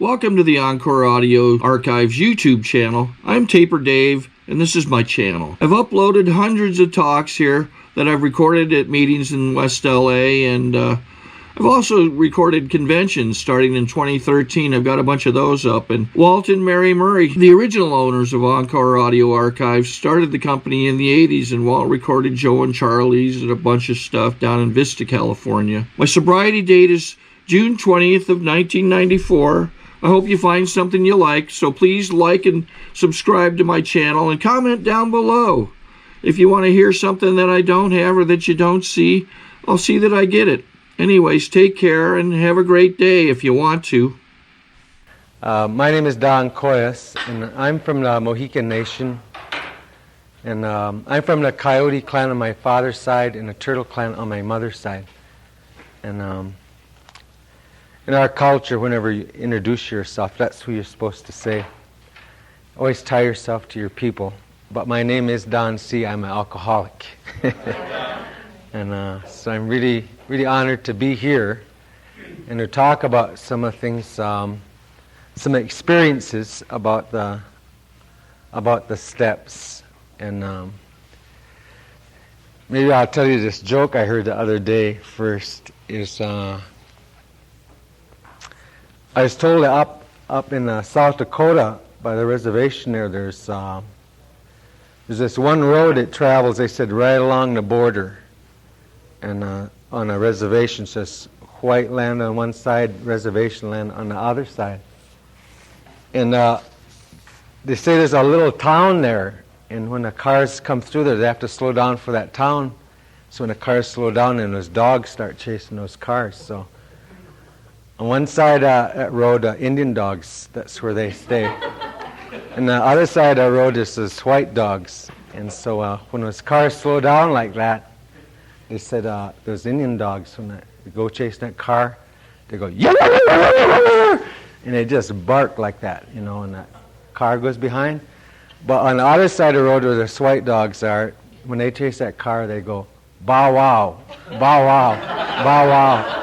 Welcome to the Encore Audio Archives YouTube channel. I'm Taper Dave, and this is my channel. I've uploaded hundreds of talks here that I've recorded at meetings in West LA, and I've also recorded conventions starting in 2013. I've got a bunch of those up. And Walt and Mary Murray, the original owners of Encore Audio Archives, started the company in the 80s, and Walt recorded Joe and Charlie's and a bunch of stuff down in Vista, California. My sobriety date is June 20th of 1994. I hope you find something you like, so please like and subscribe to my channel and comment down below. If you want to hear something that I don't have or that you don't see, I'll see that I get it. Anyways, take care and have a great day if you want to. My name is Don Coyas, and I'm from the Mohican Nation. And I'm from the Coyote clan on my father's side and the Turtle clan on my mother's side. And in our culture, whenever you introduce yourself, that's who you're supposed to say. Always tie yourself to your people. But my name is Don C. I'm an alcoholic. And so I'm really honored to be here and to talk about some of things, some experiences about the steps. And maybe I'll tell you this joke I heard the other day first. Is I was told that up in South Dakota by the reservation there's this one road that travels, they said, right along the border. And on a reservation, says white land on one side, reservation land on the other side. And they say there's a little town there, and when the cars come through there, they have to slow down for that town. So when the cars slow down, and those dogs start chasing those cars. So on one side of that road, Indian dogs, that's where they stay. And the other side of the road is those white dogs. And so when those cars slow down like that, they said those Indian dogs, when they go chasing that car, they go, and they just bark like that, and that car goes behind. But on the other side of the road where those white dogs are, when they chase that car, they go, bow wow, bow wow, bow wow.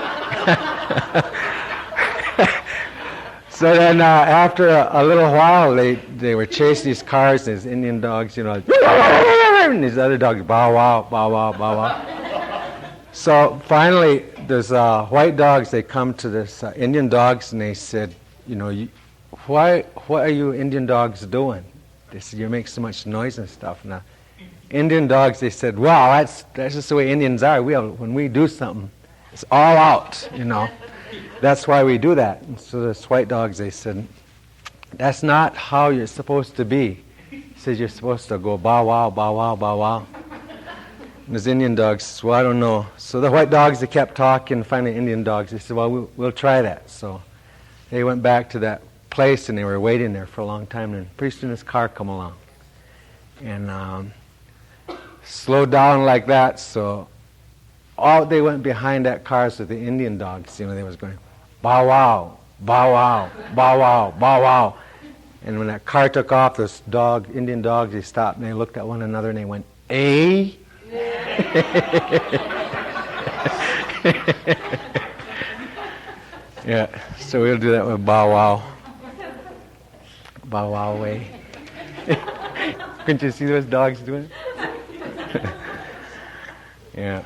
So then after a little while, they were chasing these cars, these Indian dogs, and these other dogs, bow wow, bow wow, bow wow. So finally, there's white dogs, they come to this Indian dogs, and they said, what are you Indian dogs doing? They said, you make so much noise and stuff. Now, Indian dogs, they said, well, that's just the way Indians are. When we do something, it's all out, That's why we do that. And so this white dogs, they said, that's not how you're supposed to be. He says you're supposed to go bow wow, bow wow, bow wow. And those Indian dogs said, well, I don't know. So the white dogs, they kept talking. Finally, Indian dogs, they said, well, we'll try that. So they went back to that place, and they were waiting there for a long time. And pretty soon this car come along. And slowed down like that, so all they went behind that car with the Indian dogs, they was going, bow wow, bow wow, bow wow, bow wow. And when that car took off, those Indian dogs, they stopped and they looked at one another and they went, eh? Yeah, so we'll do that with bow wow. Bow wow way. Couldn't you see those dogs doing it? Yeah.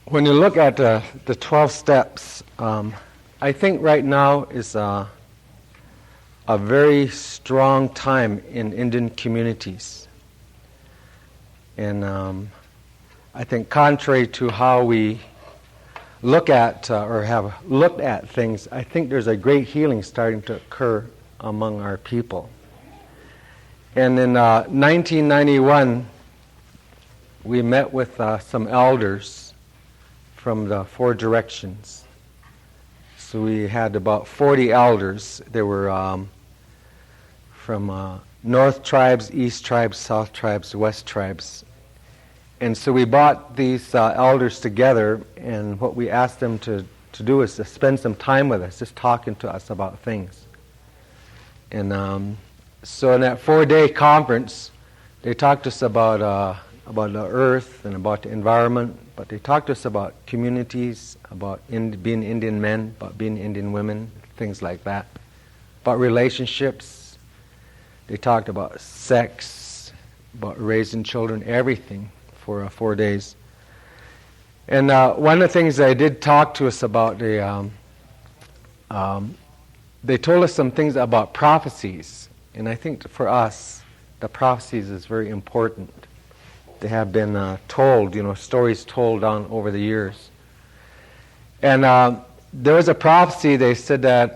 When you look at the 12 steps, I think right now is a very strong time in Indian communities. And I think contrary to how we look at or have looked at things, I think there's a great healing starting to occur among our people. And in 1991, we met with some elders from the four directions. So we had about 40 elders. They were from North tribes, East tribes, South tribes, West tribes. And so we brought these elders together, and what we asked them to do is to spend some time with us, just talking to us about things. And so in that 4-day conference, they talked to us about about the earth and about the environment, but they talked to us about communities, about being Indian men, about being Indian women, things like that, about relationships. They talked about sex, about raising children, everything for 4 days. And one of the things they did talk to us about, they told us some things about prophecies. And I think for us, the prophecies is very important. They have been told, stories told down over the years. And there was a prophecy, they said that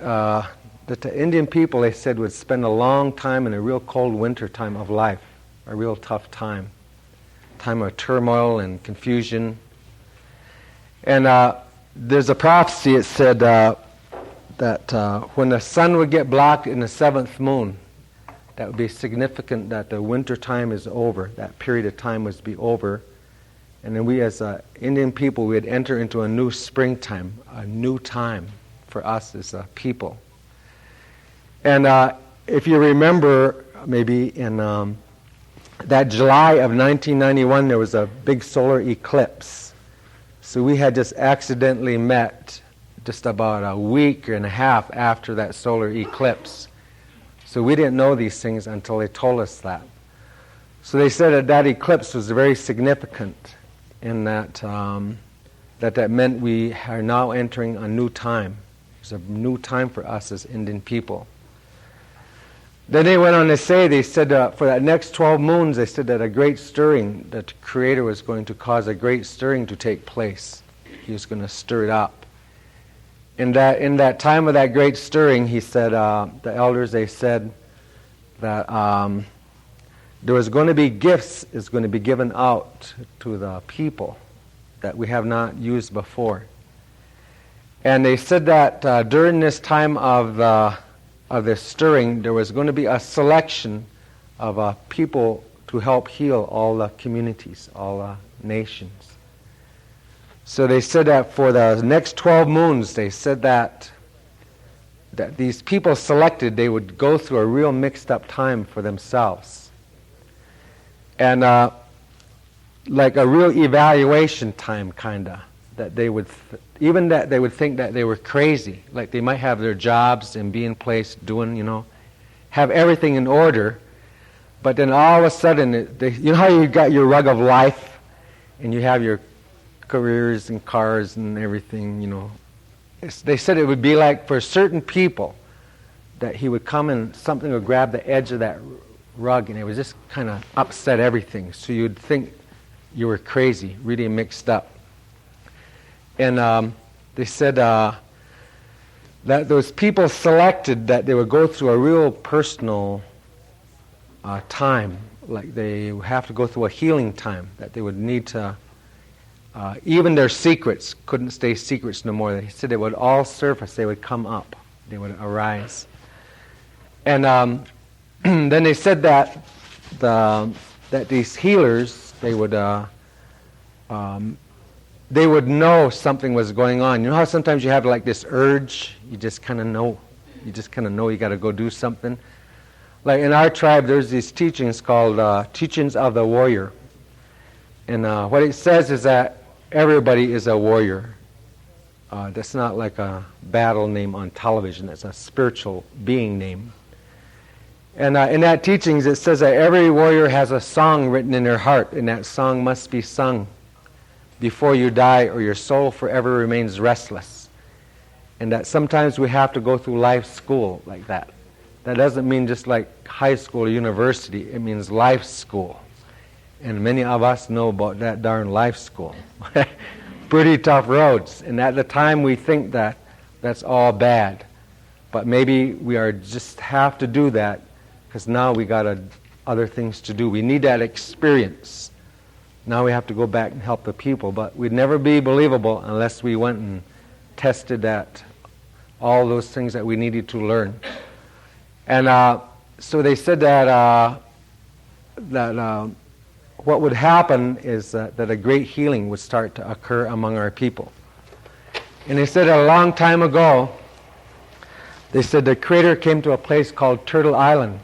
the Indian people, they said, would spend a long time in a real cold winter time of life, a real tough time of turmoil and confusion. And there's a prophecy, it said that when the sun would get blocked in the seventh moon, that would be significant that the winter time is over, that period of time was be over. And then we as Indian people, we would enter into a new springtime, a new time for us as a people. And if you remember, maybe in that July of 1991, there was a big solar eclipse. So we had just accidentally met just about a week and a half after that solar eclipse. So we didn't know these things until they told us that. So they said that eclipse was very significant in that that meant we are now entering a new time. It's a new time for us as Indian people. Then they went on to say, they said for that next 12 moons, they said that a great stirring, that the Creator was going to cause a great stirring to take place. He was going to stir it up. In that time of that great stirring, he said, the elders, they said that there was going to be gifts is going to be given out to the people that we have not used before. And they said that during this time of this stirring, there was going to be a selection of people to help heal all the communities, all the nations. So they said that for the next 12 moons, they said that these people selected, they would go through a real mixed up time for themselves. And like a real evaluation time, kind of, that they would, even that they would think that they were crazy. Like they might have their jobs and be in place doing, have everything in order. But then all of a sudden, you know how you got your rug of life and you have your careers and cars and everything, They said it would be like for certain people that he would come and something would grab the edge of that rug and it would just kind of upset everything. So you'd think you were crazy, really mixed up. And they said that those people selected that they would go through a real personal time, like they have to go through a healing time, that they would need to even their secrets couldn't stay secrets no more. They said they would all surface, they would come up, they would arise. And then they said that that these healers, they would know something was going on. You know how sometimes you have like this urge, you just kind of know you got to go do something. Like in our tribe, there's these teachings called Teachings of the Warrior. And what it says is that everybody is a warrior. That's not like a battle name on television. That's a spiritual being name. And in that teachings, it says that every warrior has a song written in their heart, and that song must be sung before you die, or your soul forever remains restless. And that sometimes we have to go through life school like that. That doesn't mean just like high school or university. It means life school. And many of us know about that darn life school. Pretty tough roads. And at the time we think that that's all bad. But maybe we are just have to do that because now we got other things to do. We need that experience. Now we have to go back and help the people. But we'd never be believable unless we went and tested that, all those things that we needed to learn. And so they said that what would happen is that a great healing would start to occur among our people. And they said a long time ago, they said the Creator came to a place called Turtle Island.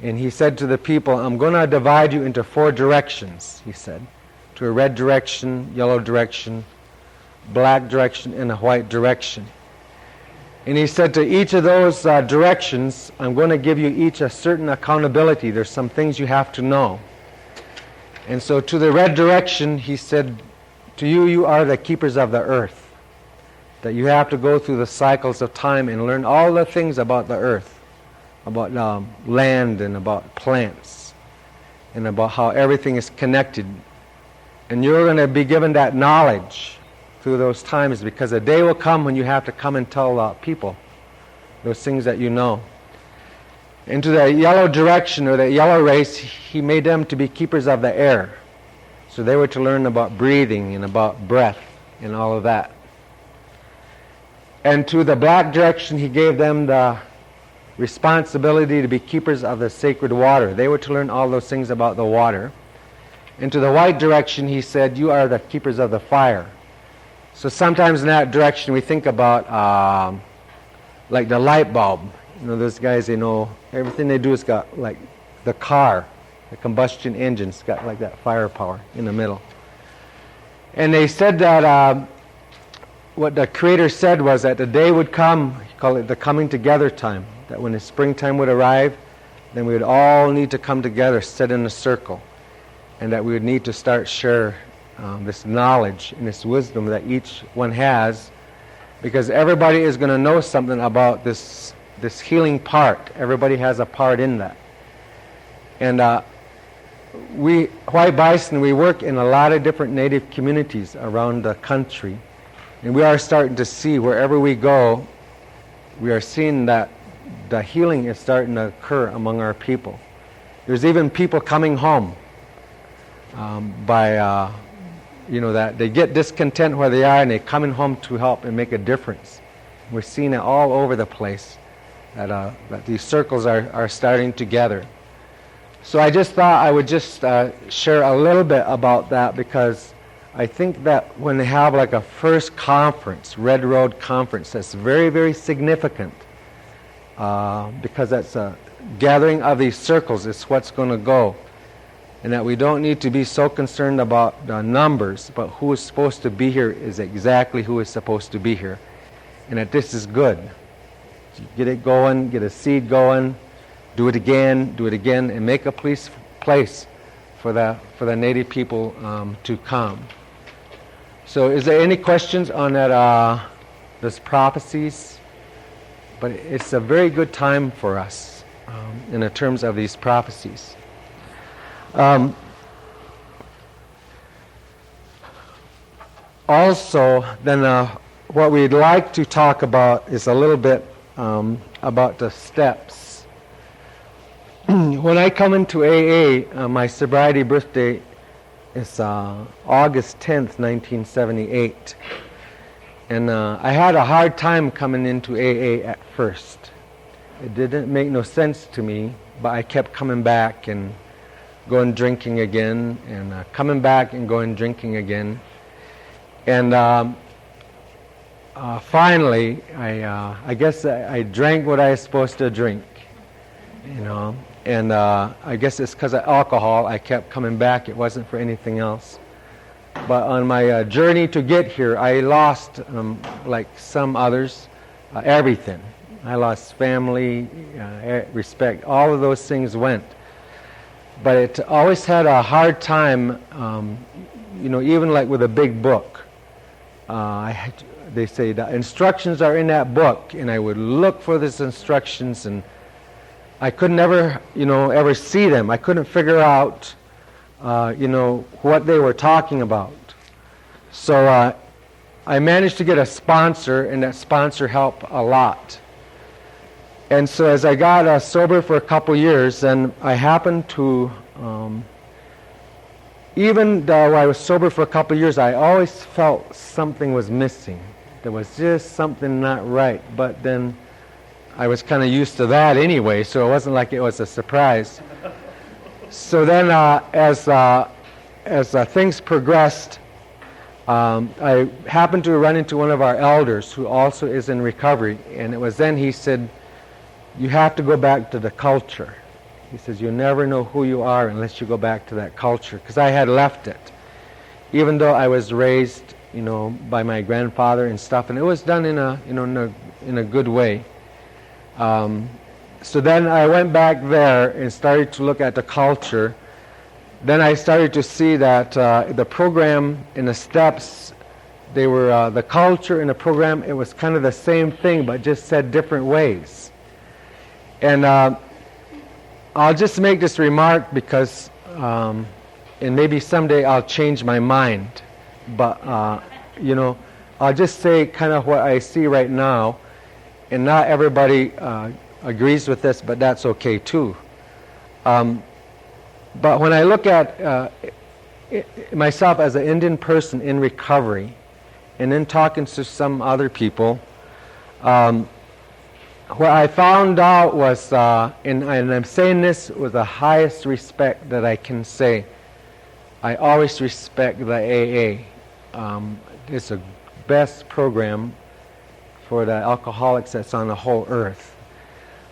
And he said to the people, I'm going to divide you into 4 directions, he said. To a red direction, yellow direction, black direction, and a white direction. And he said to each of those directions, I'm going to give you each a certain accountability. There's some things you have to know. And so to the red direction, he said, to you, you are the keepers of the earth. That you have to go through the cycles of time and learn all the things about the earth, about land and about plants, and about how everything is connected. And you're going to be given that knowledge through those times, because a day will come when you have to come and tell people those things that you know. Into the yellow direction, or the yellow race, he made them to be keepers of the air. So they were to learn about breathing and about breath and all of that. And to the black direction, he gave them the responsibility to be keepers of the sacred water. They were to learn all those things about the water. And to the white direction, he said, you are the keepers of the fire. So sometimes in that direction we think about like the light bulb. You know, those guys, they know everything they do has got, like the car, the combustion engine's got like that firepower in the middle. And they said that what the Creator said was that the day would come, he called it the coming together time, that when the springtime would arrive, then we would all need to come together, sit in a circle, and that we would need to start share this knowledge and this wisdom that each one has, because everybody is going to know something about this healing part. Everybody has a part in that. And we, White Bison, we work in a lot of different Native communities around the country, and we are starting to see wherever we go, we are seeing that the healing is starting to occur among our people. There's even people coming home that they get discontent where they are, and they're coming home to help and make a difference. We're seeing it all over the place, that these circles are starting to gather. So I just thought I would just share a little bit about that, because I think that when they have like a first conference, Red Road Conference, that's very, very significant, because that's a gathering of these circles. It's what's going to go. And that we don't need to be so concerned about the numbers, but who is supposed to be here is exactly who is supposed to be here. And that this is good. So get it going, get a seed going, do it again, and make a place for the Native people to come. So is there any questions on that, those prophecies? But it's a very good time for us in the terms of these prophecies. Also, then what we'd like to talk about is a little bit about the steps. When I come into AA, my sobriety birthday is August 10th, 1978. And I had a hard time coming into AA at first. It didn't make no sense to me, but I kept coming back and going drinking again, and coming back and going drinking again. And finally, I guess I drank what I was supposed to drink, you know. And I guess it's because of alcohol. I kept coming back. It wasn't for anything else. But on my journey to get here, I lost, like some others, everything. I lost family, respect. All of those things went. But it always had a hard time, even like with a big book. They say the instructions are in that book, and I would look for these instructions, and I could never, ever see them. I couldn't figure out, what they were talking about. So I managed to get a sponsor, and that sponsor helped a lot. And so as I got sober for a couple years, then I happened to, even though I was sober for a couple years, I always felt something was missing. There was just something not right. But then I was kind of used to that anyway, so it wasn't like it was a surprise. So then as things progressed, I happened to run into one of our elders who also is in recovery. And it was then he said, you have to go back to the culture. He says, you never know who you are unless you go back to that culture. Because I had left it. Even though I was raised, by my grandfather and stuff, and it was done in a good way. So then I went back there and started to look at the culture. Then I started to see that the program and the steps, they were the culture and the program. It was kind of the same thing, but just said different ways. And I'll just make this remark because, and maybe someday I'll change my mind. But, I'll just say kind of what I see right now. And not everybody agrees with this, but that's okay too. But when I look at myself as an Indian person in recovery, and then talking to some other people, what I found out was, and I'm saying this with the highest respect that I can say, I always respect the AA. It's the best program for the alcoholics that's on the whole earth.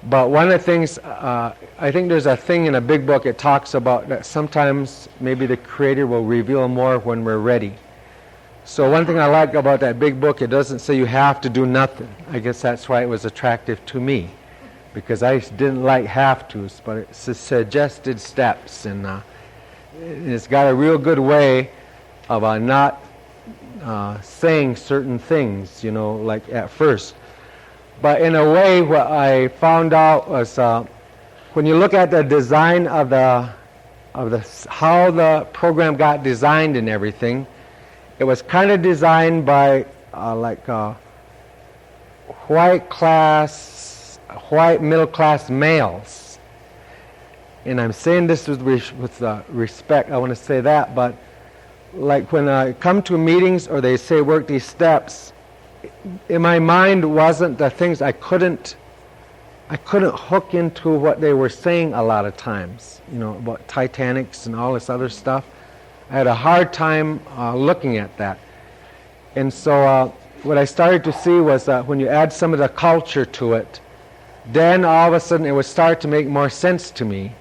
But one of the things, I think there's a thing in a big book, it talks about that sometimes maybe the Creator will reveal more when we're ready. So one thing I like about that big book, it doesn't say you have to do nothing. I guess that's why it was attractive to me, because I didn't like have-tos, but it's suggested steps, and it's got a real good way of not saying certain things, like at first. But in a way, what I found out was when you look at the design of how the program got designed and everything, it was kind of designed by white middle class males. And I'm saying this with respect. I want to say that, but like when I come to meetings or they say work these steps, in my mind wasn't the things I couldn't hook into what they were saying a lot of times, about Titanics and all this other stuff. I had a hard time looking at that. And so what I started to see was that when you add some of the culture to it, then all of a sudden it would start to make more sense to me.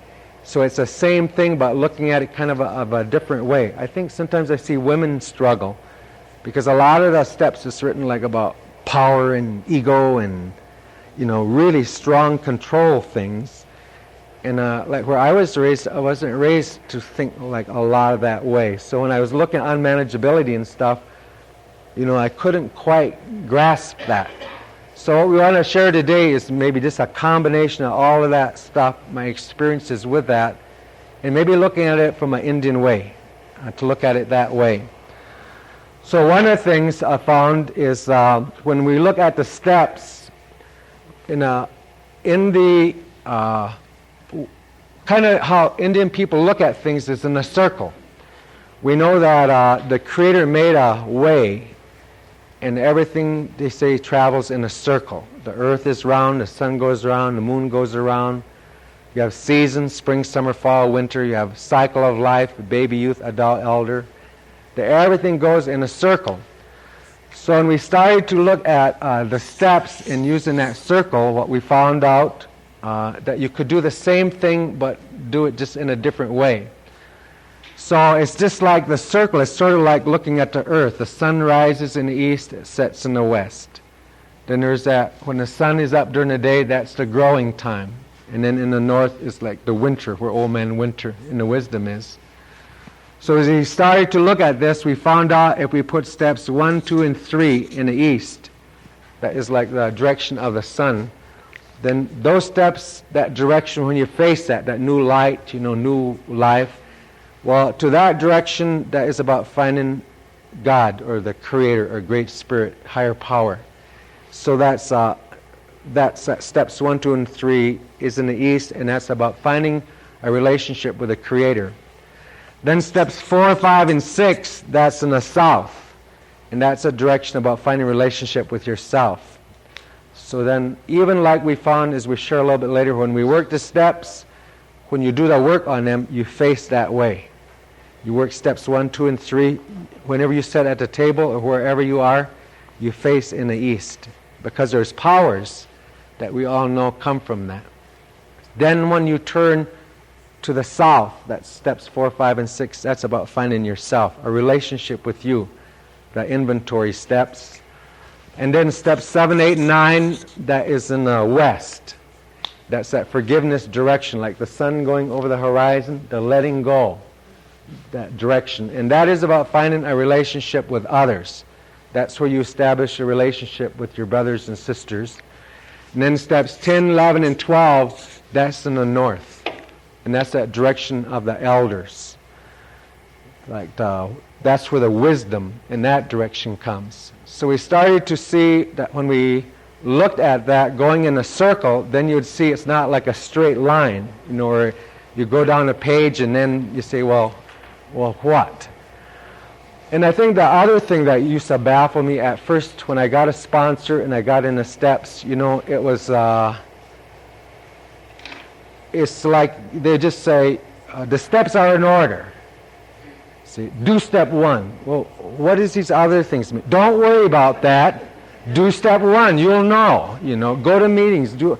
So it's the same thing, but looking at it kind of a different way. I think sometimes I see women struggle, because a lot of the steps is written like about power and ego and, really strong control things. And like where I was raised, I wasn't raised to think like a lot of that way. So when I was looking at unmanageability and stuff, I couldn't quite grasp that. So what we want to share today is maybe just a combination of all of that stuff, my experiences with that, and maybe looking at it from an Indian way, to look at it that way. So one of the things I found is when we look at the steps, in the kind of how Indian people look at things is in a circle. We know that the Creator made a way, and everything, they say, travels in a circle. The earth is round, the sun goes around, the moon goes around. You have seasons, spring, summer, fall, winter. You have cycle of life, baby, youth, adult, elder. Everything goes in a circle. So when we started to look at the steps and using that circle, what we found out that you could do the same thing but do it just in a different way. So it's just like the circle. It's sort of like looking at the earth. The sun rises in the east, it sets in the west. Then there's that, when the sun is up during the day, that's the growing time. And then in the north is like the winter, where old man winter in the wisdom is. So as we started to look at this, we found out if we put steps 1, 2, and 3 in the east, that is like the direction of the sun, then those steps, that direction, when you face that new light, new life, well, to that direction, that is about finding God or the Creator or Great Spirit, higher power. So that's steps 1, 2, and 3 is in the east, and that's about finding a relationship with the Creator. Then steps 4, 5, and 6, that's in the south, and that's a direction about finding a relationship with yourself. So then, even like we found, as we share a little bit later, when we work the steps, when you do the work on them, you face that way. You work steps 1, 2, and 3. Whenever you sit at the table or wherever you are, you face in the east, because there's powers that we all know come from that. Then when you turn to the south, that's steps 4, 5, and 6, that's about finding yourself, a relationship with you, the inventory steps. And then steps 7, 8, and 9, that is in the west. That's that forgiveness direction, like the sun going over the horizon, the letting go, that direction. And that is about finding a relationship with others. That's where you establish a relationship with your brothers and sisters. And then steps 10, 11, and 12, that's in the north. And that's that direction of the elders. That's where the wisdom in that direction comes. So we started to see that when we looked at that going in a circle, then you'd see it's not like a straight line, where you go down a page and then you say, well, what? And I think the other thing that used to baffle me at first when I got a sponsor and I got in the steps, it was, it's like they just say, the steps are in order. See, do step 1. Well, what does these other things mean? Don't worry about that. Do step 1. You'll know. Go to meetings, do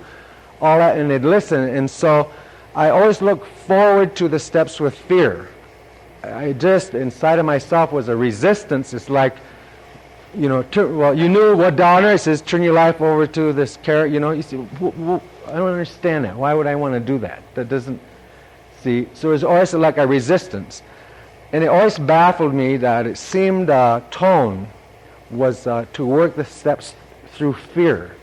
all that, and they'd listen. And so I always look forward to the steps with fear. I just, inside of myself was a resistance. It's like, you knew what dollar it says, turn your life over to this carrot, You see, I don't understand that. Why would I want to do that? That doesn't, see. So it's always like a resistance. And it always baffled me that it seemed tone was to work the steps through fear.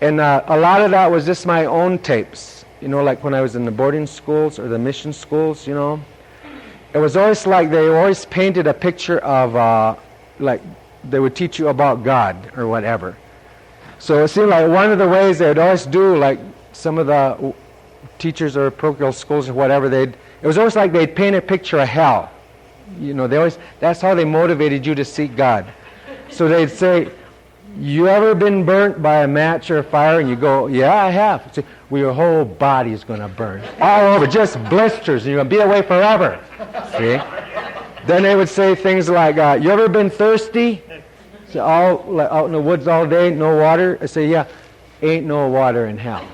And a lot of that was just my own tapes, like when I was in the boarding schools or the mission schools, It was always like they always painted a picture of, like they would teach you about God or whatever. So it seemed like one of the ways they would always do, like some of the teachers or parochial schools or whatever, it was always like they'd paint a picture of hell. That's how they motivated you to seek God. So they'd say, you ever been burnt by a match or a fire? And you go, yeah, I have. Say, well, your whole body is going to burn. All over, just blisters, and you're going to be away forever. See? Then they would say things like, you ever been thirsty? So out in the woods all day, no water? I say, yeah, ain't no water in hell.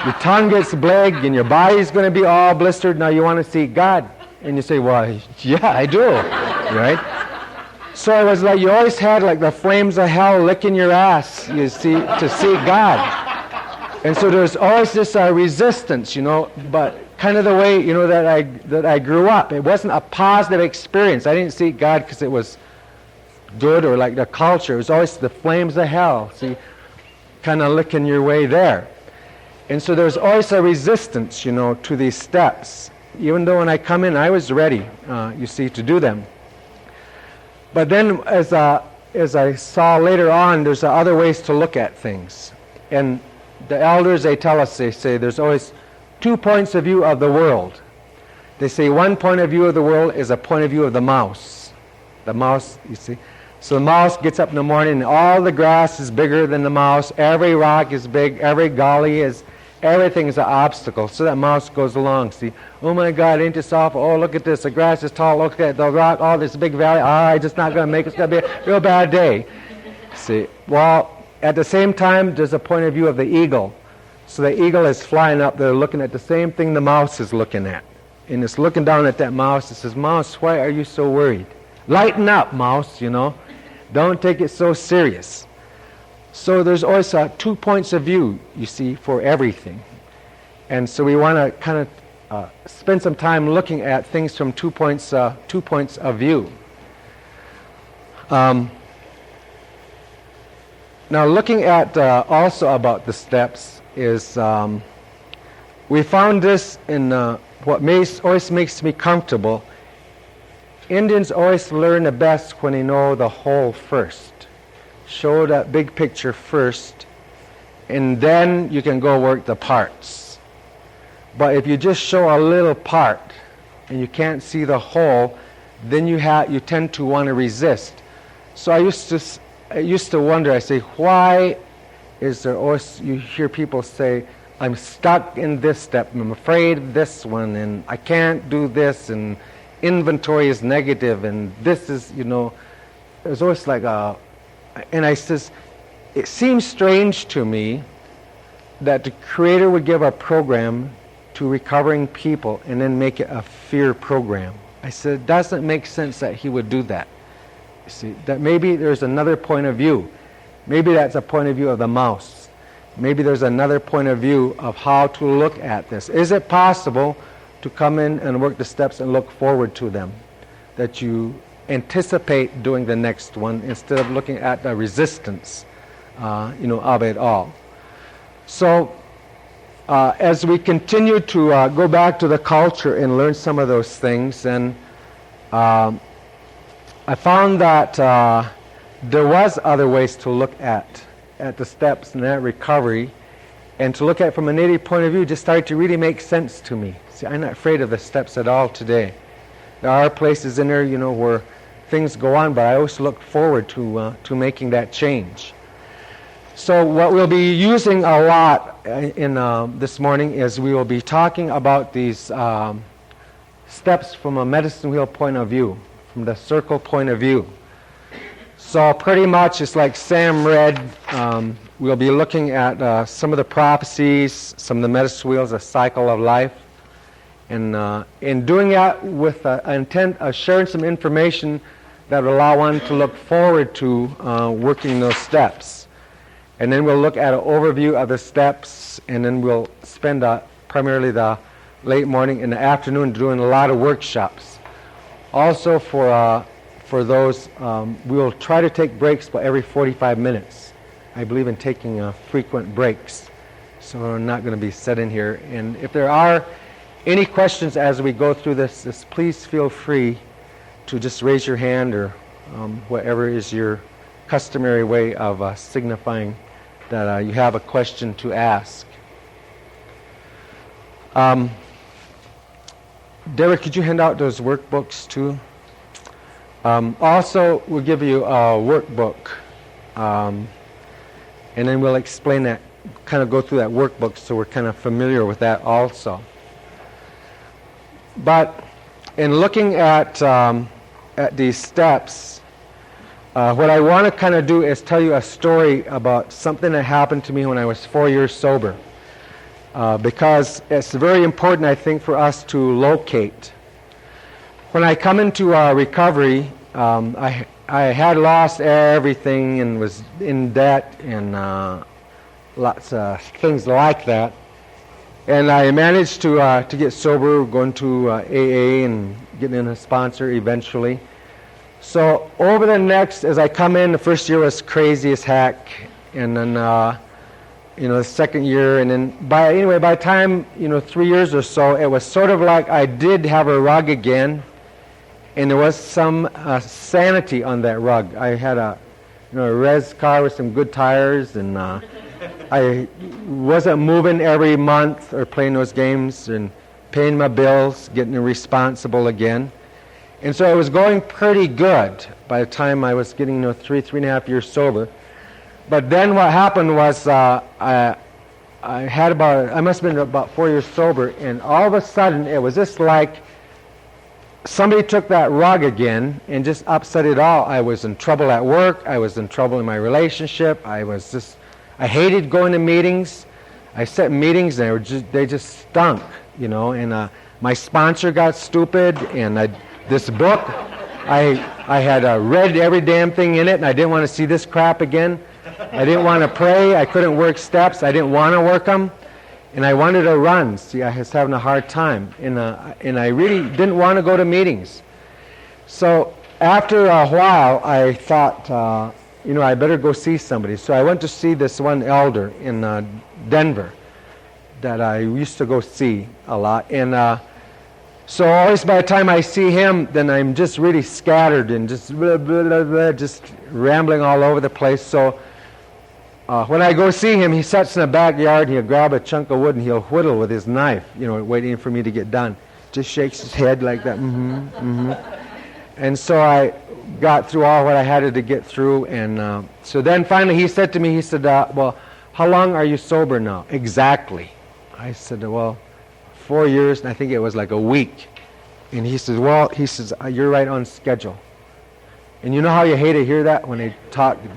Your tongue gets big, and your body's going to be all blistered. Now you want to seek God. And you say, well, yeah, I do. Right? So it was like you always had like the flames of hell licking your ass, you see, to seek God. And so there's always this resistance, but kind of the way, that I grew up. It wasn't a positive experience. I didn't seek God because it was good or like the culture. It was always the flames of hell, see, kind of licking your way there. And so there's always a resistance, to these steps. Even though when I come in, I was ready, you see, to do them. But then as I saw later on, there's other ways to look at things. And the elders, they tell us, they say there's always 2 points of view of the world. They say one point of view of the world is a point of view of the mouse. The mouse, you see. So the mouse gets up in the morning and all the grass is bigger than the mouse. Every rock is big. Every gully is, everything is an obstacle. So that mouse goes along, see. Oh my God, ain't this awful? Oh, look at this. The grass is tall. Look at the rock. Oh, this big valley. I'm just not going to make it. It's going to be a real bad day. See. Well, at the same time, there's a point of view of the eagle. So the eagle is flying up there looking at the same thing the mouse is looking at. And it's looking down at that mouse. It says, mouse, why are you so worried? Lighten up, mouse, Don't take it so serious. So there's always 2 points of view, you see, for everything. And so we want to kind of spend some time looking at things from 2 points of view. Now looking at also about the steps is, we found this in what always makes me comfortable. Indians always learn the best when they know the whole first. Show that big picture first, and then you can go work the parts. But if you just show a little part and you can't see the whole, then you tend to want to resist. So I used to wonder, I say, why is there always, you hear people say, I'm stuck in this step, I'm afraid of this one, and I can't do this, and inventory is negative, and this is, there's always like and I says, it seems strange to me that the Creator would give a program to to recovering people and then make it a fear program. I said, it doesn't make sense that he would do that. You see, that maybe there's another point of view. Maybe that's a point of view of the mouse. Maybe there's another point of view of how to look at this. Is it possible to come in and work the steps and look forward to them? That you anticipate doing the next one instead of looking at the resistance, of it all. So, as we continue to go back to the culture and learn some of those things, and I found that there was other ways to look at the steps and that recovery, and to look at it from a Native point of view just started to really make sense to me. See, I'm not afraid of the steps at all today. There are places in there, where things go on, but I always look forward to making that change. So what we'll be using a lot in this morning is we will be talking about these steps from a medicine wheel point of view, from the circle point of view. So pretty much it's like Sam read, we'll be looking at some of the prophecies, some of the medicine wheels, a cycle of life. And in doing that with an intent of sharing some information that will allow one to look forward to working those steps. And then we'll look at an overview of the steps, and then we'll spend primarily the late morning and the afternoon doing a lot of workshops. Also for those, we'll try to take breaks about every 45 minutes. I believe in taking frequent breaks. So we're not going to be sitting here. And if there are any questions as we go through this, please feel free to just raise your hand, or whatever is your customary way of signifying that you have a question to ask. Derek, could you hand out those workbooks too? Also, we'll give you a workbook, and then we'll explain that, kind of go through that workbook so we're kind of familiar with that also. But in looking at these steps, what I want to kind of do is tell you a story about something that happened to me when I was 4 years sober. Because it's very important, I think, for us to locate. When I come into recovery, I had lost everything and was in debt and lots of things like that. And I managed to get sober, going to AA and getting a sponsor eventually. So over the next, as I come in, the first year was crazy as heck, and then the second year, and then by the time 3 years or so, it was sort of like I did have a rug again, and there was some sanity on that rug. I had a res car with some good tires, and I wasn't moving every month or playing those games and paying my bills, getting responsible again. And so it was going pretty good by the time I was getting 3.5 years sober. But then what happened was I must have been about 4 years sober, and all of a sudden it was just like somebody took that rug again and just upset it all. I was in trouble at work. I was in trouble in my relationship. I hated going to meetings. I sat in meetings and they just stunk, and my sponsor got stupid, and this book, I had read every damn thing in it, and I didn't want to see this crap again. I didn't want to pray. I couldn't work steps. I didn't want to work them, and I wanted to run. See, I was having a hard time, and I really didn't want to go to meetings. So after a while, I thought, I better go see somebody. So I went to see this one elder in Denver that I used to go see a lot. And so always by the time I see him, then I'm just really scattered and just blah, blah, blah, blah, just rambling all over the place. So when I go see him, he sits in the backyard, and he'll grab a chunk of wood and he'll whittle with his knife, waiting for me to get done. Just shakes his head like that. And so I got through all what I had to get through, and so then finally he said to me, well, how long are you sober now? Exactly. I said, well, 4 years, and I think it was like a week. And he says, you're right on schedule. And you know how you hate to hear that when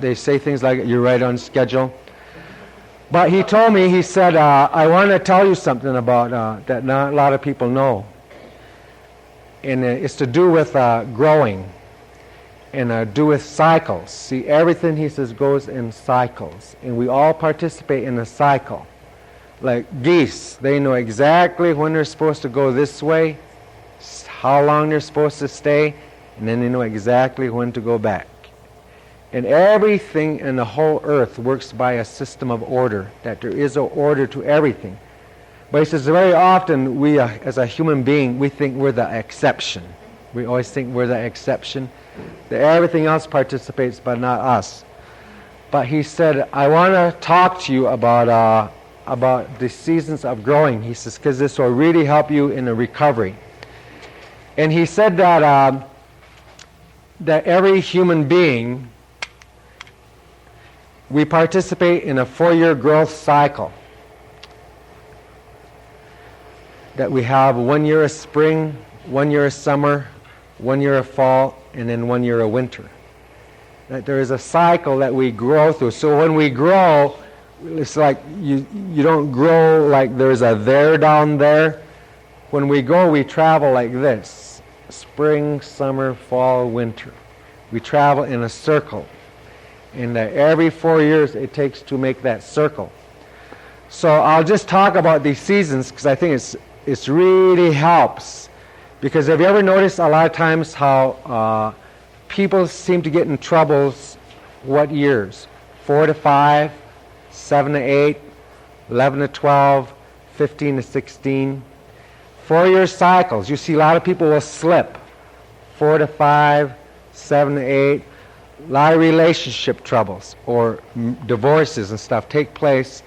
they say things like, you're right on schedule? But he told me, he said, I want to tell you something about that not a lot of people know. And it's to do with growing and do with cycles. See, everything, he says, goes in cycles. And we all participate in a cycle. Like geese, they know exactly when they're supposed to go this way, how long they're supposed to stay, and then they know exactly when to go back. And everything in the whole earth works by a system of order, that there is an order to everything. But he says very often we, as a human being, we think we're the exception. We always think we're the exception, that everything else participates but not us. But he said, I want to talk to you about the seasons of growing. He says, because this will really help you in the recovery. And he said that every human being, we participate in a 4-year growth cycle. That we have 1 year of spring, 1 year of summer, 1 year of fall, and then 1 year of winter. That there is a cycle that we grow through. So when we grow, it's like you don't grow like there's a there down there. When we go, we travel like this. Spring, summer, fall, winter. We travel in a circle. And every 4 years it takes to make that circle. So I'll just talk about these seasons because I think it's really helps. Because have you ever noticed a lot of times how people seem to get in troubles what years? 4 to 5, 7 to 8, 11 to 12, 15 to 16. 4-year cycles. You see a lot of people will slip. 4 to 5, 7 to 8. A lot of relationship troubles or divorces and stuff take place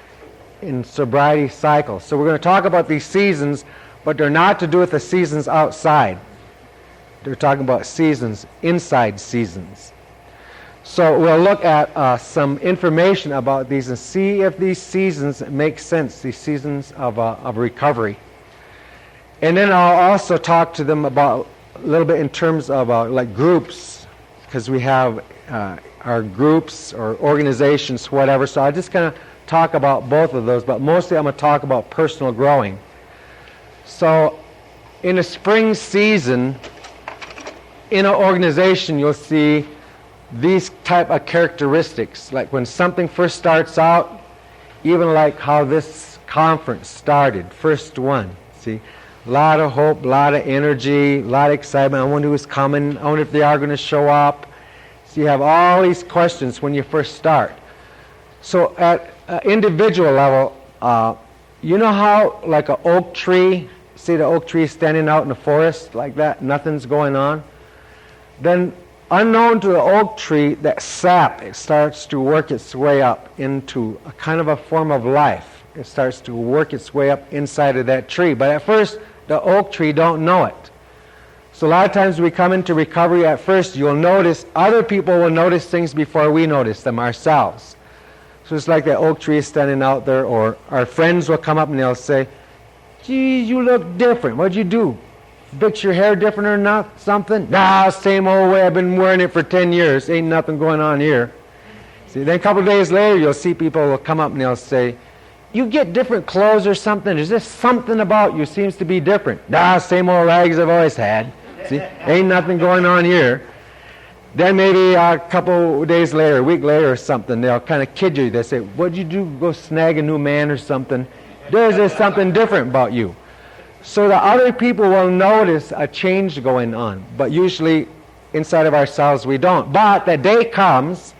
in sobriety cycles. So we're going to talk about these seasons, but they're not to do with the seasons outside. They're talking about seasons, inside seasons. So we'll look at some information about these and see if these seasons make sense, these seasons of recovery. And then I'll also talk to them about a little bit in terms of like groups, because we have our groups or organizations, whatever. So I just kind of talk about both of those, but mostly I'm going to talk about personal growing. So in the spring season, in an organization, you'll see these type of characteristics. Like when something first starts out, even like how this conference started, first one, see? A lot of hope, a lot of energy, a lot of excitement. I wonder who's coming. I wonder if they are going to show up. So you have all these questions when you first start. So at an individual level, you know how like an oak tree, see the oak tree standing out in the forest like that, nothing's going on? Then unknown to the oak tree, that sap, it starts to work its way up into a kind of a form of life. It starts to work its way up inside of that tree. But at first, the oak tree don't know it. So a lot of times we come into recovery at first, you'll notice, other people will notice things before we notice them ourselves. So it's like that oak tree is standing out there, or our friends will come up and they'll say, geez, you look different. What'd you do? Fix your hair different or not? Something? Nah, same old way. I've been wearing it for 10 years. Ain't nothing going on here. See, then a couple of days later, you'll see people will come up and they'll say, you get different clothes or something. There's just something about you seems to be different. Nah, same old rags I've always had. See, ain't nothing going on here. Then maybe a couple of days later, a week later or something, they'll kind of kid you. They say, what'd you do? Go snag a new man or something. There's just something different about you. So that other people will notice a change going on. But usually inside of ourselves we don't. But the day comes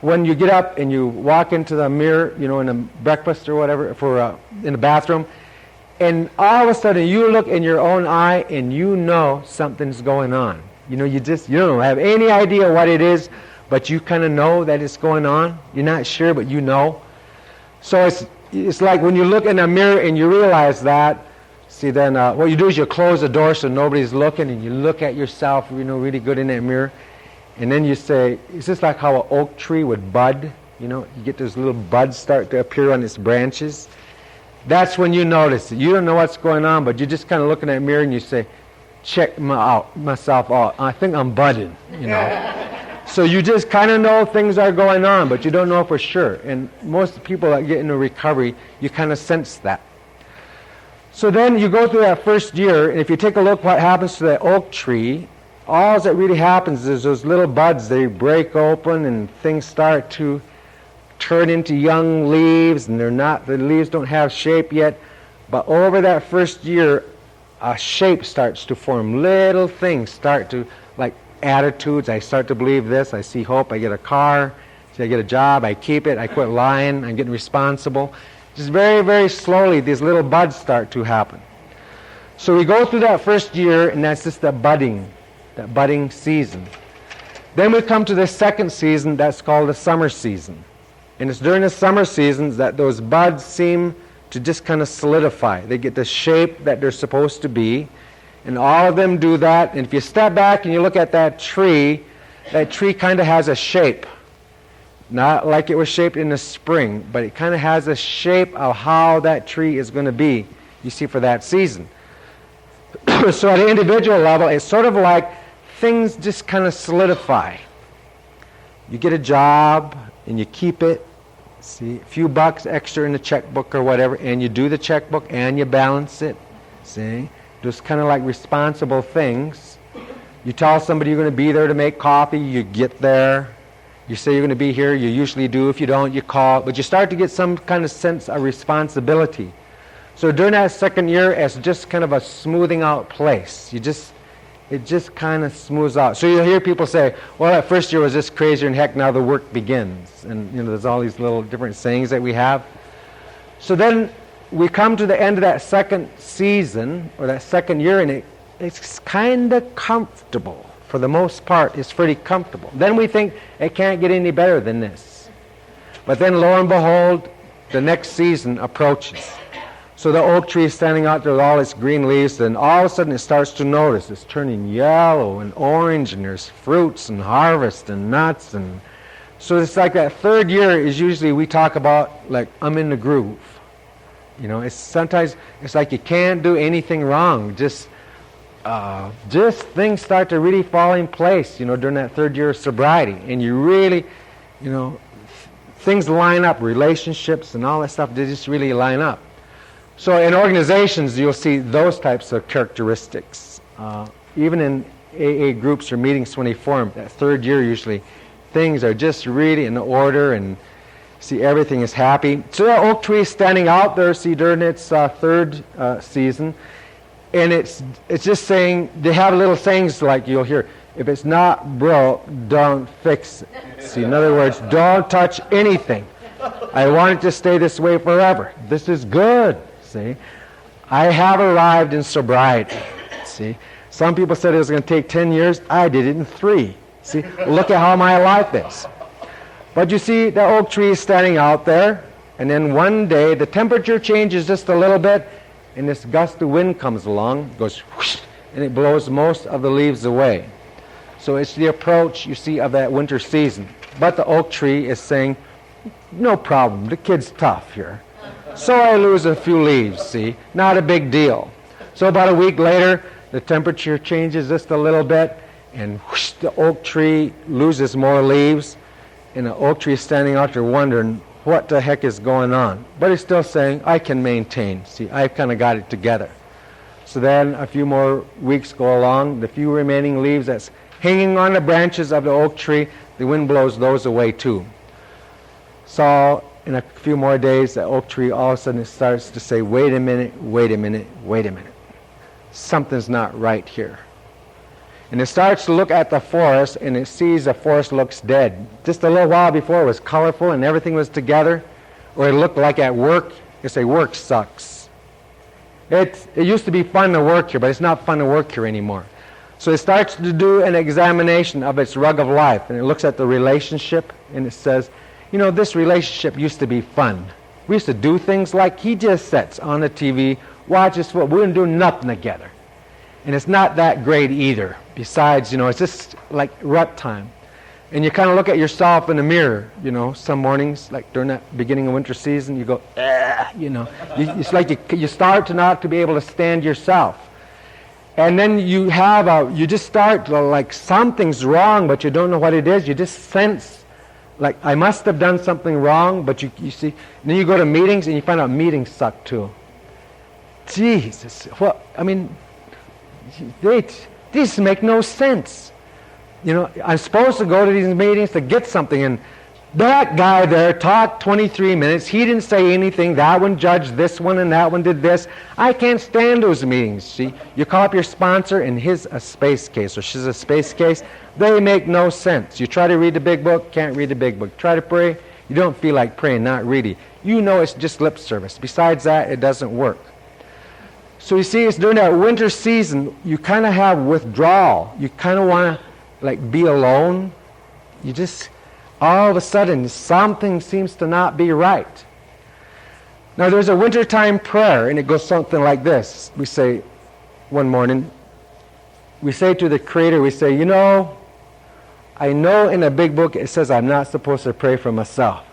when you get up and you walk into the mirror, you know, in a breakfast or whatever, in the bathroom, and all of a sudden you look in your own eye and you know something's going on. You know, you don't have any idea what it is, but you kind of know that it's going on. You're not sure, but you know. So it's like when you look in a mirror and you realize that, see, then what you do is you close the door so nobody's looking, and you look at yourself, you know, really good in that mirror. And then you say, is this like how an oak tree would bud? You know, you get those little buds start to appear on its branches. That's when you notice it. You don't know what's going on, but you're just kind of looking at the mirror and you say, check myself out. I think I'm budding, you know. So you just kind of know things are going on, but you don't know for sure. And most people that get into recovery, you kind of sense that. So then you go through that first year, and if you take a look what happens to the oak tree, all that really happens is those little buds, they break open and things start to turn into young leaves, and the leaves don't have shape yet. But over that first year, a shape starts to form. Little things start to, like attitudes. I start to believe this. I see hope. I get a car. I get a job. I keep it. I quit lying. I'm getting responsible. Just very, very slowly, these little buds start to happen. So we go through that first year, and that's just that budding season. Then we come to the second season. That's called the summer season. And it's during the summer seasons that those buds seem to just kind of solidify. They get the shape that they're supposed to be, and all of them do that. And if you step back and you look at that tree kind of has a shape. Not like it was shaped in the spring, but it kind of has a shape of how that tree is going to be, you see, for that season. So at an individual level, it's sort of like things just kind of solidify. You get a job, and you keep it. See, a few bucks extra in the checkbook or whatever, and you do the checkbook and you balance it. See, just kind of like responsible things. You tell somebody you're going to be there to make coffee, you get there. You say you're going to be here, you usually do. If you don't, you call. But you start to get some kind of sense of responsibility. So during that second year, it's just kind of a smoothing out place. It just kind of smooths out. So you'll hear people say, well, that first year was just crazier than heck, now the work begins. And there's all these little different sayings that we have. So then we come to the end of that second season, or that second year, and it's kind of comfortable. For the most part, it's pretty comfortable. Then we think it can't get any better than this. But then lo and behold, the next season approaches. So the oak tree is standing out there with all its green leaves, and all of a sudden it starts to notice it's turning yellow and orange, and there's fruits and harvest and nuts. And so it's like that third year is usually we talk about like I'm in the groove. It's sometimes it's like you can't do anything wrong. Just things start to really fall in place, during that third year of sobriety. And you really, things line up, relationships and all that stuff, they just really line up. So in organizations, you'll see those types of characteristics. Even in AA groups or meetings when they form, that third year usually, things are just really in order, and see everything is happy. So that oak tree is standing out there, see, during its third season, and it's just saying, they have little sayings like you'll hear, if it's not broke, don't fix it. See, in other words, don't touch anything. I want it to stay this way forever. This is good. See, I have arrived in sobriety. See, some people said it was going to take 10 years. I did it in 3. See, look at how my life is. But you see, the oak tree is standing out there, and then one day the temperature changes just a little bit, and this gust of wind comes along, goes whoosh, and it blows most of the leaves away. So it's the approach, you see, of that winter season. But the oak tree is saying, no problem, the kid's tough here. So I lose a few leaves, see? Not a big deal. So about a week later, the temperature changes just a little bit, and whoosh, the oak tree loses more leaves, and the oak tree is standing out there wondering what the heck is going on. But it's still saying, I can maintain. See, I've kind of got it together. So then a few more weeks go along. The few remaining leaves that's hanging on the branches of the oak tree, the wind blows those away too. So in a few more days, the oak tree all of a sudden it starts to say, wait a minute, wait a minute, wait a minute. Something's not right here. And it starts to look at the forest, and it sees the forest looks dead. Just a little while before it was colorful and everything was together, or it looked like at work, you say, work sucks. It used to be fun to work here, but it's not fun to work here anymore. So it starts to do an examination of its rug of life, and it looks at the relationship, and it says, this relationship used to be fun. We used to do things like he just sits on the TV, watches football. We didn't do nothing together. And it's not that great either. Besides, it's just like rut time. And you kind of look at yourself in the mirror, some mornings, like during that beginning of winter season, you go, it's like you start to not to be able to stand yourself. And then you just start like something's wrong, but you don't know what it is. You just sense, like I must have done something wrong, but you see. And then you go to meetings and you find out meetings suck too. Jesus, these make no sense. I'm supposed to go to these meetings to get something, and that guy there talked 23 minutes. He didn't say anything. That one judged this one, and that one did this. I can't stand those meetings. See, you call up your sponsor, and he's a space case, or she's a space case. They make no sense. You try to read the big book, can't read the big book. Try to pray, you don't feel like praying, not really. It's just lip service. Besides that, it doesn't work. So you see, it's during that winter season, you kind of have withdrawal. You kind of want to be alone. You just, all of a sudden, something seems to not be right. Now there's a wintertime prayer, and it goes something like this. We say, one morning, we say to the Creator, we say, I know in the big book it says I'm not supposed to pray for myself.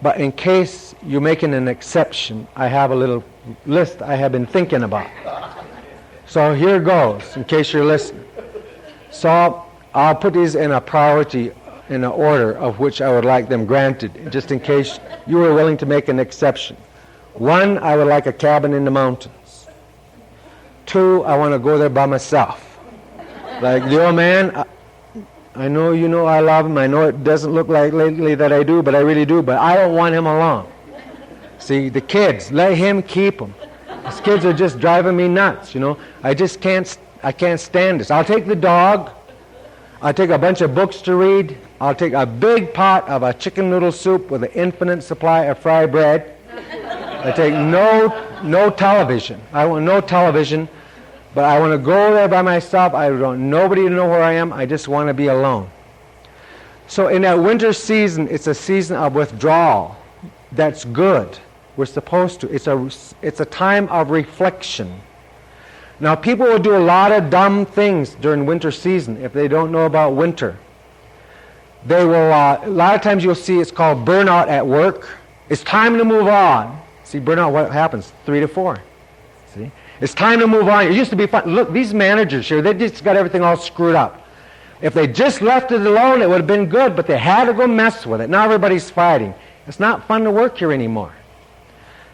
But in case you're making an exception, I have a little list I have been thinking about. So here goes, in case you're listening. So I'll put these in a priority, in an order of which I would like them granted, just in case you were willing to make an exception. 1, I would like a cabin in the mountains. 2, I want to go there by myself. Like the old man, I know I love him. I know it doesn't look like lately that I do, but I really do. But I don't want him along. See, the kids, let him keep them. These kids are just driving me nuts, I just can't stand this. I'll take the dog. I'll take a bunch of books to read. I'll take a big pot of a chicken noodle soup with an infinite supply of fried bread. I take no television. I want no television. But I want to go there by myself. I don't want nobody to know where I am. I just want to be alone. So in that winter season, it's a season of withdrawal. That's good. We're supposed to. It's a time of reflection. Now people will do a lot of dumb things during winter season if they don't know about winter. They will, a lot of times you'll see it's called burnout at work. It's time to move on. See, burnout, what happens? 3 to 4. See? It's time to move on. It used to be fun. Look, these managers here, they just got everything all screwed up. If they just left it alone, it would have been good, but they had to go mess with it. Now everybody's fighting. It's not fun to work here anymore.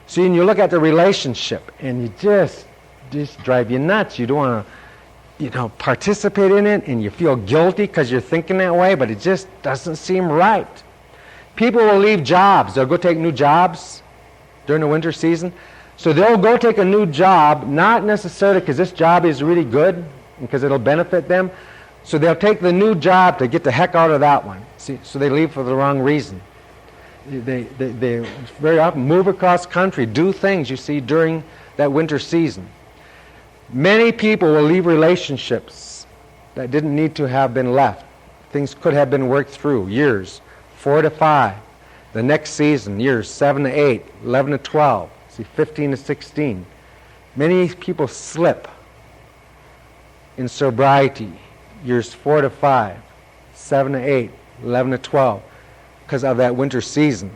See, and you look at the relationship, and you just drive you nuts. You don't want to, participate in it, and you feel guilty because you're thinking that way, but it just doesn't seem right. People will leave jobs. They'll go take new jobs during the winter season. So they'll go take a new job, not necessarily because this job is really good, because it'll benefit them. So they'll take the new job to get the heck out of that one. See, so they leave for the wrong reason. They very often move across country, do things, you see, during that winter season. Many people will leave relationships that didn't need to have been left. Things could have been worked through, years 4 to 5. The next season, years 7 to 8, 11 to 12. 15 to 16. Many people slip in sobriety, years 4 to 5, 7 to 8, 11 to 12, because of that winter season.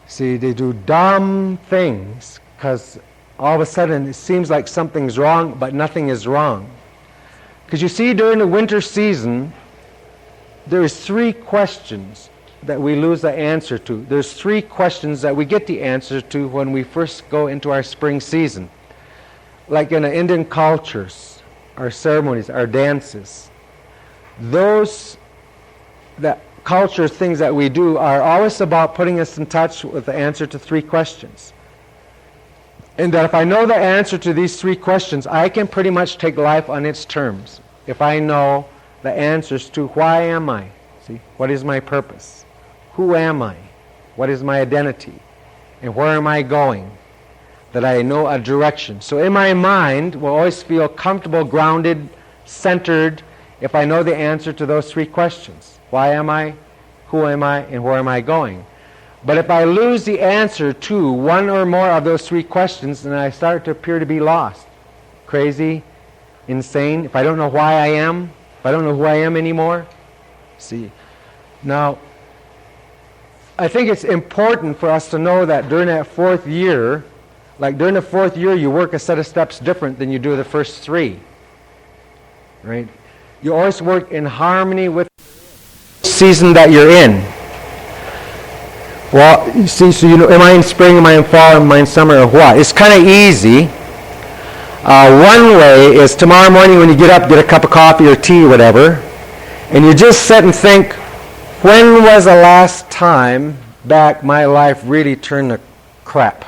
See, they do dumb things because all of a sudden it seems like something's wrong, but nothing is wrong. Because you see, during the winter season, there is 3 questions that we lose the answer to. There's 3 questions that we get the answer to when we first go into our spring season. Like in the Indian cultures, our ceremonies, our dances, those culture things that we do are always about putting us in touch with the answer to 3 questions. And that if I know the answer to these 3 questions, I can pretty much take life on its terms. If I know the answers to why am I? See, what is my purpose? Who am I? What is my identity? And where am I going? That I know a direction. So in my mind, will always feel comfortable, grounded, centered, if I know the answer to those 3 questions. Why am I? Who am I? And where am I going? But if I lose the answer to one or more of those 3 questions, then I start to appear to be lost. Crazy, insane. If I don't know why I am, if I don't know who I am anymore. See, now, I think it's important for us to know that during that 4th year, Like during the 4th year, you work a set of steps different than you do the first 3. Right? You always work in harmony with the season that you're in. Well, you see, so you know, am I in spring, am I in fall, am I in summer, or what? It's kind of easy. One way is tomorrow morning when you get up, get a cup of coffee or tea or whatever, and you just sit and think, when was the last time back my life really turned to crap?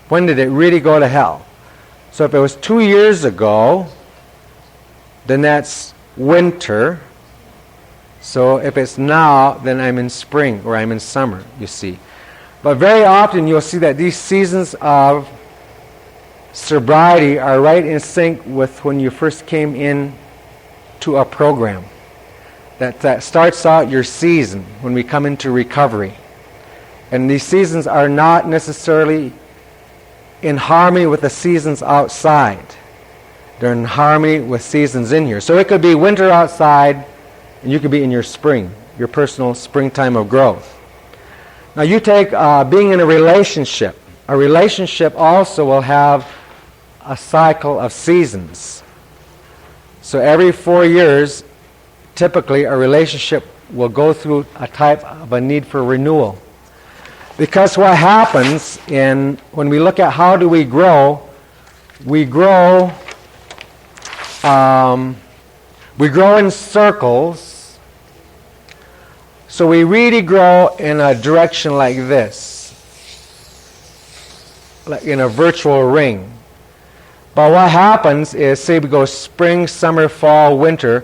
When did it really go to hell? So if it was 2 years ago, then that's winter. So if it's now, then I'm in spring or I'm in summer, you see. But very often you'll see that these seasons of sobriety are right in sync with when you first came in to a program. That starts out your season when we come into recovery. And these seasons are not necessarily in harmony with the seasons outside. They're in harmony with seasons in here. So it could be winter outside, and you could be in your spring, your personal springtime of growth. Now you take being in a relationship. A relationship also will have a cycle of seasons. So every 4 years, typically a relationship will go through a type of a need for renewal. Because what happens when we look at how do we grow in circles. So we really grow in a direction like this, like in a virtual ring. But what happens is, say we go spring, summer, fall, winter,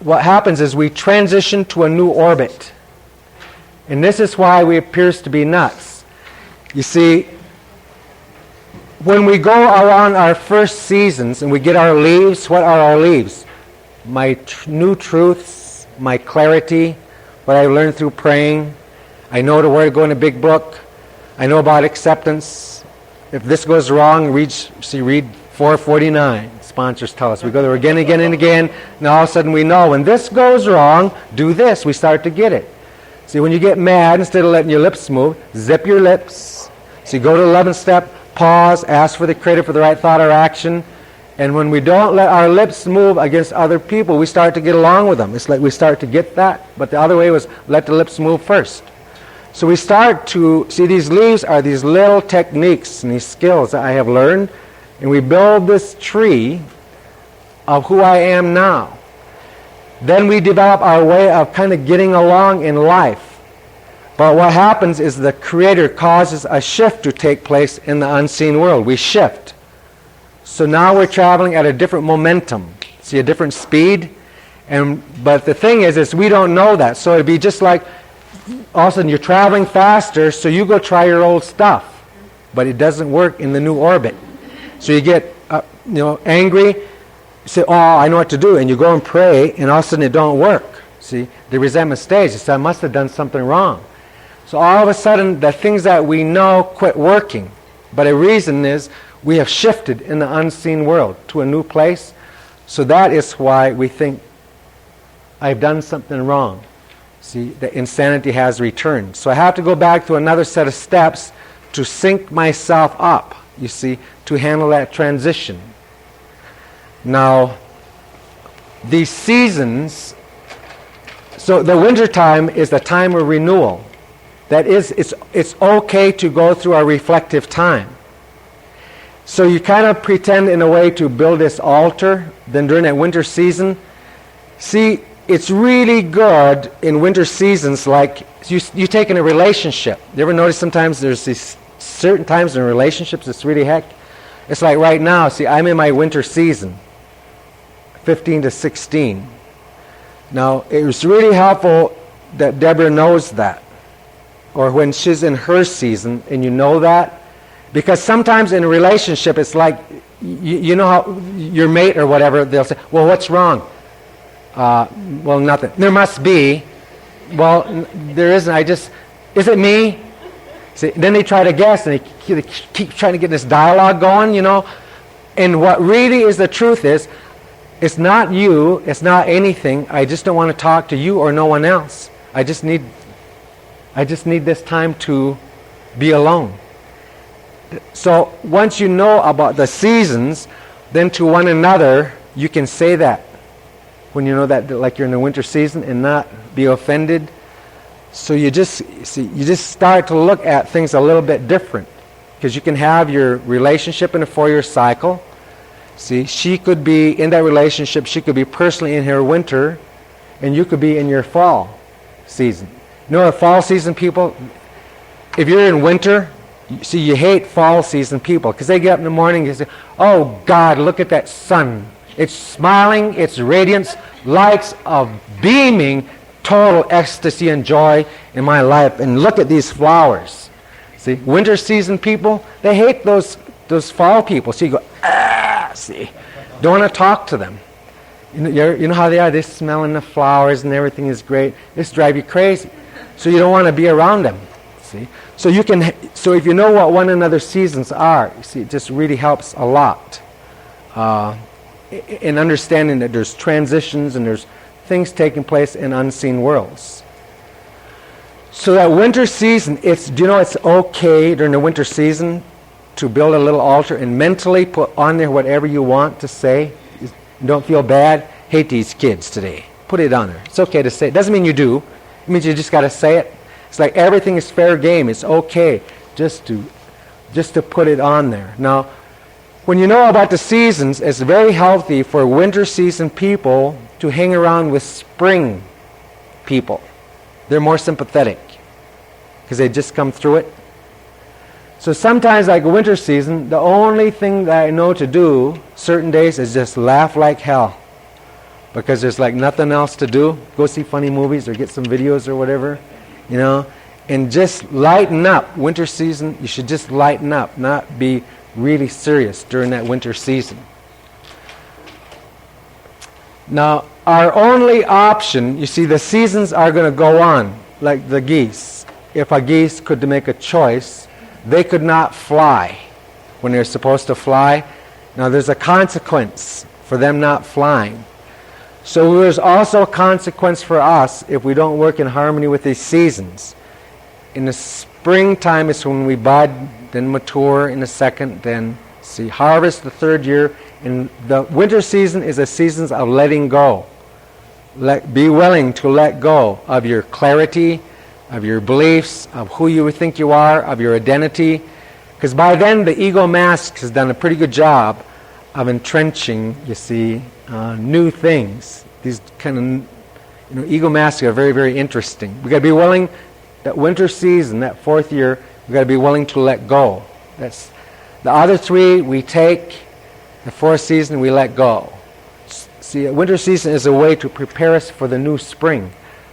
what happens is we transition to a new orbit. And this is why we appears to be nuts. You see, when we go around our first seasons and we get our leaves, what are our leaves? My new truths, my clarity, what I learned through praying. I know where to go in a big book. I know about acceptance. If this goes wrong, read 449. Sponsors tell us. We go there again, again, and again. Now all of a sudden we know when this goes wrong, do this. We start to get it. See, when you get mad, instead of letting your lips move, zip your lips. So you go to the 11th step, pause, ask for the Creator for the right thought or action. And when we don't let our lips move against other people, we start to get along with them. It's like we start to get that. But the other way was let the lips move first. So we start to see these leaves are these little techniques and these skills that I have learned. And we build this tree of who I am now. Then we develop our way of kind of getting along in life. But what happens is the Creator causes a shift to take place in the unseen world. We shift. So now we're traveling at a different momentum. See, a different speed. But the thing is we don't know that. So it'd be just like all of a sudden you're traveling faster, so you go try your old stuff. But it doesn't work in the new orbit. So you get angry, you say, oh, I know what to do, and you go and pray, and all of a sudden it don't work. See, the resentment stays. You say, I must have done something wrong. So all of a sudden, the things that we know quit working. But a reason is we have shifted in the unseen world to a new place. So that is why we think, I've done something wrong. See, the insanity has returned. So I have to go back to another set of steps to sync myself up, you see, to handle that transition. Now, these seasons, so the winter time is the time of renewal. That is, it's okay to go through a reflective time. So you kind of pretend in a way to build this altar, then during that winter season. See, it's really good in winter seasons, like you take in a relationship. You ever notice sometimes there's these certain times in relationships it's really heck? It's like right now, see, I'm in my winter season, 15 to 16. Now, it was really helpful that Deborah knows that. Or when she's in her season, and you know that. Because sometimes in a relationship, it's like, you know how your mate or whatever, they'll say, well, what's wrong? Well, nothing. There must be. Well, there isn't. Is it me? See, then they try to guess, and they keep trying to get this dialogue going, And what really is the truth is, it's not you, it's not anything. I just don't want to talk to you or no one else. I just need this time to be alone. So once you know about the seasons, then to one another, you can say that. When you know that, like you're in the winter season, and not be offended. So you just start to look at things a little bit different. Because you can have your relationship in a 4-year cycle. See, she could be in that relationship, she could be personally in her winter, and you could be in your fall season. You know, the fall season people, if you're in winter, see, you hate fall season people because they get up in the morning and say, oh God, look at that sun. It's smiling, it's radiance, lights of beaming, total ecstasy and joy in my life. And look at these flowers. See, winter season people, they hate those fall people. So you go, see, don't want to talk to them. You know how they are? They're smelling the flowers and everything is great. This drives you crazy. So you don't want to be around them. See, so if you know what one another's seasons are, you see, it just really helps a lot in understanding that there's transitions and there's things taking place in unseen worlds. So that winter season, it's okay during the winter season to build a little altar and mentally put on there whatever you want to say. Don't feel bad. Hate these kids today. Put it on there. It's okay to say it. Doesn't mean you do. It means you just got to say it. It's like everything is fair game. It's okay just to put it on there. Now, when you know about the seasons, it's very healthy for winter season people to hang around with spring people. They're more sympathetic because they just come through it. So sometimes, like winter season, the only thing that I know to do certain days is just laugh like hell because there's like nothing else to do. Go see funny movies or get some videos or whatever, and just lighten up. Winter season, you should just lighten up, not be really serious during that winter season. Now, our only option, you see, the seasons are going to go on, like the geese. If a geese could make a choice, they could not fly when they're supposed to fly. Now, there's a consequence for them not flying. So there's also a consequence for us if we don't work in harmony with these seasons. In the springtime is when we bud, then mature in the second, then harvest the third year. And the winter season is a season of letting go. Be willing to let go of your clarity, of your beliefs, of who you think you are, of your identity. Because by then the ego mask has done a pretty good job of entrenching, new things. These kind of, ego masks are very, very interesting. We've got to be willing, that winter season, that 4th year, we've got to be willing to let go. That's the other 3 we take, the 4th season we let go. See, winter season is a way to prepare us for the new spring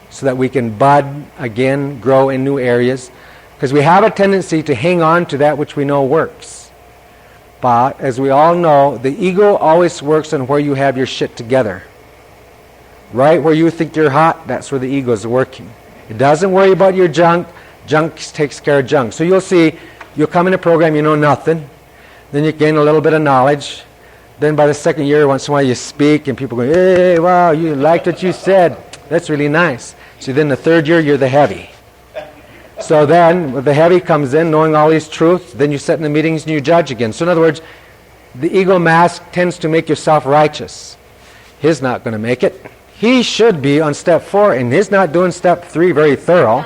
so that we can bud again, grow in new areas. Because we have a tendency to hang on to that which we know works. But, as we all know, the ego always works on where you have your shit together. Right where you think you're hot, that's where the ego is working. It doesn't worry about your junk. Junk takes care of junk. So you'll come in a program, you know nothing. Then you gain a little bit of knowledge. Then by the 2nd year, once in a while you speak and people go, hey, wow, you liked what you said. That's really nice. So then the 3rd year, you're the heavy. So then, when the heavy comes in, knowing all these truths, then you sit in the meetings and you judge again. So in other words, the ego mask tends to make you self-righteous. He's not going to make it. He should be on step 4, and he's not doing step 3 very thorough.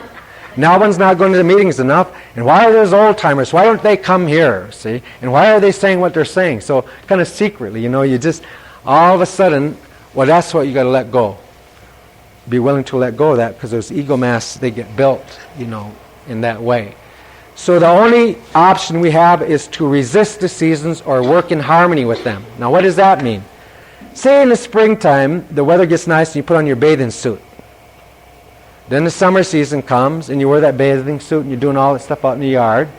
No one's not going to the meetings enough. And why are those old-timers? Why don't they come here, see? And why are they saying what they're saying? So kind of secretly, you just, all of a sudden, well, that's what you got to let go. Be willing to let go of that because those ego masks, they get built, in that way. So the only option we have is to resist the seasons or work in harmony with them. Now, what does that mean? Say in the springtime, the weather gets nice and you put on your bathing suit. Then the summer season comes and you wear that bathing suit and you're doing all that stuff out in the yard.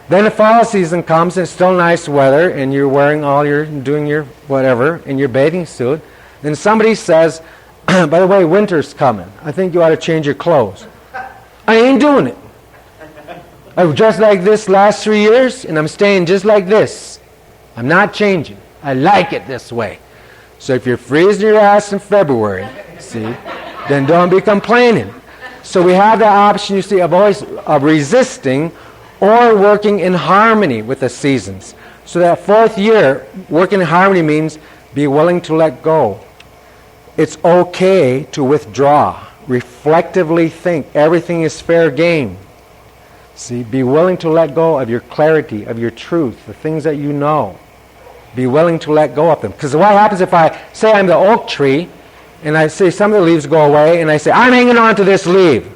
Then the fall season comes and it's still nice weather and you're doing your whatever in your bathing suit. Then somebody says, by the way, winter's coming. I think you ought to change your clothes. I ain't doing it. I was dressed like this last 3 years and I'm staying just like this. I'm not changing. I like it this way. So if you're freezing your ass in February, then don't be complaining. So we have the option, of resisting or working in harmony with the seasons. So that fourth year, working in harmony means be willing to let go. It's okay to withdraw. Reflectively think. Everything is fair game. See, be willing to let go of your clarity, of your truth, the things that you know. Be willing to let go of them. Because what happens if I say I'm the oak tree, and I say some of the leaves go away, and I say, I'm hanging on to this leaf.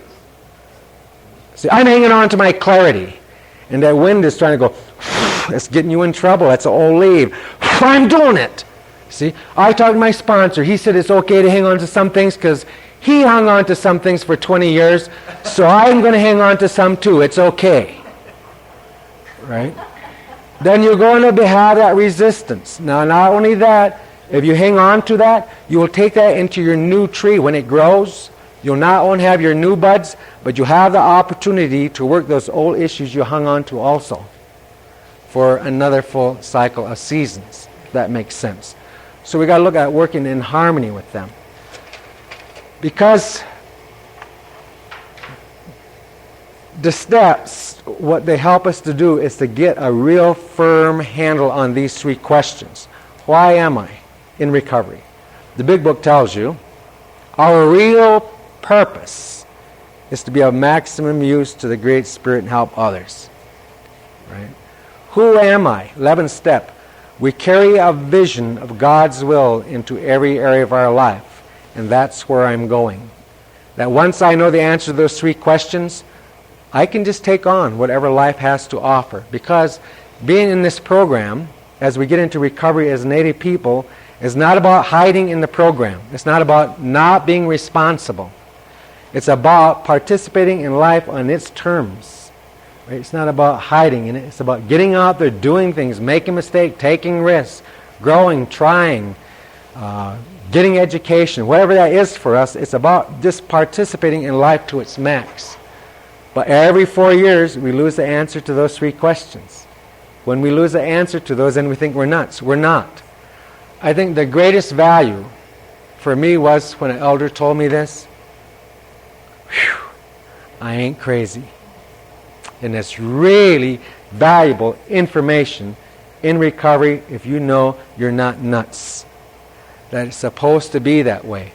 See, I'm hanging on to my clarity. And that wind is trying to go, that's getting you in trouble. That's an old leaf. I'm doing it. See, I talked to my sponsor. He said it's okay to hang on to some things because he hung on to some things for 20 years. So I'm going to hang on to some too. It's okay. Right? Then you're going to have that resistance. Now, not only that, if you hang on to that, you will take that into your new tree when it grows. You'll not only have your new buds, but you'll have the opportunity to work those old issues you hung on to also for another full cycle of seasons. If that makes sense. So we got to look at working in harmony with them. Because the steps, what they help us to do is to get a real firm handle on these three questions. Why am I in recovery? The big book tells you our real purpose is to be of maximum use to the Great Spirit and help others. Right? Who am I? 11th step. We carry a vision of God's will into every area of our life, and that's where I'm going. That once I know the answer to those three questions, I can just take on whatever life has to offer. Because being in this program, as we get into recovery as Native people, is not about hiding in the program. It's not about not being responsible. It's about participating in life on its terms. Right? It's not about hiding in it. It's about getting out there, doing things, making mistakes, taking risks, growing, trying, getting education, whatever that is for us. It's about just participating in life to its max. But every 4 years, we lose the answer to those three questions. When we lose the answer to those, then we think we're nuts. We're not. I think the greatest value for me was when an elder told me this. Whew, I ain't crazy. And it's really valuable information in recovery if you know you're not nuts. That it's supposed to be that way.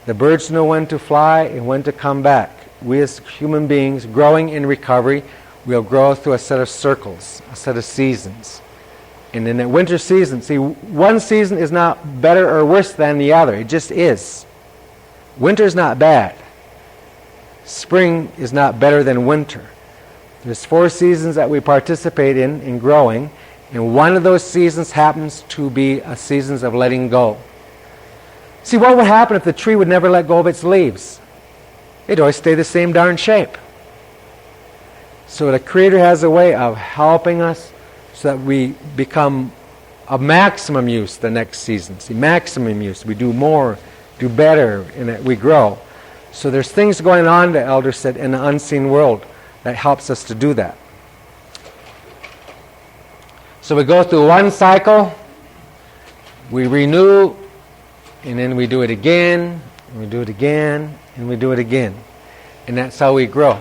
The birds know when to fly and when to come back. We as human beings growing in recovery, we'll grow through a set of circles, a set of seasons. And in the winter season, see, one season is not better or worse than the other. It just is. Winter's not bad. Spring is not better than winter. There's 4 seasons that we participate in growing, and one of those seasons happens to be a season of letting go. See, what would happen if the tree would never let go of its leaves? It'd always stay the same darn shape. So the Creator has a way of helping us so that we become of maximum use the next season. See, maximum use. We do more, do better, and that we grow. So there's things going on, the elder said, in the unseen world that helps us to do that. So we go through one cycle, we renew, and then we do it again, and we do it again, and we do it again. And that's how we grow,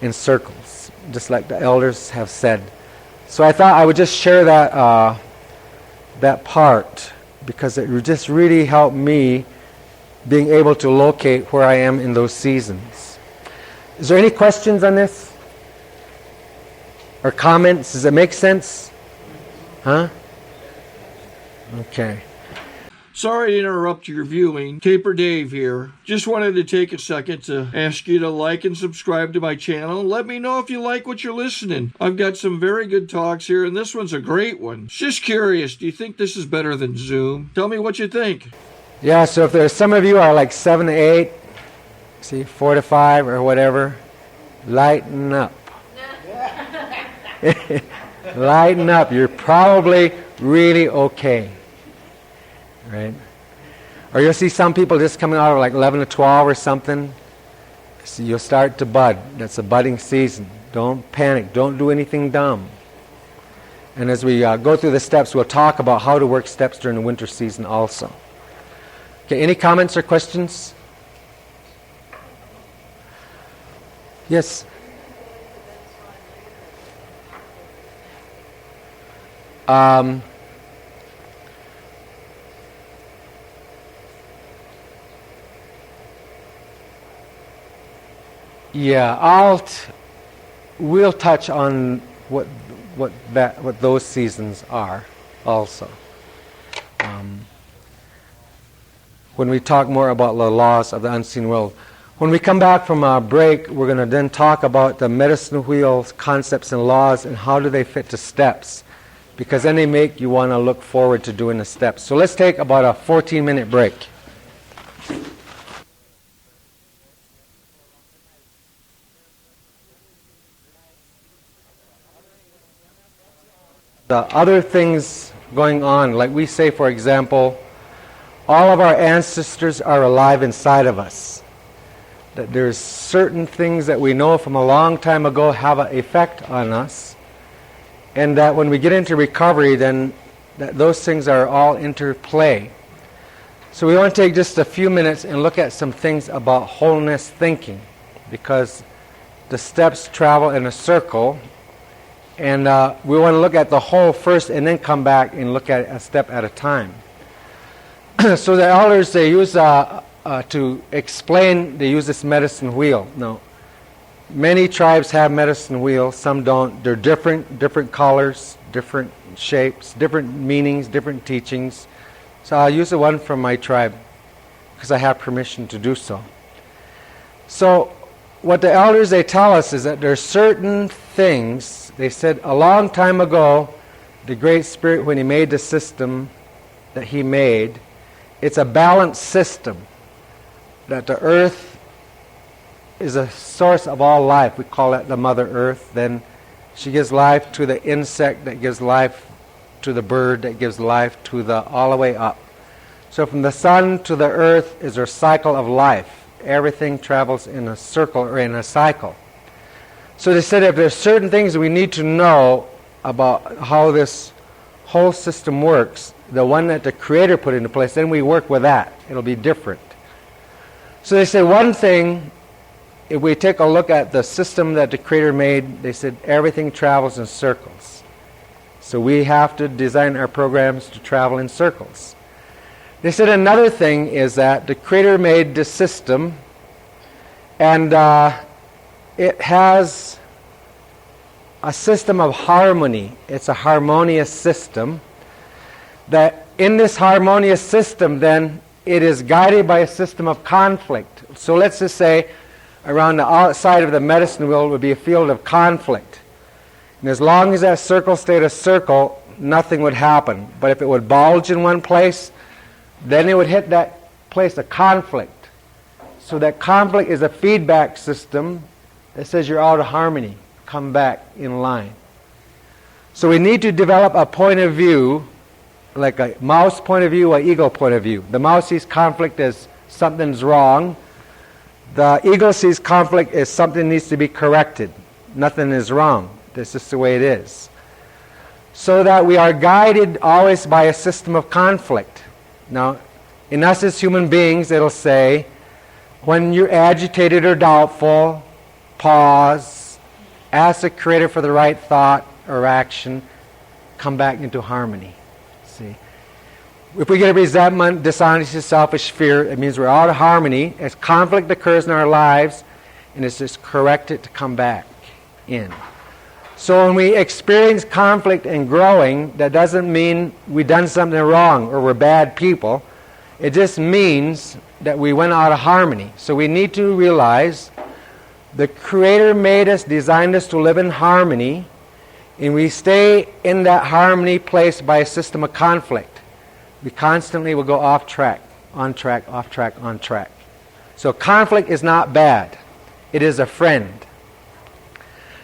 in circles, just like the elders have said. So I thought I would just share that part, because it would just really help me being able to locate where I am in those seasons. Is there any questions on this? Or comments? Does it make sense? Huh? Okay. Sorry to interrupt your viewing. Taper Dave here. Just wanted to take a second to ask you to like and subscribe to my channel. Let me know if you like what you're listening. I've got some very good talks here, and this one's a great one. Just curious, do you think this is better than Zoom? Tell me what you think. Yeah, so if there's some of you are like 7 to 8, see, 4 to 5 or whatever, lighten up. Lighten up. You're probably really okay. Right? Or you'll see some people just coming out of like 11 to 12 or something. So you'll start to bud. That's a budding season. Don't panic. Don't do anything dumb. And as we go through the steps, we'll talk about how to work steps during the winter season also. Okay, any comments or questions? Yes? Um, yeah, we'll touch on what those seasons are also. When we talk more about the laws of the unseen world. When we come back from our break, we're going to then talk about the medicine wheel concepts and laws and how do they fit to steps, because then they make you want to look forward to doing the steps. So let's take about a 14-minute break. The other things going on, like we say, for example, all of our ancestors are alive inside of us. That there's certain things that we know from a long time ago have an effect on us, and that when we get into recovery, then those things are all interplay. So we want to take just a few minutes and look at some things about wholeness thinking, because the steps travel in a circle, and we want to look at the whole first and then come back and look at a step at a time. So the elders, they use to explain, they use this medicine wheel. Now, many tribes have medicine wheels, some don't. They're different colors, different shapes, different meanings, different teachings. So I'll use the one from my tribe because I have permission to do so. So what the elders, they tell us is that there are certain things, they said a long time ago, the Great Spirit, when He made the system that He made, it's a balanced system, that the earth is a source of all life. We call it the Mother Earth. Then she gives life to the insect, that gives life to the bird, that gives life to the all the way up. So from the sun to the earth is a cycle of life. Everything travels in a circle or in a cycle. So they said if there's certain things we need to know about how this whole system works, the one that the Creator put into place, then we work with that. It'll be different. So they say one thing, if we take a look at the system that the Creator made, they said everything travels in circles. So we have to design our programs to travel in circles. They said another thing is that the Creator made the system, and it has a system of harmony. It's a harmonious system. That in this harmonious system, then, it is guided by a system of conflict. So let's just say around the outside of the medicine wheel would be a field of conflict. And as long as that circle stayed a circle, nothing would happen. But if it would bulge in one place, then it would hit that place of conflict. So that conflict is a feedback system that says you're out of harmony. Come back in line. So we need to develop a point of view, like a mouse point of view, an eagle point of view. The mouse sees conflict as something's wrong. The eagle sees conflict as something needs to be corrected. Nothing is wrong. This is the way it is. So that we are guided always by a system of conflict. Now, in us as human beings, it'll say, when you're agitated or doubtful, pause, ask the Creator for the right thought or action, come back into harmony. See? If we get a resentment, dishonesty, selfish fear, it means we're out of harmony. As conflict occurs in our lives, and it's just corrected to come back in. So when we experience conflict and growing, that doesn't mean we've done something wrong or we're bad people. It just means that we went out of harmony. So we need to realize the Creator made us, designed us to live in harmony, and we stay in that harmony place by a system of conflict. We constantly will go off track, on track, off track, on track. So conflict is not bad. It is a friend.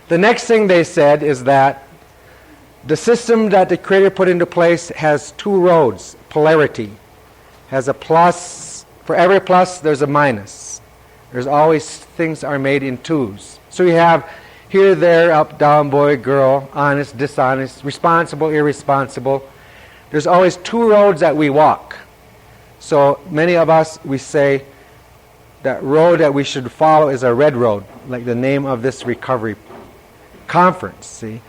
The next thing they said is that the system that the Creator put into place has two roads, polarity. Has a plus. For every plus, there's a minus. There's always things are made in twos. So you have here, there, up, down, boy, girl, honest, dishonest, responsible, irresponsible. There's always two roads that we walk. So many of us, we say that road that we should follow is a red road, like the name of this recovery conference. See,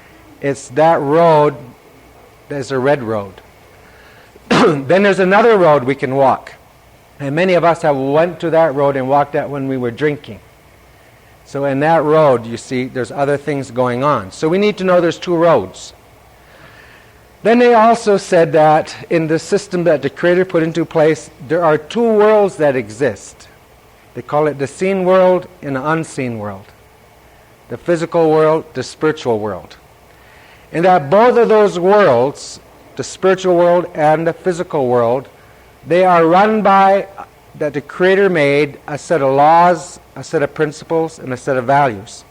it's that road There's a red road. Then there's another road we can walk. And many of us have went to that road and walked that when we were drinking. So in that road, you see, there's other things going on. So we need to know there's two roads. Then they also said that in the system that the Creator put into place, there are two worlds that exist. They call it the seen world and the unseen world. The physical world, the spiritual world. And that both of those worlds, the spiritual world and the physical world, they are run by, that the Creator made, a set of laws, a set of principles, and a set of values.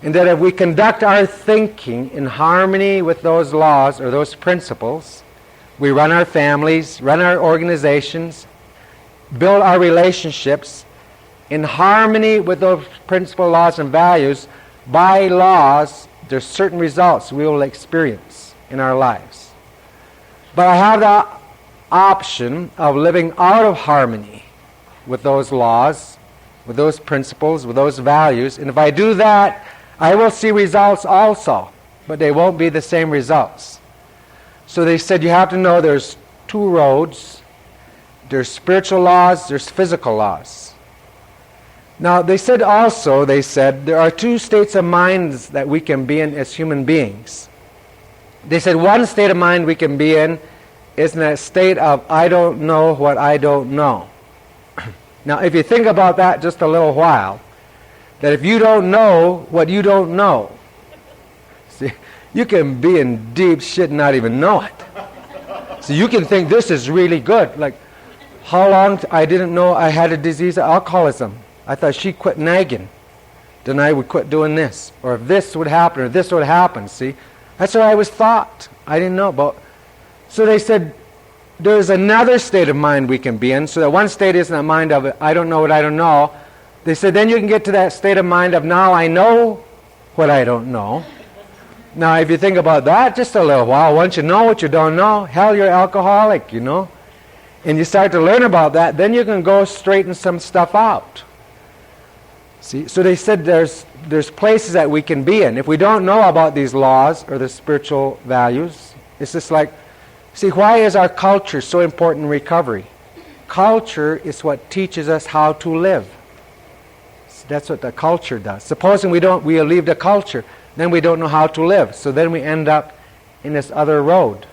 And that if we conduct our thinking in harmony with those laws or those principles, we run our families, run our organizations, build our relationships in harmony with those principal laws and values, by laws, there's certain results we will experience in our lives. But I have the option of living out of harmony with those laws, with those principles, with those values. And if I do that, I will see results also, but they won't be the same results. So they said you have to know there's two roads. There's spiritual laws, there's physical laws. Now they said also, there are two states of minds that we can be in as human beings. They said one state of mind we can be in is in that state of I don't know what I don't know. Now if you think about that just a little while, that if you don't know what you don't know, see, you can be in deep shit and not even know it. So you can think this is really good. Like, how long I didn't know I had a disease of alcoholism. I thought she quit nagging, then I would quit doing this. Or if this would happen, or this would happen, see. That's what I was thought. I didn't know about. So they said, there's another state of mind we can be in. So that one state isn't a mind of, I don't know what I don't know. They said, then you can get to that state of mind of, now I know what I don't know. Now, if you think about that just a little while, once you know what you don't know, hell, you're alcoholic, you know. And you start to learn about that, then you can go straighten some stuff out. See, so they said there's places that we can be in. If we don't know about these laws or the spiritual values, it's just like, see, why is our culture so important in recovery? Culture is what teaches us how to live. That's what the culture does. Supposing we leave the culture, then we don't know how to live. So then we end up in this other road.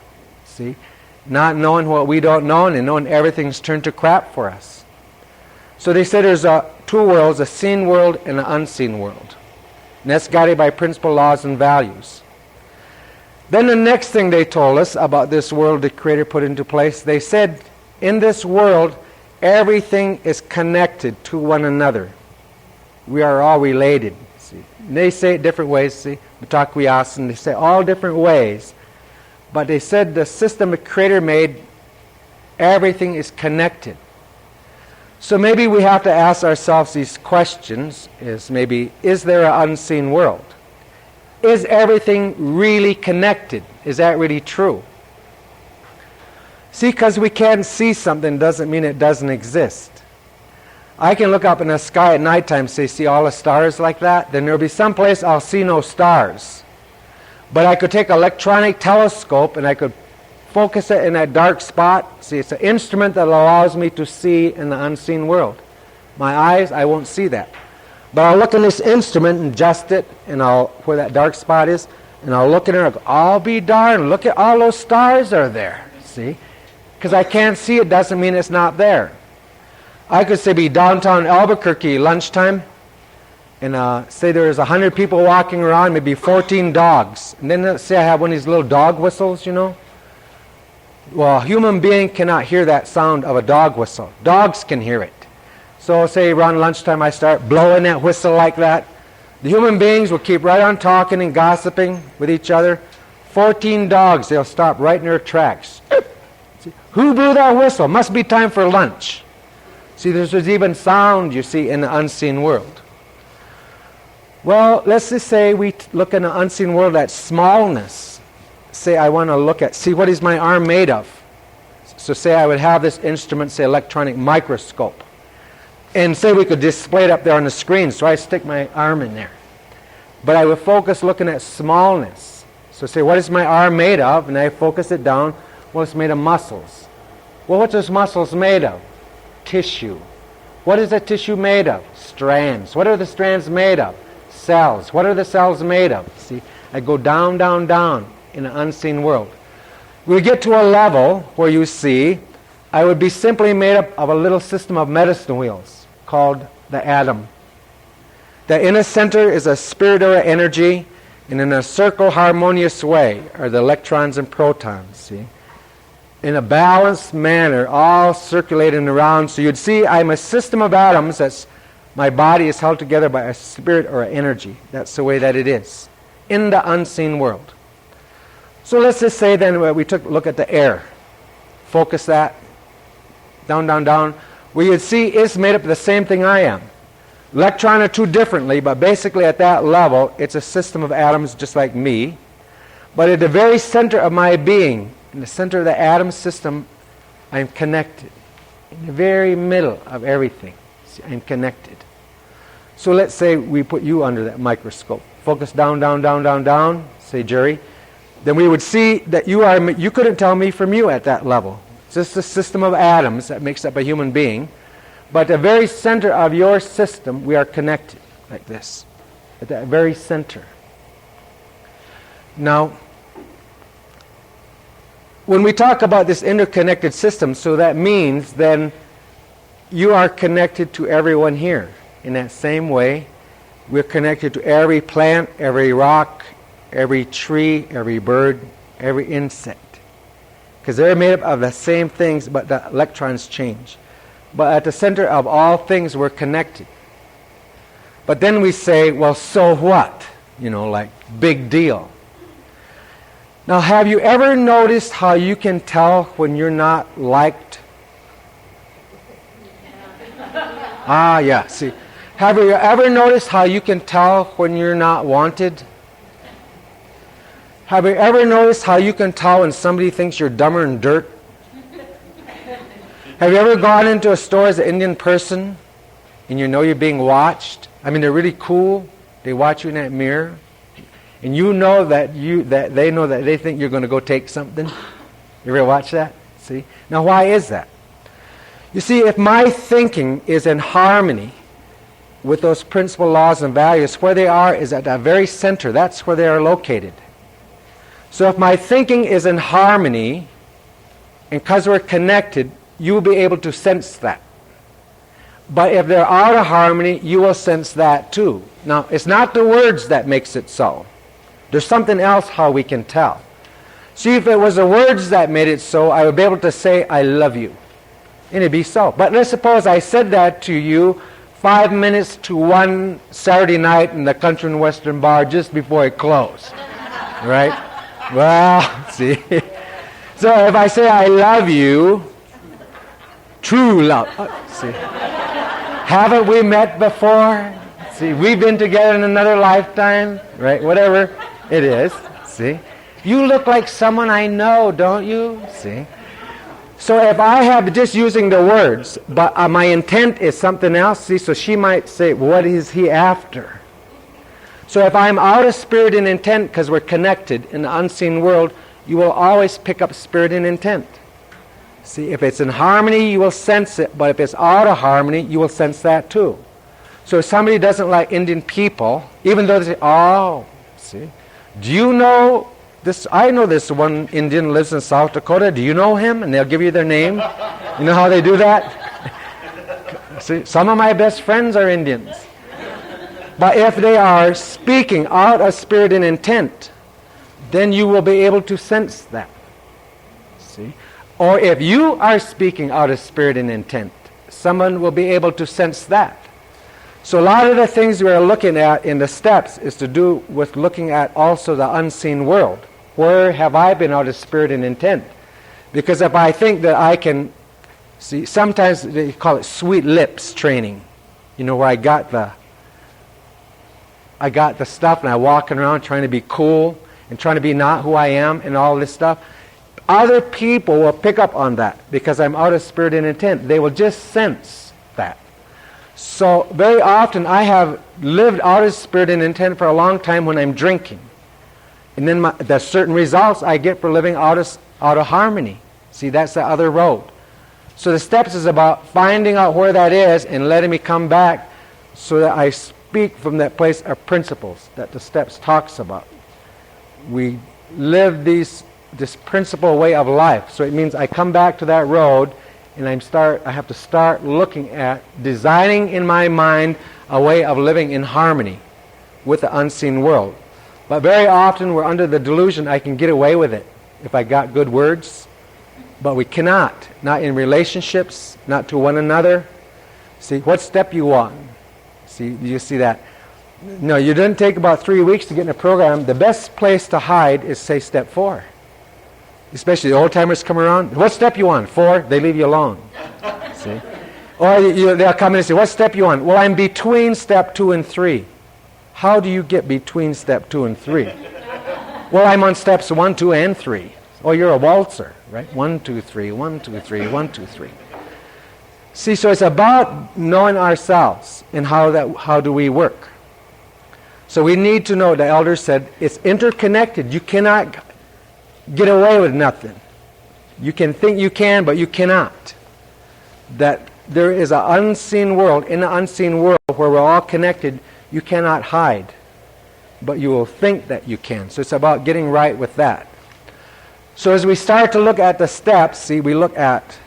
See? Not knowing what we don't know and knowing everything's turned to crap for us. So they said there's two worlds, a seen world and an unseen world. And that's guided by principal laws and values. Then the next thing they told us about this world the Creator put into place, they said in this world everything is connected to one another. We are all related. See? And they say it different ways, see? Mitakuyasan, they say all different ways. But they said the system the Creator made, everything is connected. So maybe we have to ask ourselves these questions, is there an unseen world? Is everything really connected? Is that really true? See, because we can't see something doesn't mean it doesn't exist. I can look up in the sky at nighttime, say, see all the stars like that? Then there'll be some place I'll see no stars. But I could take an electronic telescope and I could focus it in that dark spot. See, it's an instrument that allows me to see in the unseen world. My eyes, I won't see that. But I'll look in this instrument and adjust it, and where that dark spot is, and I'll look in there and go, I'll be darned, look at all those stars are there. See? Because I can't see it doesn't mean it's not there. I could say be downtown Albuquerque lunchtime, and say there's 100 people walking around, maybe 14 dogs. And then let's say I have one of these little dog whistles, you know. Well, a human being cannot hear that sound of a dog whistle. Dogs can hear it. So say around lunchtime I start blowing that whistle like that. The human beings will keep right on talking and gossiping with each other. 14 dogs, they'll stop right in their tracks. See, who blew that whistle? Must be time for lunch. See, there's even sound, you see, in the unseen world. Well, let's just say we look in the unseen world at smallness. Say I want to see what is my arm made of. So say I would have this instrument, say electronic microscope. And say we could display it up there on the screen, so I stick my arm in there. But I would focus looking at smallness. So say, what is my arm made of? And I focus it down. Well, it's made of muscles. Well, what are those muscles made of? Tissue. What is that tissue made of? Strands. What are the strands made of? Cells. What are the cells made of? See, I go down, down, down in an unseen world. We get to a level where you see I would be simply made up of a little system of medicine wheels called the atom. The inner center is a spirit or energy, and in a circle harmonious way are the electrons and protons, see? In a balanced manner, all circulating around. So you'd see I'm a system of atoms. My body is held together by a spirit or an energy. That's the way that it is in the unseen world. So let's just say then we took a look at the air. Focus that. Down, down, down. Where you'd see it's made up of the same thing I am. Electron are two differently, but basically at that level, it's a system of atoms just like me. But at the very center of my being, in the center of the atom system, I'm connected. In the very middle of everything, see, I'm connected. So let's say we put you under that microscope. Focus down, down, down, down, down, say Jerry. Then we would see that you couldn't tell me from you at that level. It's just a system of atoms that makes up a human being. But at the very center of your system, we are connected like this. At that very center. Now, when we talk about this interconnected system, so that means then you are connected to everyone here. In that same way, we're connected to every plant, every rock, every tree, every bird, every insect. Because they're made up of the same things, but the electrons change. But at the center of all things, we're connected. But then we say, well, so what? Like, big deal. Now, have you ever noticed how you can tell when you're not liked? Yeah, see. Have you ever noticed how you can tell when you're not wanted? Have you ever noticed how you can tell when somebody thinks you're dumber than dirt? Have you ever gone into a store as an Indian person and you know you're being watched? I mean, they're really cool. They watch you in that mirror. And you know that they know that they think you're going to go take something. You ever watch that? See? Now, why is that? You see, if my thinking is in harmony with those principal laws and values, where they are is at the very center. That's where they are located. So if my thinking is in harmony, and because we're connected, you will be able to sense that. But if they're out of harmony, you will sense that too. Now, it's not the words that makes it so. There's something else how we can tell. See, if it was the words that made it so, I would be able to say, I love you. And it'd be so. But let's suppose I said that to you 5 minutes to 1 Saturday night in the country and western bar just before it closed. Right? Well, see. So if I say I love you, true love. See. Haven't we met before? See, we've been together in another lifetime, right? Whatever it is. See. You look like someone I know, don't you? See. So if I have just using the words, but my intent is something else, see, so she might say, what is he after? So if I'm out of spirit and intent because we're connected in the unseen world, you will always pick up spirit and intent. See, if it's in harmony, you will sense it, but if it's out of harmony, you will sense that too. So if somebody doesn't like Indian people, even though they say, oh, see, do you know this? I know this one Indian lives in South Dakota. Do you know him? And they'll give you their name. You know how they do that? See, some of my best friends are Indians. But if they are speaking out of spirit and intent, then you will be able to sense that. See? Or if you are speaking out of spirit and intent, someone will be able to sense that. So a lot of the things we are looking at in the steps is to do with looking at also the unseen world. Where have I been out of spirit and intent? Because if I think that I can, see, sometimes they call it sweet lips training. You know, where I got the stuff and I'm walking around trying to be cool and trying to be not who I am and all this stuff. Other people will pick up on that because I'm out of spirit and intent. They will just sense that. So very often I have lived out of spirit and intent for a long time when I'm drinking. And then there's certain results I get for living out of harmony. See, that's the other road. So the steps is about finding out where that is and letting me come back so that I speak from that place of principles that the steps talks about. We live this principle way of life. So it means I come back to that road and I have to start looking at designing in my mind a way of living in harmony with the unseen world. But very often we're under the delusion I can get away with it if I got good words. But we cannot. Not in relationships, not to one another. See, what step you want? See, you see that? No, you didn't take about 3 weeks to get in a program. The best place to hide is, say, step 4. Especially the old-timers come around. What step you on? 4. They leave you alone. See? Or they'll come in and say, what step you on? Well, I'm between step 2 and 3. How do you get between step 2 and 3? Well, I'm on steps 1, 2, and 3. Oh, you're a waltzer, right? 1, 2, 3, 1, 2, 3, 1, 2, 3. See, so it's about knowing ourselves and how do we work. So we need to know, the elders said, it's interconnected. You cannot get away with nothing. You can think you can, but you cannot. That there is an unseen world. In the unseen world where we're all connected, you cannot hide. But you will think that you can. So it's about getting right with that. So as we start to look at the steps, see, we look at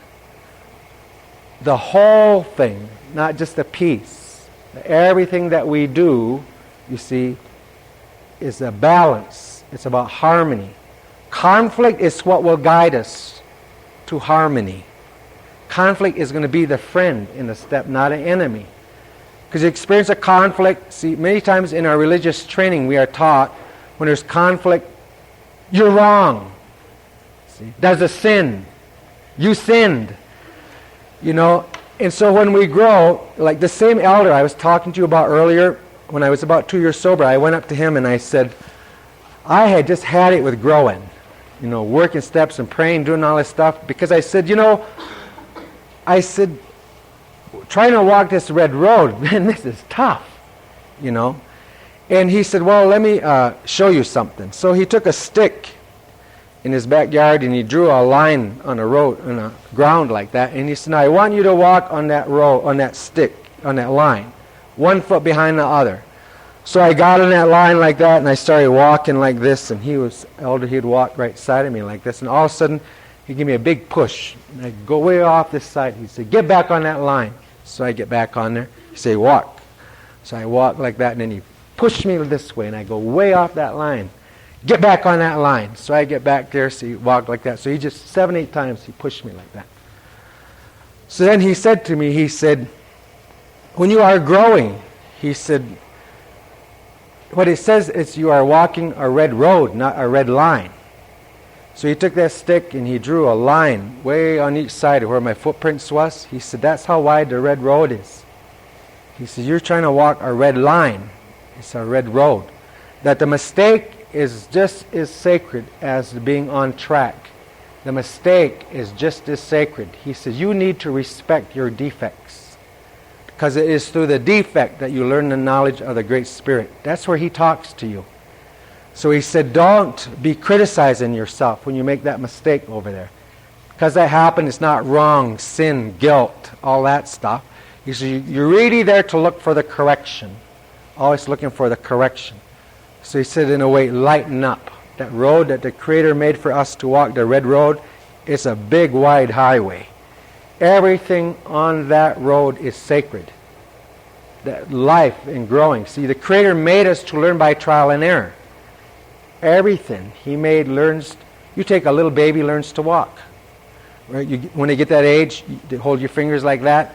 the whole thing, not just a piece. Everything that we do, you see, is a balance. It's about harmony. Conflict is what will guide us to harmony. Conflict is going to be the friend in the step, not an enemy. Because you experience a conflict, see, many times in our religious training we are taught when there's conflict, you're wrong. See, there's a sin. You sinned. You know, and so when we grow, like the same elder I was talking to you about earlier, when I was about 2 years sober, I went up to him and I said, I had just had it with growing. You know, working steps and praying, doing all this stuff. Because I said, trying to walk this red road, man, this is tough, you know. And he said, well, let me show you something. So he took a stick in his backyard and he drew a line on a road, on a ground like that. And he said, now I want you to walk on that road, on that stick, on that line, 1 foot behind the other. So I got on that line like that and I started walking like this, and he was elder, he'd walk right side of me like this, and all of a sudden he gave me a big push. And I go way off this side. He said, get back on that line. So I get back on there. He said, walk. So I walk like that, and then he pushed me this way, and I go way off that line. Get back on that line. So I get back there, so he walked like that. So he just 7, 8 times he pushed me like that. So then he said to me, he said, when you are growing, he said, what it says is you are walking a red road, not a red line. So he took that stick and he drew a line way on each side of where my footprints was. He said, that's how wide the red road is. He said, you're trying to walk a red line. It's a red road. That the mistake is just as sacred as being on track. The mistake is just as sacred. He says, you need to respect your defects. Because it is through the defect that you learn the knowledge of the Great Spirit. That's where he talks to you. So he said, don't be criticizing yourself when you make that mistake over there. Because that happened, it's not wrong, sin, guilt, all that stuff. He said, you're really there to look for the correction. Always looking for the correction. So he said, in a way, lighten up. That road that the Creator made for us to walk, the red road, it's a big, wide highway. Everything on that road is sacred. That life and growing. See, the Creator made us to learn by trial and error. Everything He made learns. You take a little baby, learns to walk. Right? When they get that age, they hold your fingers like that,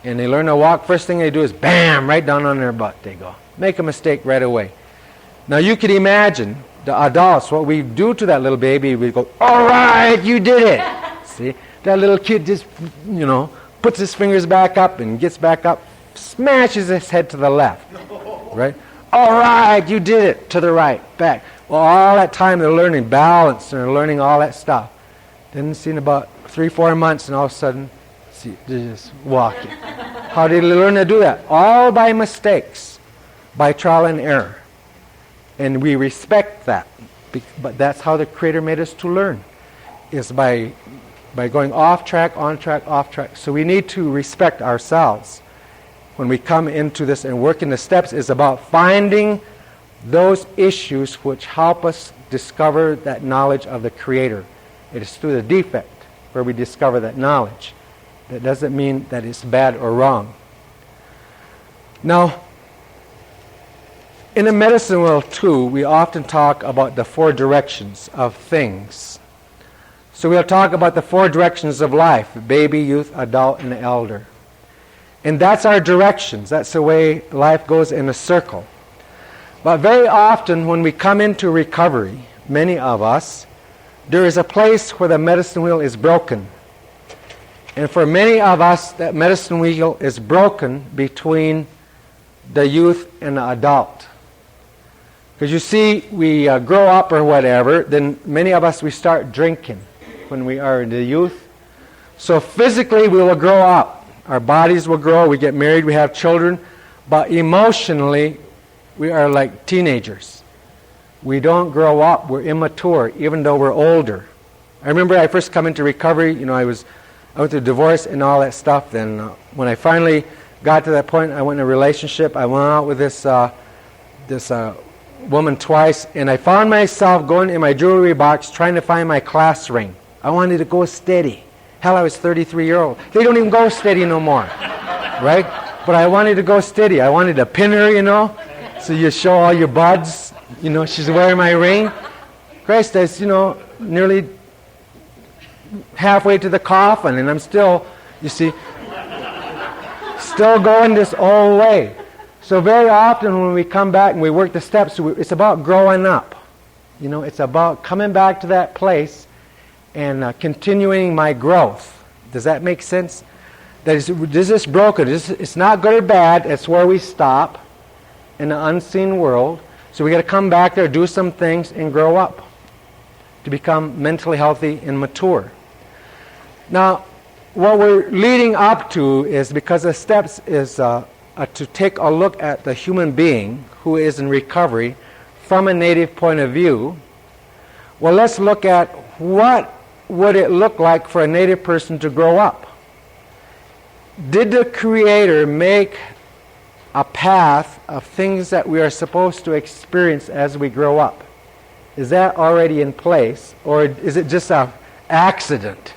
and they learn to walk. First thing they do is bam, right down on their butt they go. Make a mistake right away. Now you could imagine the adults, what we do to that little baby, we go, all right, you did it. See? That little kid just, puts his fingers back up and gets back up, smashes his head to the left. Right? All right, you did it. To the right, back. Well, all that time they're learning balance and they're learning all that stuff. Then see, in about 3-4 months, and all of a sudden, see, they're just walking. How did they learn to do that? All by mistakes, by trial and error. And we respect that. But that's how the Creator made us to learn, is by going off track, on track, off track. So we need to respect ourselves. When we come into this and work in the steps, is about finding those issues which help us discover that knowledge of the Creator. It is through the defect where we discover that knowledge. That doesn't mean that it's bad or wrong. Now, in the medicine world too, we often talk about the 4 directions of things. So we'll talk about the 4 directions of life: baby, youth, adult, and elder. And that's our directions. That's the way life goes in a circle. But very often when we come into recovery, many of us, there is a place where the medicine wheel is broken. And for many of us, that medicine wheel is broken between the youth and the adult. Because you see, we grow up or whatever, then many of us, we start drinking when we are in the youth. So physically we will grow up. Our bodies will grow, we get married, we have children, but emotionally we are like teenagers. We don't grow up, we're immature, even though we're older. I remember I first come into recovery, I went through divorce and all that stuff. Then when I finally got to that point, I went in a relationship. I went out with this woman twice, and I found myself going in my jewelry box trying to find my class ring. I wanted to go steady. Hell, I was 33-year-old. They don't even go steady no more, right? But I wanted to go steady. I wanted to pin her, so you show all your buds. She's wearing my ring. Christ, that's, nearly halfway to the coffin, and I'm still, still going this old way. So very often when we come back and we work the steps, it's about growing up. It's about coming back to that place and continuing my growth. Does that make sense? This is broken. It's not good or bad. It's where we stop in the unseen world. So we got to come back there, do some things, and grow up to become mentally healthy and mature. Now, what we're leading up to is, because the steps is to take a look at the human being who is in recovery from a native point of view. Well, let's look at what would it look like for a native person to grow up. Did the Creator make a path of things that we are supposed to experience as we grow up? Is that already in place, or is it just an accident?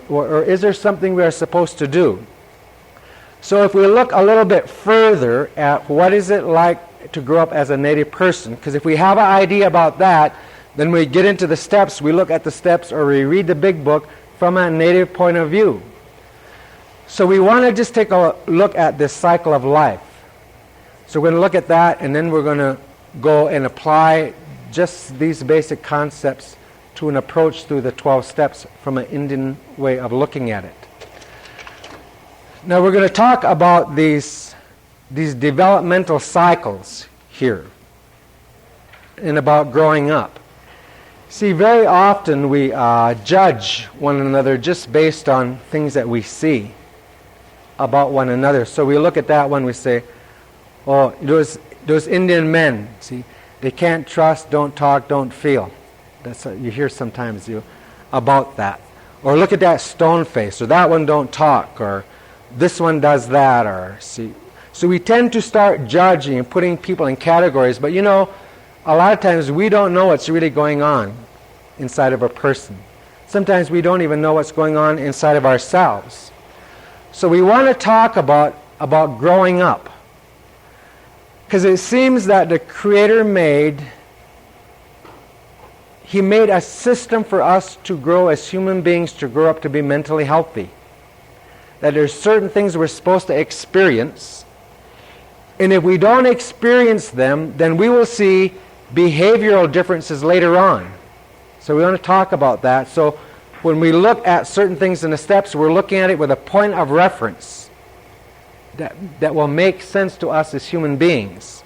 Or is there something we are supposed to do? So if we look a little bit further at what is it like to grow up as a native person, because if we have an idea about that, then we get into the steps, we look at the steps, or we read the big book from a native point of view. So we want to just take a look at this cycle of life. So we're going to look at that, and then we're going to go and apply just these basic concepts to an approach through the 12 steps from an Indian way of looking at it. Now we're going to talk about these developmental cycles here and about growing up. See, very often we judge one another just based on things that we see about one another. So we look at that one, we say, oh, those Indian men, see, they can't trust, don't talk, don't feel. That's what you hear sometimes about that. Or look at that stone face, or that one don't talk, or this one does that, or see. So we tend to start judging and putting people in categories, but a lot of times we don't know what's really going on inside of a person. Sometimes we don't even know what's going on inside of ourselves. So we want to talk about growing up. Because it seems that the Creator made a system for us to grow as human beings, to grow up to be mentally healthy. That there's certain things we're supposed to experience, and if we don't experience them, then we will see behavioral differences later on. So we want to talk about that. So when we look at certain things in the steps, we're looking at it with a point of reference that will make sense to us as human beings.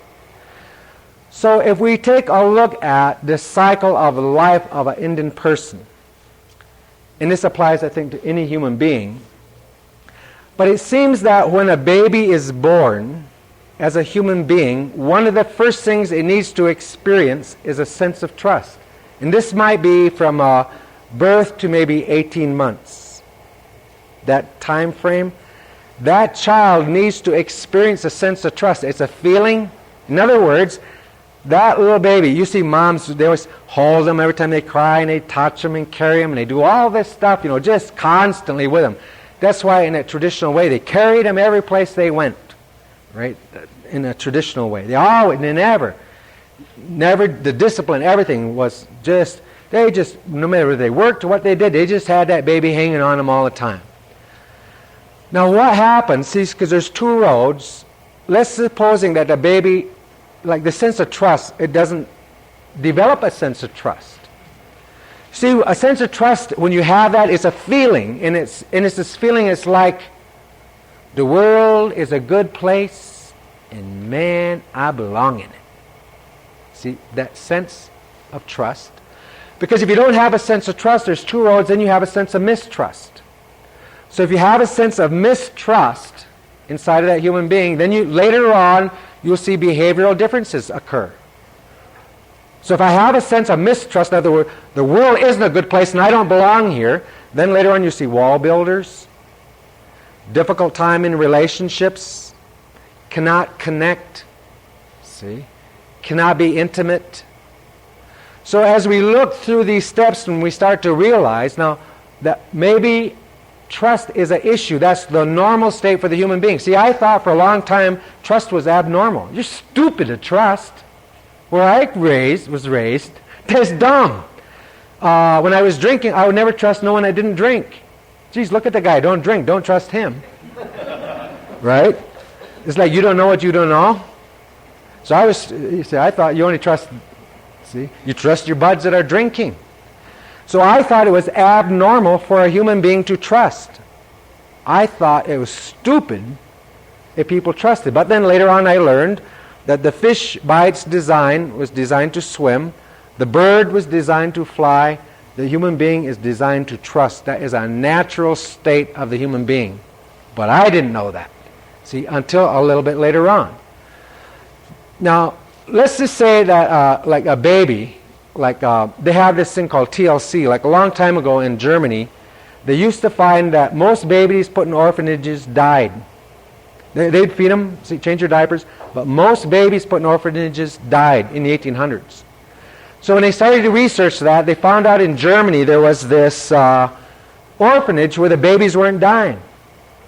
So if we take a look at the cycle of life of an Indian person, and this applies, I think, to any human being, but it seems that when a baby is born, as a human being, one of the first things it needs to experience is a sense of trust. And this might be from birth to maybe 18 months. That time frame, that child needs to experience a sense of trust. It's a feeling. In other words, that little baby, you see moms, they always hold them every time they cry, and they touch them and carry them, and they do all this stuff, just constantly with them. That's why in a traditional way, they carried them every place they went, right? In a traditional way. They never, the discipline, everything was they just, no matter whether they worked or what they did, they just had that baby hanging on them all the time. Now what happens, see, because there's two roads, let's supposing that the baby, like the sense of trust, it doesn't develop a sense of trust. See, a sense of trust, when you have that, it's a feeling, and it's this feeling, it's like the world is a good place, and man, I belong in it. See, that sense of trust. Because if you don't have a sense of trust, there's two roads, then you have a sense of mistrust. So if you have a sense of mistrust inside of that human being, then later on, you'll see behavioral differences occur. So if I have a sense of mistrust, in other words, the world isn't a good place and I don't belong here, then later on you see wall builders, difficult time in relationships, cannot connect, cannot be intimate. So as we look through these steps and we start to realize now that maybe trust is an issue. That's the normal state for the human being. See, I thought for a long time trust was abnormal. You're stupid to trust. Where I was raised, that's dumb. When I was drinking, I would never trust no one I didn't drink. Geez, look at the guy. Don't drink. Don't trust him. Right? It's like you don't know what you don't know. So I thought you only trust, you trust your buds that are drinking. So I thought it was abnormal for a human being to trust. I thought it was stupid if people trusted. But then later on I learned that the fish by its design was designed to swim, the bird was designed to fly, the human being is designed to trust. That is a natural state of the human being. But I didn't know that, until a little bit later on. Now, let's just say that like a baby, they have this thing called TLC. Like a long time ago in Germany, they used to find that most babies put in orphanages died. They'd feed them, change their diapers, but most babies put in orphanages died in the 1800s. So when they started to research that, they found out in Germany there was this orphanage where the babies weren't dying.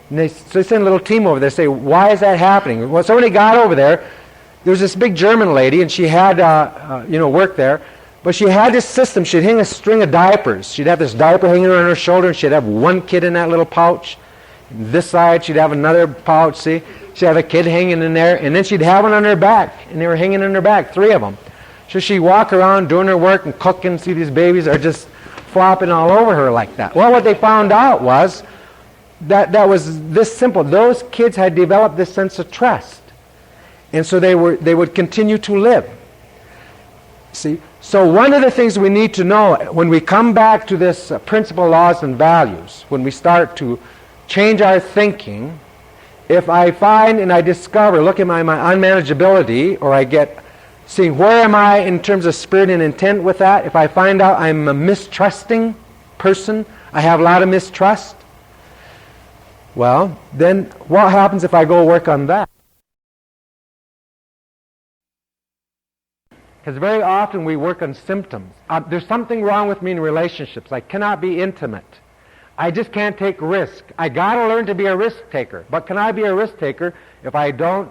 And they sent a little team over there to say, why is that happening? Well, so when they got over there was this big German lady, and she had work there, but she had this system. She'd hang a string of diapers. She'd have this diaper hanging on her shoulder, and she'd have one kid in that little pouch. This side, she'd have another pouch, She'd have a kid hanging in there, and then she'd have one on her back, and they were hanging on her back, 3 of them. So she'd walk around doing her work and cooking, see these babies are just flopping all over her like that. Well, what they found out was that was this simple. Those kids had developed this sense of trust, and so they would continue to live. So one of the things we need to know when we come back to this principle, laws, and values, when we start to change our thinking, if I find and I discover, look at my unmanageability, or I get seeing where am I in terms of spirit and intent with that, if I find out I'm a mistrusting person, I have a lot of mistrust, well, then what happens if I go work on that? Because very often we work on symptoms. There's something wrong with me in relationships. I cannot be intimate. I just can't take risk. I got to learn to be a risk taker. But can I be a risk taker if I don't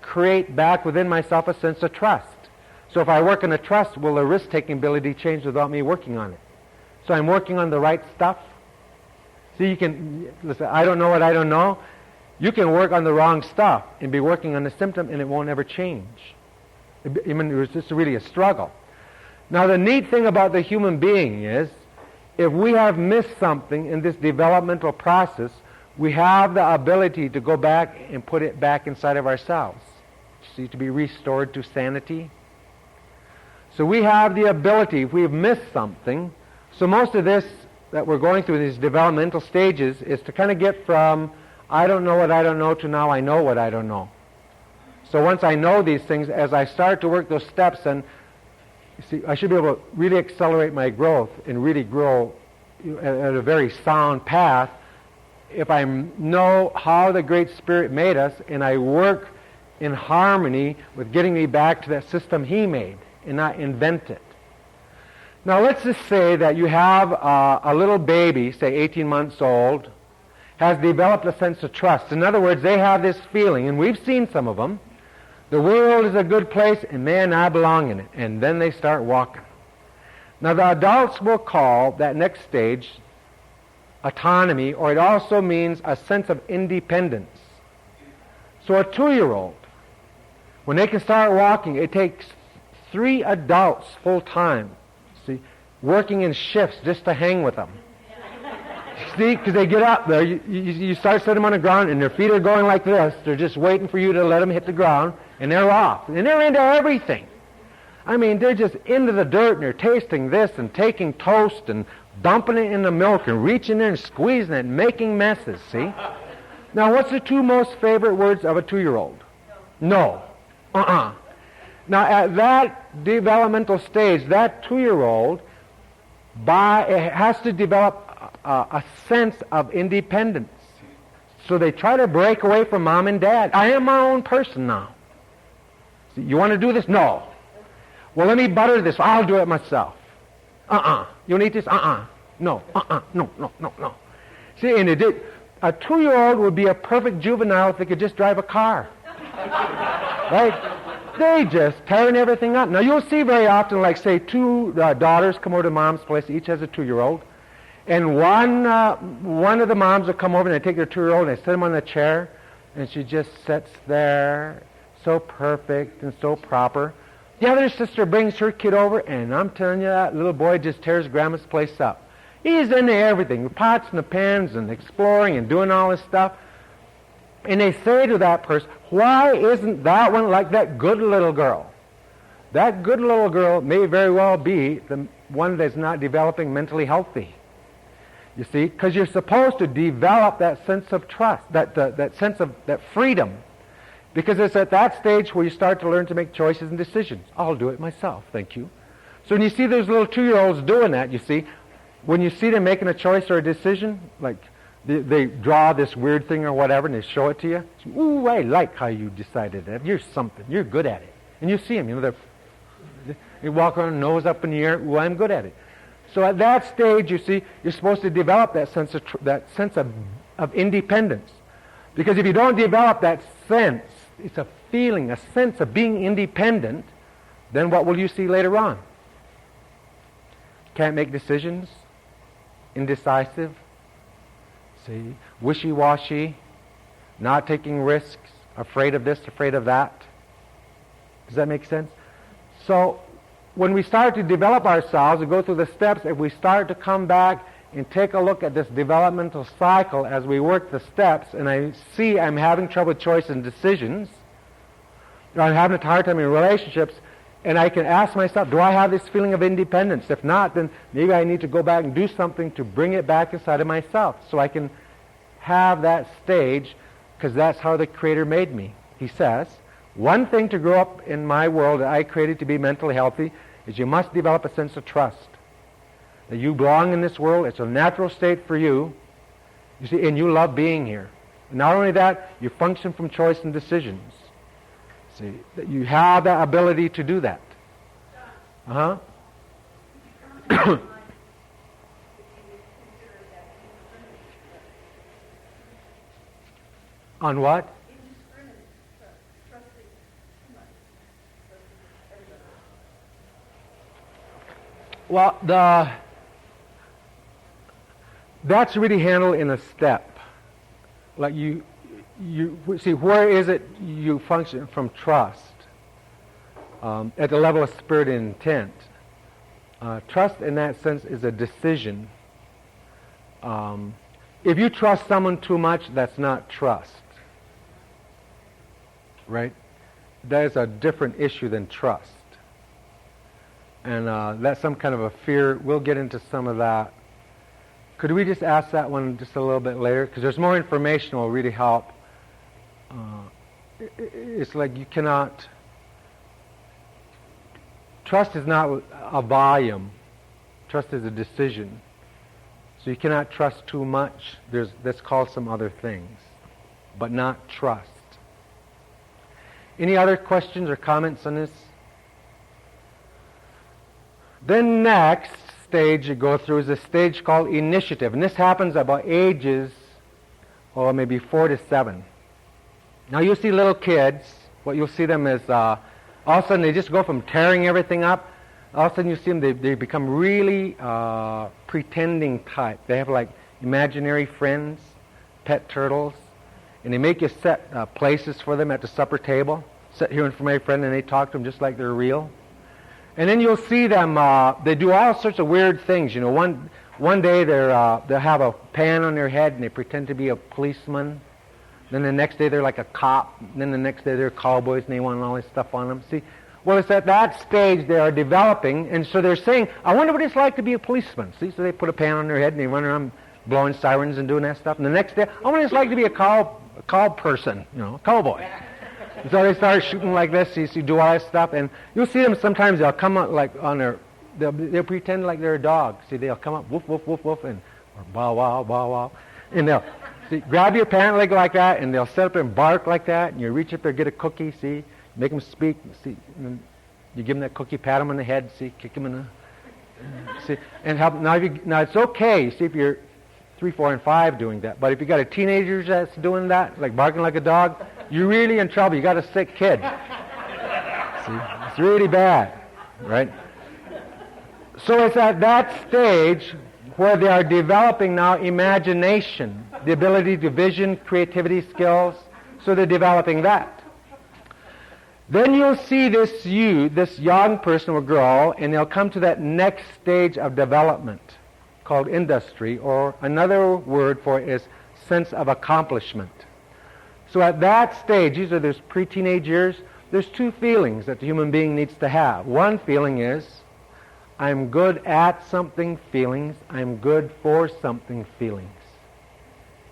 create back within myself a sense of trust? So if I work on the trust, will the risk-taking ability change without me working on it? So I'm working on the right stuff. So you can, listen, I don't know what I don't know. You can work on the wrong stuff and be working on the symptom, and it won't ever change. I mean, it was just really a struggle. Now the neat thing about the human being is, if we have missed something in this developmental process, we have the ability to go back and put it back inside of ourselves. To be restored to sanity. So we have the ability, if we've missed something, so most of this that we're going through, these developmental stages, is to kind of get from I don't know what I don't know to now I know what I don't know. So once I know these things, as I start to work those steps, then you see, I should be able to really accelerate my growth and really grow at a very sound path if I know how the Great Spirit made us and I work in harmony with getting me back to that system He made and not invent it. Now let's just say that you have a little baby, say 18 months old, has developed a sense of trust. In other words, they have this feeling, and we've seen some of them, the world is a good place and man, I belong in it. And then they start walking. Now the adults will call that next stage autonomy, or it also means a sense of independence. So a 2-year-old, when they can start walking, it takes 3 adults full time, see, working in shifts just to hang with them. See, because they get up there, you start setting them on the ground, and their feet are going like this. They're just waiting for you to let them hit the ground, and they're off. And they're into everything. I mean, they're just into the dirt, and they're tasting this, and taking toast, and dumping it in the milk, and reaching in and squeezing it, and making messes, see? Now, what's the 2 most favorite words of a 2-year-old? No. Now, at that developmental stage, that 2-year-old, it has to develop a sense of independence. So they try to break away from mom and dad. I am my own person now. So you want to do this? No. Well, let me butter this. I'll do it myself. You need this? No. No. See, and a 2-year-old would be a perfect juvenile if they could just drive a car. Right? They just tearing everything up. Now, you'll see very often, like, say, 2 daughters come over to mom's place. Each has a 2-year-old. And one of the moms will come over and they take their 2-year-old and they set him on the chair, and she just sits there, so perfect and so proper. The other sister brings her kid over, and I'm telling you, that little boy just tears Grandma's place up. He's into everything, the pots and the pans and exploring and doing all this stuff. And they say to that person, why isn't that one like that good little girl? That good little girl may very well be the one that's not developing mentally healthy. You see, because you're supposed to develop that sense of trust, that sense of that freedom. Because it's at that stage where you start to learn to make choices and decisions. I'll do it myself, thank you. So when you see those little 2-year-olds doing that, you see, when you see them making a choice or a decision, like they draw this weird thing or whatever and they show it to you, ooh, I like how you decided that. You're something. You're good at it. And you see them, you know, they walk around, nose up in the air, ooh, I'm good at it. So at that stage, you see, you're supposed to develop that sense of independence. Because if you don't develop that sense, it's a feeling, a sense of being independent, then what will you see later on? Can't make decisions, indecisive, see, wishy-washy, not taking risks, afraid of this, afraid of that. Does that make sense? So when we start to develop ourselves and go through the steps, if we start to come back and take a look at this developmental cycle as we work the steps, and I see I'm having trouble with choice and decisions, or I'm having a hard time in relationships, and I can ask myself, do I have this feeling of independence? If not, then maybe I need to go back and do something to bring it back inside of myself so I can have that stage, because that's how the Creator made me. He says, one thing to grow up in my world that I created to be mentally healthy is you must develop a sense of trust. That you belong in this world, it's a natural state for you, you see, and you love being here. And not only that, you function from choice and decisions. See, that you have that ability to do that. On what? Well, that's really handled in a step. Like you see, where is it you function from trust? At the level of spirit and intent. Trust in that sense is a decision. If you trust someone too much, that's not trust. Right? That is a different issue than trust. And that's some kind of a fear. We'll get into some of that. Could we just ask that one just a little bit later? Because there's more information that will really help it's like you cannot, trust is not a volume, trust is a decision. So you cannot trust too much. That's called some other things, but not trust. Any other questions or comments on this? Then next stage you go through is a stage called initiative, and this happens about ages, or maybe 4 to 7. Now you see little kids, what you'll see them is all of a sudden they just go from tearing everything up, all of a sudden you see them, they become really pretending type. They have like imaginary friends, pet turtles, and they make you set places for them at the supper table. Sit here in front of my friend and they talk to them just like they're real. And then you'll see them, they do all sorts of weird things. You know, one day they'll have a pan on their head and they pretend to be a policeman. Then the next day they're like a cop. And then the next day they're cowboys and they want all this stuff on them. See, well, it's at that stage they are developing, and so they're saying, I wonder what it's like to be a policeman. See, so they put a pan on their head and they run around blowing sirens and doing that stuff. And the next day, I wonder what it's like to be a cow person, you know, a cowboy. So they start shooting like this, you do all this stuff, and you'll see them sometimes, they'll come up like on their, they'll pretend like they're a dog. See, they'll come up, woof, woof, woof, woof, and or bow, wow, bow, wow. And they'll grab your pant leg like that, and they'll sit up and bark like that, and you reach up there, get a cookie, see, make them speak, see, and you give them that cookie, pat them on the head, see, kick them in the, see, and help. Now it's okay, see, if you're 3, 4, and 5 doing that, but if you got a teenager that's doing that, like barking like a dog, you're really in trouble. You got a sick kid. See, it's really bad, right? So it's at that stage where they are developing now imagination, the ability to vision, creativity skills. So they're developing that. Then you'll see this young person or girl, and they'll come to that next stage of development called industry, or another word for it is sense of accomplishment. So at that stage, these are those pre-teenage years, there's 2 feelings that the human being needs to have. One feeling is, I'm good at something feelings, I'm good for something feelings.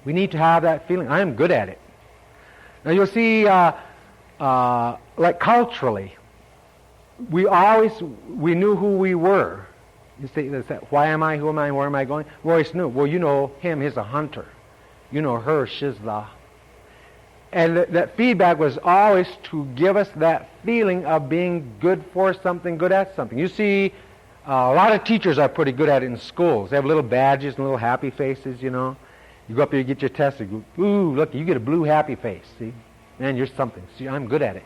We need to have that feeling, I'm good at it. Now you'll see, like culturally, we knew who we were. You see, why am I, who am I, where am I going? We always knew, well, you know him, he's a hunter. You know her, she's the... And that feedback was always to give us that feeling of being good for something, good at something. You see, a lot of teachers are pretty good at it in schools. They have little badges and little happy faces, you know. You go up there, you get your test, you go, ooh, look, you get a blue happy face, see? Man, you're something. See, I'm good at it.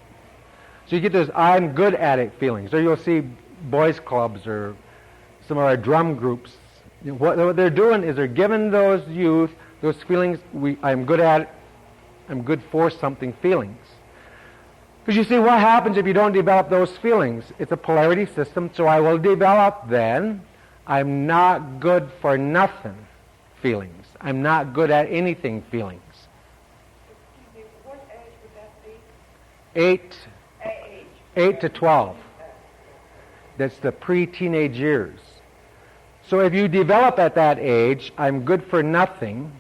So you get those I'm good at it feelings. Or you'll see boys clubs or some of our drum groups. You know, what they're doing is they're giving those youth those feelings, I'm good at it, I'm good for something feelings. Because you see, what happens if you don't develop those feelings? It's a polarity system, so I will develop then, I'm not good for nothing feelings. I'm not good at anything feelings. Excuse me, what age would that be? 8 to 12. That's the pre-teenage years. So if you develop at that age, I'm good for nothing,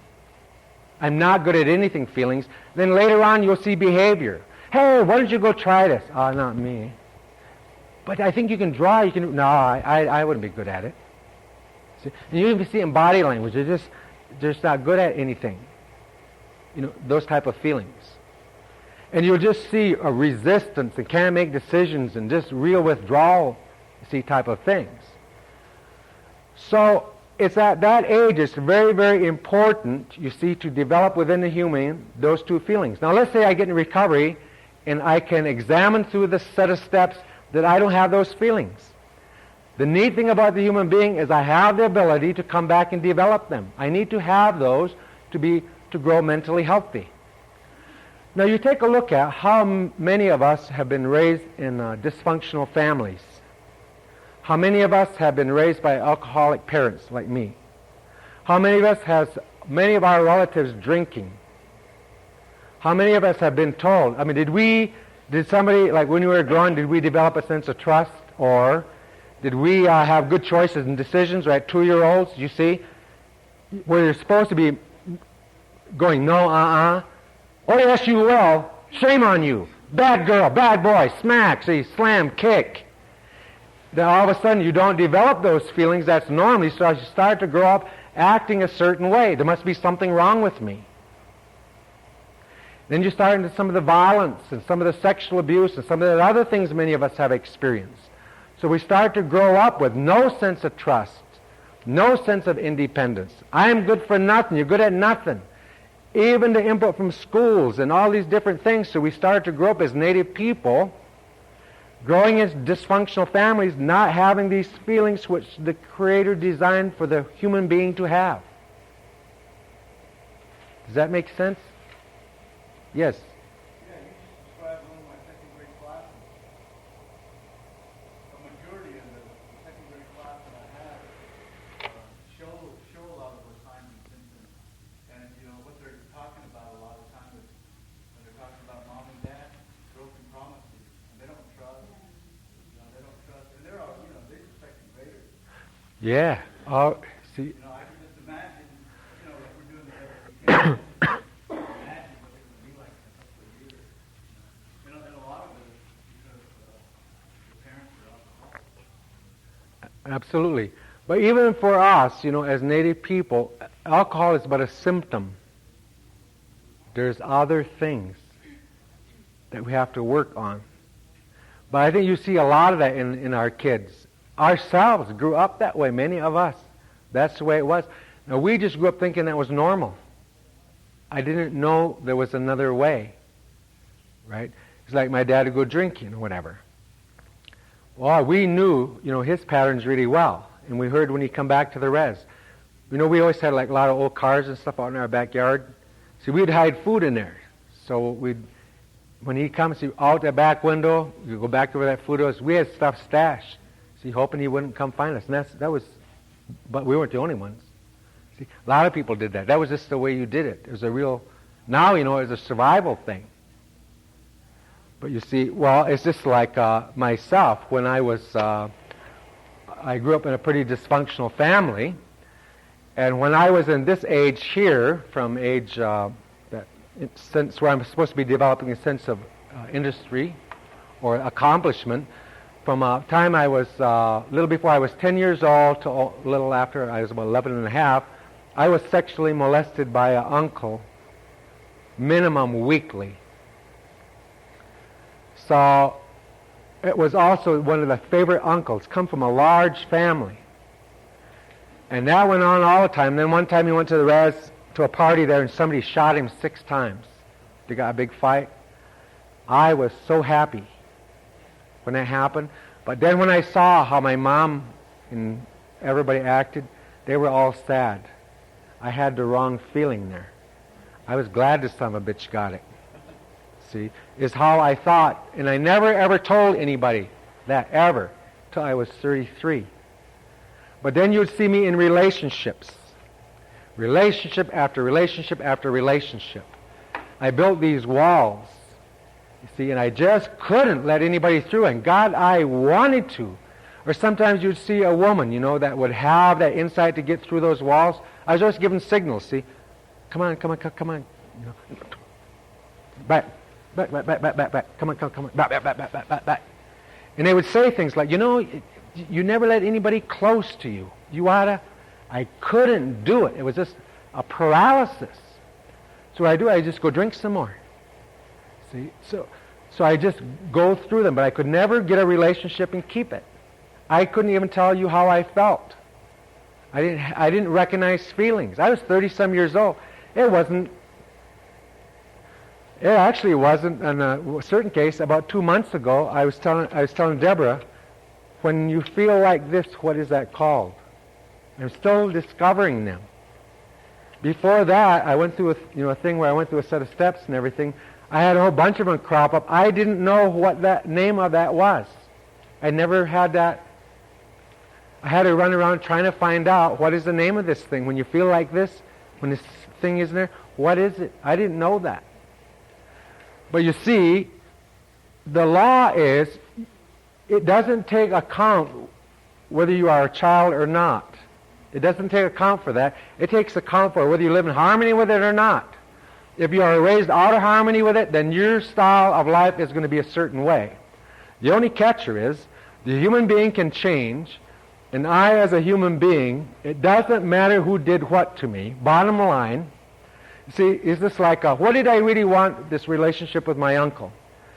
I'm not good at anything feelings, then later on you'll see behavior. Hey, why don't you go try this? Not me. But I think you can draw, you can... No, I wouldn't be good at it. See? And you even see in body language, they're just not good at anything. You know, those type of feelings. And you'll just see a resistance and can't make decisions and just real withdrawal, see, type of things. So it's at that age, it's very, very important, you see, to develop within the human those 2 feelings. Now let's say I get in recovery and I can examine through this set of steps that I don't have those feelings. The neat thing about the human being is I have the ability to come back and develop them. I need to have those to grow mentally healthy. Now you take a look at how many of us have been raised in dysfunctional families. How many of us have been raised by alcoholic parents like me? How many of us has many of our relatives drinking? How many of us have been told, I mean, did somebody, like when we were growing, did we develop a sense of trust? Or did we have good choices and decisions, right? 2-year-olds, you see, where you're supposed to be going, no, oh yes, you will. Shame on you. Bad girl, bad boy, smack, see, slam, kick. Then all of a sudden you don't develop those feelings. That's normal. So as you start to grow up acting a certain way, there must be something wrong with me. Then you start into some of the violence and some of the sexual abuse and some of the other things many of us have experienced. So we start to grow up with no sense of trust, no sense of independence. I am good for nothing. You're good at nothing. Even the input from schools and all these different things. So we start to grow up as native people, growing in dysfunctional families, not having these feelings which the Creator designed for the human being to have. Does that make sense? Yes. Yeah, you just described one of my second grade classes. A majority of the second grade class that I had show a lot of those signs and symptoms. And, you know, what they're talking about a lot of times is when they're talking about mom and dad, broken promises. And they don't trust. You know, they don't trust. And they're all, you know, they're just second graders. Yeah. Oh, see. You know, I can just imagine, you know, like we're doing the best we can. Imagine what it would be like in a couple of years. You know, and a lot of it is because the parents are alcoholics. Absolutely. But even for us, you know, as native people, alcohol is but a symptom. There's other things that we have to work on. But I think you see a lot of that in our kids. Ourselves grew up that way, many of us. That's the way it was. Now, we just grew up thinking that was normal. I didn't know there was another way, right? It's like my dad would go drinking or whatever. Well, we knew, you know, his patterns really well, and we heard when he'd come back to the res. You know, we always had like a lot of old cars and stuff out in our backyard. So we'd hide food in there. So when he'd come, see, out the back window, we'd go back to where that food was. We had stuff stashed, see, hoping he wouldn't come find us. And that was, but we weren't the only ones. See, a lot of people did that. That was just the way you did it. It was a real, now, you know, it's a survival thing. But you see, well, it's just like myself. When I grew up in a pretty dysfunctional family, and when I was in this age here, from age since where I'm supposed to be developing a sense of industry or accomplishment, from a time I was a little before I was 10 years old to a little after I was about 11 and a half, I was sexually molested by an uncle, minimum weekly. So it was also one of the favorite uncles, come from a large family. And that went on all the time. Then one time he went to the res, to a party there, and somebody shot him 6 times. They got a big fight. I was so happy when that happened. But then when I saw how my mom and everybody acted, they were all sad. I had the wrong feeling there. I was glad the son of a bitch got it. See, is how I thought. And I never ever told anybody that, ever, till I was 33. But then you'd see me in relationships. Relationship after relationship after relationship. I built these walls, you see, and I just couldn't let anybody through. And God, I wanted to. Or sometimes you'd see a woman, you know, that would have that insight to get through those walls. I was always giving signals, see. Come on, come on, come on. You know, back. Back, come on, back. And they would say things like, you know, you never let anybody close to you. You oughta. I couldn't do it. It was just a paralysis. So what I do, I just go drink some more. See, so I just go through them, but I could never get a relationship and keep it. I couldn't even tell you how I felt. I didn't recognize feelings. I was 30-some years old. It actually wasn't. In a certain case, about 2 months ago, I was telling Deborah, when you feel like this, what is that called? I'm still discovering them. Before that, I went through a thing where I went through a set of steps and everything. I had a whole bunch of them crop up. I didn't know what that name of that was. I never had that. I had to run around trying to find out what is the name of this thing. When you feel like this, when this thing is there, what is it? I didn't know that. But you see, the law is, it doesn't take account whether you are a child or not. It doesn't take account for that. It takes account for whether you live in harmony with it or not. If you are raised out of harmony with it, then your style of life is going to be a certain way. The only catcher is the human being can change, and I as a human being, it doesn't matter who did what to me. Bottom line, see, is this like what did I really want this relationship with my uncle?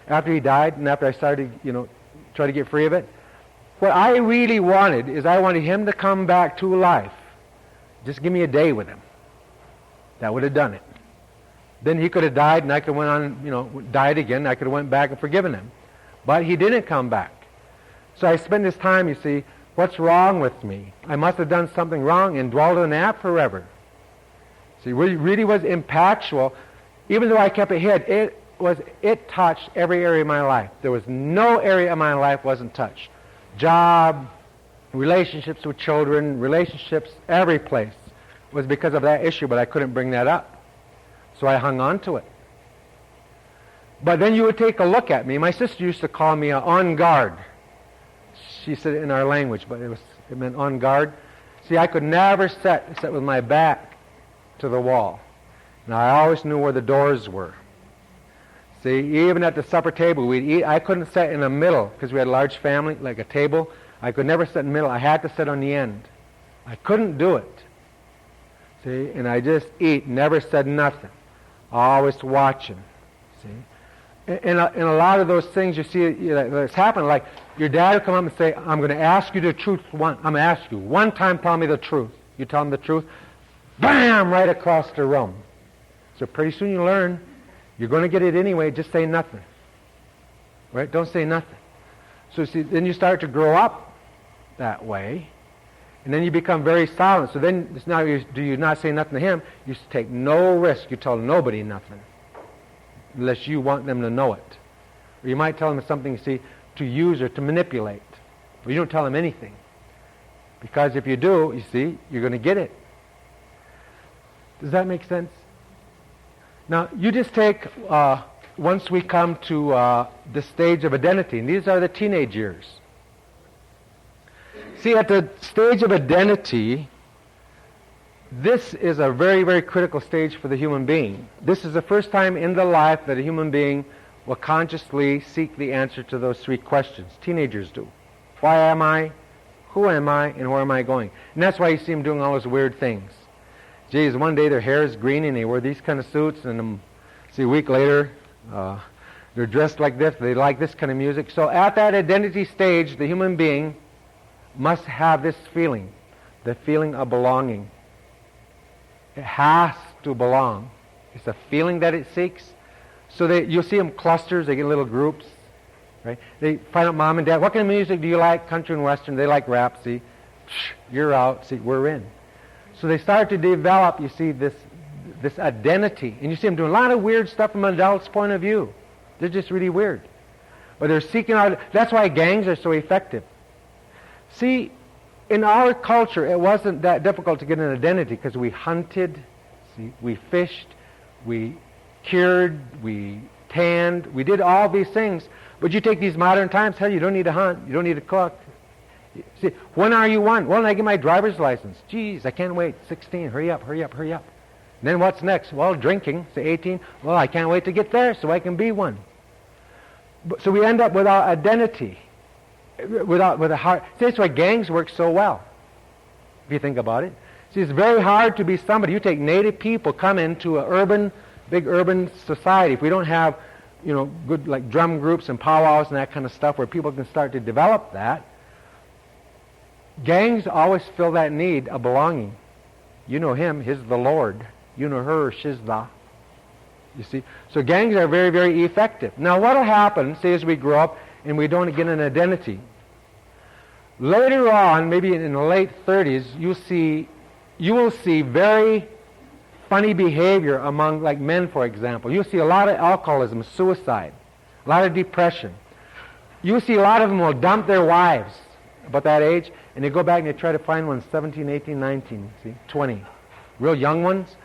After he died and after I started, try to get free of it? What I really wanted is I wanted him to come back to life. Just give me a day with him. That would have done it. Then he could have died and I could have went on, died again. I could have went back and forgiven him. But he didn't come back. So I spent this time, you see, what's wrong with me? I must have done something wrong and dwelled in that forever. See, really was impactful. Even though I kept it hid, it touched every area of my life. There was no area of my life wasn't touched. Job, relationships with children, relationships, every place was because of that issue, but I couldn't bring that up. So I hung on to it. But then you would take a look at me. My sister used to call me on guard. She said it in our language, but it meant on guard. See, I could never sit with my back to the wall. Now, I always knew where the doors were. See, even at the supper table, we'd eat. I couldn't sit in the middle because we had a large family, like a table. I could never sit in the middle. I had to sit on the end. I couldn't do it. See, and I just eat, never said nothing. Always watching. See, and a lot of those things you see that's happened, like your dad will come up and say, I'm going to ask you the truth. I'm going to ask you one time, tell me the truth. You tell him the truth, bam, right across the room. So pretty soon you learn, you're going to get it anyway, just say nothing. Right? Don't say nothing. So see, then you start to grow up that way, and then you become very silent. So then it's now do you not say nothing to him? You take no risk. You tell nobody nothing, unless you want them to know it. Or you might tell them something, you see, to use or to manipulate. But you don't tell them anything. Because if you do, you see, you're going to get it. Does that make sense? Now, you just take, once we come to the stage of identity, and these are the teenage years. See, at the stage of identity, this is a very, very critical stage for the human being. This is the first time in the life that a human being will consciously seek the answer to those three questions. Teenagers do. Why am I? Who am I? And where am I going? And that's why you see them doing all those weird things. Geez, one day their hair is green and they wear these kind of suits, and see, a week later they're dressed like this, they like this kind of music. So at that identity stage, the human being must have this feeling, the feeling of belonging. It has to belong. It's a feeling that it seeks. So you'll see them clusters, they get little groups, right? They find out mom and dad, what kind of music do you like? Country and western. They like rap, see? You're out, see, we're in. So they start to develop, you see, this identity. And you see them doing a lot of weird stuff from an adult's point of view. They're just really weird. But they're seeking out, that's why gangs are so effective. See, in our culture, it wasn't that difficult to get an identity because we hunted, see, we fished, we cured, we tanned, we did all these things. But you take these modern times, hell, you don't need to hunt, you don't need to cook. See, when are you one? Well, when I get my driver's license. Geez, I can't wait. 16, hurry up, hurry up, hurry up. And then what's next? Well, drinking, say 18. Well, I can't wait to get there so I can be one. So we end up without identity, with a heart. See, that's why gangs work so well, if you think about it. See, it's very hard to be somebody. You take native people, come into a big urban society. If we don't have, good like drum groups and powwows and that kind of stuff where people can start to develop that, gangs always fill that need of belonging. You know him, he's the Lord. You know her, she's the. You see? So gangs are very, very effective. Now what will happen, say as we grow up and we don't get an identity, later on, maybe in the late 30s, you will see very funny behavior among, like men, for example. You'll see a lot of alcoholism, suicide, a lot of depression. You'll see a lot of them will dump their wives about that age, and they go back and they try to find one 17, 18, 19, see, 20. Real young ones.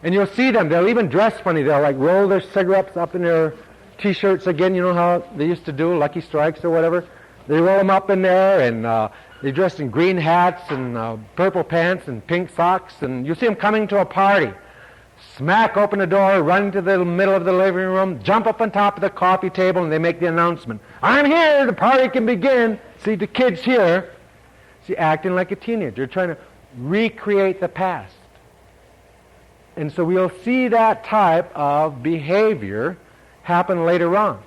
And you'll see them, they'll even dress funny. They'll like roll their cigarettes up in their T-shirts again, you know how they used to do, Lucky Strikes or whatever. They roll them up in there, and they dress in green hats and purple pants and pink socks, and you'll see them coming to a party. smack open the door, run to the middle of the living room, jump up on top of the coffee table, and they make the announcement, "I'm here, the party can begin." See, the kid's here. See, acting like a teenager. They're trying to recreate the past. And so we'll see that type of behavior happen later on.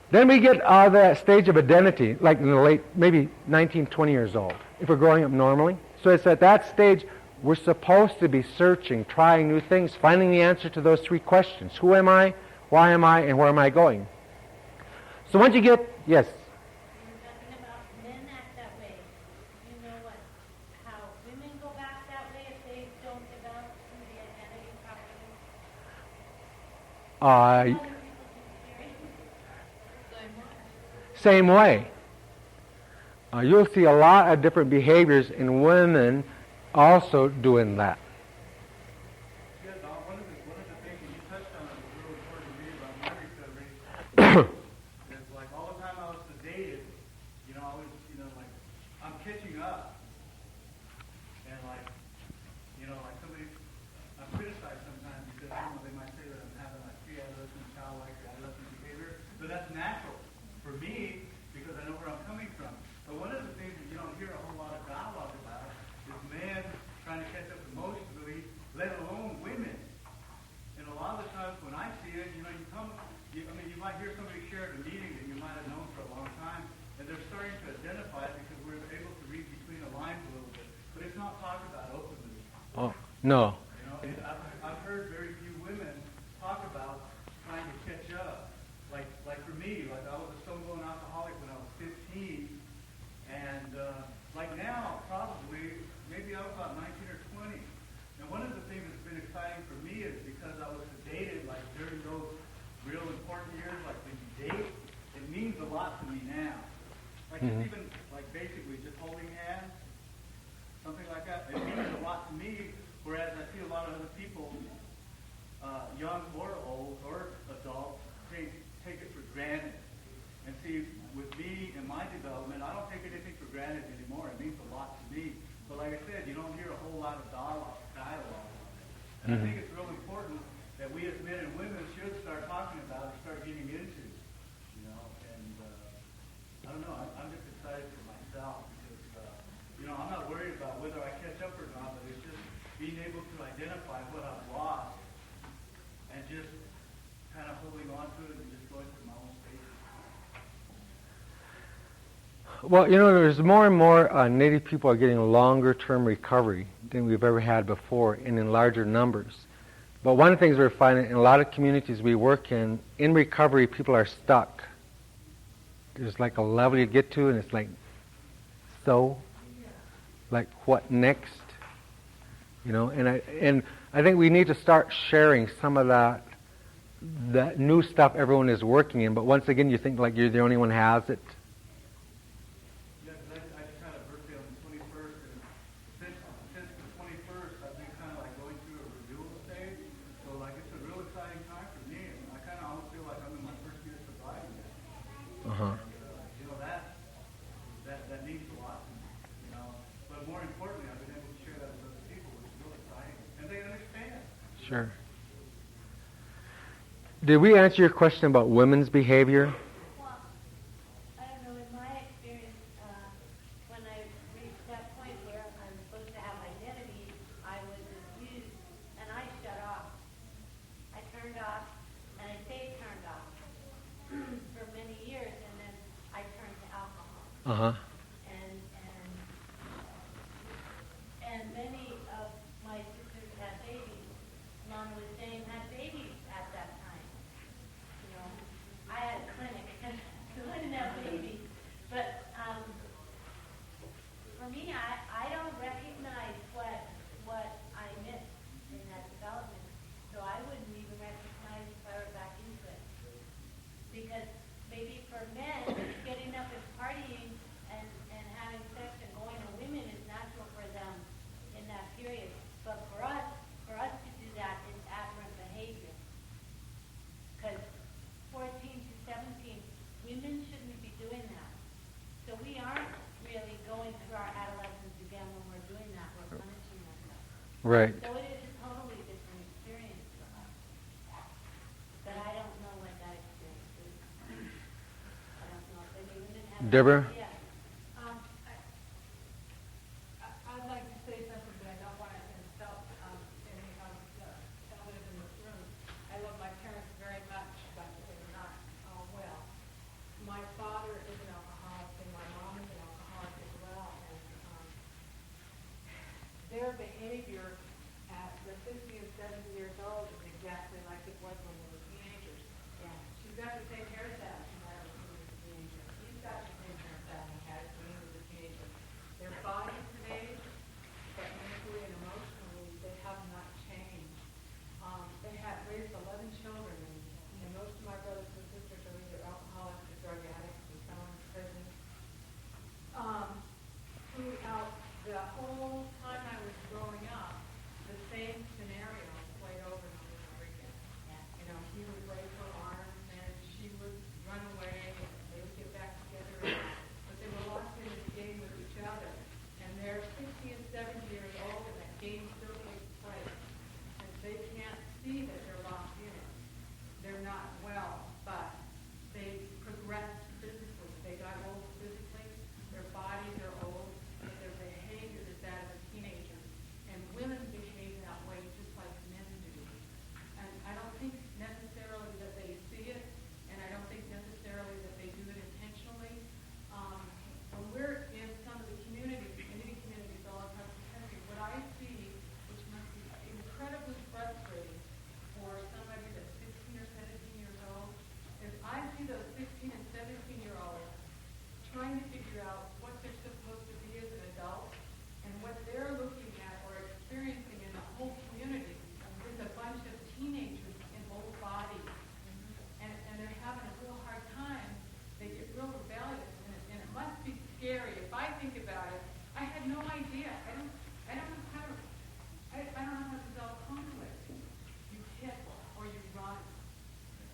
Then we get that stage of identity, like in the late, maybe 19, 20 years old, if we're growing up normally. So it's at that stage we're supposed to be searching, trying new things, finding the answer to those three questions. Who am I, why am I, and where am I going? So once you get, yes? You were talking about men act that way. You know how women go back that way if they don't develop the identity properly? Other people experience. Same way. You'll see a lot of different behaviors in women also doing that. Yeah, Don, one of the things that you touched on that was really important to me about my recovery is like all the time I was sedated, I was, like I'm catching up. And like somebody, I'm criticized sometimes because, they might say that I'm having like pre-adolescent, childlike, adolescent behavior, but that's natural for me because I know where I'm coming from. But one of the things that you don't hear a whole lot of dialogue about is men trying to catch up emotionally, let alone women. And a lot of the times when I see it, you might hear somebody share at a meeting that you might have known for a long time, and they're starting to identify it because we're able to read between the lines a little bit. But it's not talked about openly. Oh, no. And I've heard very few women talk about trying to catch up. Like for me, like I was a stone-going alcoholic when I was 15, and like now, probably, maybe I was about 19 or 20. And one of the things that's been exciting for me is because I was sedated, like during those real important years, like when you date, it means a lot to me now. Like just even, like basically just holding hands, something like that, it means a lot to me, whereas I see a lot of other people, young or old or adult, take it for granted. And see, with me and my development, I don't take anything for granted anymore. It means a lot to me. But like I said, you don't hear a whole lot of dialogue. And I think it's real important that we as men and women should start talking about and start getting into. And I don't know, I'm just excited for myself because, I'm not worried about whether I catch up or not, but it's just being able to identify what I've lost and just kind of holding on to it and just going through my own stages. Well, there's more and more Native people are getting longer-term recovery than we've ever had before and in larger numbers. But one of the things we're finding in a lot of communities we work in recovery, people are stuck. There's like a level you get to, and it's like, so? Like, what next? And I think we need to start sharing some of that new stuff everyone is working in. But once again, you think like you're the only one who has it. Yeah, because I just had a birthday on the 21st, and since the 21st, I've been kind of like going through a renewal stage. So like it's a real exciting time for me, and I kind of almost feel like I'm in my first year sobriety now. Uh-huh. And, that means a lot to me, But more importantly, I've been able to share that with other people, which is real exciting, and they understand. Sure. Did we answer your question about women's behavior? Well, I don't know, in my experience, when I reached that point where I'm supposed to have identity, I was abused, and I shut off. I turned off, and I stayed turned off for many years, and then I turned to alcohol. Uh-huh. And many of my sisters had babies. Mom was saying had babies at that time. I had a clinic, so I didn't have babies. But for me, I don't recognize what I missed in that development. So I wouldn't even recognize if I were back into it. Because maybe for men, getting up and partying and having sex and going to women is natural for them in that period. But for us to do that is aberrant behavior. Because 14 to 17, women shouldn't be doing that. So we aren't really going through our adolescence again when we're doing that. We're punishing ourselves. Right. So it is a Deborah? Yeah. I'd like to say something, but I don't want to insult any of the elders in this room. I love my parents very much, but they're not well. My father is an alcoholic, and my mom is an alcoholic as well. And their behavior at the 50 and 70 years old is exactly like it was when they were teenagers. Yeah. She's got the same hairstyle she had when she was a teenager. He's got the same hairstyle he had when he was a teenager. Their bodies have aged, but mentally and emotionally, they have not changed. They had raised 11 children, and most of my brothers and sisters are either alcoholics or drug addicts, and some are in prison. Throughout the whole time I was growing up, the same scenario played over and over again. You know, he would break her arm, and she would run away, and they would get back together, but they were locked in this game with each other. And they're 60 and 70 years old, and that game still takes place. And they can't see that they're locked in it. They're not well, but they progressed physically. They got old physically. Their bodies are old, and their behavior is that of a teenager. And women behave that way just like men do. And I don't think necessarily that they see it, and I don't think necessarily that they do it intentionally. When we're in some of the community communities all across the country, what I see, which must be incredibly frustrating for somebody that's 16 or 17 years old, is I see those 16 and 17-year-olds trying to figure out what they're supposed to be as an adult, and what they're looking at or experiencing in the whole community is a bunch of teenagers in old bodies. And they're having a real hard time. They get real rebellious, and it must be scary. If I think about it, I had no idea. I don't know how to resolve conflict. You hit or you run.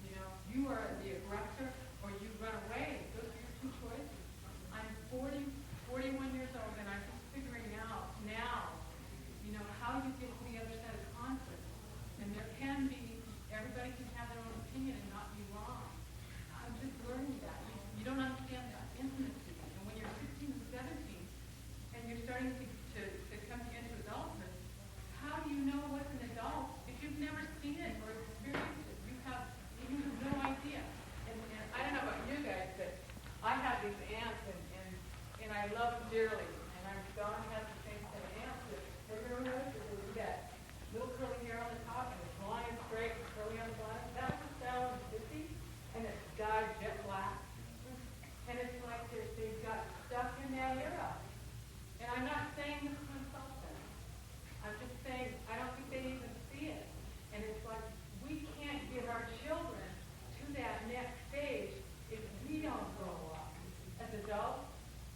You know, you are the aggressor or you run away. Those are your two choices. I'm 41 years old, and I'm just figuring out now, you know, how you get to the other side of conflict. And there can be, everybody can have their own opinion and not be wrong. I'm just learning that. You don't understand that intimacy. And when you're 16 and 17, and you're starting to come into adulthood, how do you know what's an adult if you've never seen it or experienced it? You have no idea. And I don't know about you guys, but I have these aunts, and I love them dearly. And Dawn has the same set of aunts that everyone knows that they do that little curly hair on the top, and it's long and straight and curly on the bottom. That's the style of the 50s, and it's dyed jet black. And it's like they've got stuck in that era. And I'm not saying this to insult them. I'm just saying I don't think they even see it. And it's like we can't get our children to that next stage if we don't grow up as adults.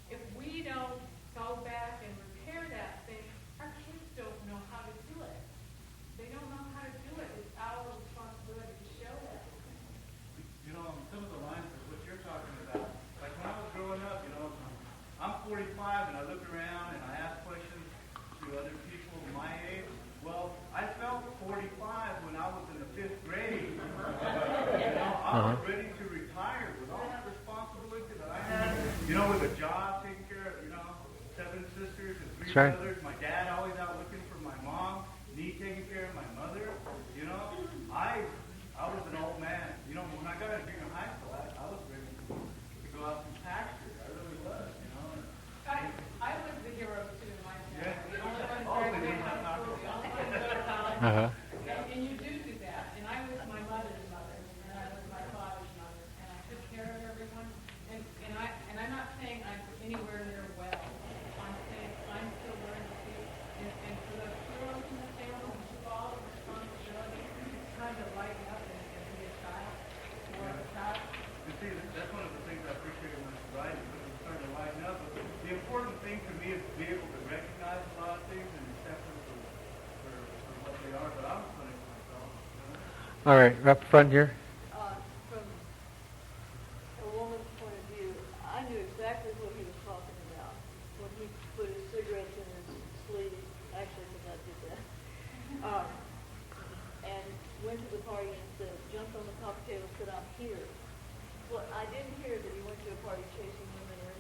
If we don't go back and repair that thing, our kids don't know how to do it. They don't know how to do it. It's our responsibility to show that. You know, some of the lines of what you're talking about, like when I was growing up, you know, I'm 45 and I look around and I ask questions to other people my age. Well, I felt 45 when I was in the 5th grade. You know, I was ready to retire with all that responsibility that I had. You know, with a job, taking care of, 7 sisters and 3 right. brothers. My dad always out looking for my mom. Me taking care of my mother. You know, I was an old man. You know, when I got into junior high school, I was ready to go out and pasture. I really was, you know. I was the hero too in my family. Yeah. The only one All the graduated names high I'm not school, the going only one to go to college. And you do that. And I was my mother's mother, and I was my father's mother, and I took care of everyone. And I'm not saying I'm anywhere near well. I'm saying I'm still learning to see. And for the girls in the family who took all the responsibility, it's time to lighten up and be a child. Or a child. You see, that's one of the things I appreciate when it's writing, because it's starting to lighten up. But the important thing to me is to be able to recognize a lot of things and accept them for what they are. But I'm putting it myself. All right, up front here. From a woman's point of view, I knew exactly what he was talking about when he put his cigarettes in his sleeve. Actually, because I did that. And went to the party and said, jumped on the coffee table and said, I'm here. Well, I didn't hear that he went to a party chasing women or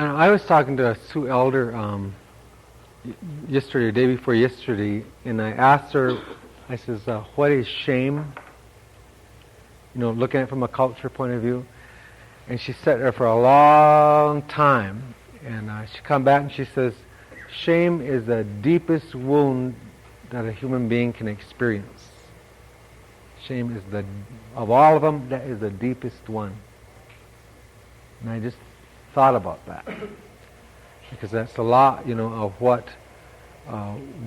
I was talking to Sue Elder yesterday, or day before yesterday, and I asked her, I says, what is shame? You know, looking at it from a culture point of view. And she sat there for a long time, and she come back and she says, shame is the deepest wound that a human being can experience. Shame is of all of them, that is the deepest one. And I just thought about that. Because that's a lot, of what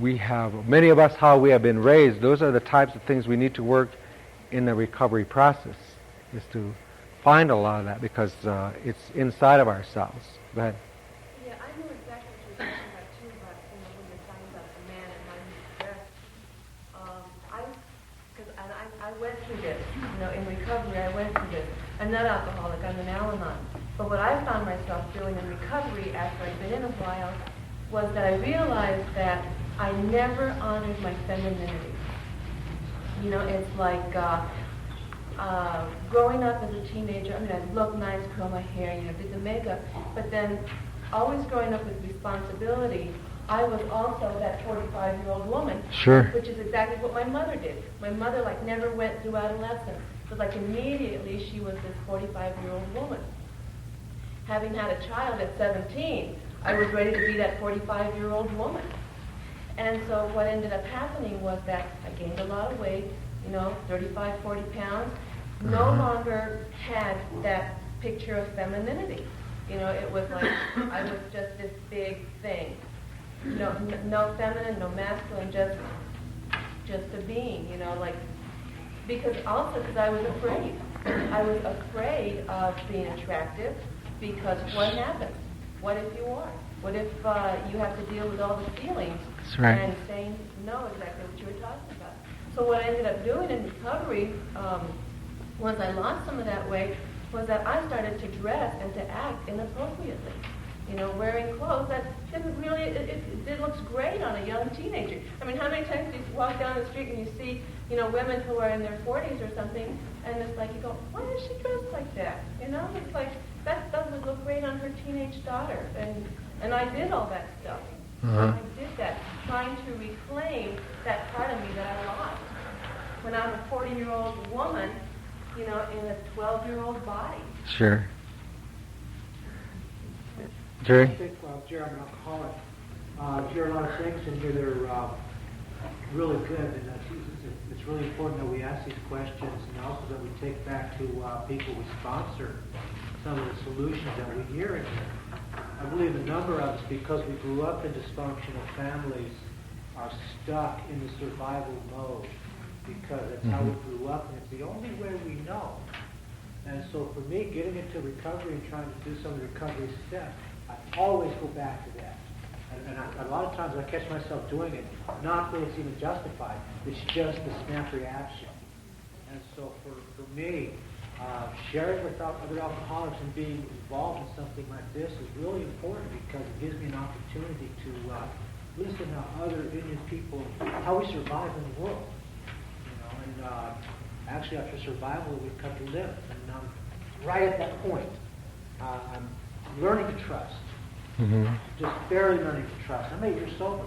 we have, many of us, how we have been raised. Those are the types of things we need to work in the recovery process, is to find a lot of that, because it's inside of ourselves. Go ahead. Yeah, I knew exactly what you were talking about too, but when you're talking about the man and how he's dressed, I went through this, in recovery I went through this. I'm not alcoholic, I'm an Al-Anon. But what I found myself doing in recovery after I'd been in a while was that I realized that I never honored my femininity. It's like growing up as a teenager, I looked nice, curl my hair, did the makeup, but then always growing up with responsibility, I was also that 45-year-old woman. Sure. Which is exactly what my mother did. My mother never went through adolescence. So immediately she was this 45-year-old woman. Having had a child at 17, I was ready to be that 45-year-old woman. And so what ended up happening was that I gained a lot of weight, 35, 40 pounds, no longer had that picture of femininity. It was like I was just this big thing. No feminine, no masculine, just a being, because I was afraid. I was afraid of being attractive, because what happens? What if you are? What if you have to deal with all the feelings? That's right. And saying no, exactly what you were talking about. So what I ended up doing in recovery, once I lost some of that weight, was that I started to dress and to act inappropriately. Wearing clothes that didn't really, it looks great on a young teenager. How many times do you walk down the street and you see, women who are in their 40s or something, and it's like you go, why is she dressed like that? It's like, that doesn't look great on her teenage daughter. And I did all that stuff. I did that, trying to reclaim that part of me that I lost. When I'm a 40-year-old woman, in a 12-year-old body. Sure. Jerry? I think, Jerry, I'm an alcoholic. I hear a lot of things in here that are really good, and it's really important that we ask these questions, and also that we take back to people we sponsor some of the solutions that we hear in here. I believe a number of us, because we grew up in dysfunctional families, are stuck in the survival mode, because that's how we grew up, and it's the only way we know. And so for me, getting into recovery and trying to do some of the recovery steps, I always go back to that. And a lot of times I catch myself doing it, not that it's even justified. It's just the snap reaction. And so for me, sharing with other alcoholics and being involved in something like this is really important, because it gives me an opportunity to listen to other Indian people, how we survive in the world. And actually after survival, we've come to live. And I'm right at that point. I'm learning to trust. Just barely learning to trust. I'm 8 years sober,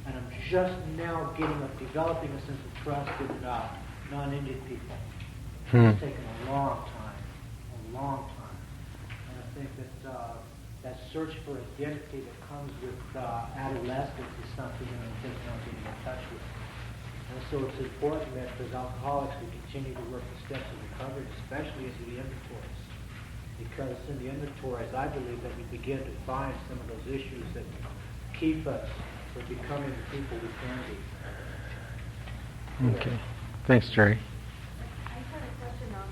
and I'm just now developing a sense of trust in non-Indian people. It's taken a long time. And I think that that search for identity that comes with adolescence is something that I'm just now getting in touch with. And so it's important that as alcoholics we continue to work the steps of recovery, especially into the inventories. Because it's in the inventories, I believe, that we begin to find some of those issues that keep us from becoming the people we can be. Okay. Thanks, Jerry. I just had a question on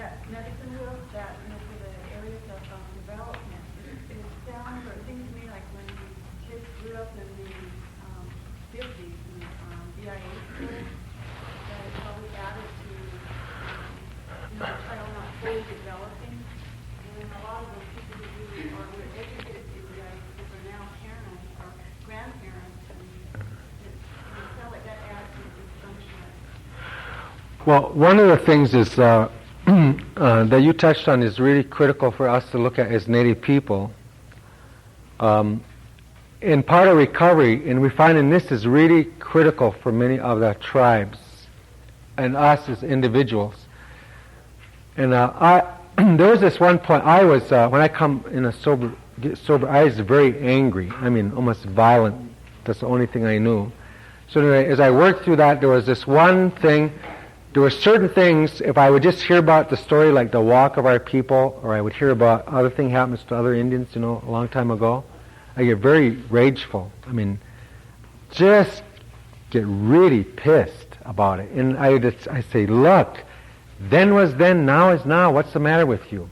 that medicine wheel, that for the areas of development. It sounds, or it seems to me like when kids grew up in the 50s in BIA school, that it probably added to the child not fully developing. And a lot of those people who were educated in BIA schools are now parents or grandparents, and it sounds like that adds to dysfunction. Well, one of the things is that you touched on is really critical for us to look at as Native people, In part of recovery, and we find in this is really critical for many of the tribes and us as individuals. And there was this one point, I was, when I come in get sober, I was very angry. I mean, almost violent. That's the only thing I knew. So anyway, as I worked through that, there was this one thing, there were certain things, if I would just hear about the story like the walk of our people, or I would hear about other thing happens to other Indians, a long time ago, I get very rageful. I mean, just get really pissed about it. And I say, look, then was then, now is now, what's the matter with you?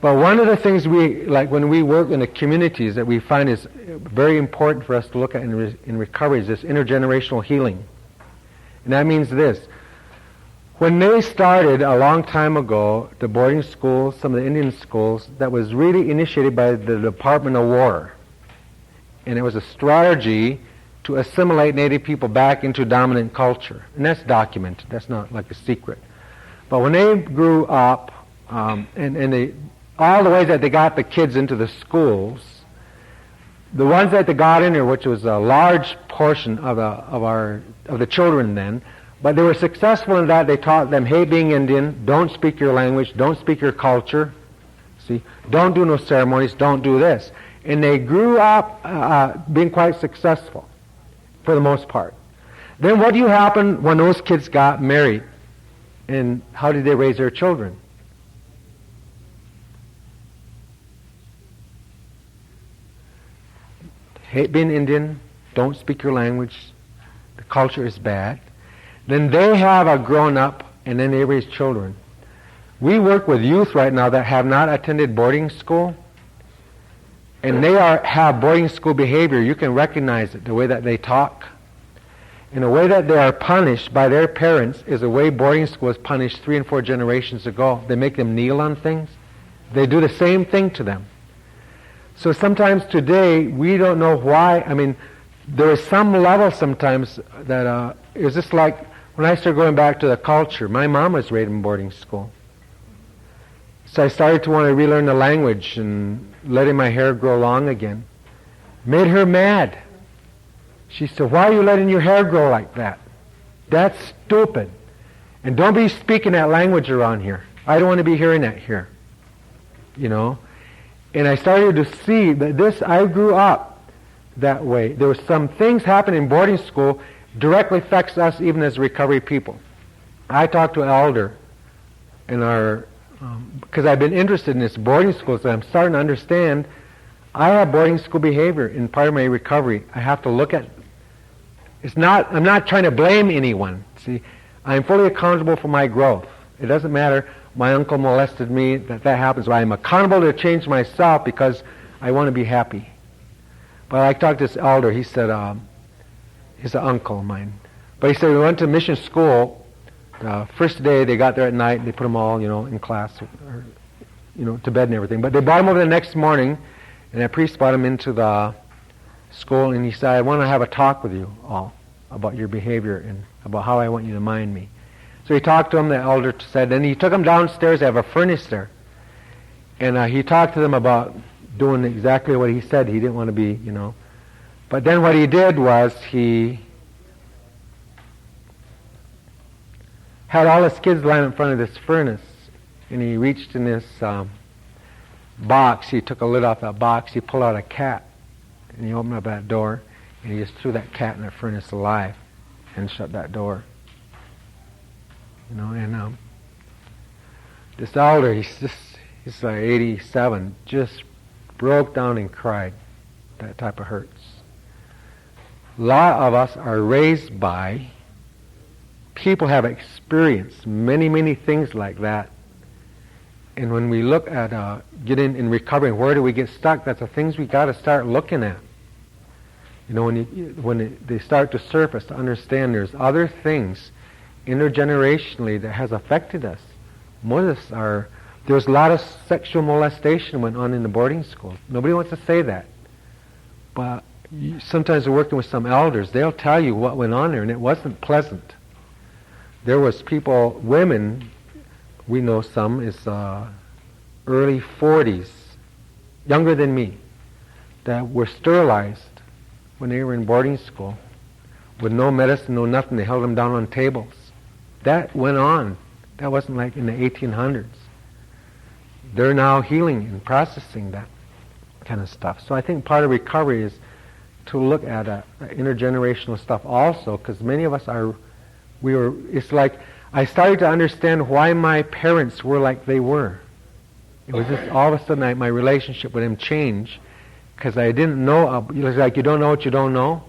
But one of the things we, like when we work in the communities that we find is very important for us to look at in recovery is this intergenerational healing. And that means this. When they started a long time ago, the boarding schools, some of the Indian schools, that was really initiated by the Department of War. And it was a strategy to assimilate Native people back into dominant culture. And that's documented. That's not like a secret. But when they grew up, and they, all the ways that they got the kids into the schools, the ones that they got in there, which was a large portion of the children then, but they were successful in that they taught them, hey, being Indian, don't speak your language, don't speak your culture, see, don't do no ceremonies, don't do this. And they grew up being quite successful, for the most part. Then what do you happen when those kids got married? And how did they raise their children? Hate being Indian, don't speak your language, the culture is bad. Then they have grown up, and then they raise children. We work with youth right now that have not attended boarding school, and they have boarding school behavior. You can recognize it, the way that they talk. And the way that they are punished by their parents is the way boarding school was punished 3 and 4 generations ago. They make them kneel on things. They do the same thing to them. So sometimes today, we don't know why. I mean, there is some level sometimes that it was just like when I started going back to the culture. My mom was raised in boarding school. So I started to want to relearn the language and letting my hair grow long again. Made her mad. She said, why are you letting your hair grow like that? That's stupid. And don't be speaking that language around here. I don't want to be hearing that here. And I started to see that I grew up that way. There were some things happening in boarding school directly affects us even as recovery people. I talked to an elder in because I've been interested in this boarding school, so I'm starting to understand I have boarding school behavior in part of my recovery. I have to look at I'm not trying to blame anyone. See, I'm fully accountable for my growth. It doesn't matter, my uncle molested me, that happens. But I'm accountable to change myself because I want to be happy. But I talked to this elder, he said, he's an uncle of mine. But he said we went to mission school. First day they got there at night, they put them all, in class, or, to bed and everything. But they brought him over the next morning, and that priest brought him into the school, and he said, I want to have a talk with you all about your behavior and about how I want you to mind me. So he talked to them, the elder said, and he took them downstairs, they have a furnace there. And he talked to them about doing exactly what he said. He didn't want to be, But then what he did was he had all his kids line in front of this furnace, and he reached in this box, he took a lid off that box, he pulled out a cat, and he opened up that door, and he just threw that cat in the furnace alive and shut that door. And this elder, he's like 87, just broke down and cried. That type of hurts. A lot of us are raised by people have experienced many, many things like that. And when we look at getting in recovery, where do we get stuck? That's the things we got to start looking at. When they start to surface, to understand there's other things intergenerationally that has affected us. Most of us there's a lot of sexual molestation went on in the boarding schools. Nobody wants to say that. But sometimes we're working with some elders, they'll tell you what went on there, and it wasn't pleasant. There was people, women, we know some, is early 40s, younger than me, that were sterilized when they were in boarding school with no medicine, no nothing. They held them down on tables. That went on. That wasn't like in the 1800s. They're now healing and processing that kind of stuff. So I think part of recovery is to look at intergenerational stuff also, because many of us it's like I started to understand why my parents were like they were. It was just all of a sudden my relationship with them changed, because I didn't know. It was like you don't know what you don't know.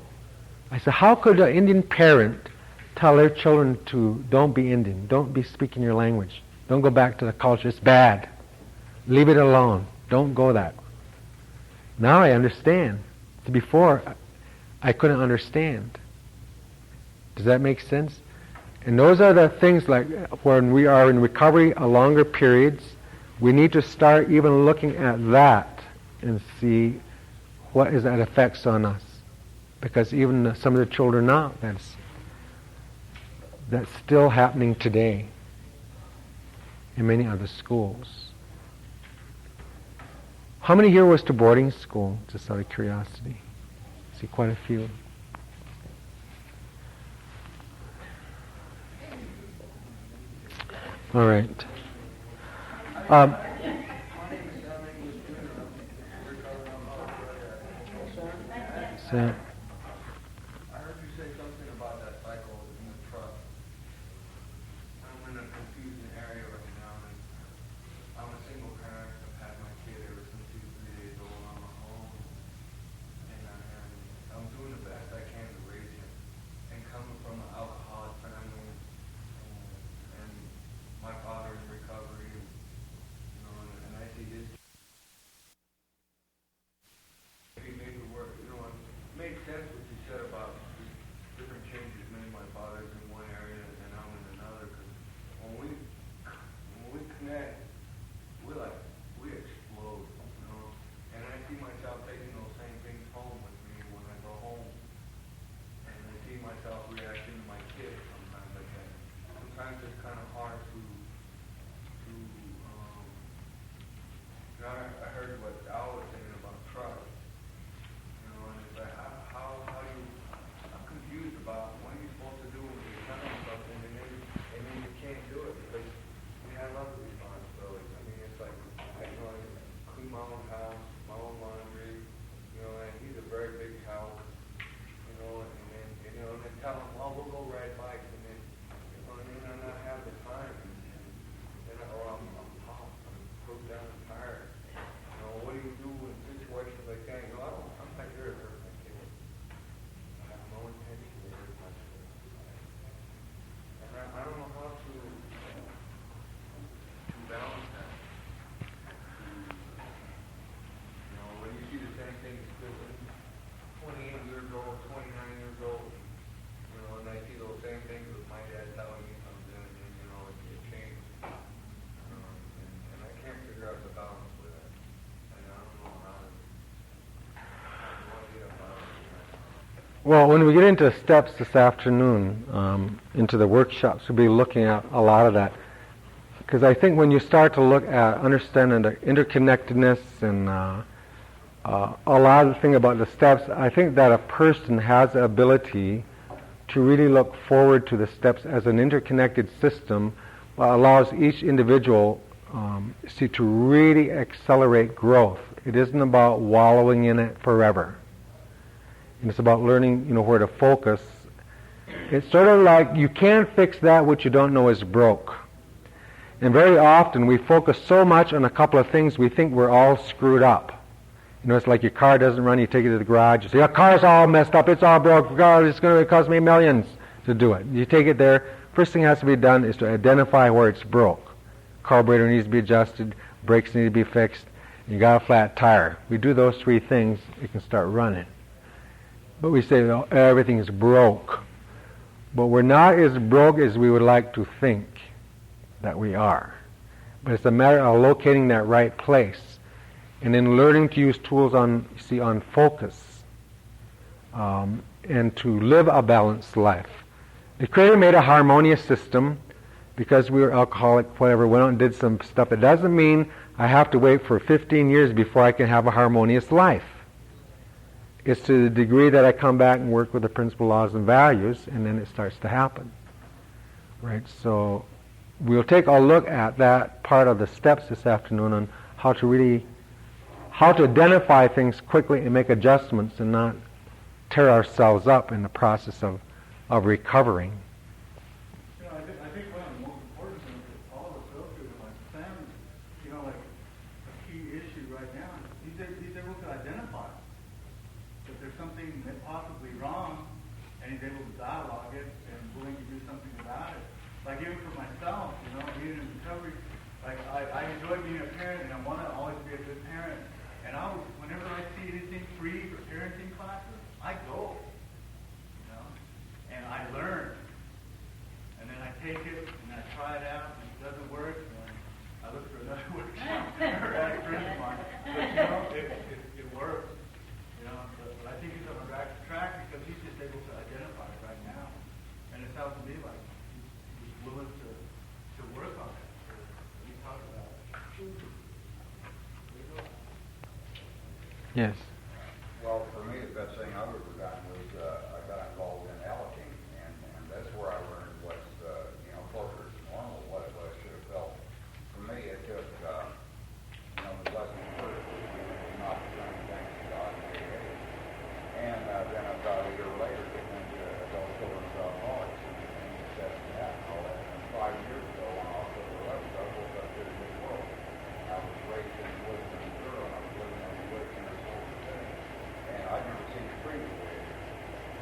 I said, how could an Indian parent tell their children to don't be Indian, don't be speaking your language, don't go back to the culture, it's bad, leave it alone, don't go that. Now I understand. Before, I couldn't understand. Does that make sense? And those are the things like when we are in recovery, longer periods, we need to start even looking at that and see what is that effects on us. Because even some of the children now, that's still happening today in many other schools. How many here was to boarding school, just out of curiosity? I see quite a few. All right. So, I heard you say something about that cycle in the truck. I'm in a confusing area right now, and I'm a single parent. I've had my kid ever since he was 3 days old on my own, and I'm doing the best I can to raise him. And coming from an alcoholic family, and my father in recovery, and I see his. He made me work, it made sense what you said about the different changes made. My father's in one area and I'm in another, because when we connect, we explode, and I see myself taking those same things home with me when I go home, and I see myself reacting to my kids sometimes like that. Sometimes it's kind of hard to I heard what Al was saying about trust. And it's like, how do you, I'm confused about what are you supposed to do when you tell them something and then you can't do it because we have other responsibilities. I mean, it's like, I clean my own house, my own laundry, and he's a very big house, and then tell him, well, we'll go ride bikes, and then, and then I not have the time, or I'm pumped, I'm broke down and tired. What do you do in situations like that? I'm not here to hurt my kid. I have no intention to hurt my kid. And I don't know how to balance that. When you see the same thing, 28 years old, 29 years old, and I see those same things with my dad telling me something, and it changed. And I can't figure out the balance with it. well, when we get into steps this afternoon, into the workshops, we'll be looking at a lot of that. Because I think when you start to look at understanding the interconnectedness and a lot of the thing about the steps, I think that a person has the ability to really look forward to the steps as an interconnected system that allows each individual to really accelerate growth. It isn't about wallowing in it forever. And it's about learning, where to focus. It's sort of like you can't fix that which you don't know is broke. And very often we focus so much on a couple of things we think we're all screwed up. It's like your car doesn't run, you take it to the garage, you say, your car's all messed up, it's all broke, God, it's going to cost me millions to do it. You take it there, first thing that has to be done is to identify where it's broke. Carburetor needs to be adjusted, brakes need to be fixed, you got a flat tire. We do those three things, it can start running. But we say, everything's broke. But we're not as broke as we would like to think that we are. But it's a matter of locating that right place. And then learning to use tools on focus. And to live a balanced life. The Creator made a harmonious system because we were alcoholic, whatever, went out and did some stuff. It doesn't mean I have to wait for 15 years before I can have a harmonious life. It's to the degree that I come back and work with the principal laws and values, and then it starts to happen. Right? So we'll take a look at that part of the steps this afternoon on how to identify things quickly and make adjustments and not tear ourselves up in the process of recovering. You know, I think one of the most important things that all of us go through in like family, you know, like a key issue right now, he's able to identify that there's something that possibly wrong, and he's able to dialogue it and willing to do something about it. Like even for myself, you know, being in recovery, like I enjoy being a parent, and I want to always be a good parent. And whenever I see anything free for parenting classes, I go, you know, and I learn. And then I take it and I try it out, and it doesn't work, and I look for another workshop or ask a friend of mine. But you know, it works. You know, but I think he's on the right track because he's just able to identify it right now. And it sounds to me like he's willing to work on it. We talk about it. Yes. Well, for me, the best thing I've ever done was I got involved in allocating, and that's where I learned what's closer to normal, what I should have felt. For me, it took the lesson first was not trying to thank God and everything. And then about a year later, getting into adult children's alcoholics and assessing that and all that. And 5 years ago, on October 11th, I woke up to the big world. I was raised in the woods in Missouri, and I was living in the woods in Arizona City. And I've never seen it free the way it is.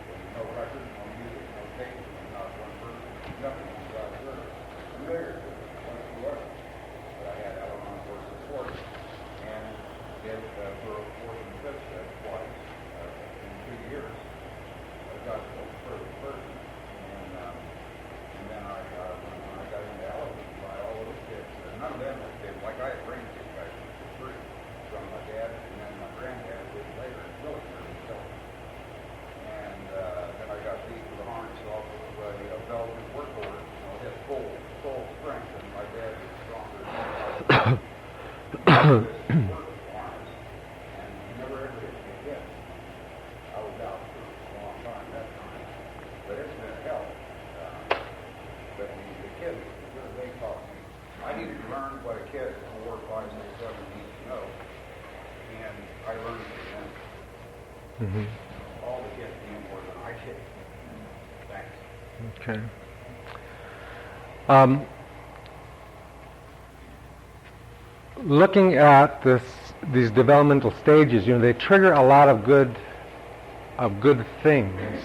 There's no record, no music, no tape, not one person, nothing inside there. Familiar to it, whatsoever. But I had Al-Anon versus Forty, and did for a fourth and fifth step twice in 2 years. I got to the first person, and then when I got into Albuquerque by all those kids, none of them were kids. Like I had trained these guys for free from my dad, and then my granddad did later in the military himself. And then I got beat with a harness off of a Belgian work order. You know, his full strength, and my dad was stronger than me. Harness, and he never ever hit me again. I was out for a long time that time, but it's been hell. But the kids, they taught me. I needed to learn what a kid at 4, 5, 6, 7 needs to know, and I learned from them. Mm-hmm. All the kids knew more than I did. Thanks. Okay. Looking at these developmental stages, they trigger a lot of good things.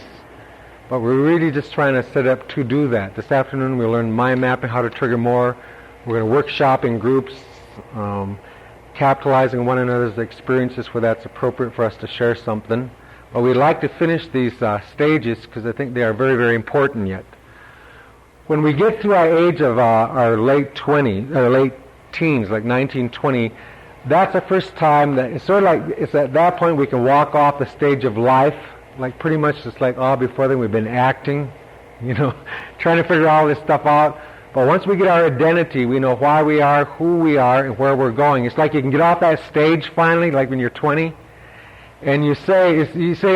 But we're really just trying to set up to do that. This afternoon we'll learn mind mapping, how to trigger more. We're going to workshop in groups, capitalizing one another's experiences where that's appropriate for us to share something. But we'd like to finish these stages because I think they are very, very important yet. When we get to our age of our late teens, like 19, 20, that's the first time that it's sort of like it's at that point we can walk off the stage of life. Like pretty much just like all before then we've been acting, trying to figure all this stuff out. But once we get our identity, we know why we are, who we are, and where we're going. It's like you can get off that stage finally, like when you're 20, and you say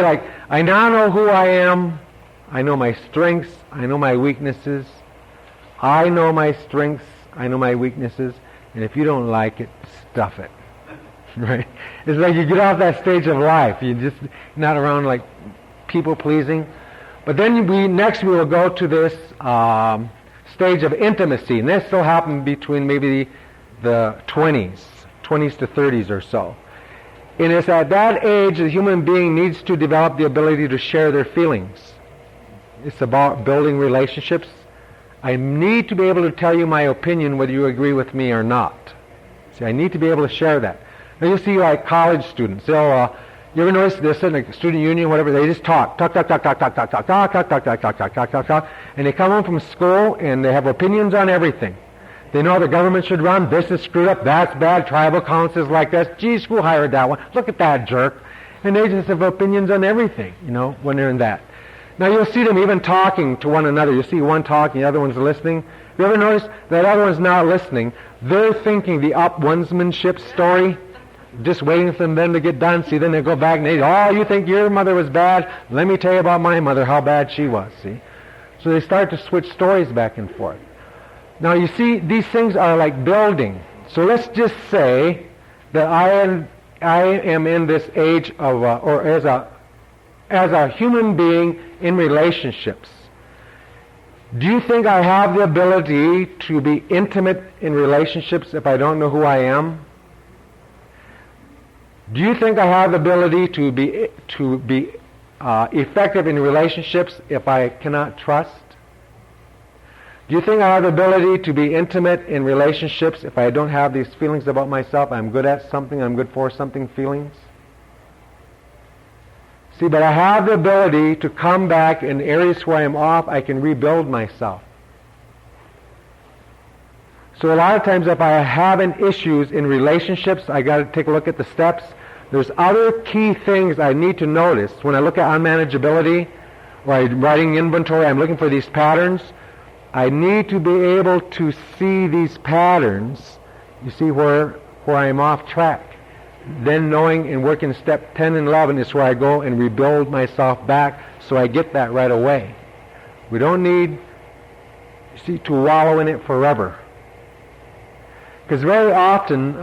like, I now know who I am, I know my strengths, I know my weaknesses, I know my strengths, I know my weaknesses, and if you don't like it, stuff it. Right? It's like you get off that stage of life. You're just not around like people pleasing. But then we will go to this stage of intimacy, and this will happen between maybe the 20s to 30s or so. And it's at that age the human being needs to develop the ability to share their feelings. It's about building relationships. I need to be able to tell you my opinion whether you agree with me or not. See, I need to be able to share that. Now you see like college students, they'll, you ever notice this in a student union, whatever, they just talk, and they come home from school and they have opinions on everything. They know the government should run, this is screwed up, that's bad, tribal councils like this, geez, who hired that one, look at that jerk. And they just have opinions on everything, when they're in that. Now you'll see them even talking to one another. You see one talking, the other one's listening. You ever notice that other one's not listening? They're thinking the up-onesmanship story. just waiting for them to get done. See, then they go back and they, oh, you think your mother was bad? Let me tell you about my mother, how bad she was, see? So they start to switch stories back and forth. Now you see, these things are like building. So let's just say that I am in this age of, or as a human being in relationships. Do you think I have the ability to be intimate in relationships if I don't know who I am? Do you think I have the ability to be effective in relationships if I cannot trust? Do you think I have the ability to be intimate in relationships if I don't have these feelings about myself? I'm good at something, I'm good for something feelings? See, but I have the ability to come back in areas where I'm off, I can rebuild myself. So a lot of times if I have issues in relationships, I got to take a look at the steps. There's other key things I need to notice. When I look at unmanageability, or I'm writing inventory, I'm looking for these patterns. I need to be able to see these patterns, you see, where I'm off track. Then knowing and working step 10 and 11 is where I go and rebuild myself back so I get that right away. We don't need, you see, to wallow in it forever. Because very often,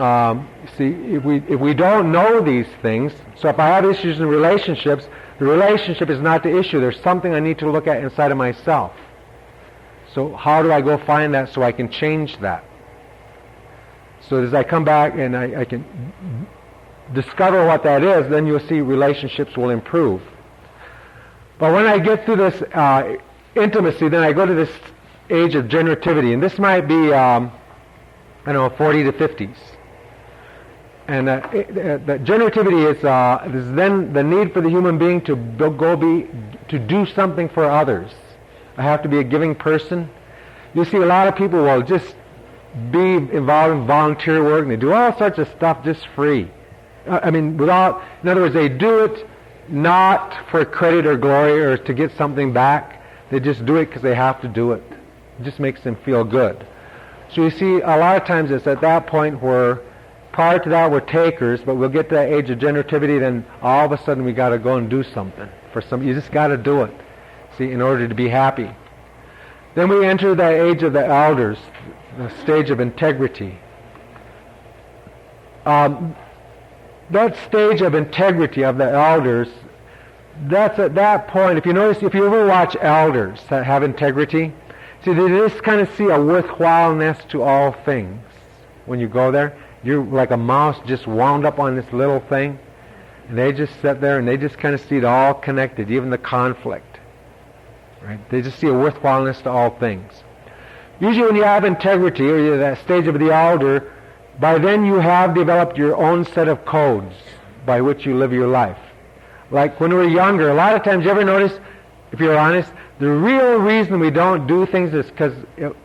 see, if we don't know these things, so if I have issues in relationships, the relationship is not the issue. There's something I need to look at inside of myself. So how do I go find that so I can change that? So as I come back and I can discover what that is, then you'll see relationships will improve. But when I get through this intimacy, then I go to this age of generativity. And this might be, 40 to 50s. And the generativity is then the need for the human being to do something for others. I have to be a giving person. You see, a lot of people will just be involved in volunteer work, and they do all sorts of stuff just free. In other words, they do it not for credit or glory or to get something back. They just do it because they have to do it. It just makes them feel good. So you see, a lot of times it's at that point where, prior to that, we're takers, but we'll get to that age of generativity, then all of a sudden we got to go and do something for some. You just got to do it, see, in order to be happy. Then we enter the age of the elders, the stage of integrity. That stage of integrity of the elders, that's at that point, if you notice, if you ever watch elders that have integrity, see, they just kind of see a worthwhileness to all things. When you go there, you're like a mouse just wound up on this little thing, and they just sit there and they just kind of see it all connected, even the conflict. Right? They just see a worthwhileness to all things. Usually when you have integrity, or you're at that stage of the elder, by then you have developed your own set of codes by which you live your life. Like when we were younger, a lot of times, you ever notice, if you're honest, the real reason we don't do things is because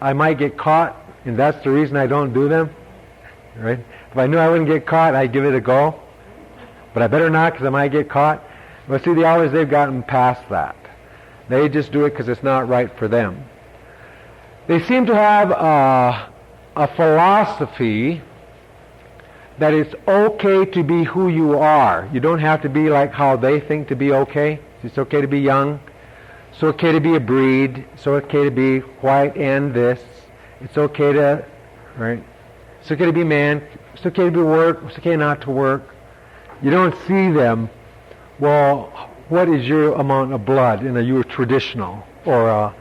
I might get caught, and that's the reason I don't do them. Right? If I knew I wouldn't get caught, I'd give it a go. But I better not, because I might get caught. But see, the elders, they've gotten past that. They just do it because it's not right for them. They seem to have a philosophy that it's okay to be who you are. You don't have to be like how they think to be okay. It's okay to be young. It's okay to be a breed. It's okay to be white and this. It's okay to, right? It's okay to be man. It's okay to be work. It's okay not to work. You don't see them, well, what is your amount of blood? And are you a traditional? Or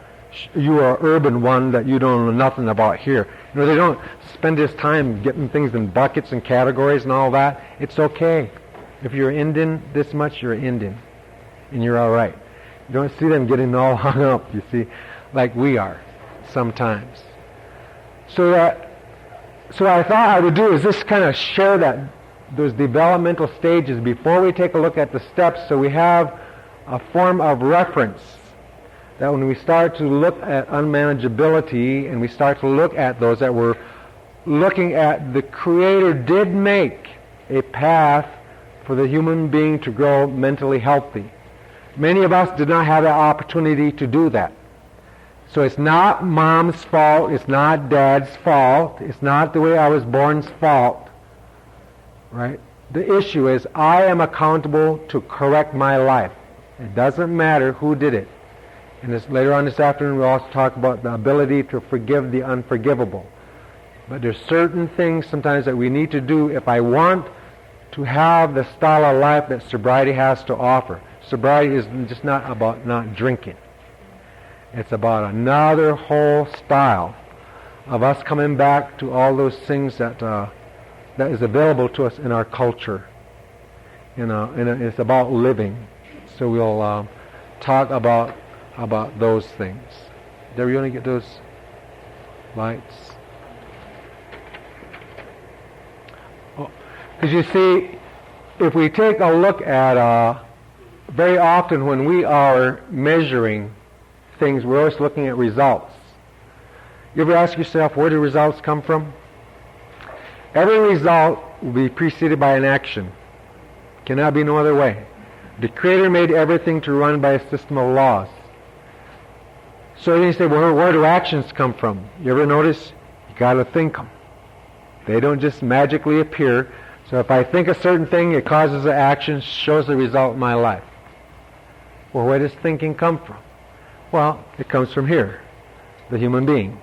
you are an urban one that you don't know nothing about here. You know, they don't spend this time getting things in buckets and categories and all that. It's okay. If you're Indian this much, you're Indian. And you're all right. You don't see them getting all hung up, you see, like we are sometimes. So what I thought I would do is just kind of share those developmental stages before we take a look at the steps, so we have a form of reference that when we start to look at unmanageability and we start to look at those, that we're looking at the Creator did make a path for the human being to grow mentally healthy. Many of us did not have the opportunity to do that. So it's not mom's fault, it's not dad's fault, it's not the way I was born's fault, right? The issue is I am accountable to correct my life. It doesn't matter who did it. And later on this afternoon we'll also talk about the ability to forgive the unforgivable. But there's certain things sometimes that we need to do if I want to have the style of life that sobriety has to offer. Sobriety is just not about not drinking. It's about another whole style of us coming back to all those things that is available to us in our culture. It's about living. So we'll talk about those things. Debbie, you want to get those lights? Because you see, if we take a look at, very often when we are measuring things, we're always looking at results. You ever ask yourself, where do results come from? Every result will be preceded by an action. Cannot be no other way. The Creator made everything to run by a system of laws. So then you say, well, where do actions come from? You ever notice? You got to think them. They don't just magically appear. So if I think a certain thing, it causes an action, shows the result in my life. Well, where does thinking come from? Well, it comes from here, the human being.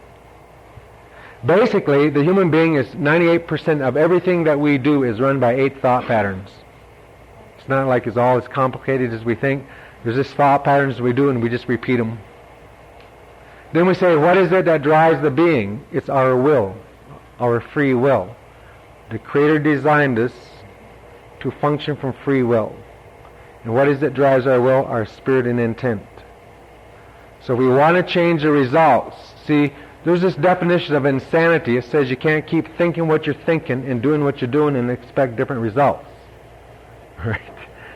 Basically, the human being is 98% of everything that we do is run by 8 thought patterns. It's not like it's all as complicated as we think. There's just thought patterns we do and we just repeat them. Then we say, what is it that drives the being? It's our will, our free will. The Creator designed us to function from free will. And what is it that drives our will? Our spirit and intent. So we want to change the results. See, there's this definition of insanity. It says you can't keep thinking what you're thinking and doing what you're doing and expect different results. Right?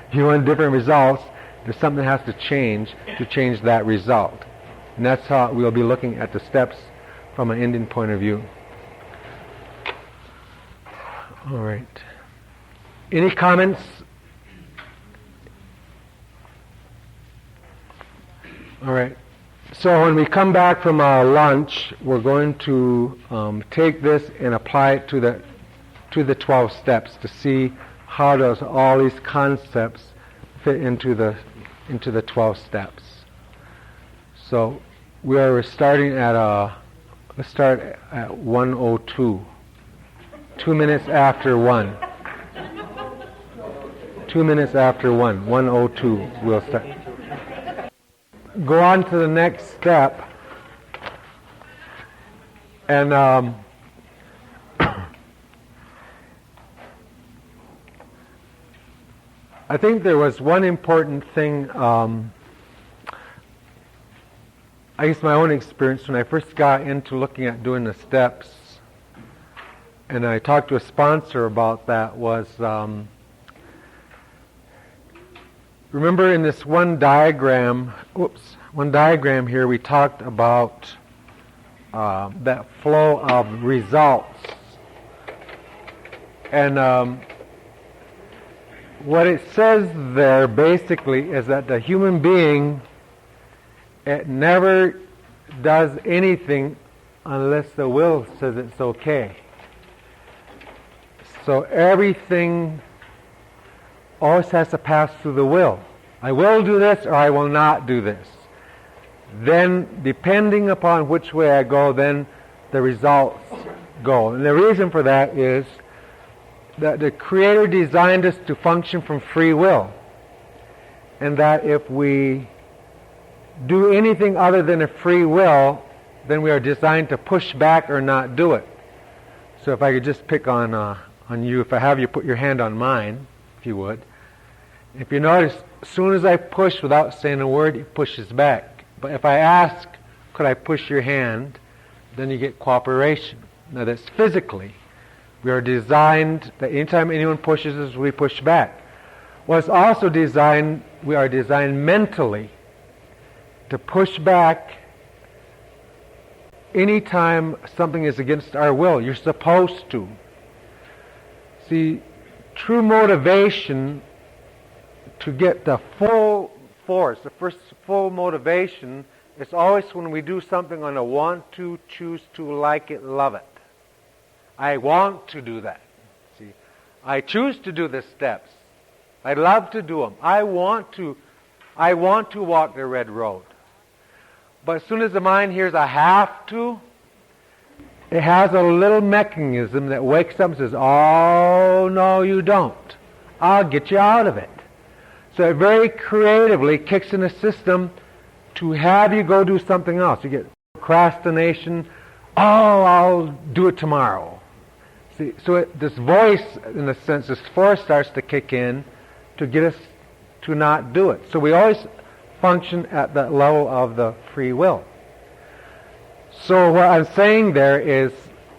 If you want different results, there's something that has to change that result. And that's how we'll be looking at the steps from an Indian point of view. All right. Any comments? All right. So when we come back from our lunch, we're going to take this and apply it to the 12 steps to see how does all these concepts fit into the 12 steps. So we are starting at let's start at 1:02. 2 minutes after 1. 2 minutes after 1. 1:02. We'll start. Go on to the next step, and I think there was one important thing. I guess my own experience when I first got into looking at doing the steps, and I talked to a sponsor about that, was remember in this one diagram here we talked about that flow of results. And what it says there basically is that the human being, it never does anything unless the will says it's okay. So everything always has to pass through the will. I will do this or I will not do this. Then, depending upon which way I go, then the results go. And the reason for that is that the Creator designed us to function from free will. And that if we do anything other than a free will, then we are designed to push back or not do it. So if I could just pick on you, if I have you put your hand on mine, if you would. If you notice, as soon as I push without saying a word, it pushes back. But if I ask, could I push your hand, then you get cooperation. Now that's physically. We are designed that anytime anyone pushes us, we push back. Well, it's also designed, we are designed mentally to push back anytime something is against our will. You're supposed to. See, true motivation to get the full force, the first full motivation, is always when we do something on a want to, choose to, like it, love it. I want to do that. See, I choose to do the steps. I love to do them. I want to walk the red road. But as soon as the mind hears I have to, it has a little mechanism that wakes up and says, oh, no, you don't. I'll get you out of it. So it very creatively kicks in a system to have you go do something else. You get procrastination. Oh, I'll do it tomorrow. See, so this voice, in a sense, this force starts to kick in to get us to not do it. So we always function at the level of the free will. So what I'm saying there is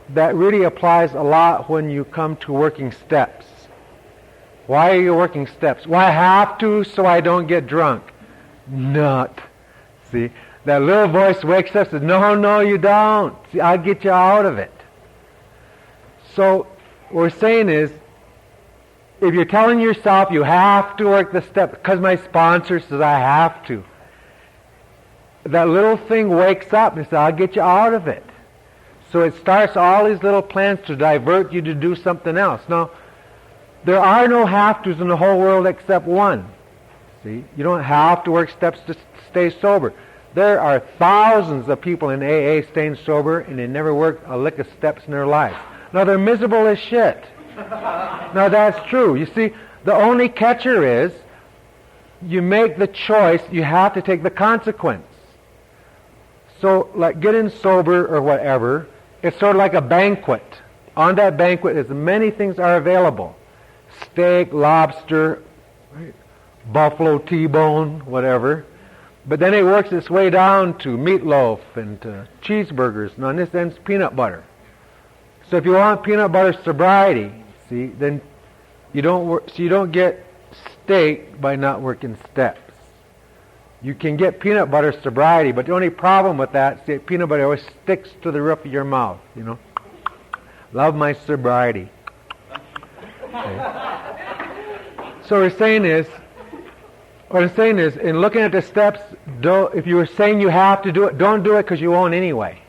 that really applies a lot when you come to working steps. Why are you working steps? Well, I have to so I don't get drunk. Not. See, that little voice wakes up and says, no, you don't. See, I'll get you out of it. So what we're saying is, if you're telling yourself you have to work the steps, because my sponsor says I have to, that little thing wakes up and says, I'll get you out of it. So it starts all these little plans to divert you to do something else. Now, there are no have-tos in the whole world except one. See, you don't have to work steps to stay sober. There are thousands of people in AA staying sober, and they never worked a lick of steps in their lives. Now, they're miserable as shit. Now, that's true. You see, the only catcher is, you make the choice, you have to take the consequence. So, like getting sober or whatever, it's sort of like a banquet. On that banquet, as many things are available. Steak, lobster, right? Buffalo T-bone, whatever. But then it works its way down to meatloaf and to cheeseburgers, and on this end's peanut butter. So if you want peanut butter sobriety, see, then you don't get steak by not working steps. You can get peanut butter sobriety, but the only problem with that is peanut butter always sticks to the roof of your mouth, you know. Love my sobriety. Okay. So what I'm saying is, in looking at the steps, if you were saying you have to do it, don't do it because you won't anyway.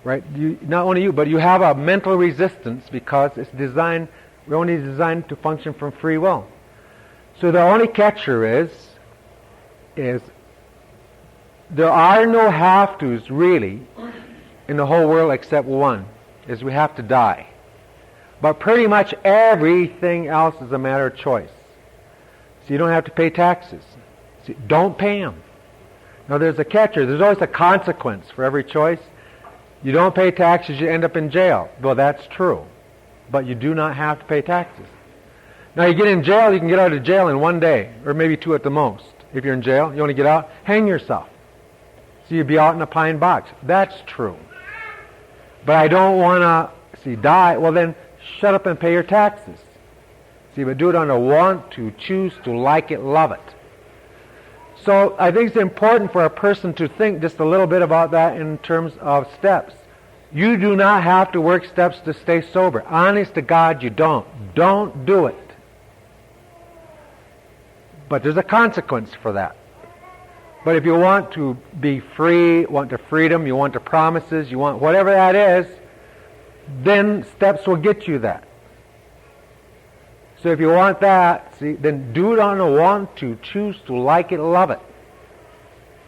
Right? Not only you, but you have a mental resistance because we're only designed to function from free will. So the only catcher is there are no have-tos really in the whole world except one, is we have to die. But pretty much everything else is a matter of choice. So you don't have to pay taxes. See, don't pay them. Now there's a catcher. There's always a consequence for every choice. You don't pay taxes, you end up in jail. Well, that's true. But you do not have to pay taxes. Now you get in jail, you can get out of jail in one day, or maybe two at the most. If you're in jail, you want to get out, hang yourself. So you'd be out in a pine box. That's true. But I don't want to, die. Well then, shut up and pay your taxes. See, but do it on a want to, choose to, like it, love it. So I think it's important for a person to think just a little bit about that in terms of steps. You do not have to work steps to stay sober. Honest to God, you don't. Don't do it. But there's a consequence for that. But if you want to be free, want the freedom, you want the promises, you want whatever that is, then steps will get you that. So if you want that, then do it on a want to, choose to, like it, love it.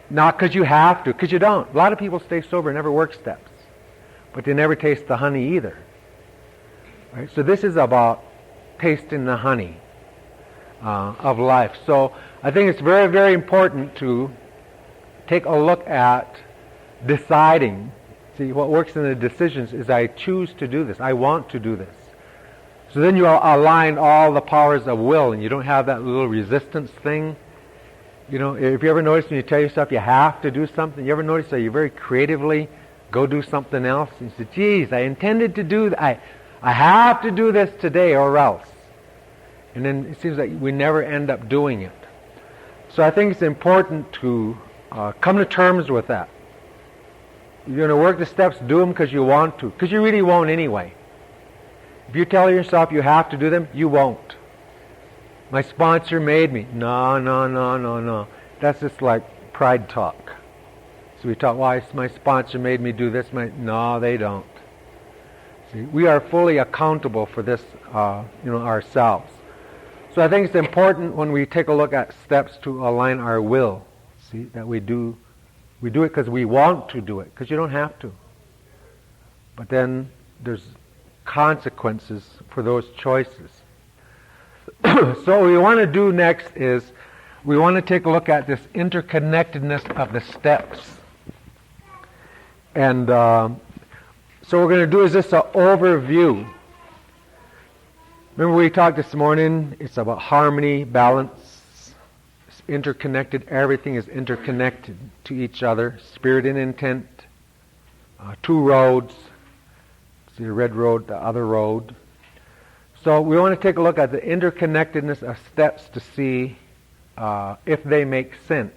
Not because you have to, because you don't. A lot of people stay sober and never work steps. But they never taste the honey either. Right? So this is about tasting the honey of life. So I think it's very, very important to take a look at deciding. See, what works in the decisions is I choose to do this. I want to do this. So then you align all the powers of will, and you don't have that little resistance thing. You know, if you ever notice when you tell yourself you have to do something, you ever notice that you very creatively go do something else? And you say, geez, I intended to do that. I have to do this today or else. And then it seems like we never end up doing it. So I think it's important to come to terms with that. You're going to work the steps, do them because you want to, because you really won't anyway. If you tell yourself you have to do them, you won't. My sponsor made me. No. That's just like pride talk. So we talk, why my sponsor made me do this. No, they don't. See, we are fully accountable for this, ourselves. So I think it's important when we take a look at steps to align our will. See, that we do it because we want to do it, because you don't have to. But then there's consequences for those choices. So what we want to do next is we want to take a look at this interconnectedness of the steps. And so what we're going to do is just an overview. Remember we talked this morning, it's about harmony, balance, it's interconnected, everything is interconnected to each other, spirit and intent, two roads, see the red road, the other road. So we want to take a look at the interconnectedness of steps to see if they make sense.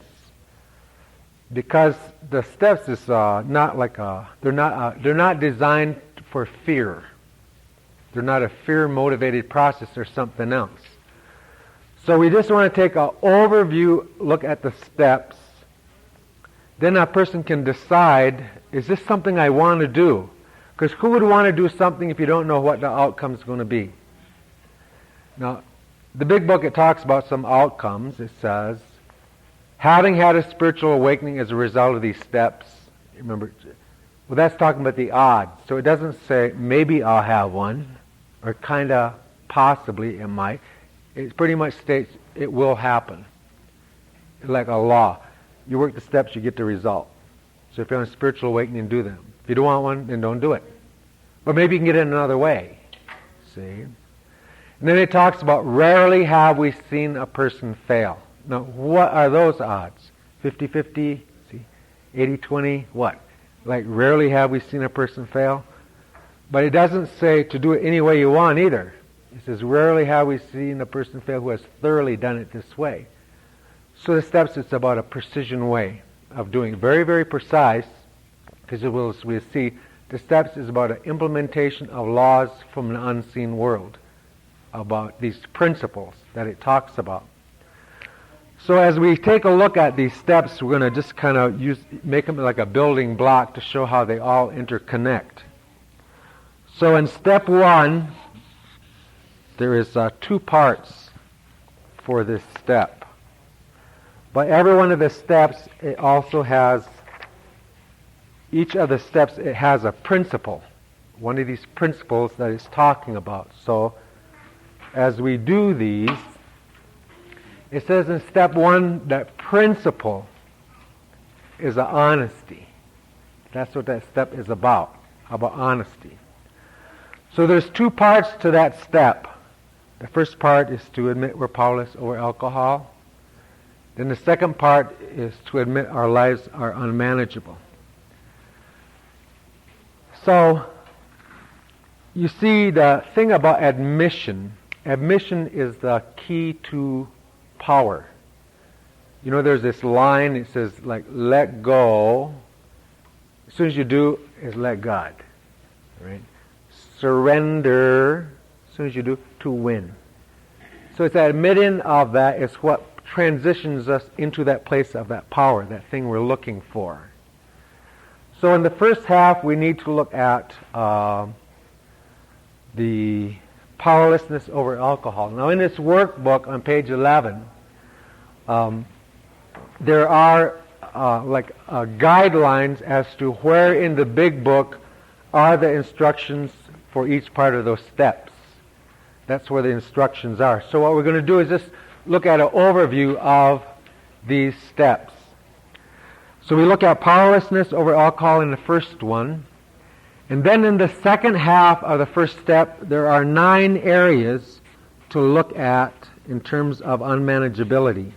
Because the steps is not like they're not designed for fear. They're not a fear-motivated process. They're something else. So we just want to take an overview look at the steps. Then a person can decide, is this something I want to do? Because who would want to do something if you don't know what the outcome is going to be? Now, the big book, it talks about some outcomes. It says, having had a spiritual awakening as a result of these steps, remember, well, that's talking about the odds. So it doesn't say, maybe I'll have one, or kind of possibly it might. It pretty much states it will happen. Like a law. You work the steps, you get the result. So if you're on a spiritual awakening, do them. If you don't want one, then don't do it. But maybe you can get it another way. See? And then it talks about rarely have we seen a person fail. Now, what are those odds? 50-50? See? 80-20? What? Like, rarely have we seen a person fail? But it doesn't say to do it any way you want either. It says, rarely have we seen a person fail who has thoroughly done it this way. So the steps, it's about a precision way of doing it. Very, very precise, because we'll see, the steps is about an implementation of laws from an unseen world, about these principles that it talks about. So as we take a look at these steps, we're going to just kind of make them like a building block to show how they all interconnect. So in step one, there is 2 parts for this step. But every one of the steps, it also has, each of the steps, it has a principle. One of these principles that it's talking about. So as we do these, it says in step 1 that principle is a honesty. That's what that step is about honesty. So there's 2 parts to that step. The first part is to admit we're powerless over alcohol. Then the second part is to admit our lives are unmanageable. So you see, the thing about admission is the key to power. You know, there's this line, it says, like, let go. As soon as you do, is let God. Right? Surrender, as soon as you do, to win. So it's that admitting of that is what transitions us into that place of that power, that thing we're looking for. So in the first half, we need to look at the powerlessness over alcohol. Now in this workbook on page 11, there are guidelines as to where in the big book are the instructions for each part of those steps. That's where the instructions are. So what we're going to do is just look at an overview of these steps. So we look at powerlessness over alcohol in the first one. And then in the second half of the first step, there are 9 areas to look at in terms of unmanageability.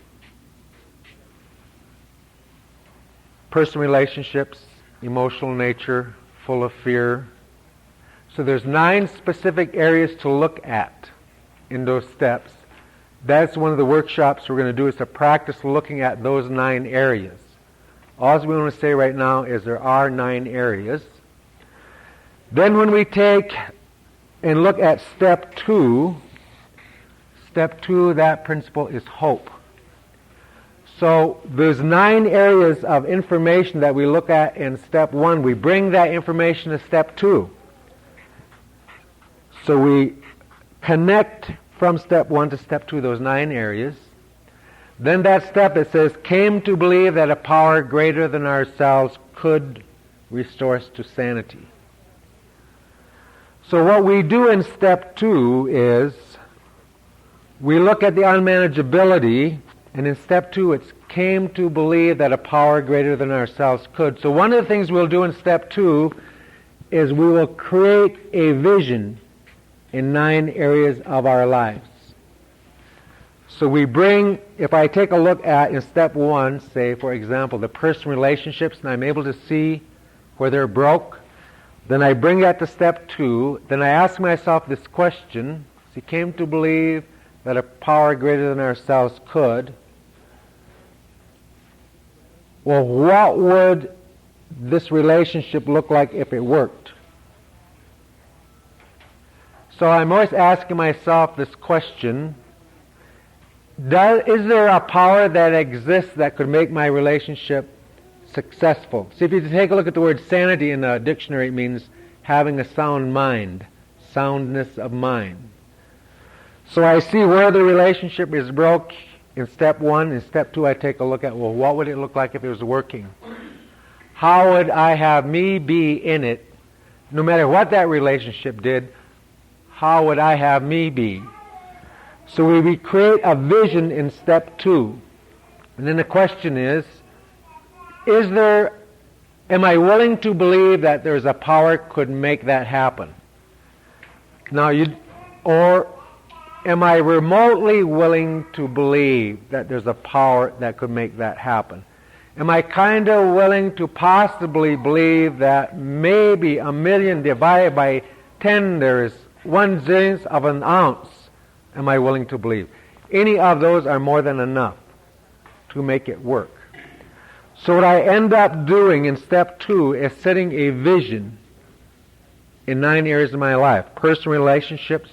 Personal relationships, emotional nature, full of fear. So there's 9 specific areas to look at in those steps. That's one of the workshops we're going to do, is to practice looking at those 9 areas. All we want to say right now is there are 9 areas. Then when we take and look at step 2, that principle is hope. So there's 9 areas of information that we look at in step 1. We bring that information to step 2. So we connect from step 1 to step 2, those 9 areas. Then that step, it says, came to believe that a power greater than ourselves could restore us to sanity. So what we do in step 2 is we look at the unmanageability, and in step 2 it's came to believe that a power greater than ourselves could. So one of the things we'll do in step 2 is we will create a vision in 9 areas of our lives. So we bring, if I take a look at in step 1, say for example, the personal relationships, and I'm able to see where they're broke, then I bring that to step 2, then I ask myself this question, he came to believe that a power greater than ourselves could. Well, what would this relationship look like if it worked? So I'm always asking myself this question, is there a power that exists that could make my relationship successful? See, if you take a look at the word sanity in a dictionary, it means having a sound mind, soundness of mind. So I see where the relationship is broke in step 1. In step 2, I take a look at, well, what would it look like if it was working? How would I have me be in it? No matter what that relationship did, how would I have me be? So we create a vision in step 2. And then the question is am I willing to believe that there's a power could make that happen? Now, or am I remotely willing to believe that there's a power that could make that happen? Am I kind of willing to possibly believe that maybe 1,000,000 divided by 10, there is 1/000th of an ounce? Am I willing to believe? Any of those are more than enough to make it work. So what I end up doing in step 2 is setting a vision in 9 areas of my life. Personal relationships.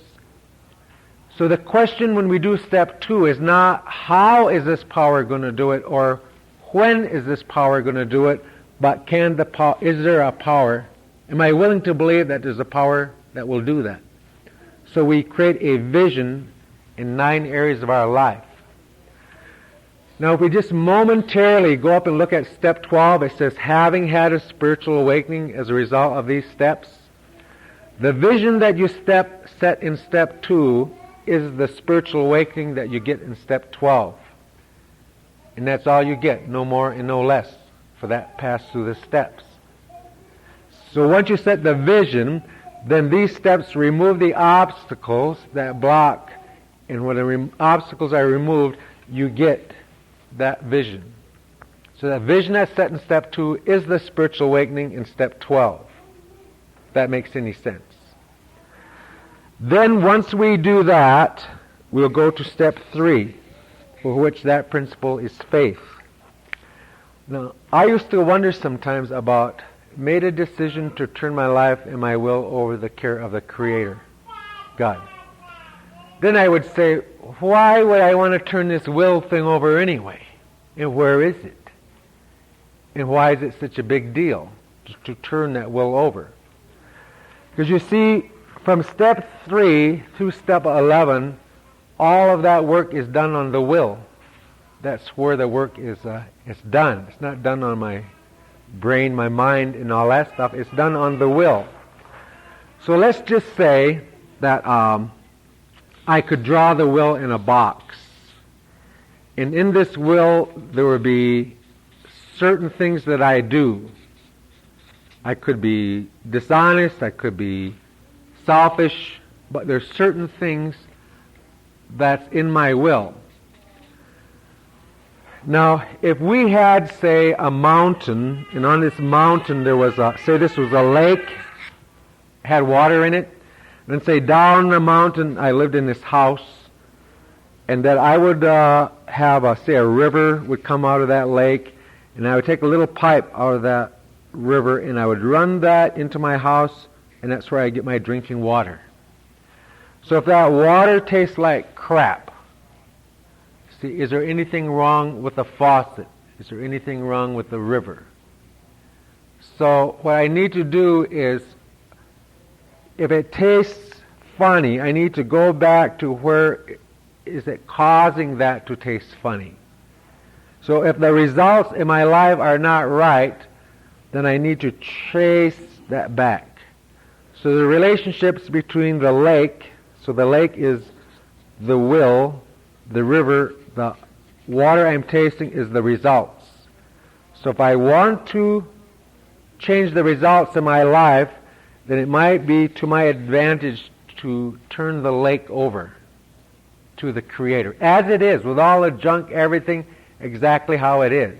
So the question when we do step 2 is not how is this power going to do it or when is this power going to do it, but is there a power? Am I willing to believe that there's a power that will do that? So we create a vision in 9 areas of our life. Now if we just momentarily go up and look at step 12, it says, having had a spiritual awakening as a result of these steps, the vision that you set in step 2 is the spiritual awakening that you get in step 12. And that's all you get, no more and no less, for that pass through the steps. So once you set the vision, then these steps remove the obstacles that block, and when the obstacles are removed, you get that vision. So that vision that's set in step 2 is the spiritual awakening in step 12. If that makes any sense. Then once we do that, we'll go to step 3, for which that principle is faith. Now, I used to wonder sometimes about, made a decision to turn my life and my will over the care of the Creator, God. Then I would say, why would I want to turn this will thing over anyway? And where is it? And why is it such a big deal to turn that will over? Because you see, from step 3 through step 11, all of that work is done on the will. That's where the work is done. It's not done on my brain, my mind, and all that stuff. It's done on the will. So let's just say that I could draw the will in a box. And in this will, there would be certain things that I do. I could be dishonest, I could be selfish, but there's certain things that's in my will. Now, if we had, say, a mountain, and on this mountain there was say this was a lake, had water in it, and then say down the mountain I lived in this house, and that I would have, say, a river would come out of that lake, and I would take a little pipe out of that river, and I would run that into my house, and that's where I get my drinking water. So if that water tastes like crap, see, is there anything wrong with the faucet? Is there anything wrong with the river? So what I need to do is, if it tastes funny, I need to go back to where is it causing that to taste funny. So if the results in my life are not right, then I need to trace that back. So the relationships between the lake, so the lake is the will, the river, the water I'm tasting is the results. So if I want to change the results in my life, then it might be to my advantage to turn the lake over to the Creator, as it is, with all the junk, everything, exactly how it is.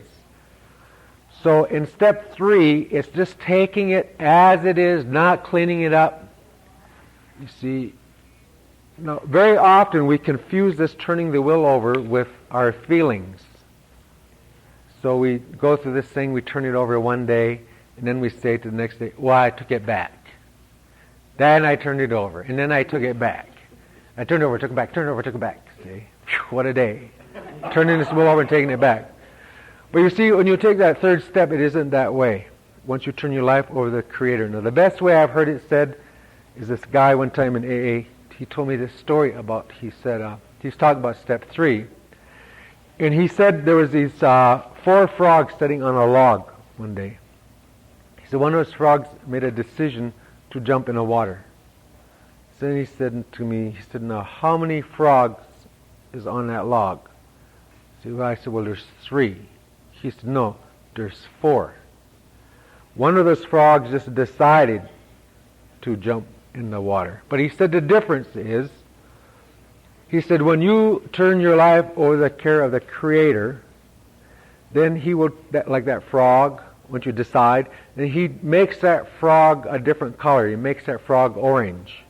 So in step 3, it's just taking it as it is, not cleaning it up. You see, very often we confuse this turning the will over with our feelings. So we go through this thing, we turn it over one day, and then we say to the next day, well, I took it back. Then I turned it over, and then I took it back. I turned it over, took it back, turned it over, took it back. See? Whew, what a day. Turning this will over and taking it back. But you see, when you take that third step, it isn't that way. Once you turn your life over to the Creator. Now, the best way I've heard it said is this guy one time in AA, he told me this story about, he said, he's talking about step 3. And he said there was these 4 frogs sitting on a log one day. He said one of those frogs made a decision to jump in the water. So then he said to me, he said, now how many frogs is on that log? I said, well, there's 3. He said, no, there's 4. One of those frogs just decided to jump in the water. But he said the difference is, he said, when you turn your life over the care of the Creator, then he will, like that frog, once you decide, then he makes that frog a different color. He makes that frog orange.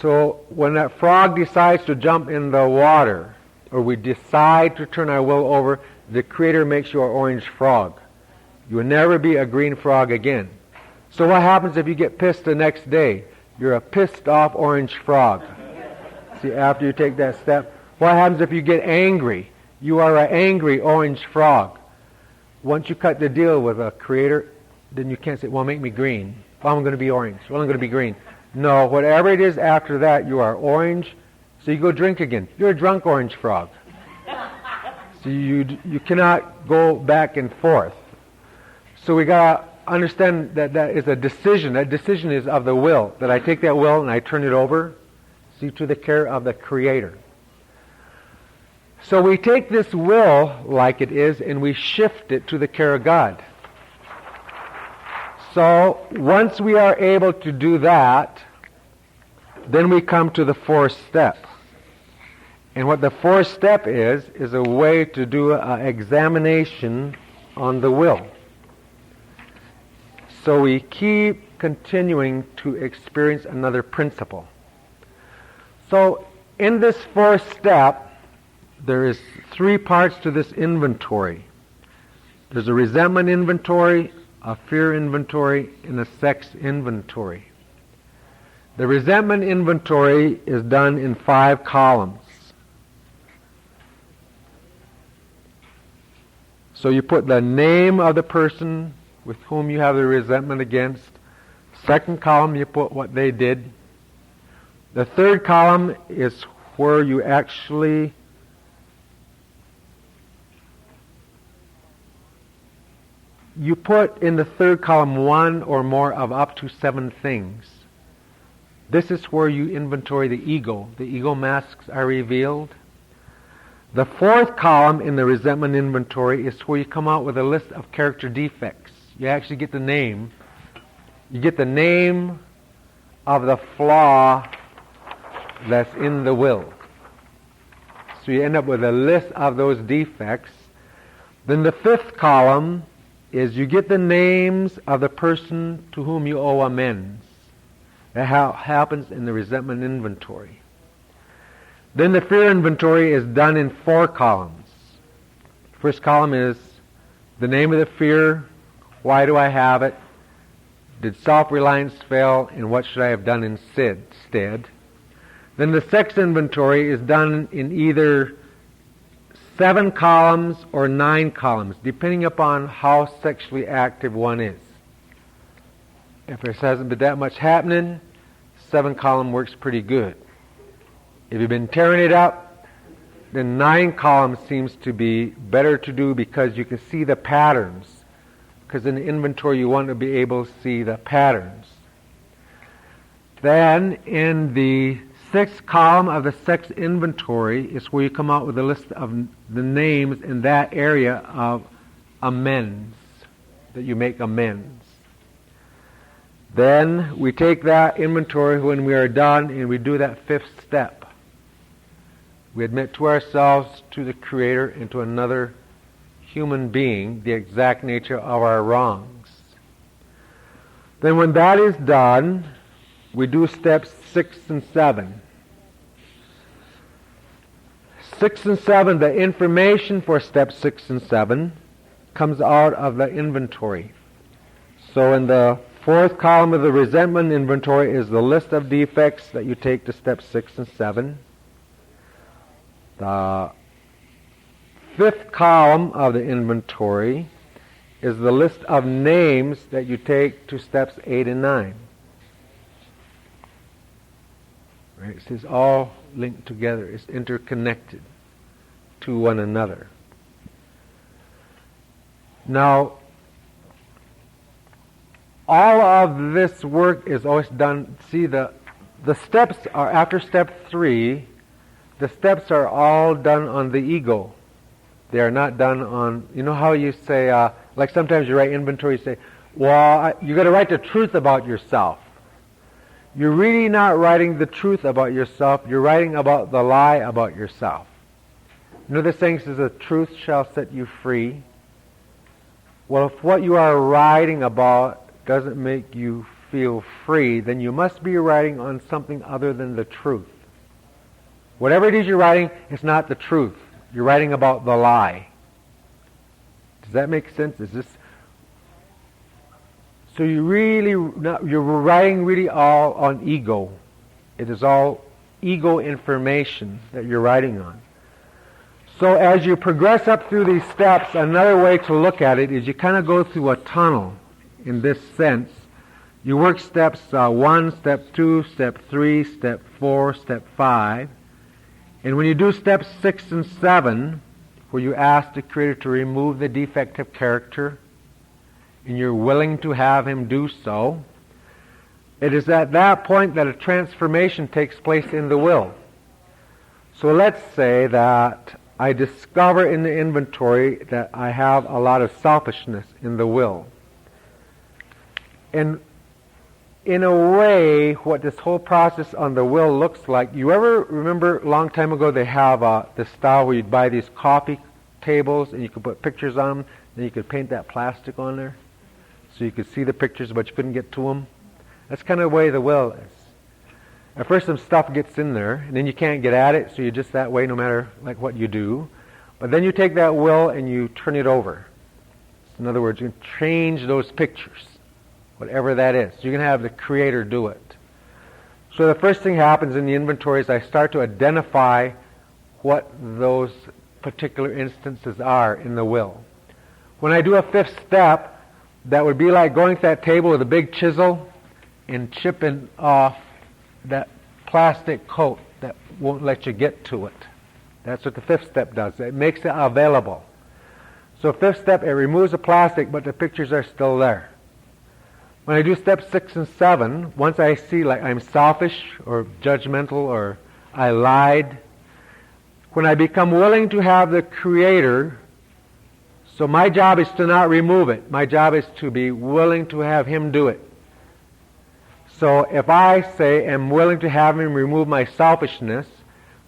So when that frog decides to jump in the water, or we decide to turn our will over, the Creator makes you an orange frog. You will never be a green frog again. So what happens if you get pissed the next day? You're a pissed off orange frog. See, after you take that step, what happens if you get angry? You are an angry orange frog. Once you cut the deal with a Creator, then you can't say, well, make me green. Well, I'm going to be orange. Well, I'm going to be green. No, whatever it is after that, you are orange. So you go drink again. You're a drunk orange frog. So you cannot go back and forth. So we got to understand that that is a decision. That decision is of the will. That I take that will and I turn it over, see, to the care of the Creator. So we take this will like it is and we shift it to the care of God. So once we are able to do that, then we come to the 4th step. And what the 4th step is a way to do an examination on the will. So we keep continuing to experience another principle. So in this 4th step, there is 3 parts to this inventory. There's a resentment inventory, a fear inventory, and a sex inventory. The resentment inventory is done in 5 columns. So you put the name of the person with whom you have the resentment against. 2nd column, you put what they did. The 3rd column is where you actually you put in the 3rd column 1 or more of up to 7 things. This is where you inventory the ego. The ego masks are revealed. The 4th column in the resentment inventory is where you come out with a list of character defects. You actually get the name. You get the name of the flaw that's in the will. So you end up with a list of those defects. Then the 5th column is you get the names of the person to whom you owe amends. That happens in the resentment inventory. Then the fear inventory is done in 4 columns. First column is the name of the fear, why do I have it, did self-reliance fail, and what should I have done instead. Then the sex inventory is done in either 7 columns or 9 columns, depending upon how sexually active one is. If there hasn't been that much happening, 7 column works pretty good. If you've been tearing it up, then 9 columns seems to be better to do because you can see the patterns. Because in the inventory you want to be able to see the patterns. Then in the 6th column of the 6th inventory is where you come out with a list of the names in that area of amends, that you make amends. Then we take that inventory when we are done and we do that 5th step. We admit to ourselves, to the Creator, and to another human being the exact nature of our wrongs. Then when that is done, we do steps 6 and 7. 6 and 7, the information for steps 6 and 7 comes out of the inventory. So in the 4th column of the resentment inventory is the list of defects that you take to steps 6 and 7. The 5th column of the inventory is the list of names that you take to steps 8 and 9. Right? So it's all linked together. It's interconnected to one another. Now, all of this work is always done. See, the steps are, after step 3, the steps are all done on the ego. They are not done on, you know how you say, like sometimes you write inventory, you say, well, you got to write the truth about yourself. You're really not writing the truth about yourself, you're writing about the lie about yourself. You know the saying says, the truth shall set you free. Well, if what you are writing about doesn't make you feel free, then you must be writing on something other than the truth. Whatever it is you're writing, it's not the truth. You're writing about the lie. Does that make sense? Is this? So you're writing really all on ego. It is all ego information that you're writing on. So as you progress up through these steps, another way to look at it is you kind of go through a tunnel in this sense. You work steps 1, step 2, step 3, step 4, step 5. And when you do steps 6 and 7, where you ask the Creator to remove the defective character, and you're willing to have Him do so, it is at that point that a transformation takes place in the will. So let's say that I discover in the inventory that I have a lot of selfishness in the will. And in a way, what this whole process on the will looks like, you ever remember a long time ago they have this style where you'd buy these coffee tables and you could put pictures on them, then you could paint that plastic on there so you could see the pictures but you couldn't get to them? That's kind of the way the will is. At first some stuff gets in there and then you can't get at it, so you're just that way no matter like what you do. But then you take that will and you turn it over. In other words, you change those pictures, whatever that is. You can have the Creator do it. So the first thing happens in the inventory is I start to identify what those particular instances are in the will. When I do a 5th step, that would be like going to that table with a big chisel and chipping off that plastic coat that won't let you get to it. That's what the 5th step does. It makes it available. So 5th step, it removes the plastic, but the pictures are still there. When I do steps 6 and 7, once I see like I'm selfish or judgmental or I lied, when I become willing to have the Creator, so my job is to not remove it. My job is to be willing to have Him do it. So if I say I'm willing to have Him remove my selfishness,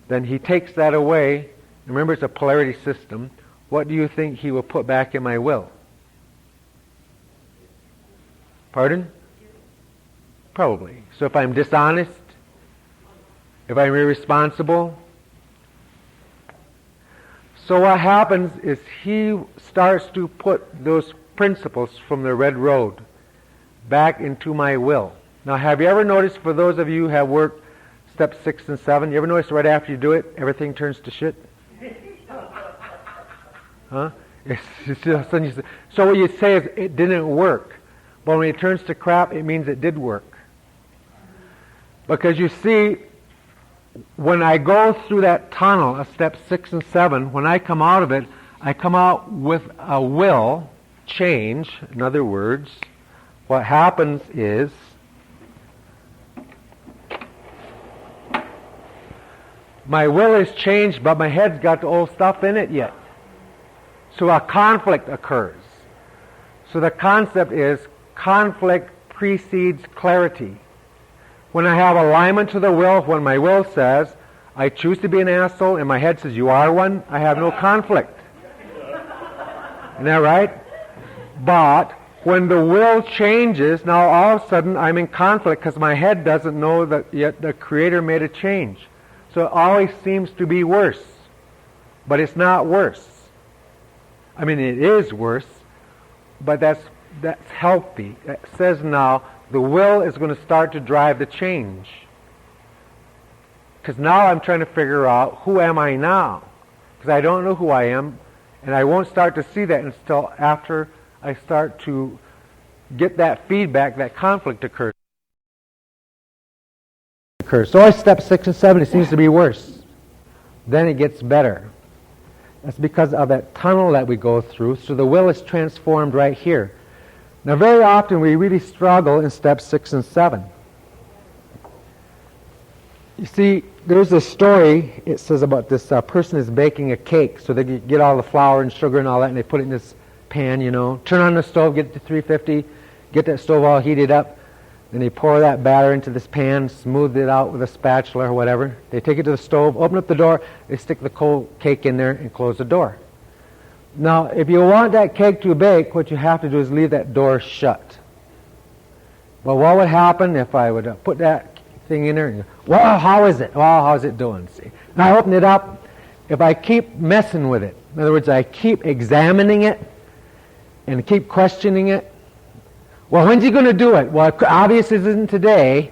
then He takes that away. Remember, it's a polarity system. What do you think He will put back in my will? Pardon? Probably. So if I'm dishonest, if I'm irresponsible. So what happens is He starts to put those principles from the red road back into my will. Now, have you ever noticed, for those of you who have worked steps 6 and 7, you ever notice right after you do it, everything turns to shit? Huh? So what you say is, it didn't work. But when it turns to crap, it means it did work. Because you see, when I go through that tunnel of steps 6 and 7, when I come out of it, I come out with a will change. In other words, what happens is my will is changed, but my head's got the old stuff in it yet. So a conflict occurs. So the concept is conflict precedes clarity. When I have alignment to the will, when my will says, I choose to be an asshole, and my head says, you are one, I have no conflict. Isn't that right? But when the will changes, now all of a sudden I'm in conflict because my head doesn't know that yet the Creator made a change. So it always seems to be worse. But it's not worse. I mean, it is worse, but that's healthy. It says now the will is going to start to drive the change. Because now I'm trying to figure out, who am I now? Because I don't know who I am, and I won't start to see that until after I start to get that feedback, that conflict occurs. So I step 6 and 7, it seems to be worse. Then it gets better. That's because of that tunnel that we go through, so the will is transformed right here. Now very often we really struggle in steps 6 and 7. You see, there's a story, it says about this person is baking a cake, so they get all the flour and sugar and all that, and they put it in this pan, turn on the stove, get it to 350, get that stove all heated up, then they pour that batter into this pan, smooth it out with a spatula or whatever. They take it to the stove, open up the door, they stick the cold cake in there and close the door. Now, if you want that cake to bake, what you have to do is leave that door shut. Well, what would happen if I would put that thing in there and, well, how is it? Well, how's it doing? See? And I open it up. If I keep messing with it, in other words, I keep examining it and keep questioning it, well, when's he going to do it? Well, obviously it isn't today.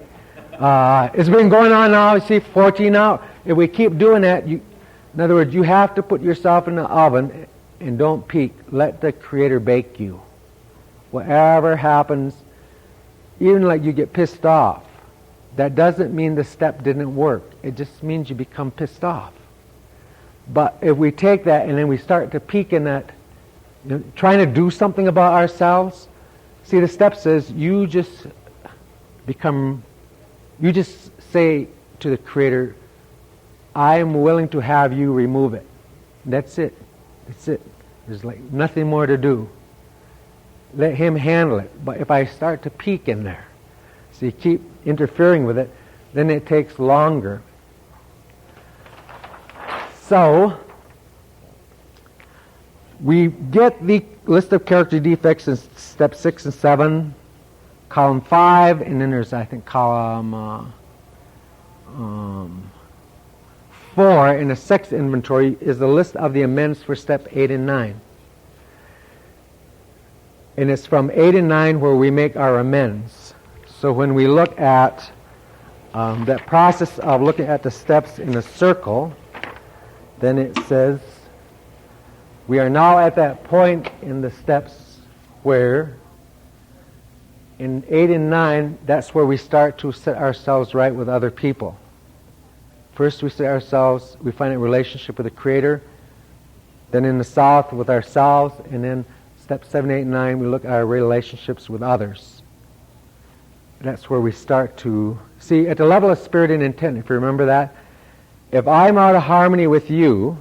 It's been going on now, you see, 14 hours. If we keep doing that, in other words, you have to put yourself in the oven and don't peek. Let the Creator bake you. Whatever happens, even like you get pissed off, that doesn't mean the step didn't work. It just means you become pissed off. But if we take that and then we start to peek in that, trying to do something about ourselves, see, the step says you just say to the Creator, I am willing to have you remove it. That's it. That's it. There's like nothing more to do. Let Him handle it. But if I start to peek in there, so you keep interfering with it, then it takes longer. So, we get the list of character defects in step 6 and 7, column 5, and then there's, I think, column 4 in the sex inventory is the list of the amends for step 8 and 9. And it's from 8 and 9 where we make our amends. So when we look at that process of looking at the steps in a circle, then it says, we are now at that point in the steps where in 8 and 9, that's where we start to set ourselves right with other people. First we set ourselves, we find a relationship with the Creator, then in the south with ourselves, and then steps 7, 8, and 9, we look at our relationships with others. That's where we start to see, at the level of spirit and intent, if you remember that, if I'm out of harmony with you,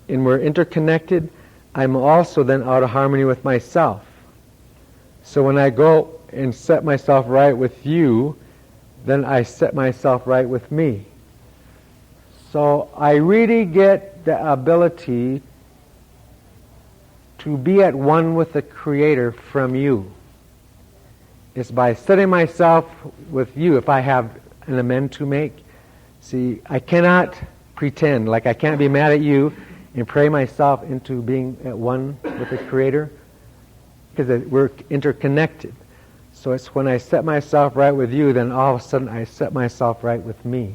and we're interconnected, I'm also then out of harmony with myself. So when I go and set myself right with you, then I set myself right with me. So I really get the ability to be at one with the Creator from you. It's by setting myself with you. If I have an amend to make, see, I cannot pretend, like I can't be mad at you and pray myself into being at one with the Creator, because we're interconnected. So it's when I set myself right with you, then all of a sudden I set myself right with me.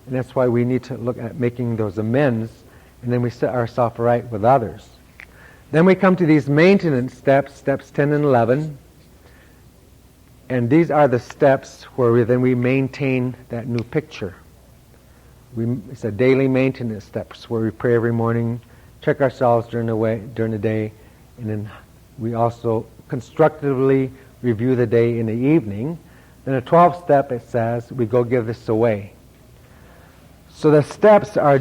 And that's why we need to look at making those amends, and then we set ourselves right with others. Then we come to these maintenance steps, steps 10 and 11. And these are the steps where we maintain that new picture. It's a daily maintenance steps where we pray every morning, check ourselves during the day, and then we also constructively review the day in the evening. Then a 12th step, it says, we go give this away. So the steps are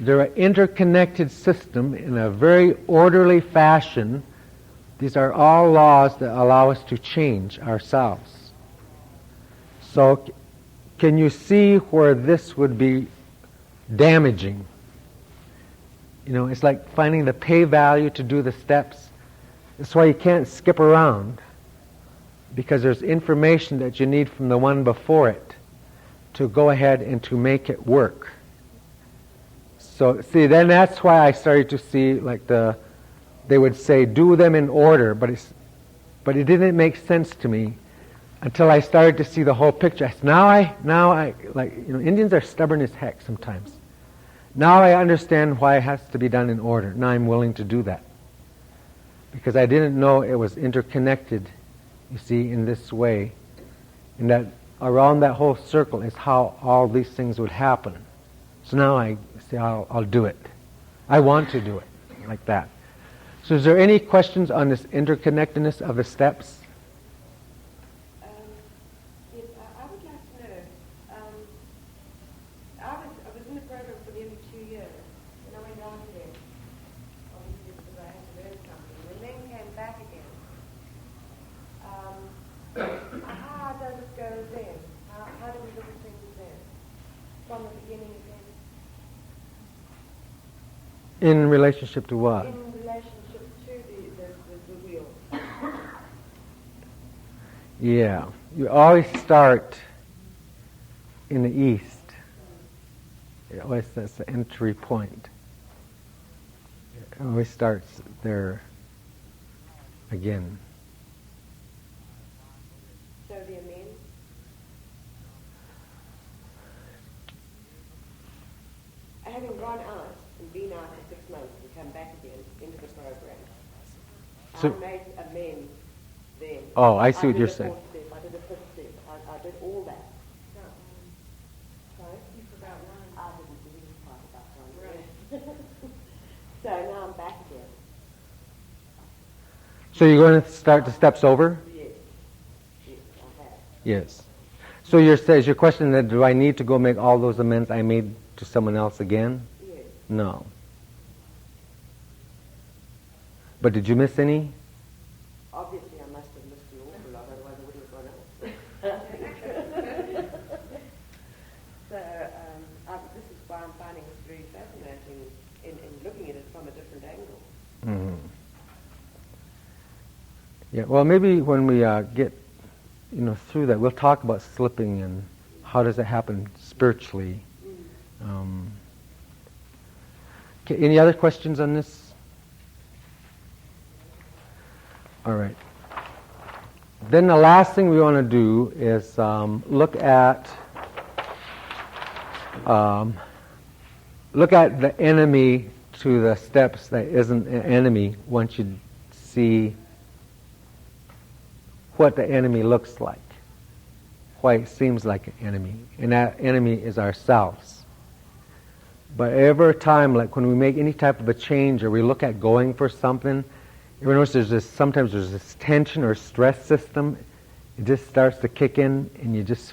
they're an interconnected system in a very orderly fashion. These are all laws that allow us to change ourselves. So can you see where this would be damaging? It's like finding the pay value to do the steps. That's why you can't skip around, because there's information that you need from the one before it to go ahead and to make it work. So see, then that's why I started to see they would say do them in order, but it didn't make sense to me until I started to see the whole picture. Now I Indians are stubborn as heck sometimes. Now I understand why it has to be done in order. Now I'm willing to do that, because I didn't know it was interconnected, you see, in this way, and that around that whole circle is how all these things would happen. So now I say I'll do it. I want to do it like that. So is there any questions on this interconnectedness of the steps? Yes, I would like to know. I was in the program for nearly 2 years, and I went on there, obviously because I had to learn something, and then came back again. How does it go then? How do we look at things then? From the beginning again? In relationship to what? In relationship to the wheel. Yeah. You always start in the east. That's the entry point. It always starts there again. So the amen? Having gone out and been out for 6 months and come back again into the program, So- I made amends then. Oh, I see what did you're a saying. 4th step, I did a 5th step, I did all that. Sorry? You forgot one. I didn't do this part about one. So now I'm back again. So you're going to start the steps over? Yes. Yes, I have. Yes. So your question that do I need to go make all those amends I made to someone else again? Yes. No. But did you miss any? Obviously, I must have missed an awful lot, otherwise I wouldn't have gone out. So, this is why I'm finding this very fascinating in looking at it from a different angle. Mm-hmm. Yeah. Well, maybe when we get through that, we'll talk about slipping and how does it happen spiritually. Okay, any other questions on this? All right. Then the last thing we want to do is look at the enemy to the steps that isn't an enemy once you see what the enemy looks like, why it seems like an enemy. And that enemy is ourselves. But every time, like when we make any type of a change or we look at going for something, you notice sometimes there's this tension or stress system. It just starts to kick in, and if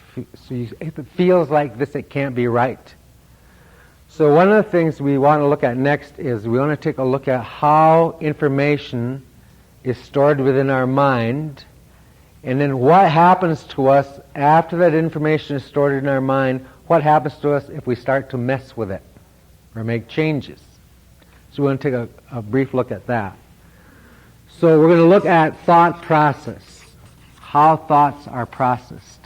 it feels like this, it can't be right. So one of the things we want to look at next is we want to take a look at how information is stored within our mind, and then what happens to us after that information is stored in our mind, what happens to us if we start to mess with it or make changes. So we want to take a brief look at that. So we're going to look at thought process, how thoughts are processed.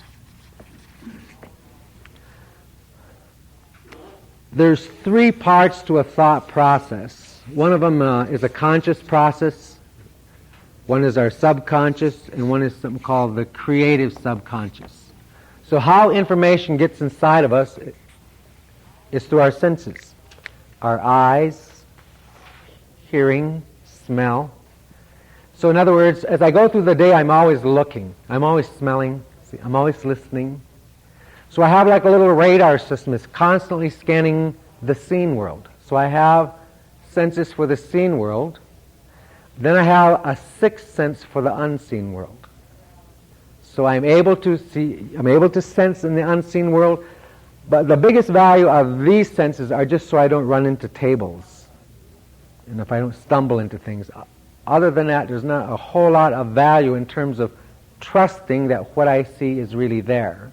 There's 3 parts to a thought process. One of them is a conscious process, one is our subconscious, and one is something called the creative subconscious. So how information gets inside of us is through our senses. Our eyes, hearing, smell. So in other words, as I go through the day, I'm always looking. I'm always smelling. See, I'm always listening. So I have like a little radar system that's constantly scanning the seen world. So I have senses for the seen world. Then I have a sixth sense for the unseen world. So I'm able to see, I'm able to sense in the unseen world, but the biggest value of these senses are just so I don't run into tables. And if I don't stumble into things. Other than that, there's not a whole lot of value in terms of trusting that what I see is really there.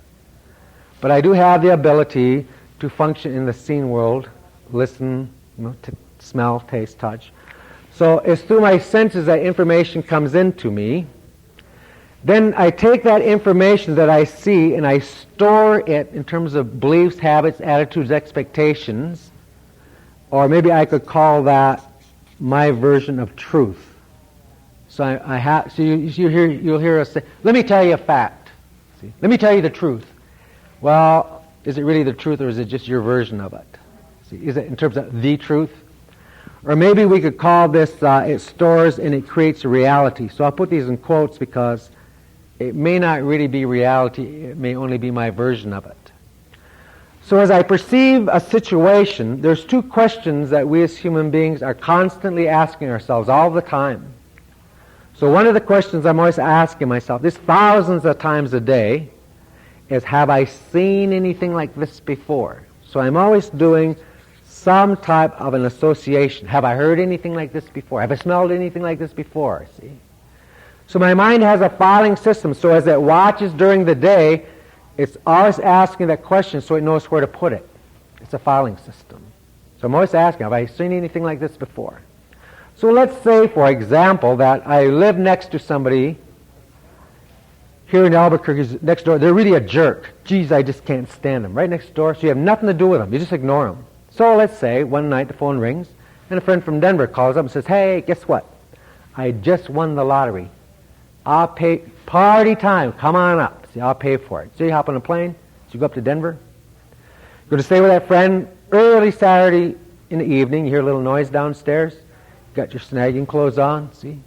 But I do have the ability to function in the seen world, listen, smell, taste, touch. So it's through my senses that information comes into me. Then I take that information that I see and I store it in terms of beliefs, habits, attitudes, expectations, or maybe I could call that my version of truth. So you'll hear us say, "Let me tell you a fact. See? Let me tell you the truth." Well, is it really the truth, or is it just your version of it? See, is it in terms of the truth? Or maybe we could call this, it stores and it creates a reality. So I'll put these in quotes because it may not really be reality, it may only be my version of it. So as I perceive a situation, there's two questions that we as human beings are constantly asking ourselves all the time. So one of the questions I'm always asking myself, this thousands of times a day, is have I seen anything like this before? So I'm always doing some type of an association. Have I heard anything like this before? Have I smelled anything like this before? See? So my mind has a filing system, so as it watches during the day, it's always asking that question so it knows where to put it. It's a filing system. So I'm always asking, have I seen anything like this before? So let's say, for example, that I live next to somebody here in Albuquerque, next door. They're really a jerk. Geez, I just can't stand them. Right next door, so you have nothing to do with them. You just ignore them. So let's say one night the phone rings, and a friend from Denver calls up and says, "Hey, guess what? I just won the lottery. I'll pay, party time, come on up. See, I'll pay for it." So you hop on a plane, so you go up to Denver. You go to stay with that friend early Saturday in the evening. You hear a little noise downstairs. You got your snagging clothes on, see?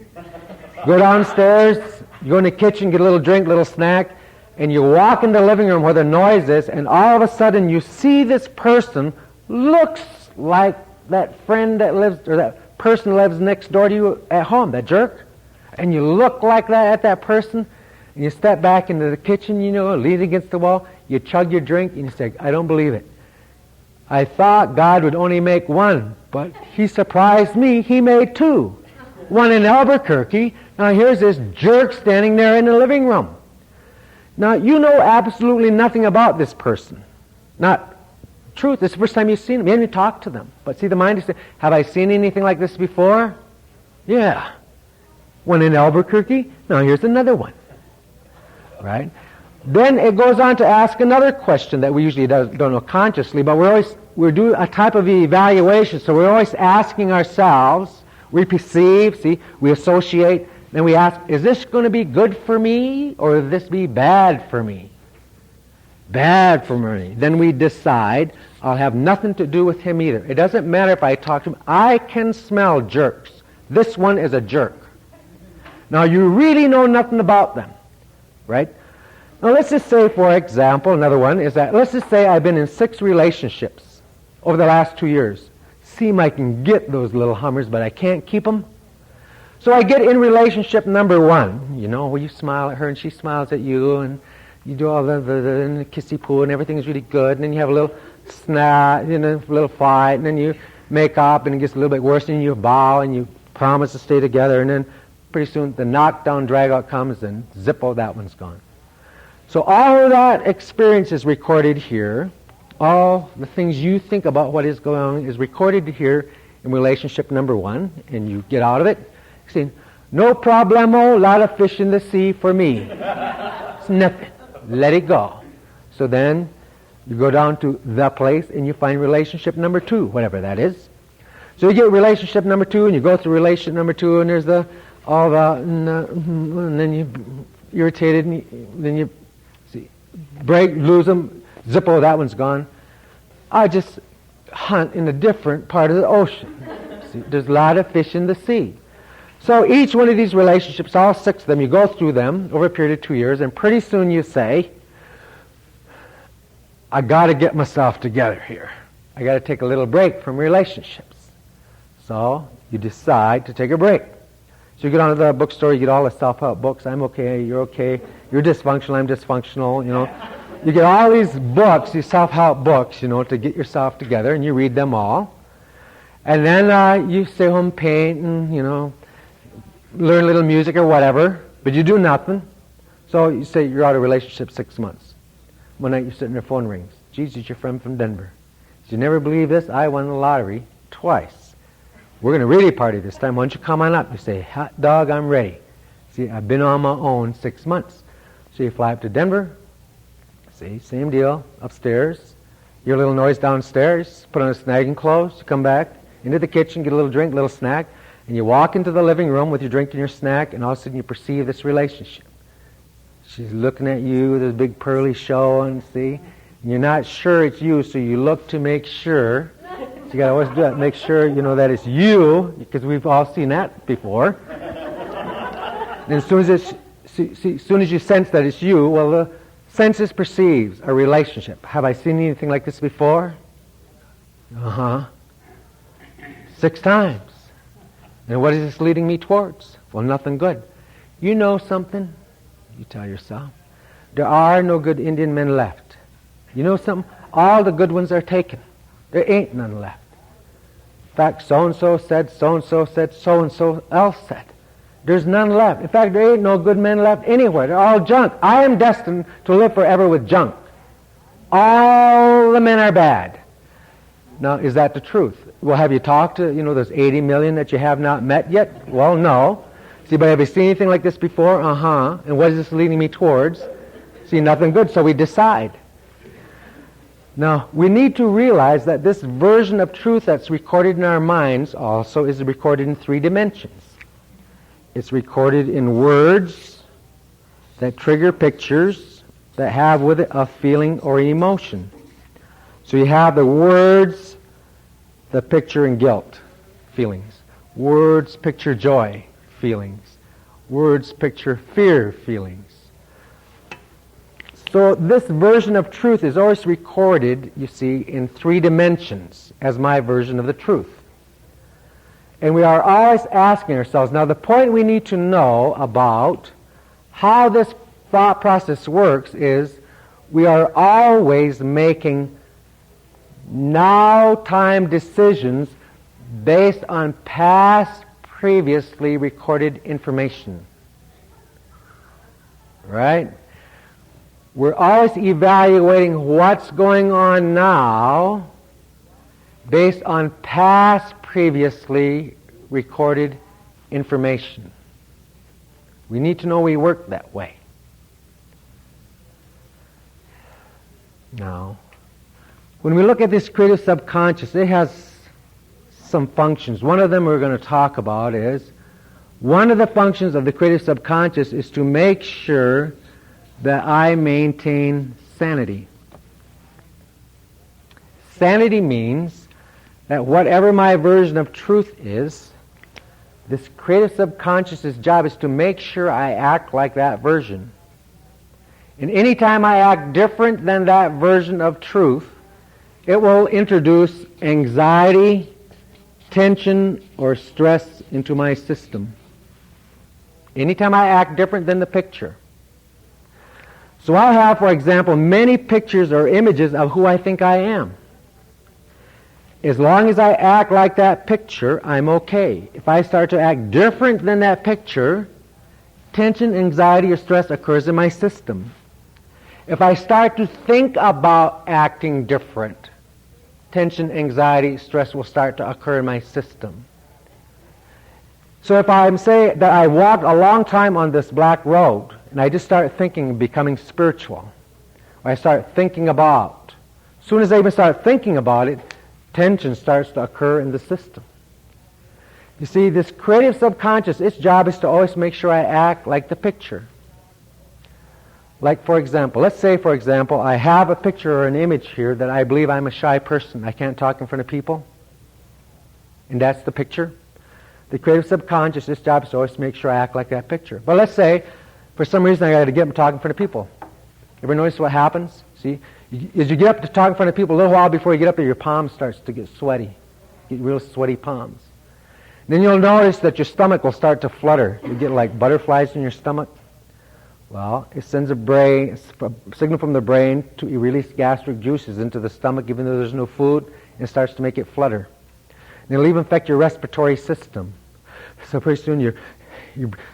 Go downstairs, you go in the kitchen, get a little drink, a little snack, and you walk in the living room where the noise is, and all of a sudden you see this person looks like that friend that lives, or that person lives next door to you at home, that jerk. And you look like that at that person, and you step back into the kitchen, lean against the wall, you chug your drink, and you say, "I don't believe it. I thought God would only make one, but He surprised me, He made two. One in Albuquerque. Now here's this jerk standing there in the living room." Now you know absolutely nothing about this person. Not truth. This is the first time you've seen them. You haven't even talked to them. But see, the mind is saying, have I seen anything like this before? Yeah. One in Albuquerque? Now here's another one. Right? Then it goes on to ask another question that we usually don't know consciously, but we're doing a type of evaluation. So we're always asking ourselves, we perceive, see, we associate, then we ask, is this going to be good for me or will this be bad for me? Bad for me. Then we decide, I'll have nothing to do with him either. It doesn't matter if I talk to him. I can smell jerks. This one is a jerk. Now you really know nothing about them, right? Now let's just say, for example, another one is that, let's just say I've been in 6 relationships over the last 2 years. Seem I can get those little hummers, but I can't keep them. So I get in relationship number 1, where you smile at her and she smiles at you, and you do all the kissy poo and everything is really good, and then you have a little snap, a little fight, and then you make up and it gets a little bit worse, and you bow and you promise to stay together, and then pretty soon the knockdown drag out comes and zippo, that one's gone. So all of that experience is recorded here. All the things you think about what is going on is recorded here in relationship number 1, and you get out of it. You say, no problemo, a lot of fish in the sea for me. It's nothing. Let it go. So then you go down to the place and you find relationship number 2, whatever that is. So you get relationship number 2, and you go through relationship number 2, and there's and then you irritated, and then you break, lose them, zippo, that one's gone. I just hunt in a different part of the ocean. See, there's a lot of fish in the sea. So each one of these relationships, all 6 of them, you go through them over a period of 2 years, and pretty soon you say, I got to get myself together here. I got to take a little break from relationships. So you decide to take a break. So you get onto the bookstore, you get all the self-help books. I'm okay, you're okay. You're dysfunctional, I'm dysfunctional, you know. You get all these books, these self-help books, you know, to get yourself together, and you read them all. And then you stay home, paint, and, you know, learn a little music or whatever, but you do nothing. So you say you're out of a relationship 6 months. One night you're sitting there, phone rings. Jesus, your friend from Denver. You never believe this? I won the lottery twice. We're going to really party this time. Why don't you come on up? You say, hot dog, I'm ready. See, I've been on my own 6 months. So you fly up to Denver. See, same deal. Upstairs. You hear a little noise downstairs. Put on a snagging clothes. You come back into the kitchen, get a little drink, a little snack, and you walk into the living room with your drink and your snack, and all of a sudden you perceive this relationship. She's looking at you with this big pearly show, and see, and you're not sure it's you, so you look to make sure. So you got to always do that, make sure you know that it's you, because we've all seen that before. And as soon as you sense that it's you, well, the senses perceives a relationship. Have I seen anything like this before? 6 times. And what is this leading me towards? Well, nothing good. You know something? You tell yourself. There are no good Indian men left. You know something? All the good ones are taken. There ain't none left. In fact, so-and-so said, so-and-so said, so-and-so else said. There's none left. In fact, there ain't no good men left anywhere. They're all junk. I am destined to live forever with junk. All the men are bad. Now, is that the truth? Well, have you talked to, those 80 million that you have not met yet? Well, no. See, but have you seen anything like this before? And what is this leading me towards? See, nothing good, so we decide. Now, we need to realize that this version of truth that's recorded in our minds also is recorded in 3 dimensions. It's recorded in words that trigger pictures that have with it a feeling or emotion. So you have the words, the picture and guilt, feelings. Words picture joy, feelings. Words picture fear, feelings. So this version of truth is always recorded, you see, in 3 dimensions as my version of the truth. And we are always asking ourselves, now the point we need to know about how this thought process works is we are always making now time decisions based on past previously recorded information. Right? We're always evaluating what's going on now based on past previously recorded information. We need to know we work that way. Now, when we look at this creative subconscious, it has some functions. One of them we're going to talk about is, one of the functions of the creative subconscious is to make sure that I maintain sanity. Sanity means that whatever my version of truth is, this creative subconscious's job is to make sure I act like that version. And any time I act different than that version of truth, it will introduce anxiety, tension, or stress into my system. Anytime I act different than the picture. So I'll have, for example, many pictures or images of who I think I am. As long as I act like that picture, I'm okay. If I start to act different than that picture, tension, anxiety, or stress occurs in my system. If I start to think about acting different, tension, anxiety, stress will start to occur in my system. So if I'm saying that I walked a long time on this black road, and I just start thinking, becoming spiritual, or I start thinking about, as soon as I even start thinking about it, tension starts to occur in the system. You see, this creative subconscious, its job is to always make sure I act like the picture. Like, for example, let's say, for example, I have a picture or an image here that I believe I'm a shy person. I can't talk in front of people. And that's the picture. The creative subconscious, this job is always to make sure I act like that picture. But let's say, for some reason I got to get up and talk in front of people. Ever notice what happens? See, as you get up to talk in front of people, a little while before you get up there, your palm starts to get sweaty. Get real sweaty palms. Then you'll notice that your stomach will start to flutter. You get like butterflies in your stomach. Well, it sends a signal from the brain to release gastric juices into the stomach, even though there's no food, and it starts to make it flutter. And it'll even affect your respiratory system. So pretty soon your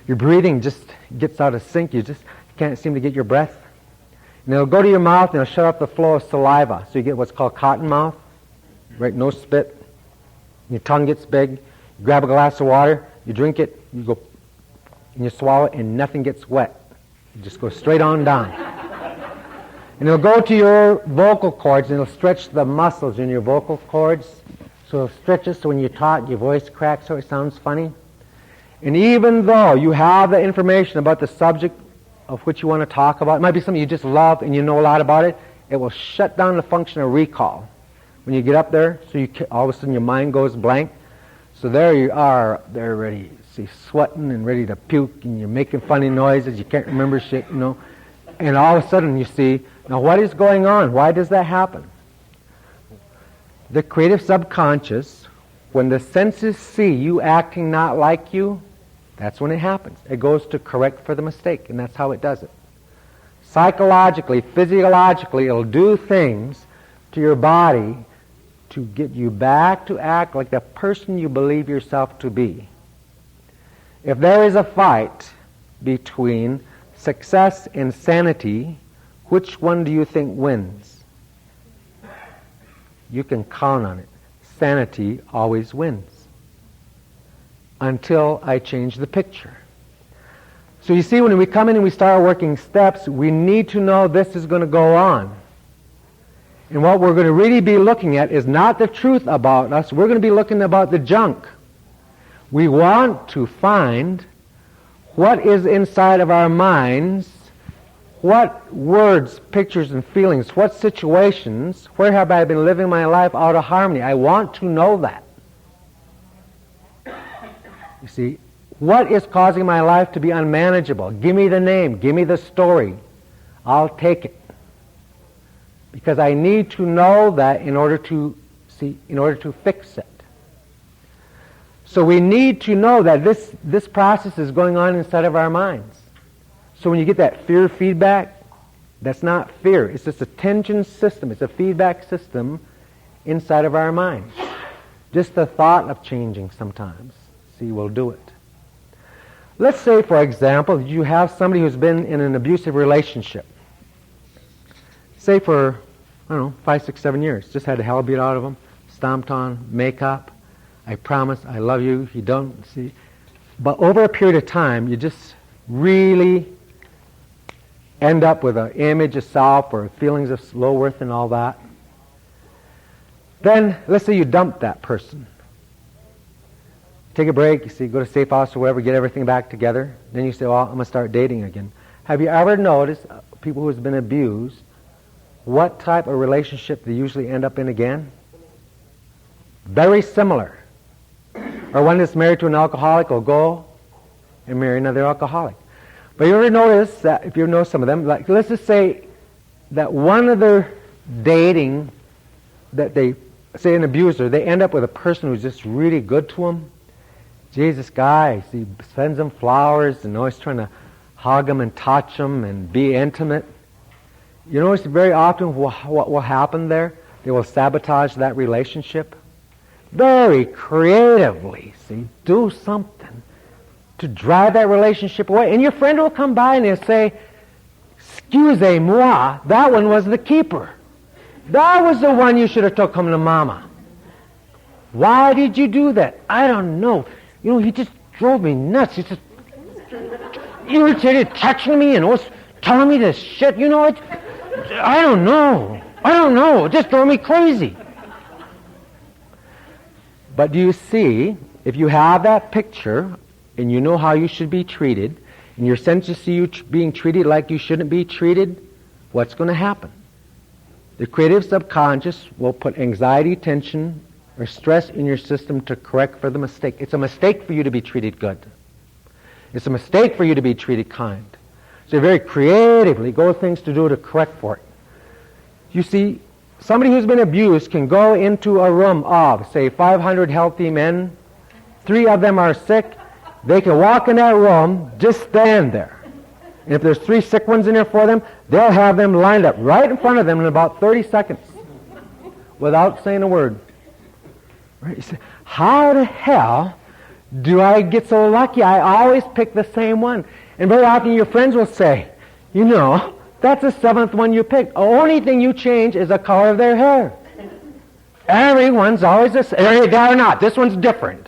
breathing just gets out of sync. You just can't seem to get your breath. And it'll go to your mouth and it'll shut up the flow of saliva. So you get what's called cotton mouth, right? No spit. Your tongue gets big. You grab a glass of water, you drink it, you go, and you swallow it, and nothing gets wet. You just go straight on down. And it'll go to your vocal cords, and it'll stretch the muscles in your vocal cords. So it'll stretch it so when you talk, your voice cracks so it sounds funny. And even though you have the information about the subject of which you want to talk about, it might be something you just love and you know a lot about it, it will shut down the function of recall. When you get up there, so all of a sudden your mind goes blank. So there you are, they're ready, see, sweating and ready to puke, and you're making funny noises, you can't remember shit, you know. And all of a sudden you see, now what is going on? Why does that happen? The creative subconscious, when the senses see you acting not like you, that's when it happens. It goes to correct for the mistake, and that's how it does it. Psychologically, physiologically, it'll do things to your body to get you back to act like the person you believe yourself to be. If there is a fight between success and sanity, which one do you think wins? You can count on it. Sanity always wins. Until I change the picture. So you see, when we come in and we start working steps, we need to know this is going to go on. And what we're going to really be looking at is not the truth about us. We're going to be looking about the junk. We want to find what is inside of our minds, what words, pictures, and feelings, what situations, where have I been living my life out of harmony. I want to know that. You see, what is causing my life to be unmanageable? Give me the name, give me the story. I'll take it. Because I need to know that in order to fix it. So we need to know that this process is going on inside of our minds. So when you get that fear feedback, that's not fear. It's just a tension system. It's a feedback system inside of our minds. Just the thought of changing sometimes, will do it. Let's say, for example, you have somebody who's been in an abusive relationship. Say for, 5, 6, 7 years. Just had the hell beat out of them, stomped on, makeup. I promise, I love you. You don't see. But over a period of time, you just really end up with an image of self or feelings of low worth and all that. Then, let's say you dump that person. Take a break, go to safe house or whatever, get everything back together. Then you say, well, I'm going to start dating again. Have you ever noticed people who have been abused, what type of relationship they usually end up in again? Very similar. Or one that's married to an alcoholic will go and marry another alcoholic. But you ever notice that, if you know some of them, like let's just say that one of their dating, that they, say an abuser, they end up with a person who's just really good to them. Jesus, guy, he sends them flowers and always trying to hug them and touch them and be intimate. You notice very often what will happen there? They will sabotage that relationship. Very creatively, do something to drive that relationship away. And your friend will come by and they'll say, excusez-moi, that one was the keeper. That was the one you should have took home to Mama. Why did you do that? I don't know. He just drove me nuts. He just irritated, touching me and was telling me this shit. I don't know. It just drove me crazy. But do you see, if you have that picture and you know how you should be treated, and your senses see you being treated like you shouldn't be treated, what's going to happen? The creative subconscious will put anxiety, tension or stress in your system to correct for the mistake. It's a mistake for you to be treated good. It's a mistake for you to be treated kind. So you very creatively go things to do to correct for it. You see, somebody who's been abused can go into a room of, say, 500 healthy men. 3 of them are sick. They can walk in that room, just stand there. And if there's 3 sick ones in there for them, they'll have them lined up right in front of them in about 30 seconds without saying a word. Right? You say, how the hell do I get so lucky? I always pick the same one. And very often your friends will say, you know, that's the 7th one you picked. The only thing you change is the color of their hair. Everyone's always the same. They're not. This one's different.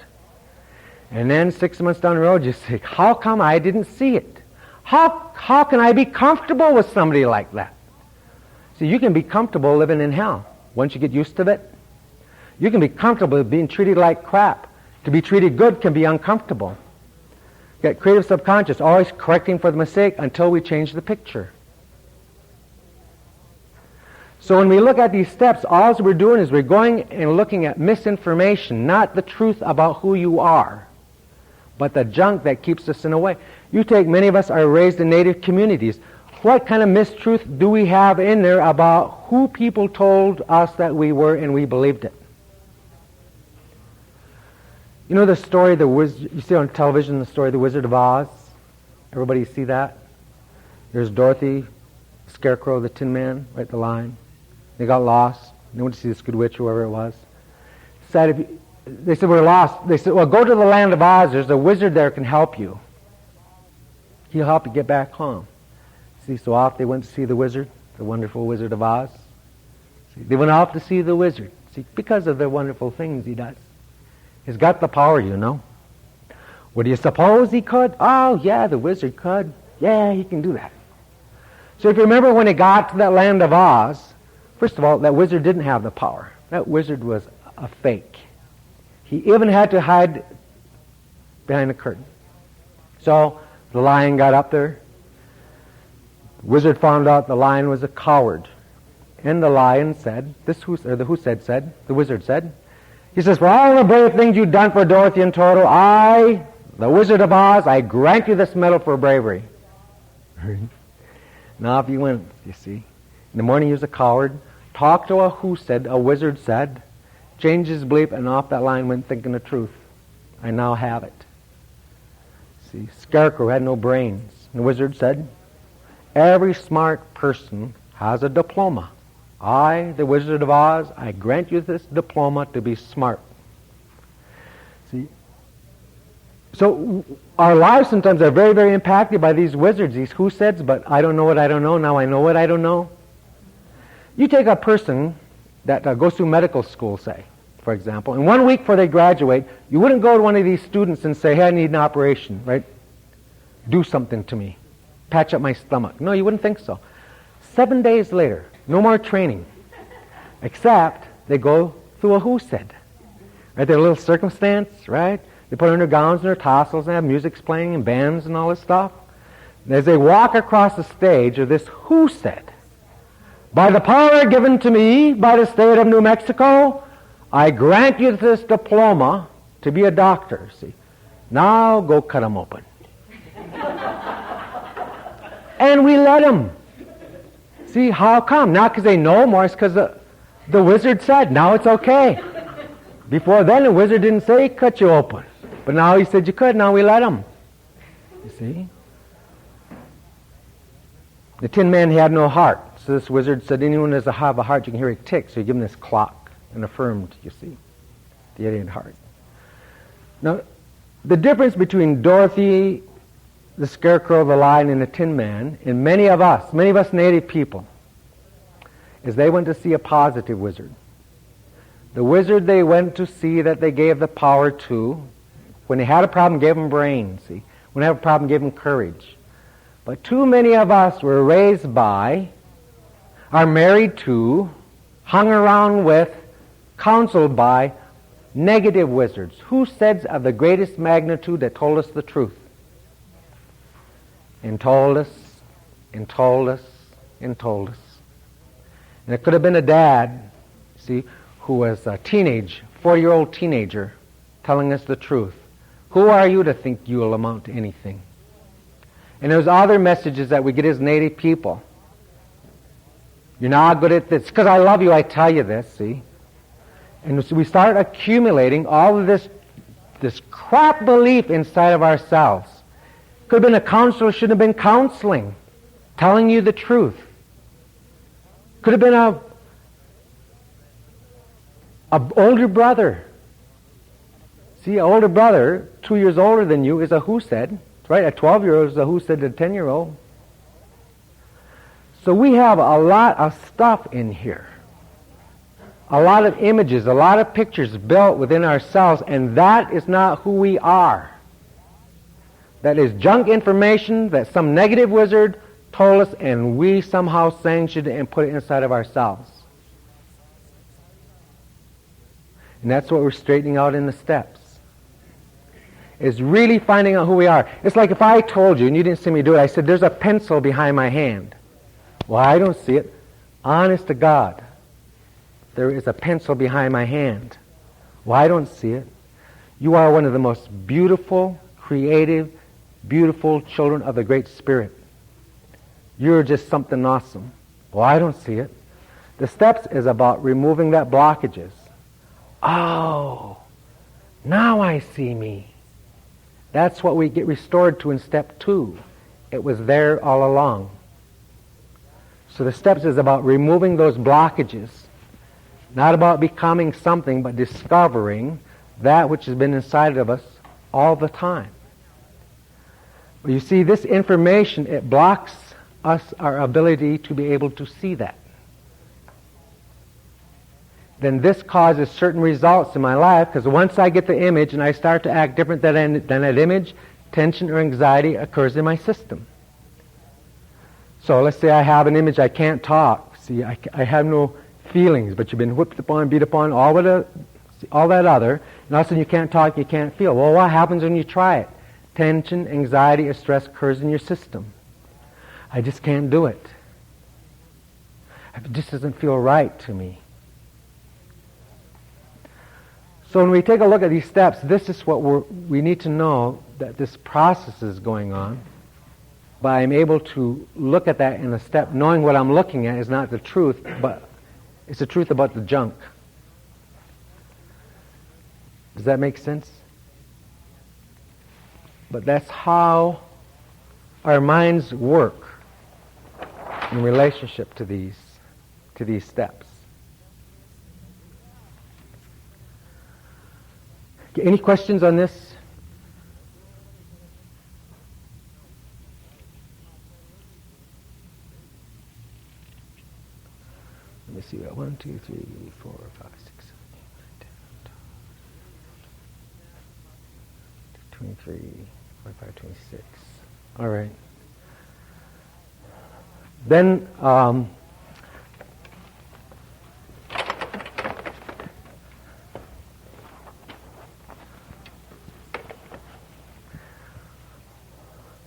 And then 6 months down the road, you say, how come I didn't see it? How can I be comfortable with somebody like that? See, you can be comfortable living in hell once you get used to it. You can be comfortable being treated like crap. To be treated good can be uncomfortable. Get creative subconscious, always correcting for the mistake until we change the picture. So when we look at these steps, all we're doing is we're going and looking at misinformation, not the truth about who you are, but the junk that keeps us in a way. You take, many of us are raised in native communities. What kind of mistruth do we have in there about who people told us that we were and we believed it? You know the story, you see on television the story, The Wizard of Oz? Everybody see that? There's Dorothy, Scarecrow, the Tin Man, right, the lion. They got lost. They went to see this good witch, whoever it was. They said, we're lost. They said, well, go to the land of Oz. There's a wizard there can help you. He'll help you get back home. See, so off they went to see the wizard, the wonderful Wizard of Oz. See, they went off to see the wizard. See, because of the wonderful things he does. He's got the power, you know. What do you suppose he could? Oh, yeah, the wizard could. Yeah, he can do that. So if you remember when he got to that land of Oz, first of all, that wizard didn't have the power. That wizard was a fake. He even had to hide behind the curtain. So the lion got up there. The wizard found out the lion was a coward. And the lion said, the wizard said, he says, for all the brave things you've done for Dorothy and Toto, I, the Wizard of Oz, I grant you this medal for bravery. Now if you went, you see, in the morning he was a coward, talked to a wizard said, changed his belief, and off that line went thinking the truth. I now have it. See, Scarecrow had no brains. And the wizard said, every smart person has a diploma. I, the Wizard of Oz, I grant you this diploma to be smart. See? So our lives sometimes are very, very impacted by these wizards, these who-saids, but I don't know what I don't know, now I know what I don't know. You take a person that goes through medical school, say, for example, and 1 week before they graduate, you wouldn't go to one of these students and say, hey, I need an operation, right? Do something to me. Patch up my stomach. No, you wouldn't think so. 7 days later, no more training, except they go through a who-said. Right, their little circumstance, right? They put on their gowns and their tassels and have music playing and bands and all this stuff. And as they walk across the stage of this who-said, by the power given to me by the state of New Mexico, I grant you this diploma to be a doctor. See, now go cut them open. And we let them. See, how come? Not because they know more, it's because the wizard said, now it's okay. Before then, the wizard didn't say, cut you open. But now he said you could, now we let him. You see? The Tin Man had no heart. So this wizard said, anyone who doesn't have a heart, you can hear it tick. So he gave him this clock and affirmed, you see, the idiot heart. Now, the difference between Dorothy, the Scarecrow, the Lion, and the Tin Man, and many of us native people, is they went to see a positive wizard. The wizard they went to see that they gave the power to, when they had a problem, gave them brains. See? When they had a problem, gave them courage. But too many of us were raised by, are married to, hung around with, counseled by negative wizards, who-saids of the greatest magnitude that told us the truth. And told us, and told us, and told us. And it could have been a dad, see, who was a teenage 40-year-old teenager telling us the truth. Who are you to think you will amount to anything? And there's other messages that we get as native people. You're not good at this. Because I love you, I tell you this, see? And so we start accumulating all of this crap belief inside of ourselves. Could have been a counselor, should have been counseling, telling you the truth. Could have been a older brother. See, an older brother, 2 years older than you, is a who said. Right? A 12-year-old is a who said to a 10-year-old. So we have a lot of stuff in here. A lot of images, a lot of pictures built within ourselves, and that is not who we are. That is junk information that some negative wizard told us, and we somehow sanctioned it and put it inside of ourselves. And that's what we're straightening out in the steps. Is really finding out who we are. It's like if I told you, and you didn't see me do it, I said, there's a pencil behind my hand. Well, I don't see it. Honest to God, there is a pencil behind my hand. Well, I don't see it. You are one of the most beautiful, creative, beautiful children of the Great Spirit. You're just something awesome. Well, I don't see it. The steps is about removing that blockages. Oh, now I see me. That's what we get restored to in step 2. It was there all along. So the steps is about removing those blockages. Not about becoming something, but discovering that which has been inside of us all the time. But you see, this information, it blocks us, our ability to be able to see that. Then this causes certain results in my life, because once I get the image and I start to act different than that image, tension or anxiety occurs in my system. So let's say I have an image, I can't talk. See, I have no feelings, but you've been whipped upon, beat upon, all that other, and all of a sudden you can't talk, you can't feel. Well, what happens when you try it? Tension, anxiety, or stress occurs in your system. I just can't do it. It just doesn't feel right to me. So when we take a look at these steps, this is what we need to know, that this process is going on. But I'm able to look at that in a step, knowing what I'm looking at is not the truth, but it's the truth about the junk. Does that make sense? But that's how our minds work in relationship to these steps. Any questions on this? Let me see. 1, 2, 3, 4, 5, 6, 7, 8, 9, 10, 23, 25, 26. All right. Then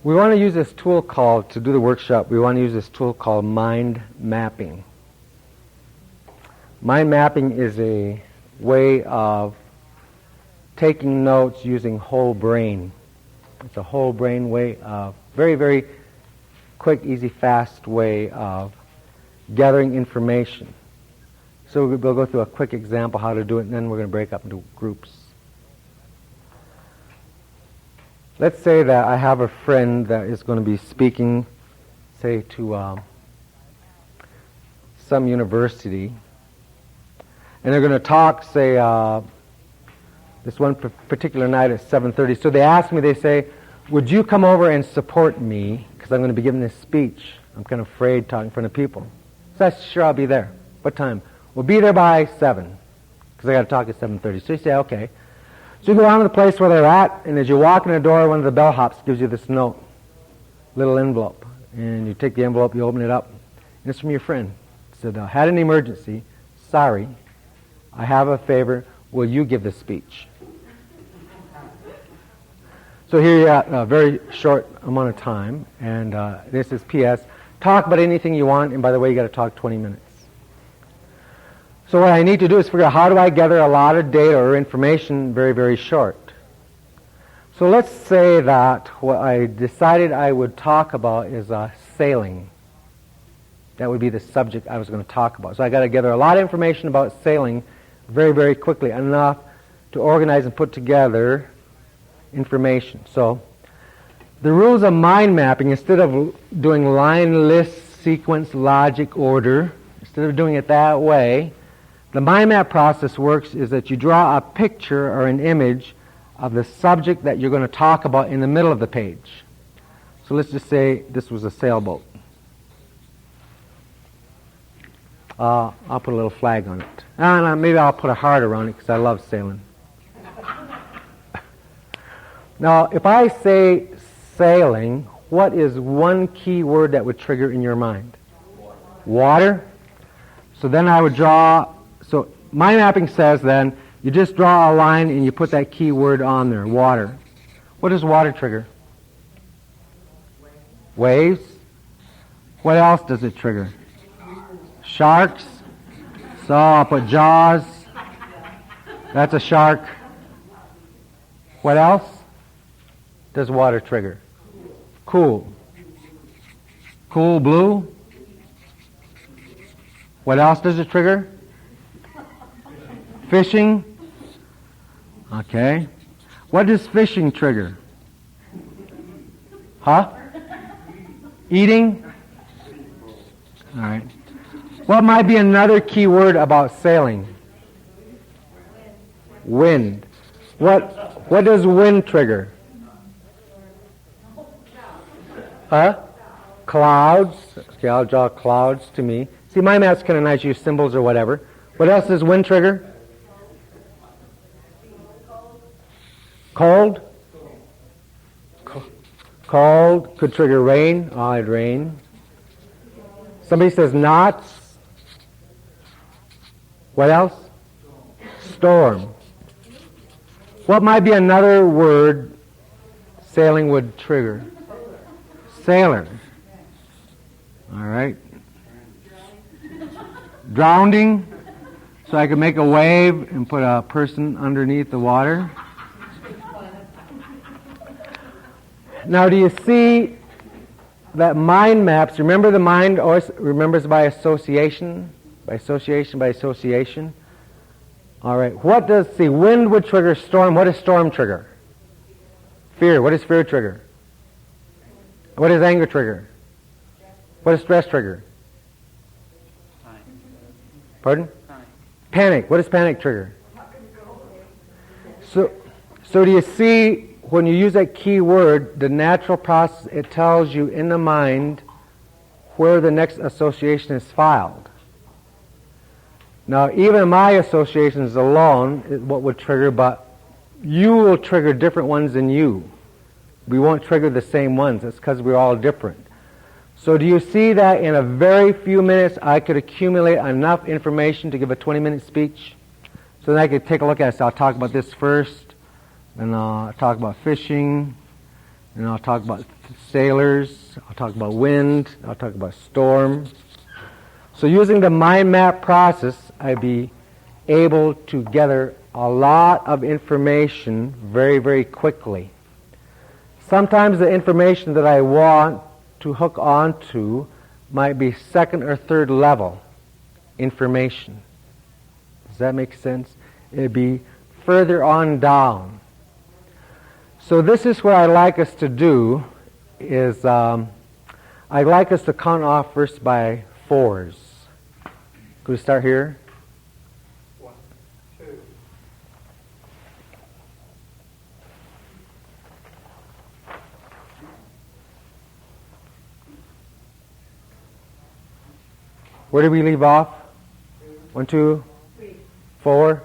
we want to use this tool called, to do the workshop, we want to use this tool called mind mapping. Mind mapping is a way of taking notes using whole brain. It's a whole brain way of, very, very quick, easy, fast way of gathering information. So we'll go through a quick example how to do it, and then we're going to break up into groups. Let's say that I have a friend that is going to be speaking, say, to some university, and they're going to talk, say, this one particular night at 7:30. So they ask me, they say, would you come over and support me, because I'm going to be giving this speech. I'm kind of afraid talking in front of people. So I said, sure, I'll be there. What time? We'll be there by 7, because I got to talk at 7:30. So you say, okay. So you go down to the place where they're at, and as you walk in the door, one of the bellhops gives you this note, little envelope. And you take the envelope, you open it up, and it's from your friend. It said, had an emergency, sorry, I have a favor, will you give the speech? So here you're at a very short amount of time, and this is P.S. Talk about anything you want, and by the way, you got to talk 20 minutes. So what I need to do is figure out how do I gather a lot of data or information very, very short. So let's say that what I decided I would talk about is sailing. That would be the subject I was going to talk about. So I got to gather a lot of information about sailing very, very quickly, enough to organize and put together information. So the rules of mind mapping, instead of doing line, list, sequence, logic, order, instead of doing it that way, the mind map process works is that you draw a picture or an image of the subject that you're going to talk about in the middle of the page. So let's just say this was a sailboat. I'll put a little flag on it. Maybe I'll put a heart around it because I love sailing. Now, if I say sailing, what is one key word that would trigger in your mind? Water. So then I would draw, so mind mapping says then, you just draw a line and you put that key word on there, water. What does water trigger? Waves. What else does it trigger? Sharks. So I'll put Jaws. That's a shark. What else does water trigger? Cool. Cool blue. What else does it trigger? Fishing. Okay. What does fishing trigger? Huh? Eating? All right. What might be another key word about sailing? Wind. What does wind trigger? Huh? Clouds. Okay, I'll draw clouds to me. See, my math's kind of nice, use symbols or whatever. What else does wind trigger? Cold? Cold could trigger rain. Oh, it'd rain. Somebody says knots. What else? Storm. What might be another word sailing would trigger? Sailor. All right. Drowning. So I could make a wave and put a person underneath the water. Now, do you see that mind maps? Remember, the mind always remembers by association, by association, by association. All right. What does, see, wind would trigger storm. What does storm trigger? Fear. What does fear trigger? What does anger trigger? What does stress trigger? Pardon? Panic. What does panic trigger? So do you see, when you use that key word, the natural process, it tells you in the mind where the next association is filed. Now, even my associations alone is what would trigger, but you will trigger different ones than you. We won't trigger the same ones. It's because we're all different. So do you see that in a very few minutes I could accumulate enough information to give a 20-minute speech? So then I could take a look at it. So I'll talk about this first, then I'll talk about fishing, and I'll talk about sailors, I'll talk about wind, I'll talk about storm. So using the mind map process, I'd be able to gather a lot of information very, very quickly. Sometimes the information that I want to hook onto might be second or third level information. Does that make sense? It'd be further on down. So this is what I'd like us to do, is I'd like us to count off first by fours. Could we start here? 1, 2. Where did we leave off? 1, 2, 4.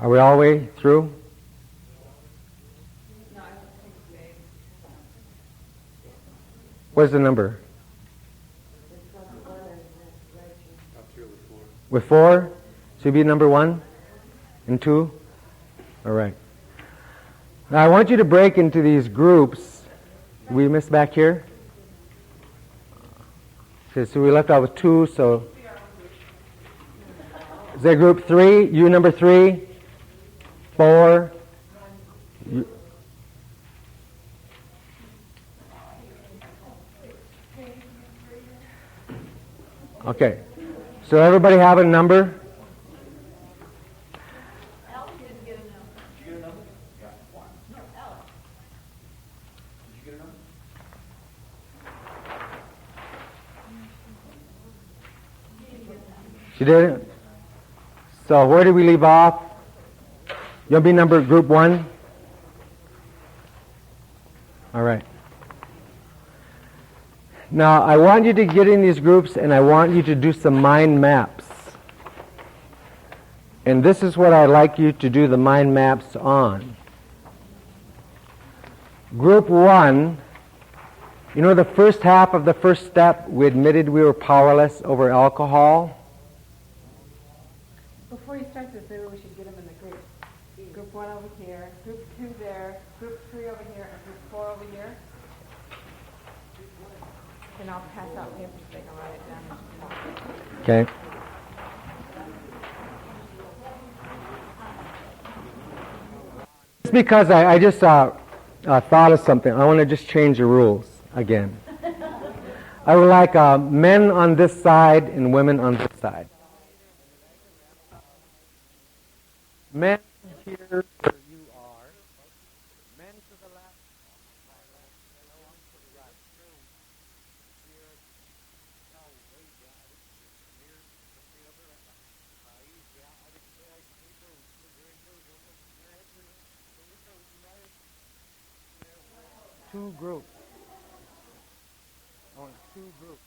Are we all the way through? What's the number? With 4? Should be number 1 and 2? All right. Now I want you to break into these groups. Did we miss back here? Okay, so we left out with 2, so... Is that group 3? You number 3? 4? You. Okay. So everybody have a number? Al didn't get a number. Did you get a number? Yeah, 1. No, Al. Did you get a number? She did? So where did we leave off? You'll be number group 1? All right. Now I want you to get in these groups and I want you to do some mind maps. And this is what I'd like you to do the mind maps on. Group 1, you know the first half of the first step, we admitted we were powerless over alcohol. Before you start this, maybe we should get them in the groups. Group 1 over here, Group 2 there, Group 3 over here, and Group 4 over here. And I'll pass out papers so they can write it down as you talk. Okay. Just because I just thought of something, I want to just change the rules again. I would like men on this side and women on this side. Men here where you are. Men to the left. To the right. Two groups. I want 2 groups.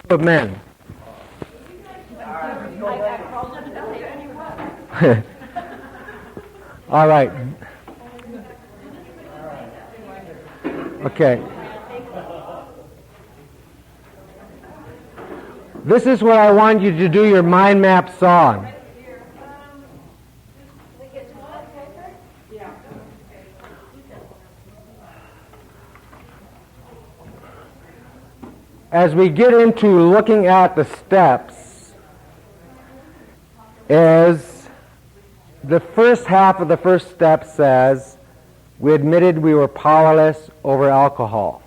Of men. All right. Okay. This is what I want you to do your mind maps on. As we get into looking at the steps, is the first half of the first step says, we admitted we were powerless over alcohol.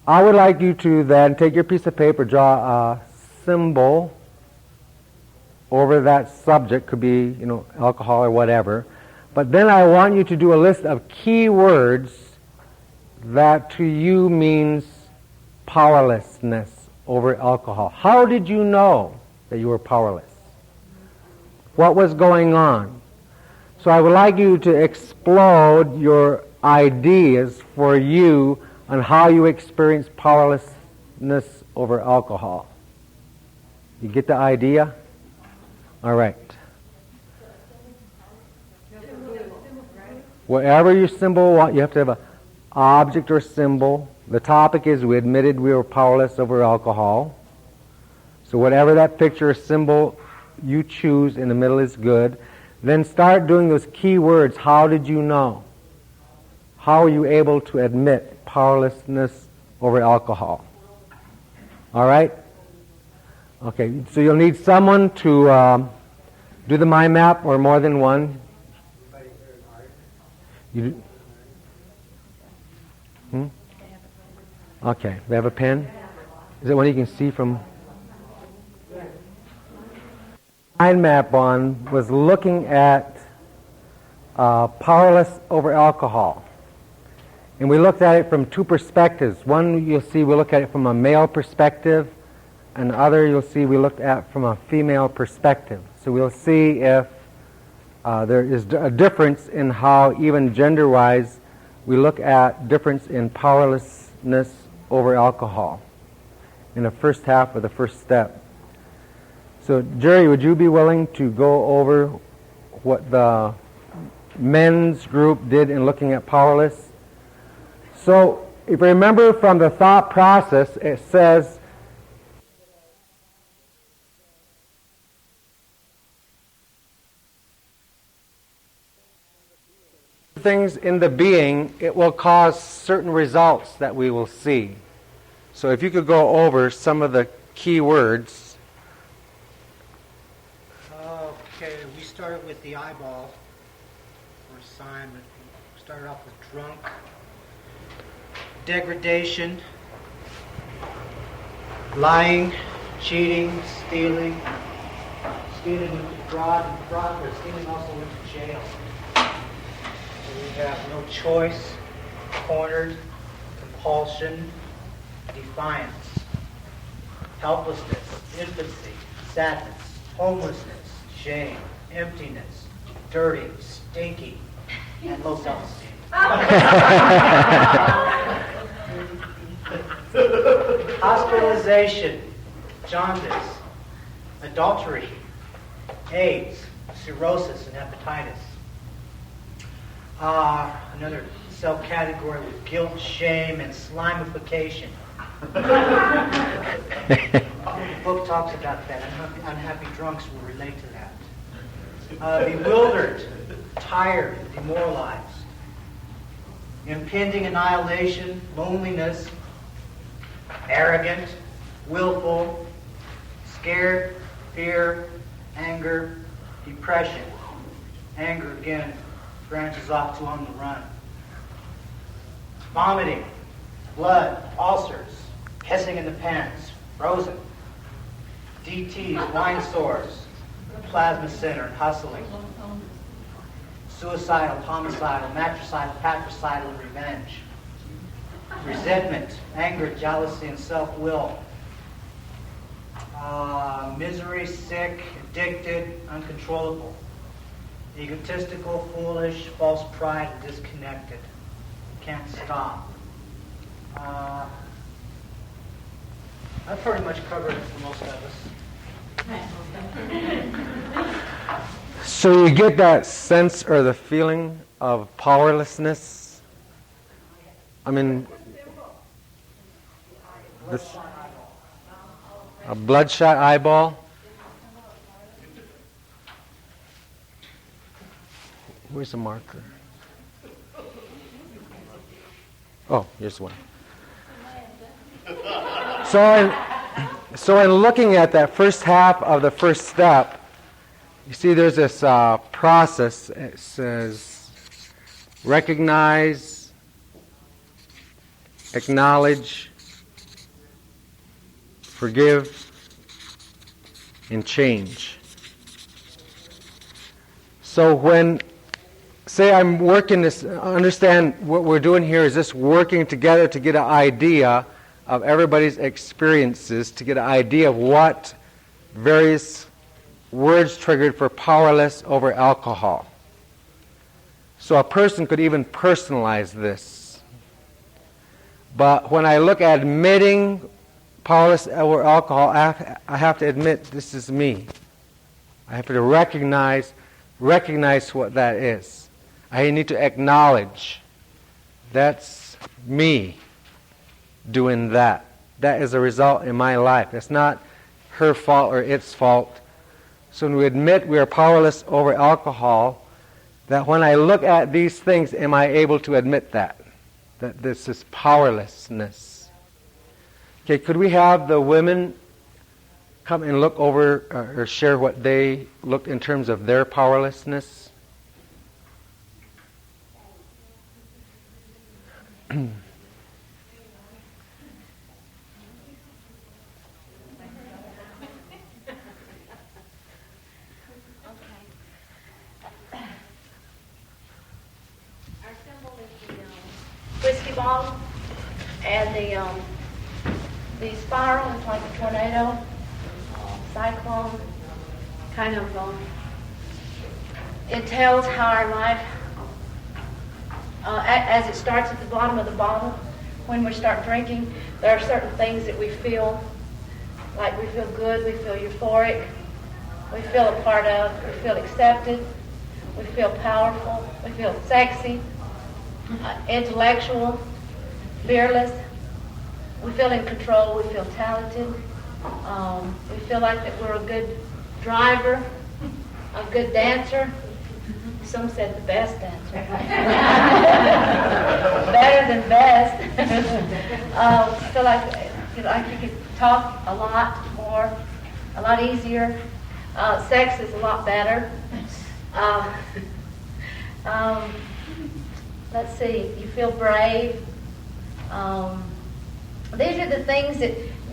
I would like you to then take your piece of paper, draw a symbol over that subject, could be, alcohol or whatever. But then I want you to do a list of key words that to you means powerlessness over alcohol. How did you know that you were powerless? What was going on? So I would like you to explode your ideas for you on how you experience powerlessness over alcohol. You get the idea? All right. Whatever your symbol want, you have to have a object or symbol. The topic is we admitted we were powerless over alcohol. So whatever that picture or symbol you choose in the middle is good. Then start doing those key words. How did you know? How are you able to admit powerlessness over alcohol? All right? Okay, so you'll need someone to do the mind map, or more than one. You do? Okay, they have a pen? Is it one you can see from? Mind map on was looking at powerless over alcohol. And we looked at it from 2 perspectives. One you'll see we look at it from a male perspective, and the other you'll see we looked at from a female perspective. So we'll see if there is a difference in how, even gender-wise, we look at difference in powerlessness over alcohol in the first half of the first step. So Jerry, would you be willing to go over what the men's group did in looking at powerless. So if you remember from the thought process, it says things in the being, it will cause certain results that we will see. So if you could go over some of the key words. Okay, we started with the eyeball for assignment. We started off with drunk, degradation, lying, cheating, stealing went to fraud, and fraud, but stealing also went to jail. So we have no choice, cornered, compulsion, defiance, helplessness, infancy, sadness, homelessness, shame, emptiness, dirty, stinky, and low self-esteem. Hospitalization, jaundice, adultery, AIDS, cirrhosis, and hepatitis. Another subcategory with guilt, shame, and slimification. The book talks about that. Unhappy drunks will relate to that. Bewildered, tired, demoralized. Impending annihilation, loneliness, arrogant, willful, scared, fear, anger, depression. Anger, again, branches off to on the run. Vomiting, blood, ulcers, pissing in the pants, frozen. DTs, wine sores, plasma center, and hustling. Suicidal, homicidal, matricidal, patricidal, and revenge. Resentment, anger, jealousy, and self-will. Misery, sick, addicted, uncontrollable. Egotistical, foolish, false pride, and disconnected. Can't stop. I've pretty much covered it for most of us. So you get that sense or the feeling of powerlessness. I mean, this, a bloodshot eyeball. Where's the marker? Oh, here's one. So in looking at that first half of the first step, you see there's this process. It says recognize, acknowledge, forgive, and change. So when, say I'm working this, understand what we're doing here is just working together to get an idea of everybody's experiences, to get an idea of what various words triggered for powerless over alcohol. So a person could even personalize this. But when I look at admitting powerless over alcohol, I have to admit this is me. I have to recognize what that is. I need to acknowledge that's me doing that. That is a result in my life. It's not her fault or its fault. So when we admit we are powerless over alcohol, that when I look at these things, am I able to admit that this is powerlessness? Okay, could we have the women come and look over or share what they looked in terms of their powerlessness? Whiskey bottle, and the spiral is like a tornado, cyclone, kind of, it tells how our life, as it starts at the bottom of the bottle, when we start drinking, there are certain things that we feel, like we feel good, we feel euphoric, we feel a part of, we feel accepted, we feel powerful, we feel sexy, intellectual, fearless. We feel in control, we feel talented. We feel like that we're a good driver, a good dancer. Some said the best dancer. Better than best. Feel like you could talk a lot more, a lot easier. Sex is a lot better. Let's see, you feel brave. These are the things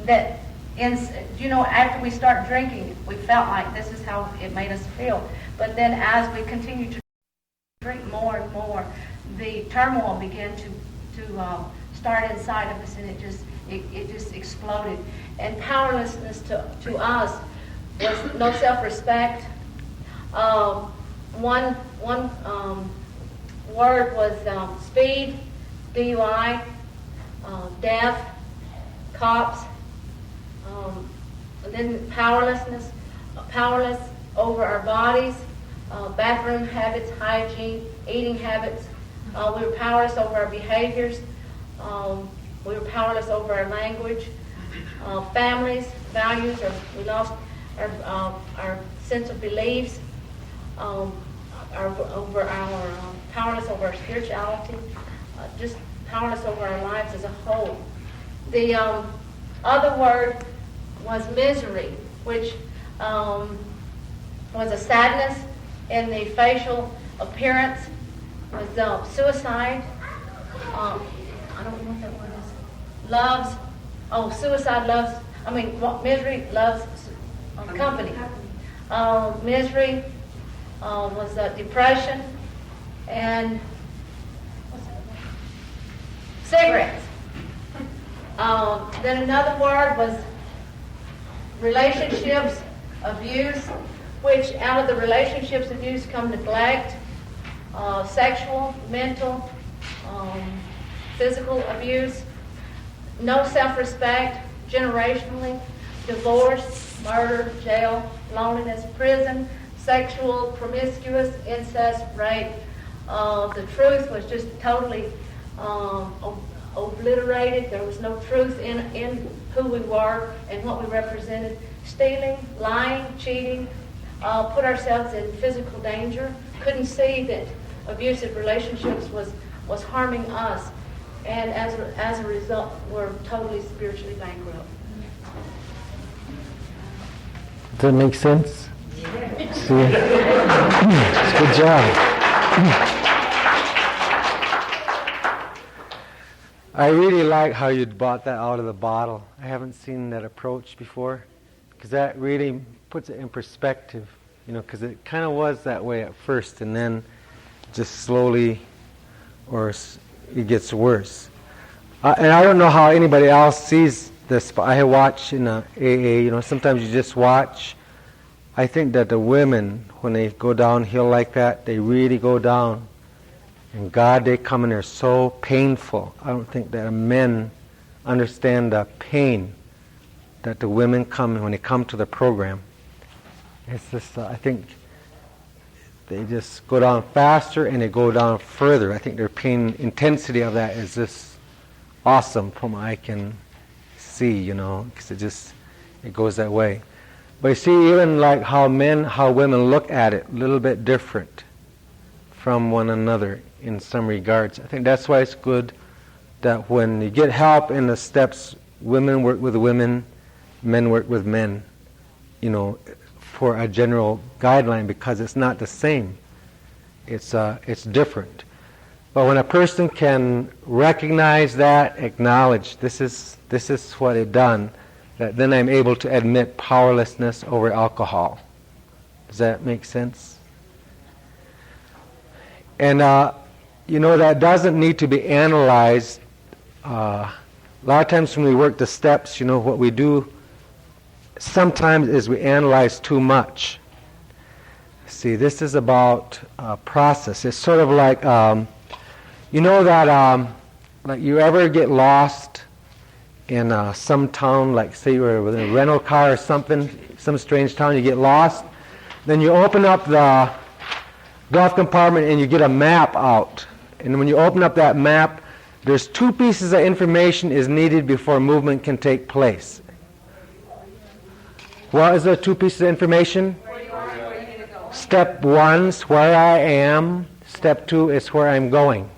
that after we start drinking, we felt like this is how it made us feel. But then as we continue to drink more and more, the turmoil began to start inside of us, and it just exploded. And powerlessness to us was no self-respect. One word was speed, DUI, death, cops, and then powerlessness, powerless over our bodies, bathroom habits, hygiene, eating habits. We were powerless over our behaviors. We were powerless over our language, families, values. We lost our sense of beliefs. Powerless over our spirituality. Just powerless over our lives as a whole. The other word was misery, which was a sadness in the facial appearance, was suicide. I don't know what that word is. Suicide loves, misery loves company. Misery was depression, and what's that word? Cigarettes. Then another word was relationships abuse, which out of the relationships abuse come neglect, sexual, mental, physical abuse, no self-respect, generationally, divorce, murder, jail, loneliness, prison, sexual, promiscuous, incest, rape. The truth was just totally obliterated. There was no truth in who we were and what we represented. Stealing, lying, cheating, put ourselves in physical danger. Couldn't see that abusive relationships was harming us, and as a result, we're totally spiritually bankrupt. Does that make sense? Yeah. See? Good job. I really like how you brought that out of the bottle. I haven't seen that approach before, because that really puts it in perspective, because it kind of was that way at first, and then just slowly, or it gets worse. And I don't know how anybody else sees this, but I watch in AA, sometimes you just watch. I think that the women, when they go downhill like that, they really go down. And God, they come and they're so painful. I don't think that men understand the pain that the women come when they come to the program. It's just, I think they just go down faster and they go down further. I think their pain intensity of that is just awesome from what I can see, because it goes that way. But you see, even like how women look at it, a little bit different from one another in some regards. I think that's why it's good that when you get help in the steps, women work with women, men work with men, for a general guideline, because it's not the same. It's different. But when a person can recognize that, acknowledge this is what it done, that then I'm able to admit powerlessness over alcohol. Does that make sense? And that doesn't need to be analyzed. A lot of times when we work the steps, what we do sometimes is we analyze too much. See, this is about process. It's sort of like, like you ever get lost in some town, like say you were with a rental car or something, some strange town, you get lost. Then you open up glove compartment and you get a map out. And when you open up that map, there's 2 pieces of information is needed before movement can take place. What is the 2 pieces of information? Step 1 is where I am. Step 2 is where I'm going.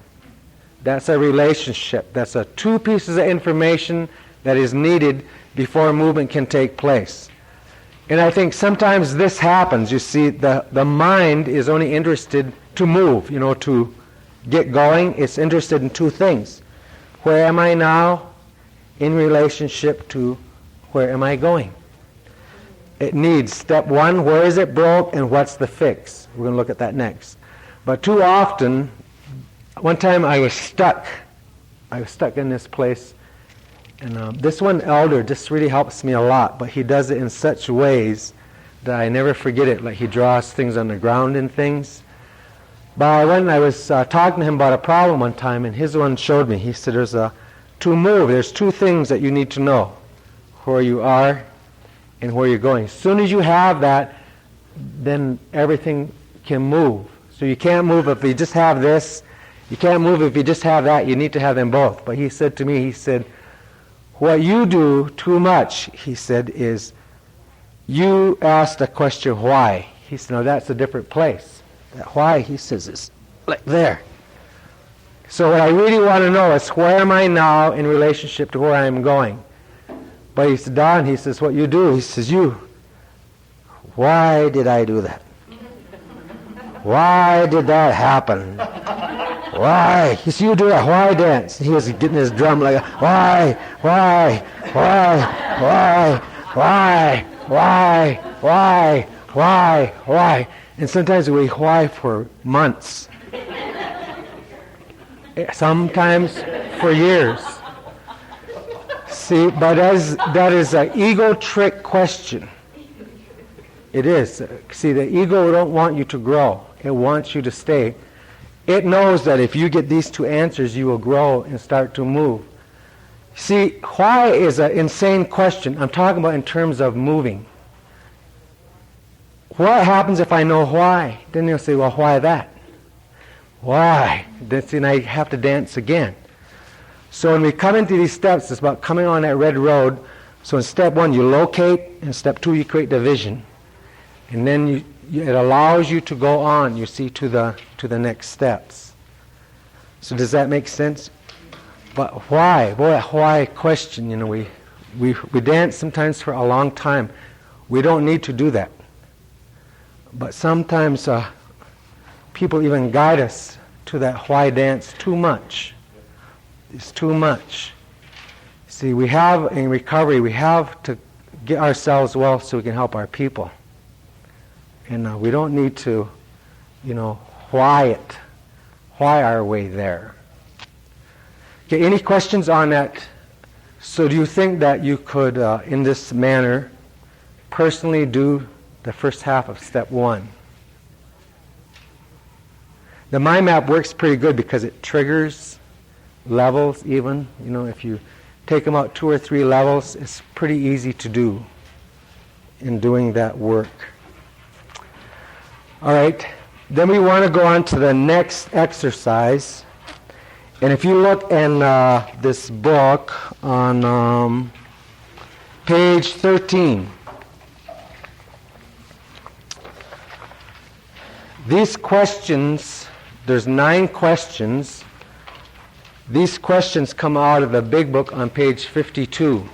That's a relationship. That's 2 pieces of information that is needed before movement can take place. And I think sometimes this happens. You see, the mind is only interested to move, to get going. It's interested in 2 things. Where am I now in relationship to where am I going? It needs step 1, where is it broke and what's the fix? We're going to look at that next. But too often, one time I was stuck. In this place. And this one elder just really helps me a lot, but he does it in such ways that I never forget it. Like he draws things on the ground and things. But I was talking to him about a problem one time, and his one showed me. He said, to move, there's 2 things that you need to know. Where you are and where you're going. As soon as you have that, then everything can move. So you can't move if you just have this. You can't move if you just have that. You need to have them both. But he said to me, what you do too much, he said, is you ask the question why. He said, no, that's a different place. That why, he says, is like there. So what I really want to know is where am I now in relationship to where I'm going? But he said, Don, he says, what you do, he says, why did I do that? Why did that happen? Why? He said, you do a why dance. He was getting his drum like, why? And sometimes we why for months. Sometimes for years. See, but that is an ego trick question. It is. See, the ego don't want you to grow. It wants you to stay. It knows that if you get these 2 answers, you will grow and start to move. See, why is an insane question. I'm talking about in terms of moving. What happens if I know why? Then you'll say, well, why that? Why? Then I have to dance again. So when we come into these steps, it's about coming on that red road. So in step 1, you locate. In step 2, you create the vision. And then it allows you to go on, you see, to the next steps. So does that make sense? But why? Boy, why question, we dance sometimes for a long time. We don't need to do that. But sometimes people even guide us to that why dance too much. It's too much. See, we have, in recovery, we have to get ourselves well so we can help our people. And we don't need to, why our way there. Okay, any questions on that? So do you think that you could, in this manner, personally do the first half of step 1? The mind map works pretty good because it triggers levels even. If you take them out 2 or 3 levels, it's pretty easy to do in doing that work. All right, then we want to go on to the next exercise. And if you look in this book on page 13, these questions, there's 9 questions. These questions come out of the big book on page 52.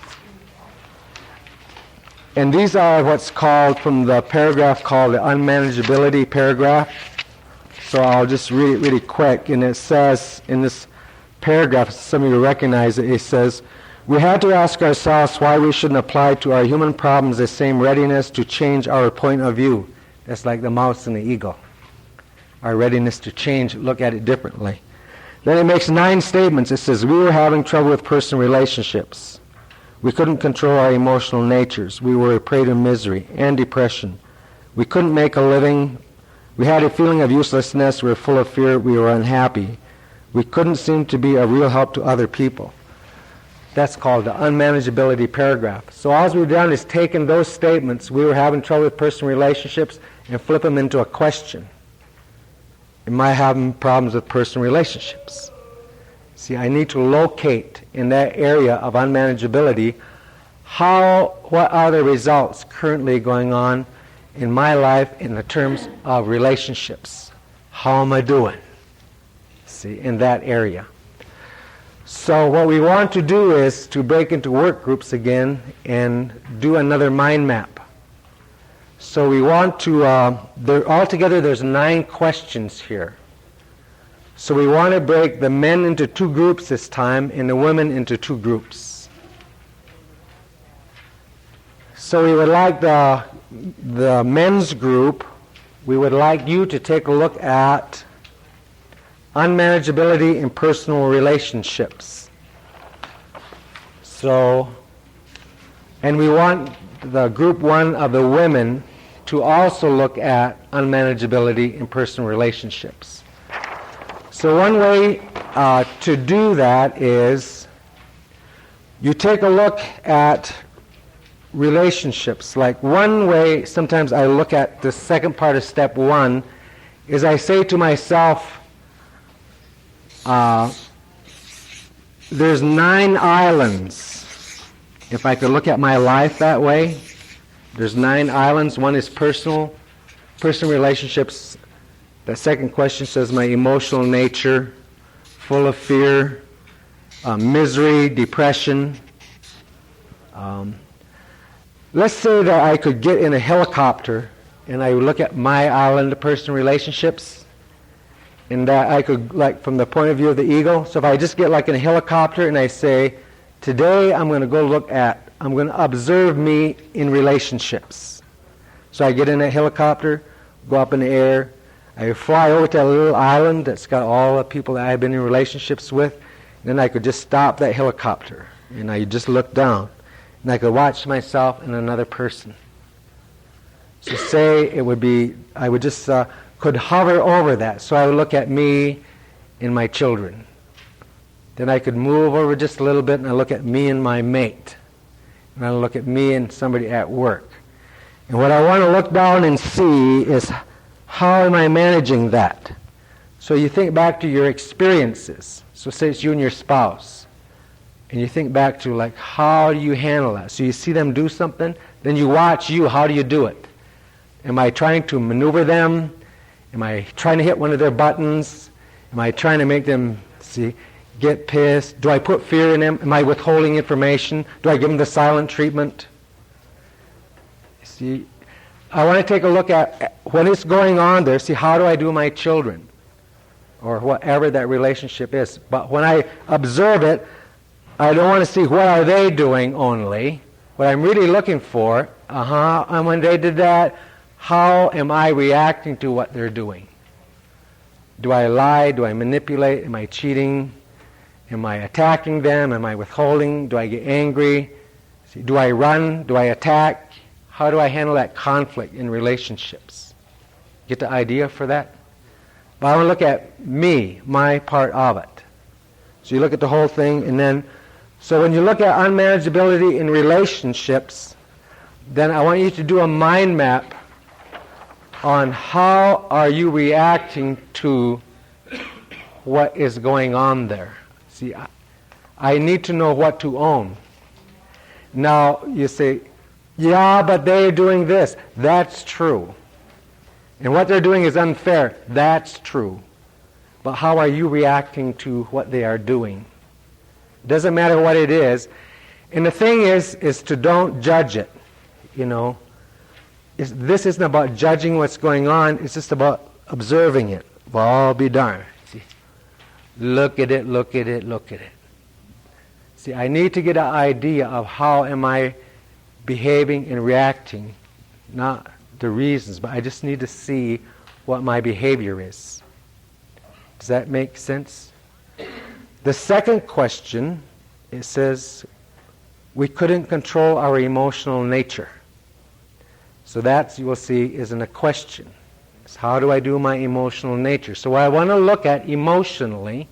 And these are what's called, from the paragraph called the unmanageability paragraph. So I'll just read it really quick. And it says in this paragraph, some of you recognize it, it says, we had to ask ourselves why we shouldn't apply to our human problems the same readiness to change our point of view. That's like the mouse and the eagle. Our readiness to change, look at it differently. Then it makes 9 statements. It says, we were having trouble with personal relationships. We couldn't control our emotional natures. We were a prey to misery and depression. We couldn't make a living. We had a feeling of uselessness. We were full of fear. We were unhappy. We couldn't seem to be a real help to other people. That's called the unmanageability paragraph. So all we've done is taken those statements, we were having trouble with personal relationships, and flip them into a question. Am I having problems with personal relationships? See, I need to locate in that area of unmanageability what are the results currently going on in my life in the terms of relationships. How am I doing? See, in that area. So what we want to do is to break into work groups again and do another mind map. So we want to, altogether there's 9 questions here. So we want to break the men into 2 groups this time and the women into 2 groups. So we would like the men's group, we would like you to take a look at unmanageability in personal relationships. So, and we want the group 1 of the women to also look at unmanageability in personal relationships. So one way to do that is you take a look at relationships. Like one way, sometimes I look at the second part of step 1, is I say to myself, there's 9 islands. If I could look at my life that way, there's 9 islands. One is personal relationships. The second question says my emotional nature, full of fear, misery, depression. Let's say that I could get in a helicopter and I would look at my island of personal relationships, and that I could, like from the point of view of the eagle. So if I just get like in a helicopter and I say, today I'm going to observe me in relationships. So I get in a helicopter, go up in the air, I fly over to a little island that's got all the people that I've been in relationships with, and then I could just stop that helicopter and I just look down and I could watch myself and another person. So say it would be, I would just could hover over that. So I would look at me and my children. Then I could move over just a little bit and I look at me and my mate. And I look at me and somebody at work. And what I want to look down and see is, how am I managing that? So you think back to your experiences. So say it's you and your spouse. And you think back to, like, how do you handle that? So you see them do something, then you watch you, how do you do it? Am I trying to maneuver them? Am I trying to hit one of their buttons? Am I trying to make them, get pissed? Do I put fear in them? Am I withholding information? Do I give them the silent treatment? See, I want to take a look at when it's going on there, see, how do I do my children? Or whatever that relationship is. But when I observe it, I don't want to see what are they doing only. What I'm really looking for, and when they did that, how am I reacting to what they're doing? Do I lie? Do I manipulate? Am I cheating? Am I attacking them? Am I withholding? Do I get angry? Do I run? Do I attack? How do I handle that conflict in relationships? Get the idea for that? But I want to look at me, my part of it. So you look at the whole thing, and then, so when you look at unmanageability in relationships, then I want you to do a mind map on how are you reacting to what is going on there. See, I need to know what to own. Now, you say, yeah, but they're doing this. That's true. And what they're doing is unfair. That's true. But how are you reacting to what they are doing? It doesn't matter what it is. And the thing is to don't judge it. This isn't about judging what's going on. It's just about observing it. Well, I'll be darned. See, look at it, look at it, look at it. See, I need to get an idea of how am I behaving and reacting, not the reasons, but I just need to see what my behavior is. Does that make sense? The second question, it says, we couldn't control our emotional nature. So that, you will see, isn't a question. It's how do I do my emotional nature? So what I want to look at emotionally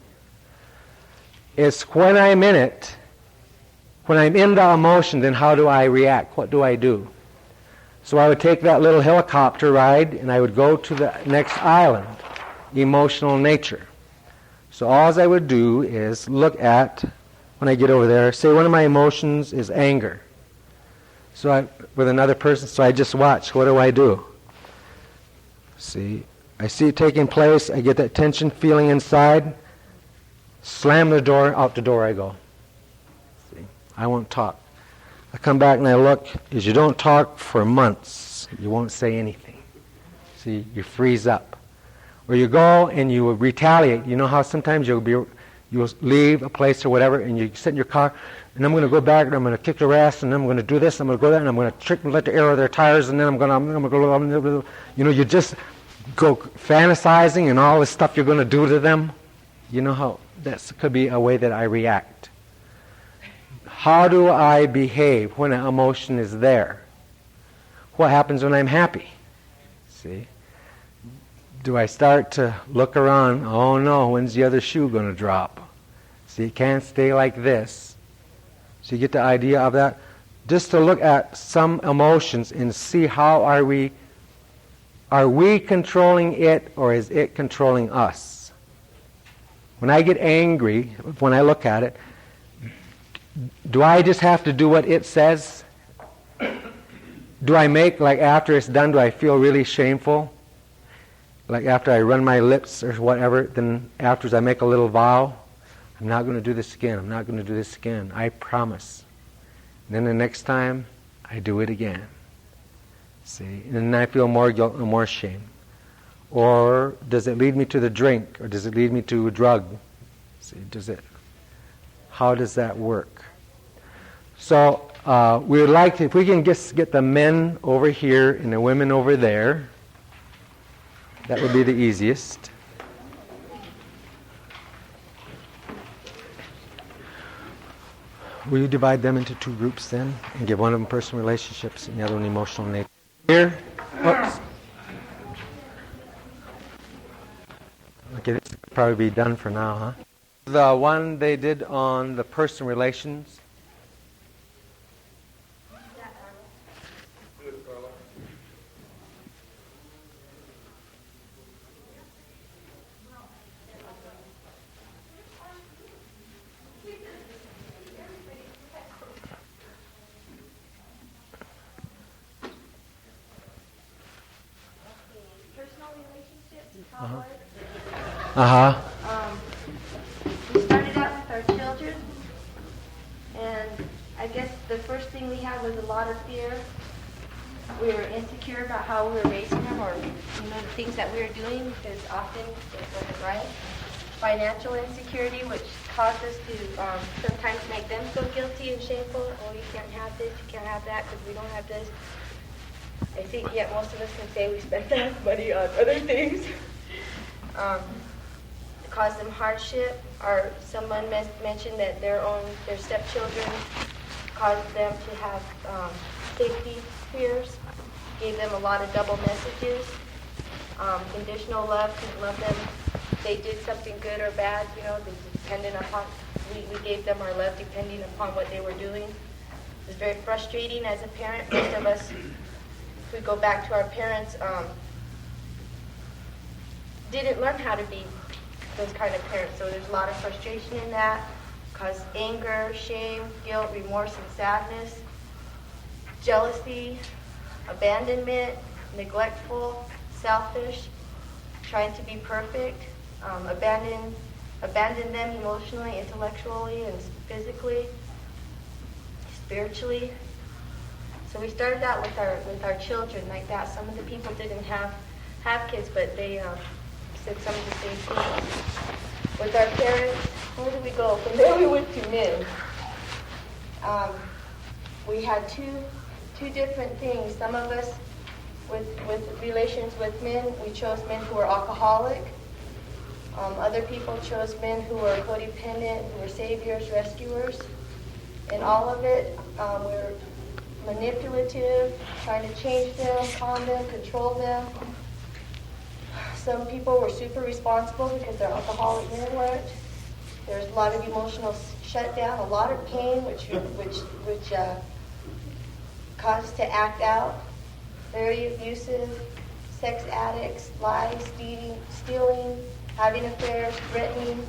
is when I'm in it, when I'm in the emotion, then how do I react? What do I do? So I would take that little helicopter ride and I would go to the next island. emotional nature. So all I would do is look at, when I get over there, say one of my emotions is anger. So with another person, so I just watch. What do I do? See, I see it taking place. I get that tension feeling inside. Slam the door, out the door I go. See, I won't talk. I come back and I look. As you don't talk for months, you won't say anything. See, you freeze up. Or you go and you retaliate. You know how sometimes you'll leave a place or whatever, and you sit in your car, and I'm going to go back, and I'm going to kick their ass, and then I'm going to do this, I'm going to go there, and I'm going to trick them, let the air of their tires, and then I'm going to go, you know, you just go fantasizing and all this stuff you're going to do to them. You know how that could be a way that I react. How do I behave when an emotion is there? What happens when I'm happy? See? Do I start to look around? Oh no, when's the other shoe going to drop? See, it can't stay like this. So you get the idea of that? Just to look at some emotions and see how are we controlling it, or is it controlling us? When I get angry, when I look at it, do I just have to do what it says? Do I make, like after it's done, do I feel really shameful? Like after I run my lips or whatever, then afterwards I make a little vow. I'm not going to do this again. I'm not going to do this again. I promise. And then the next time, I do it again. See? And then I feel more guilt and more shame. Or does it lead me to the drink? Or does it lead me to a drug? See? How does that work? So we would like to, if we can get the men over here and the women over there, that would be the easiest. Will you divide them into two groups then, and give one of them personal relationships and the other one emotional nature? Here, oops. Okay, this will probably be done for now, huh? The one they did on the personal relations. We started out with our children, and I guess the first thing we had was a lot of fear. We were insecure about how we were raising them, or the things that we were doing, because often it wasn't right. Financial insecurity, which caused us to sometimes make them feel guilty and shameful. Oh, you can't have this, you can't have that, because we don't have this. I think yet most of us can say we spent enough money on other things. Caused them hardship, or someone mentioned that their stepchildren caused them to have safety fears, gave them a lot of double messages. Conditional love, couldn't love them. They did something good or bad, they depended upon, we gave them our love depending upon what they were doing. It was very frustrating as a parent. Most of us, if we go back to our parents, didn't learn how to be those kind of parents. So there's a lot of frustration in that, caused anger, shame, guilt, remorse, and sadness, jealousy, abandonment, neglectful, selfish, trying to be perfect, abandon them emotionally, intellectually, and physically, spiritually. So we started out with our children like that. Some of the people didn't have kids, but they said some of the same things. With our parents, where did we go? From there we went to men. We had two different things. Some of us, with relations with men, we chose men who were alcoholic. Other people chose men who were codependent, who were saviors, rescuers. In all of it, we were manipulative, trying to change them, calm them, control them. Some people were super responsible because their alcoholic men weren't. There's a lot of emotional shutdown, a lot of pain, which caused us to act out. Very abusive, sex addicts, lies, stealing, having affairs, threatening,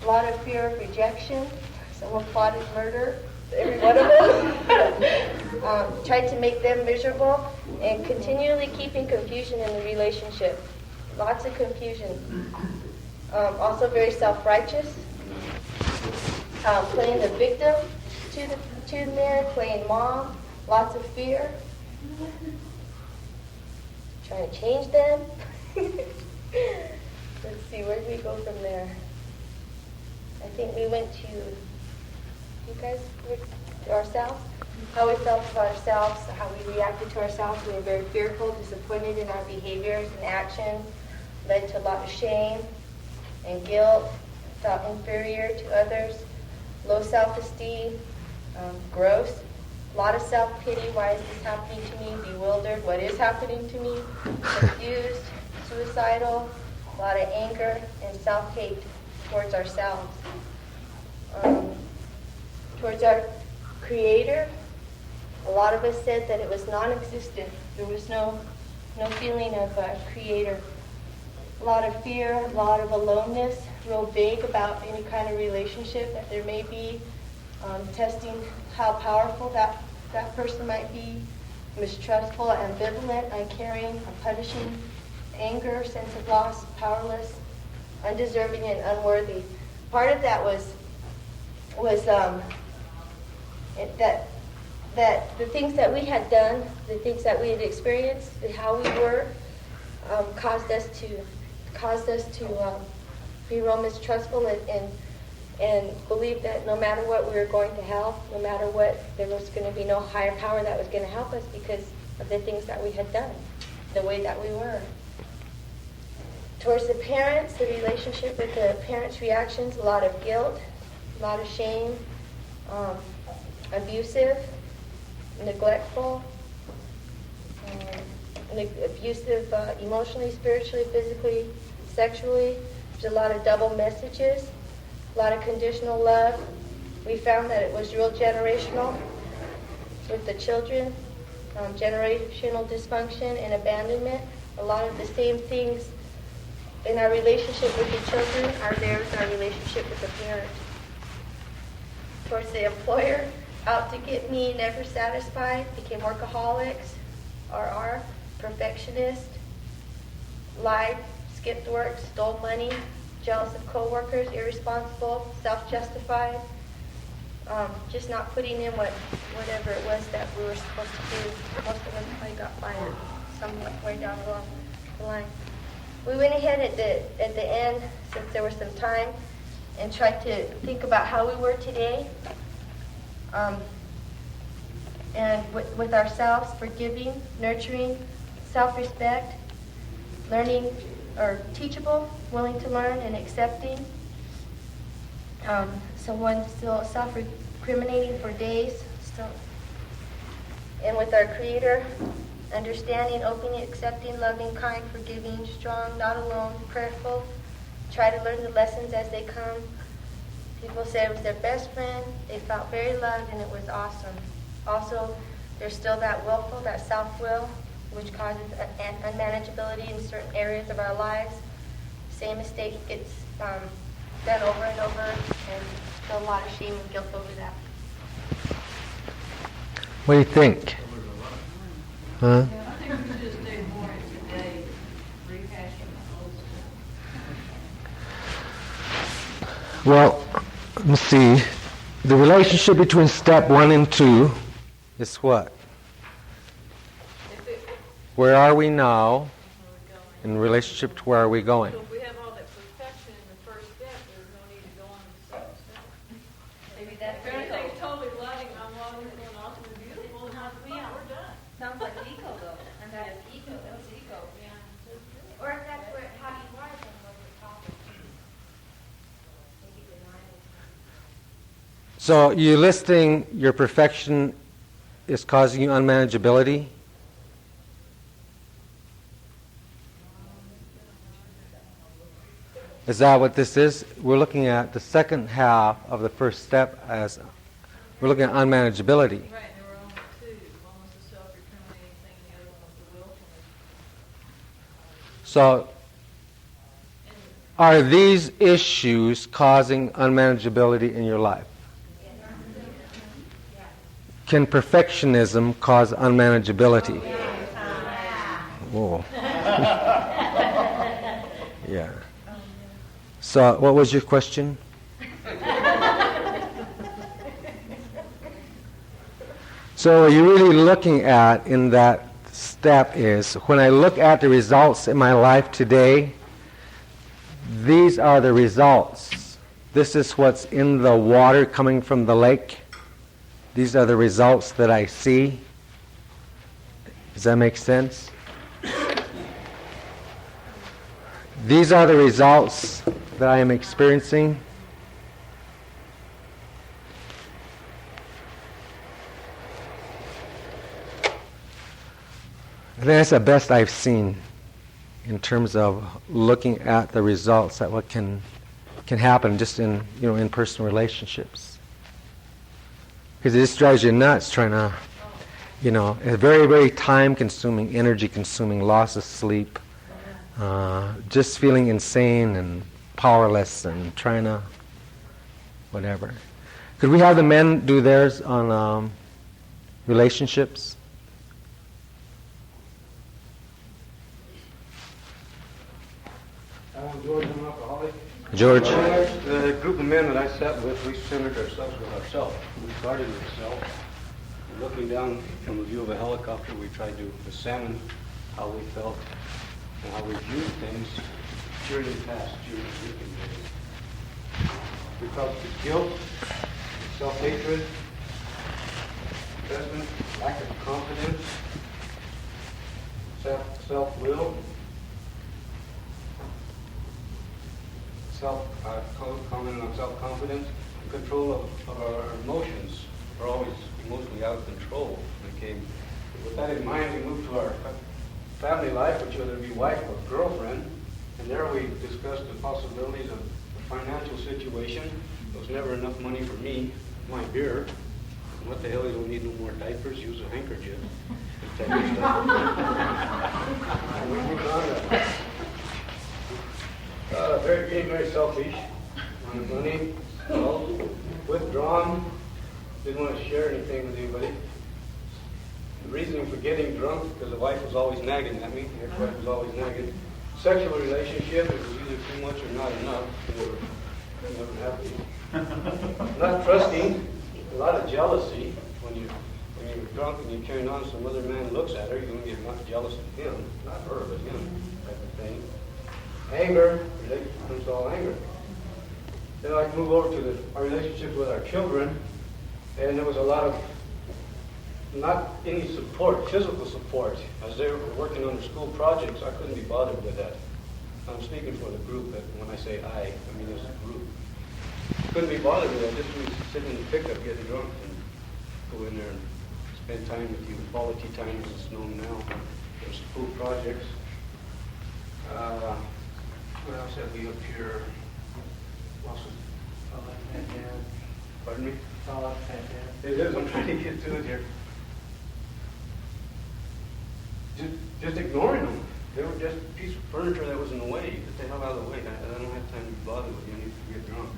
a lot of fear of rejection. Someone plotted murder, every one of them. Tried to make them miserable, and continually keeping confusion in the relationship. Lots of confusion. Also very self-righteous. Playing the victim to the men, playing mom, lots of fear. Trying to change them. Let's see, where do we go from there? I think we went to, you guys, to ourselves, how we felt about ourselves, how we reacted to ourselves. We were very fearful, disappointed in our behaviors and actions, led to a lot of shame and guilt, felt inferior to others, low self-esteem, gross, a lot of self-pity. Why is this happening to me? Bewildered. What is happening to me? Confused, suicidal, a lot of anger and self-hate towards ourselves. Towards our Creator, a lot of us said that it was non-existent. There was no feeling of a Creator. A lot of fear, a lot of aloneness, real vague about any kind of relationship that there may be, testing how powerful that person might be, mistrustful, ambivalent, uncaring, punishing, anger, sense of loss, powerless, undeserving, and unworthy. Part of that was that the things that we had done, the things that we had experienced, how we were, caused us to be real mistrustful and believe that no matter what we were going to hell, no matter what, there was going to be no higher power that was going to help us because of the things that we had done, the way that we were. Towards the parents, the relationship with the parents' reactions, a lot of guilt, a lot of shame, abusive, neglectful, abusive emotionally, spiritually, physically, sexually. There's a lot of double messages, a lot of conditional love. We found that it was real generational with the children, generational dysfunction and abandonment. A lot of the same things in our relationship with the children are there with our relationship with the parents. Towards the employer, out to get me, never satisfied, became workaholics, RR, perfectionist, lied, skipped work, stole money, jealous of coworkers, irresponsible, self-justified, just not putting in whatever it was that we were supposed to do. Most of us probably got fired somewhere down the line. We went ahead at the end, since there was some time, and tried to think about how we were today, and with ourselves, forgiving, nurturing, self-respect, learning, or teachable, willing to learn, and accepting. Someone still self-recriminating for days, still. And with our Creator, understanding, opening, accepting, loving, kind, forgiving, strong, not alone, prayerful. Try to learn the lessons as they come. People said it was their best friend. They felt very loved, and it was awesome. Also, there's still that willful, that self-will, which causes unmanageability in certain areas of our lives. Same mistake gets done over and over, and still a lot of shame and guilt over that. What do you think? Huh? Yeah, I think we should just stay more in today, rehashing the old stuff. Well, let's see. The relationship between step 1 and 2 is what? Where are we now in relationship to where are we going? So if we have all that perfection in the first step, there's no need to go on to the second step. Maybe that's If everything's totally loving, I'm wonderful and awesome and beautiful, and we're done. Sounds like ego, though. And that's ego. That's ego. Yeah. Or if that's how you are, then what's the problem? Maybe denying. So you're listing your perfection is causing you unmanageability? Is that what this is? We're looking at the second half of the first step as we're looking at unmanageability. Right, there were only two. One was the self-recriminating thing, and the other one was the willfulness. So are these issues causing unmanageability in your life? Can perfectionism cause unmanageability? Whoa. Yeah. So, what was your question? So, what you're really looking at in that step is, when I look at the results in my life today, these are the results. This is what's in the water coming from the lake. These are the results that I see. Does that make sense? These are the results that I am experiencing. I think that's the best I've seen in terms of looking at the results, at what can happen just in in personal relationships. Because it just drives you nuts trying to, it's very, very time-consuming, energy-consuming, loss of sleep, just feeling insane and powerless and trying to whatever. Could we have the men do theirs on relationships? George, I'm an alcoholic. George. The group of men that I sat with, we centered ourselves with ourselves. We started with self. Looking down from the view of a helicopter, we tried to examine how we felt and how we viewed things during the past, during the drinking days. We felt the guilt, self-hatred, resentment, lack of confidence, self-will, comment on self-confidence, control of our emotions. We're always emotionally out of control. With that in mind, we moved to our family life, which whether it be wife or girlfriend, and there we discussed the possibilities of the financial situation. There was never enough money for me, my beer. And what the hell, you don't need no more diapers, use a handkerchief. That type of stuff. And we moved on to being very selfish, wanted money, withdrawn, didn't want to share anything with anybody. The reasoning for getting drunk, because the wife was always nagging at me, the ex-wife was always nagging. Sexual relationship, it was either too much or not enough. We were never happy. Not trusting, a lot of jealousy. When you're drunk and you're carrying on, some other man looks at her, you're going to get much jealous of him, not her, but him, type of thing. Anger, relationship comes to all anger. Then I move over to our relationship with our children, and there was a lot of not any support, physical support. As they were working on their school projects, I couldn't be bothered with that. I'm speaking for the group, but when I say I mean as a group. Couldn't be bothered with that. Just sit in the pickup, getting drunk, and go in there and spend time with you. Quality time, as it's known now. There's school projects. What else have we up here? Pardon me? It is. I'm trying to get to it here. Just ignoring them. They were just a piece of furniture that was in the way. Get the hell out of the way. I don't have time to be bothered with you. I need to get drunk.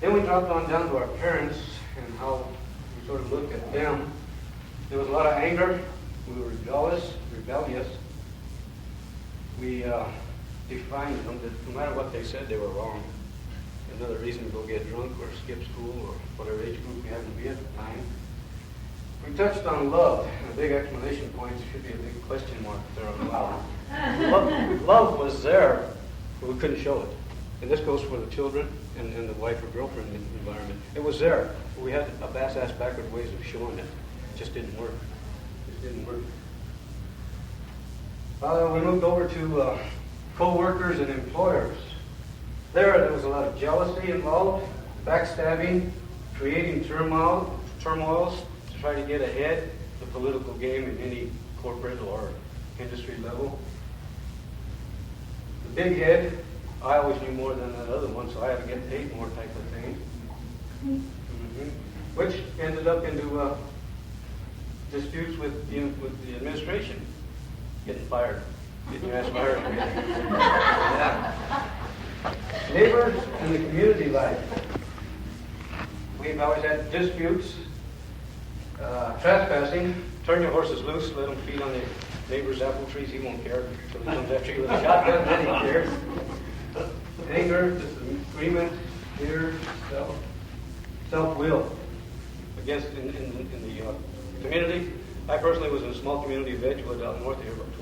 Then we dropped on down to our parents and how we sort of looked at them. There was a lot of anger. We were rebellious. We defined them that no matter what they said, they were wrong. Another reason to go get drunk or skip school or whatever age group we happened to be at the time. We touched on love. A big exclamation point. There should be a big question mark there on love. Love was there, but we couldn't show it. And this goes for the children and the wife or girlfriend environment. It was there, but we had a bass-ass backward ways of showing it. It just didn't work. We moved over to co-workers and employers. There was a lot of jealousy involved, backstabbing, creating turmoils to try to get ahead the political game in any corporate or industry level. The big head, I always knew more than that other one, so I had to get paid more type of thing. Which ended up into disputes with the administration, getting fired. Getting your ass fired. Yeah. Neighbors and the community life. We've always had disputes, trespassing. Turn your horses loose, let them feed on the neighbor's apple trees. He won't care until he comes after you with a shotgun, then he cares. Anger, disagreement, fear, self-will against in the community. I personally was in a small community of Edgewood out north here, about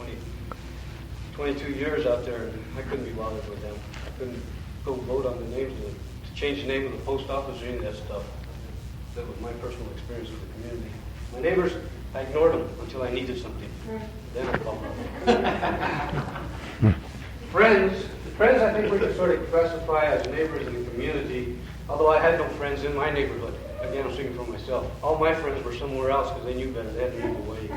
22 years out there, and I couldn't be bothered with them. I couldn't go vote on the names to change the name of the post office or any of that stuff. That was my personal experience with the community. My neighbors, I ignored them until I needed something. Then I called them. Friends I think we could sort of classify as neighbors in the community, although I had no friends in my neighborhood. Again, I'm speaking for myself. All my friends were somewhere else because they knew better. They had to move away.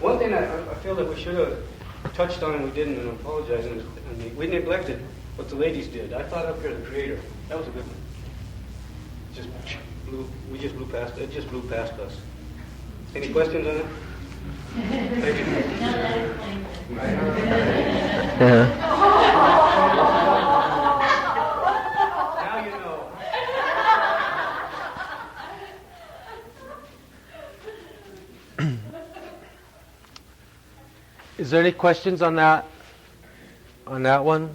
One thing I feel that we should have touched on and we didn't, and I'm apologizing, we neglected what the ladies did. I thought up here the Creator. That was a good one. We just blew past it. It just blew past us. Any questions on it? Thank you. No, that explains it. Now you know. Is there any questions on that? On that one?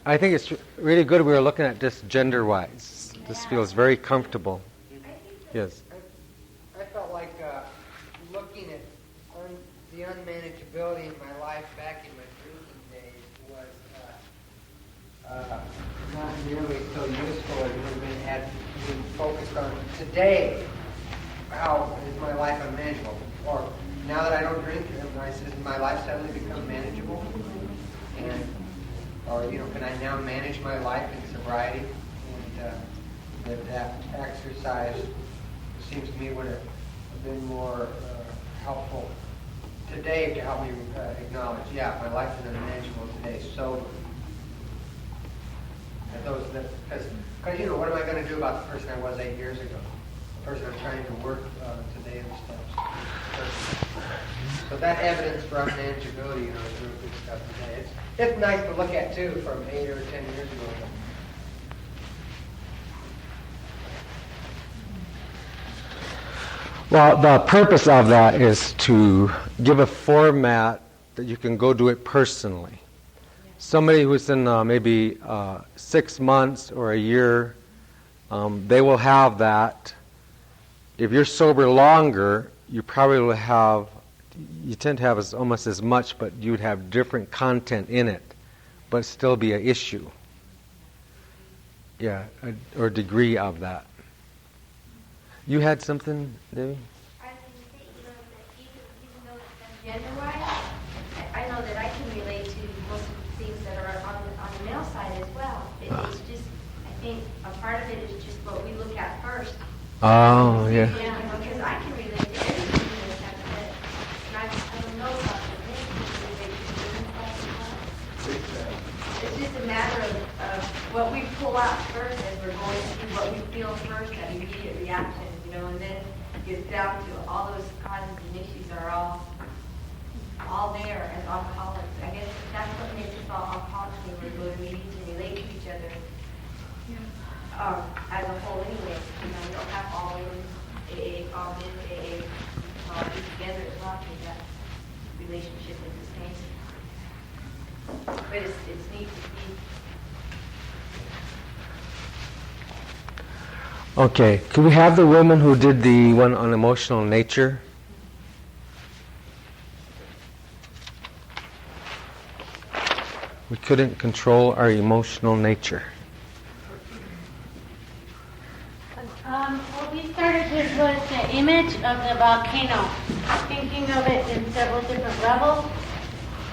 I think it's really good we were looking at this gender-wise. This feels very comfortable. Yes. I felt like looking at the unmanageability in my life back in my drinking days was not nearly so useful as it would have been had been focused on today. How is my life unmanageable? Or now that I don't drink, has my life suddenly become manageable? And can I now manage my life in sobriety? And that exercise seems to me would have been more helpful today to help me acknowledge, my life is unmanageable today. So, because what am I going to do about the person I was 8 years ago? The person I'm trying to work today in the steps. So that evidence for unmanageability, is real good stuff today. It's nice to look at too from 8 or 10 years ago. Well, the purpose of that is to give a format that you can go do it personally. Somebody who's in maybe 6 months or a year, they will have that. If you're sober longer, you probably will have, you tend to have almost as much, but you'd have different content in it, but still be an issue. Yeah, or degree of that. You had something, Debbie? I was going to say, that even though it's gender-wise, I know that I can relate to most of the things that are on the male side as well. It's just, I think a part of it is just what we look at first. Oh, yeah. Yeah, because I can relate to everything that's happened, and I don't know about the men who relate to women as well. It's just a matter of what we pull out first as we're going through what we feel first, that immediate reaction, and then it gets down to all those causes and issues are all there as alcoholics. I guess that's what makes us all alcoholics when we go to meetings and relate to each other as a whole anyway. We don't have all women, AA, all men, AA, all be together as well, because that relationship is the same. But it's neat to see. Okay, could we have the woman who did the one on emotional nature? We couldn't control our emotional nature. What we started with was the image of the volcano, thinking of it in several different levels.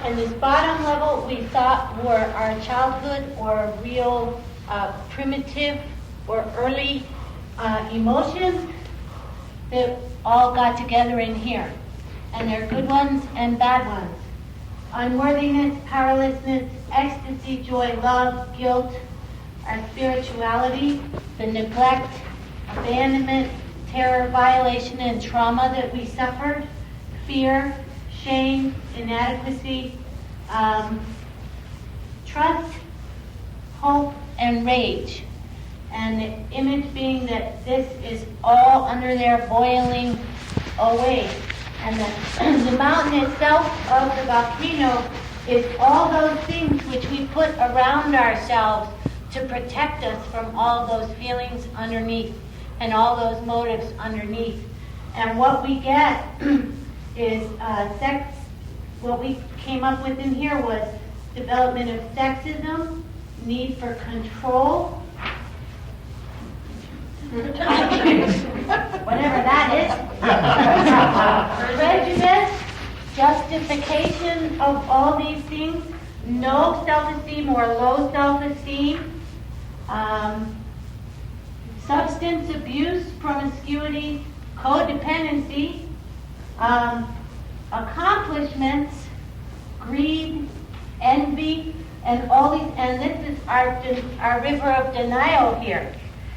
And this bottom level we thought were our childhood or real primitive or early emotions that all got together in here. And there are good ones and bad ones. Unworthiness, powerlessness, ecstasy, joy, love, guilt, our spirituality, the neglect, abandonment, terror, violation, and trauma that we suffered, fear, shame, inadequacy, trust, hope, and rage. And the image being that this is all under there boiling away. And the mountain itself of the volcano is all those things which we put around ourselves to protect us from all those feelings underneath and all those motives underneath. And what we get is sex. What we came up with in here was development of sexism, need for control, whatever that is, prejudice, justification of all these things, no self-esteem or low self-esteem, substance abuse, promiscuity, codependency, accomplishments, greed, envy, and all these, and this is our river of denial here.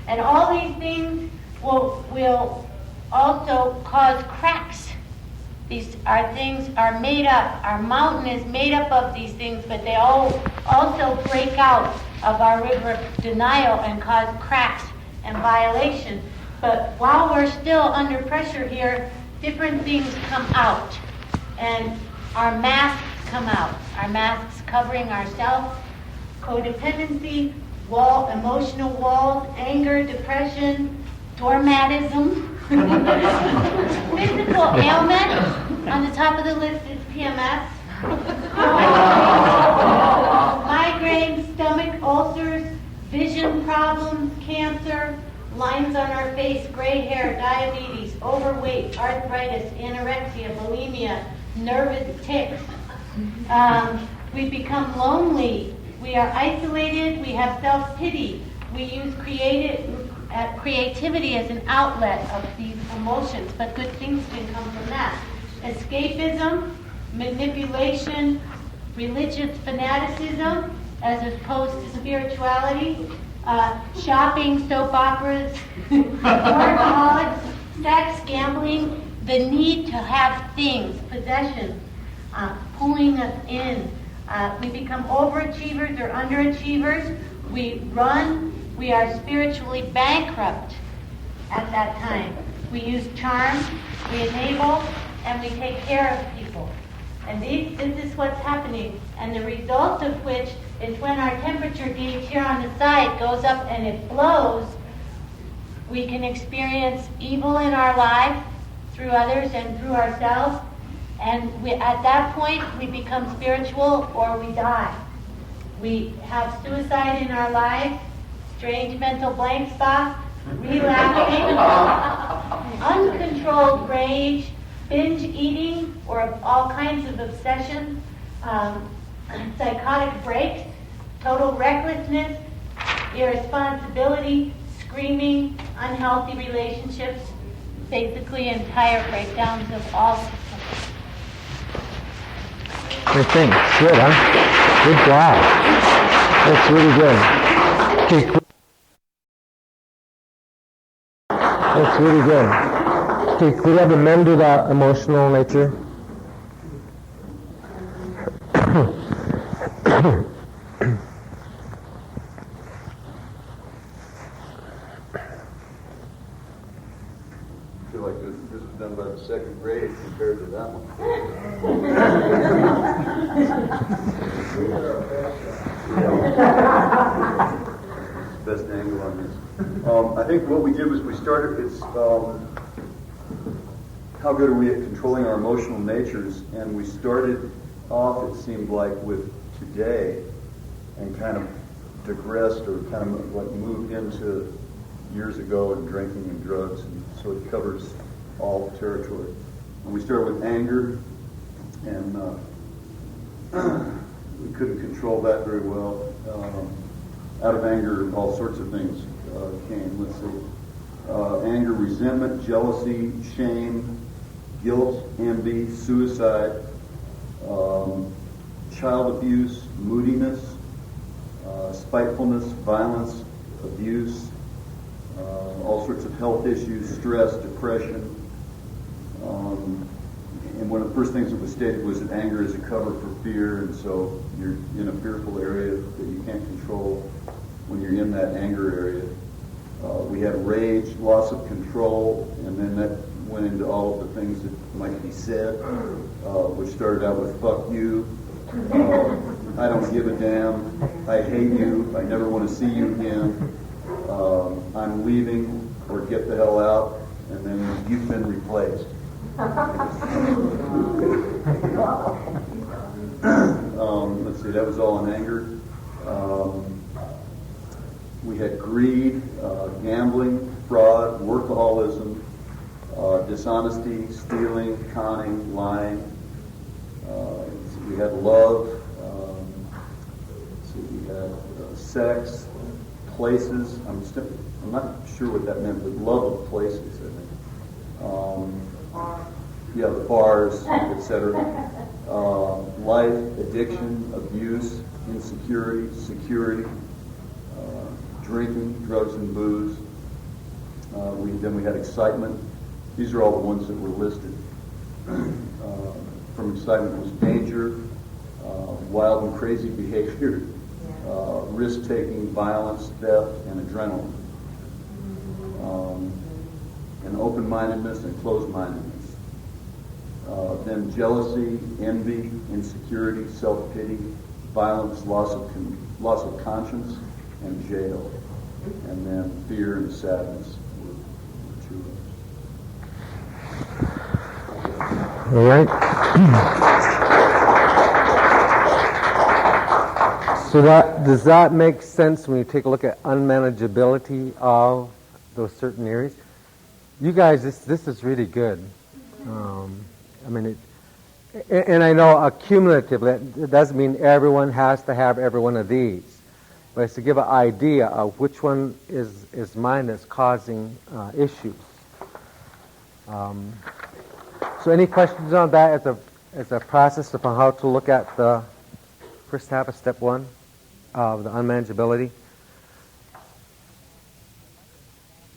And all these things will also cause cracks. These are things are made up. Our mountain is made up of these things, but they all also break out of our river of denial and cause cracks and violation. But while we're still under pressure here, different things come out. And our masks come out. Our masks covering ourselves, codependency, emotional walls, anger, depression, doormatism, physical ailment. On the top of the list is PMS. Migraine, stomach ulcers, vision problems, cancer, lines on our face, gray hair, diabetes, overweight, arthritis, anorexia, bulimia, nervous tics. We become lonely. We are isolated. We have self-pity. We use creativity as an outlet of these emotions, but good things can come from that. Escapism, manipulation, religious fanaticism as opposed to spirituality, shopping, soap operas, workaholics, sex, gambling, the need to have things, possessions, pulling us in. We become overachievers or underachievers. We run. We are spiritually bankrupt at that time. We use charm, we enable, and we take care of people. And this is what's happening. And the result of which is when our temperature gauge here on the side goes up and it blows, we can experience evil in our life through others and through ourselves. And at that point, we become spiritual or we die. We have suicide in our lives, strange mental blank spots, relapsing, uncontrolled rage, binge eating, or all kinds of obsessions, psychotic breaks, total recklessness, irresponsibility, screaming, unhealthy relationships, basically entire breakdowns of all systems. Good thing. Good, huh? Good job. That's really good. Okay. That's really good. Okay, could we have the men do the emotional nature? I feel like this was done by the second grade compared to that one. Best angle on this. I think what we did was we started, how good are we at controlling our emotional natures, and we started off, it seemed like, with today, and kind of digressed or kind of like moved into years ago and drinking and drugs, and so it covers all the territory. And we started with anger, and we couldn't control that very well. Out of anger, all sorts of things came. Let's see. Anger, resentment, jealousy, shame, guilt, envy, suicide, child abuse, moodiness, spitefulness, violence, abuse, all sorts of health issues, stress, depression. And one of the first things that was stated was that anger is a cover for fear, and so you're in a fearful area that you can't control. when you're in that anger area. We had rage, loss of control, and then that went into all of the things that might be said, which started out with "fuck you," "I don't give a damn," "I hate you," "I never want to see you again," "I'm leaving," or "get the hell out," and then "you've been replaced." Let's see, that was all in anger. We had greed, gambling, fraud, workaholism, dishonesty, stealing, conning, lying. We had love. We had sex, places. I'm not sure what that meant, but love of places, I think. The bars, etc. Life, addiction, abuse, insecurity, security, drinking, drugs and booze. Then we had excitement. These are all the ones that were listed. From excitement was danger, wild and crazy behavior, risk-taking, violence, theft, and adrenaline. And open-mindedness and closed-mindedness. Then jealousy, envy, insecurity, self-pity, violence, loss of conscience, and jail. And then fear and sadness were two of All right. So does that make sense when you take a look at unmanageability of those certain areas? You guys, this is really good. And I know accumulatively, it doesn't mean everyone has to have every one of these, but it's to give an idea of which one is mine that's causing issues. So any questions on that as a process upon how to look at the first half of step 1 of the unmanageability?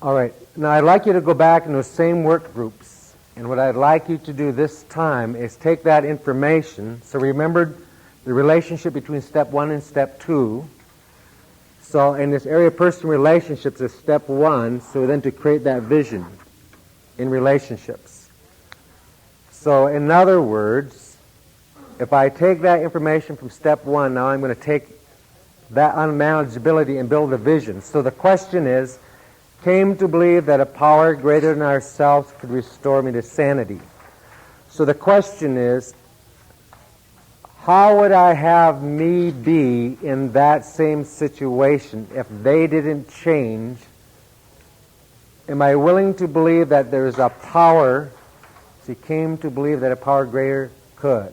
All right. Now I'd like you to go back in those same work groups. And what I'd like you to do this time is take that information. So remember the relationship between step 1 and step 2. So in this area of person relationships is step 1. So then to create that vision in relationships. So in other words, if I take that information from step 1, now I'm going to take that unmanageability and build a vision. So the question is, came to believe that a power greater than ourselves could restore me to sanity. So the question is, how would I have me be in that same situation if they didn't change? Am I willing to believe that there is a power? He came to believe that a power greater could.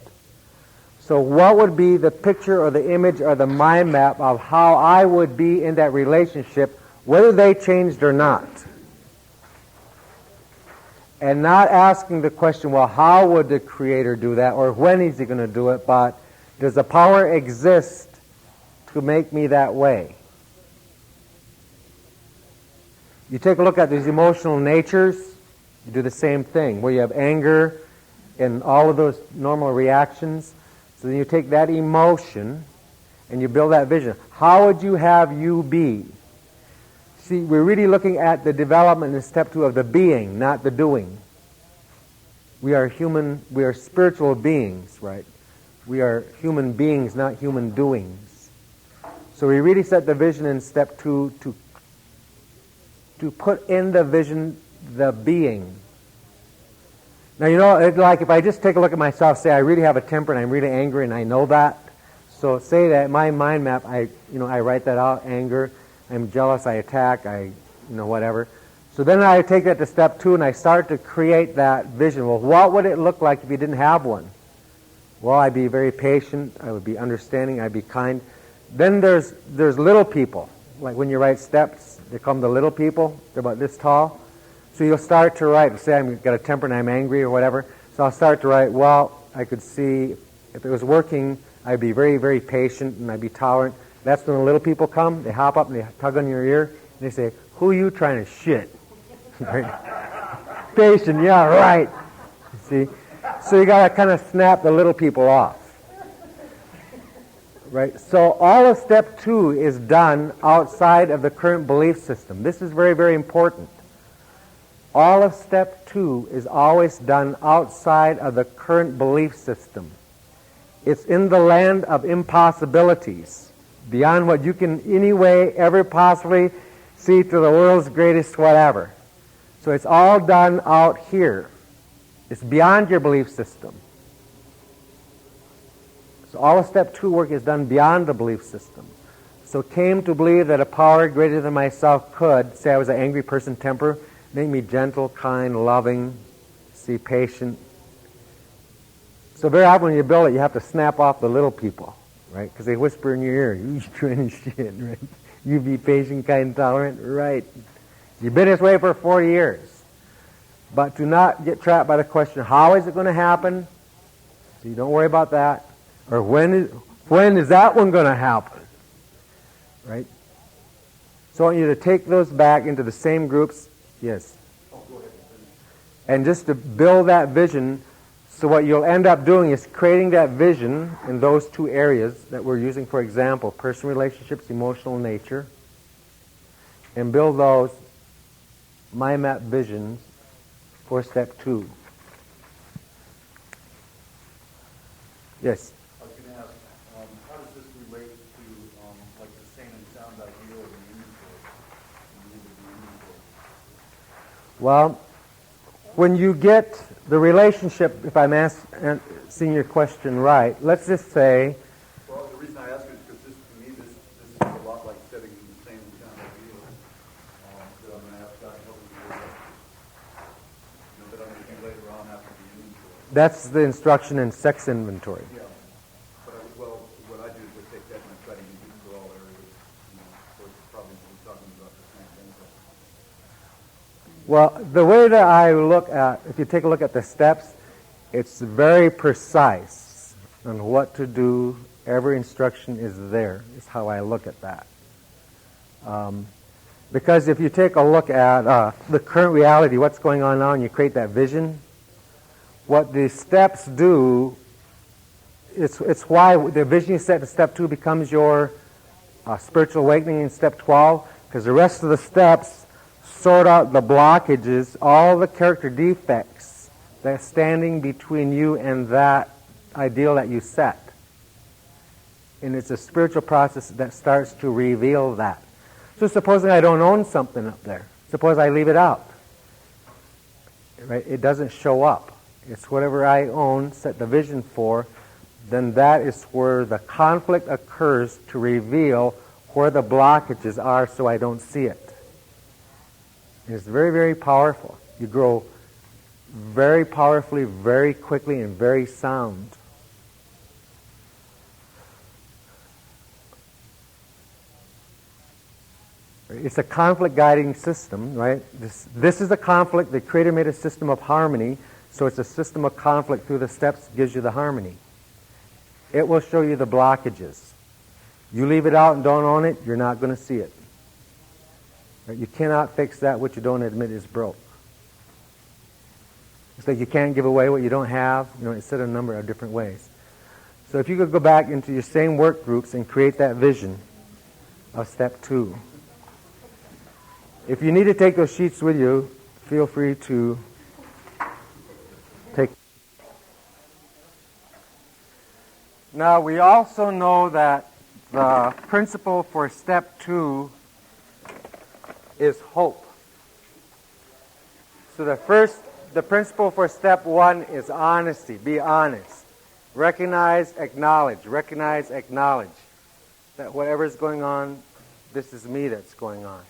So what would be the picture or the image or the mind map of how I would be in that relationship, whether they changed or not? And not asking the question, well, how would the Creator do that, or when is He going to do it, but does the power exist to make me that way? You take a look at these emotional natures, you do the same thing, where you have anger and all of those normal reactions. So then you take that emotion and you build that vision. How would you have you be? See, we're really looking at the development in step 2 of the being, not the doing. We are spiritual beings, right? We are human beings, not human doings. So we really set the vision in step 2 to put in the vision the being. Now, like if I just take a look at myself, say I really have a temper and I'm really angry and I know that. So say that my mind map, I write that out, anger, I'm jealous, I attack, whatever. So then I take that to step 2 and I start to create that vision. Well, what would it look like if you didn't have one? Well, I'd be very patient, I would be understanding, I'd be kind. Then there's little people. Like when you write steps, they call them the little people. They're about this tall. So you'll start to write, say I've got a temper and I'm angry or whatever. So I'll start to write, well, I could see if it was working, I'd be very, very patient and I'd be tolerant. That's when the little people come. They hop up and they tug on your ear and they say, who are you trying to shit? Patient, yeah, right. See? So you got to kind of snap the little people off. Right? So all of step 2 is done outside of the current belief system. This is very, very important. All of step 2 is always done outside of the current belief system. It's in the land of impossibilities, beyond what you can any way ever possibly see to the world's greatest whatever. So it's all done out here. It's beyond your belief system. So all of step 2 work is done beyond the belief system. So came to believe that a power greater than myself could, say I was an angry person, temper, make me gentle, kind, loving, see, patient. So very often when you build it, you have to snap off the little people, right? Because they whisper in your ear, you trying shit, right? You be patient, kind, tolerant, right? You've been this way for 40 years. But do not get trapped by the question, how is it going to happen? So you don't worry about that. Or when is that one going to happen? Right? So I want you to take those back into the same groups. Yes. And just to build that vision, so what you'll end up doing is creating that vision in those 2 areas that we're using, for example, personal relationships, emotional nature, and build those mind map visions for step 2. Yes? I was going to ask, how does this relate to like the sane and sound ideal of the inventory? Well, when you get the relationship, if I'm seeing your question right, let's just say... Well, the reason I ask is because to me, this is a lot like setting the sane and sound ideal that I'm going to ask God to help me do that I'm going to do later on after the inventory. That's the instruction in sex inventory. Yeah. But what I do is I take that and I try to use it for all areas. So it's probably talking about the same thing. Well, the way that I look at, if you take a look at the steps, it's very precise on what to do. Every instruction is there, is how I look at that. Because if you take a look at the current reality, what's going on now, and you create that vision, what the steps do, it's why the vision you set in step 2 becomes your spiritual awakening in step 12, because the rest of the steps sort out the blockages, all the character defects that's standing between you and that ideal that you set. And it's a spiritual process that starts to reveal that. So supposing I don't own something up there, suppose I leave it out, right? It doesn't show up. It's whatever I own, set the vision for, then that is where the conflict occurs to reveal where the blockages are so I don't see it. It's very, very powerful. You grow very powerfully, very quickly, and very sound. It's a conflict guiding system, right? This is a conflict. The Creator made a system of harmony, so it's a system of conflict through the steps gives you the harmony. It will show you the blockages. You leave it out and don't own it, you're not going to see it. You cannot fix that which you don't admit is broke. It's like you can't give away what you don't have. It's said a number of different ways. So if you could go back into your same work groups and create that vision of step 2. If you need to take those sheets with you, feel free to take. Now we also know that the principle for step 2 is hope. So the principle for step 1 is honesty. Be honest. Recognize, acknowledge. Recognize, acknowledge. That whatever is going on, this is me that's going on.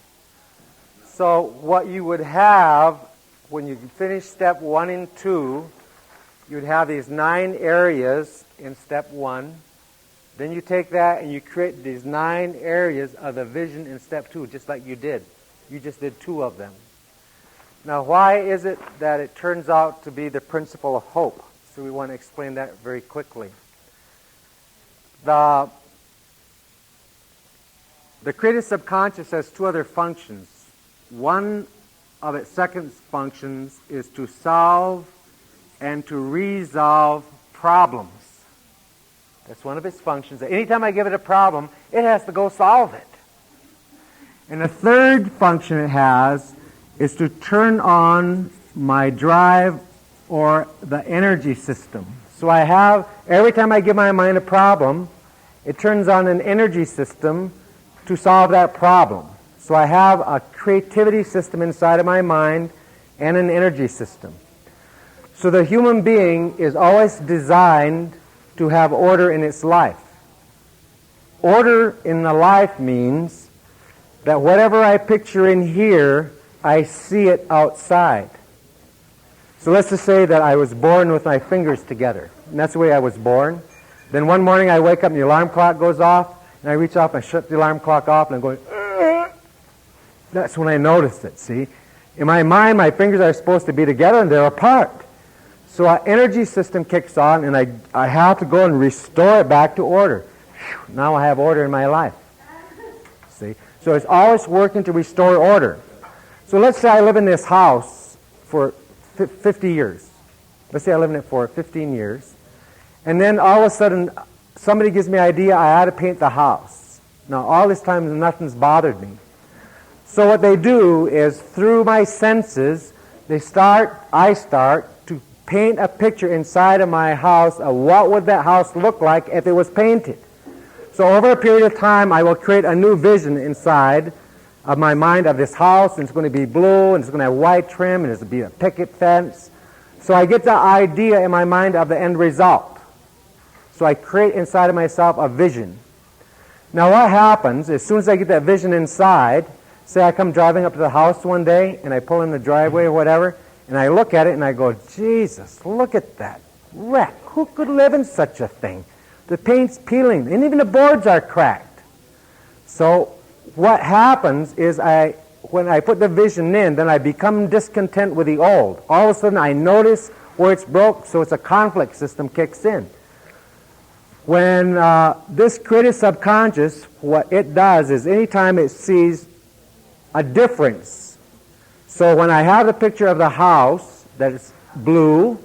So what you would have when you finish step 1 and 2, you'd have these 9 areas in step 1. Then you take that and you create these 9 areas of the vision in step 2, just like you did. You just did 2 of them. Now, why is it that it turns out to be the principle of hope? So we want to explain that very quickly. The creative subconscious has 2 other functions. One of its second functions is to solve and to resolve problems. That's one of its functions. Anytime I give it a problem, it has to go solve it. And the third function it has is to turn on my drive or the energy system. So I have, every time I give my mind a problem, it turns on an energy system to solve that problem. So I have a creativity system inside of my mind and an energy system. So the human being is always designed to have order in its life. Order in the life means that whatever I picture in here, I see it outside. So let's just say that I was born with my fingers together, and that's the way I was born. Then one morning I wake up and the alarm clock goes off, and I reach off and I shut the alarm clock off, and I'm going, "Ugh." That's when I notice it, see? In my mind, my fingers are supposed to be together, and they're apart. So our energy system kicks on, and I have to go and restore it back to order. Whew, now I have order in my life. See? So it's always working to restore order. So let's say I live in this house for 50 years. Let's say I live in it for 15 years. And then all of a sudden, somebody gives me an idea I ought to paint the house. Now, all this time, nothing's bothered me. So what they do is, through my senses, I start to paint a picture inside of my house of what would that house look like if it was painted. So over a period of time, I will create a new vision inside of my mind of this house, and it's going to be blue, and it's going to have white trim, and it's going to be a picket fence. So I get the idea in my mind of the end result. So I create inside of myself a vision. Now what happens, as soon as I get that vision inside, say I come driving up to the house one day, and I pull in the driveway or whatever, and I look at it and I go, Jesus, look at that wreck. Who could live in such a thing? The paint's peeling, and even the boards are cracked. So what happens is when I put the vision in, then I become discontent with the old. All of a sudden I notice where it's broke, so it's a conflict system kicks in. When this creative subconscious, what it does is anytime it sees a difference. So when I have the picture of the house that is blue,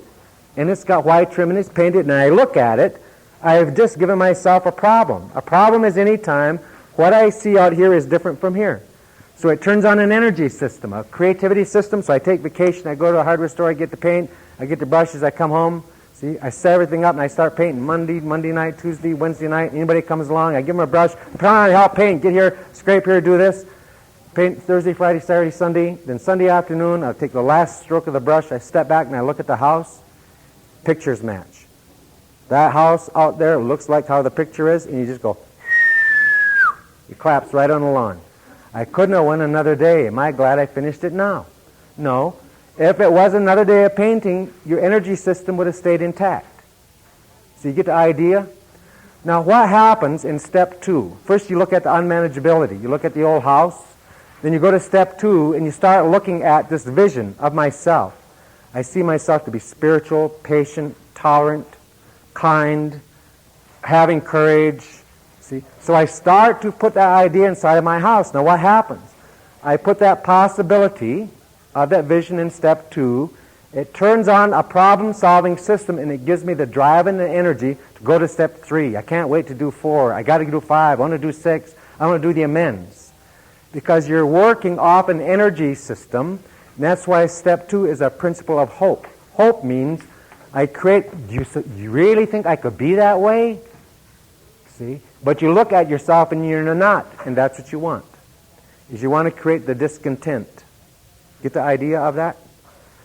and it's got white trim and it's painted, and I look at it, I have just given myself a problem. A problem is any time what I see out here is different from here. So it turns on an energy system, a creativity system. So I take vacation, I go to a hardware store, I get the paint, I get the brushes, I come home, see, I set everything up and I start painting Monday night, Tuesday, Wednesday night. Anybody comes along, I give them a brush, put on, help paint, get here, scrape here, do this. Paint Thursday, Friday, Saturday, Sunday. Then Sunday afternoon, I'll take the last stroke of the brush, I step back and I look at the house. Pictures match. That house out there looks like how the picture is, and you just go, it claps right on the lawn. I couldn't have went another day. Am I glad I finished it now? No. If it was another day of painting, your energy system would have stayed intact. So you get the idea? Now what happens in step 2? First you look at the unmanageability. You look at the old house. Then you go to step 2 and you start looking at this vision of myself. I see myself to be spiritual, patient, tolerant, kind, having courage. See? So I start to put that idea inside of my house. Now what happens? I put that possibility of that vision in step 2. It turns on a problem-solving system, and it gives me the drive and the energy to go to step 3. I can't wait to do 4. I got to do 5. I want to do 6. I want to do the amends. Because you're working off an energy system, and that's why step 2 is a principle of hope. Hope means I create, you really think I could be that way? See? But you look at yourself and you're not, and that's what you want. Is you want to create the discontent. Get the idea of that?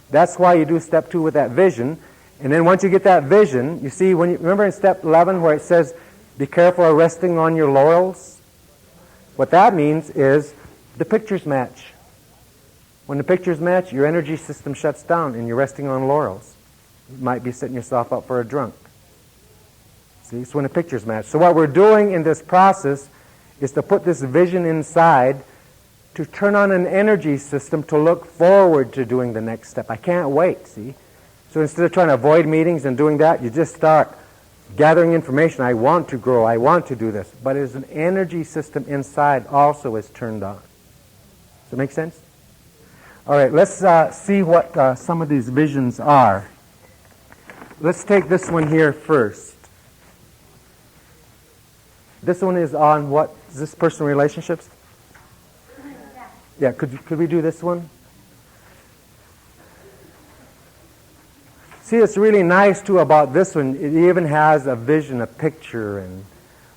That's why you do step 2 with that vision. And then once you get that vision, you see, when you remember in step 11 where it says, be careful of resting on your laurels? What that means is the pictures match. When the pictures match, your energy system shuts down and you're resting on laurels. You might be setting yourself up for a drunk. See, it's when the pictures match. So what we're doing in this process is to put this vision inside to turn on an energy system to look forward to doing the next step. I can't wait, see? So instead of trying to avoid meetings and doing that, you just start gathering information. I want to grow. I want to do this. But it's an energy system inside also is turned on. Does that make sense? All right, let's see what some of these visions are. Let's take this one here first. This one is on what? Is this personal relationships? Yeah, could we do this one? See, it's really nice too about this one. It even has a vision, a picture, and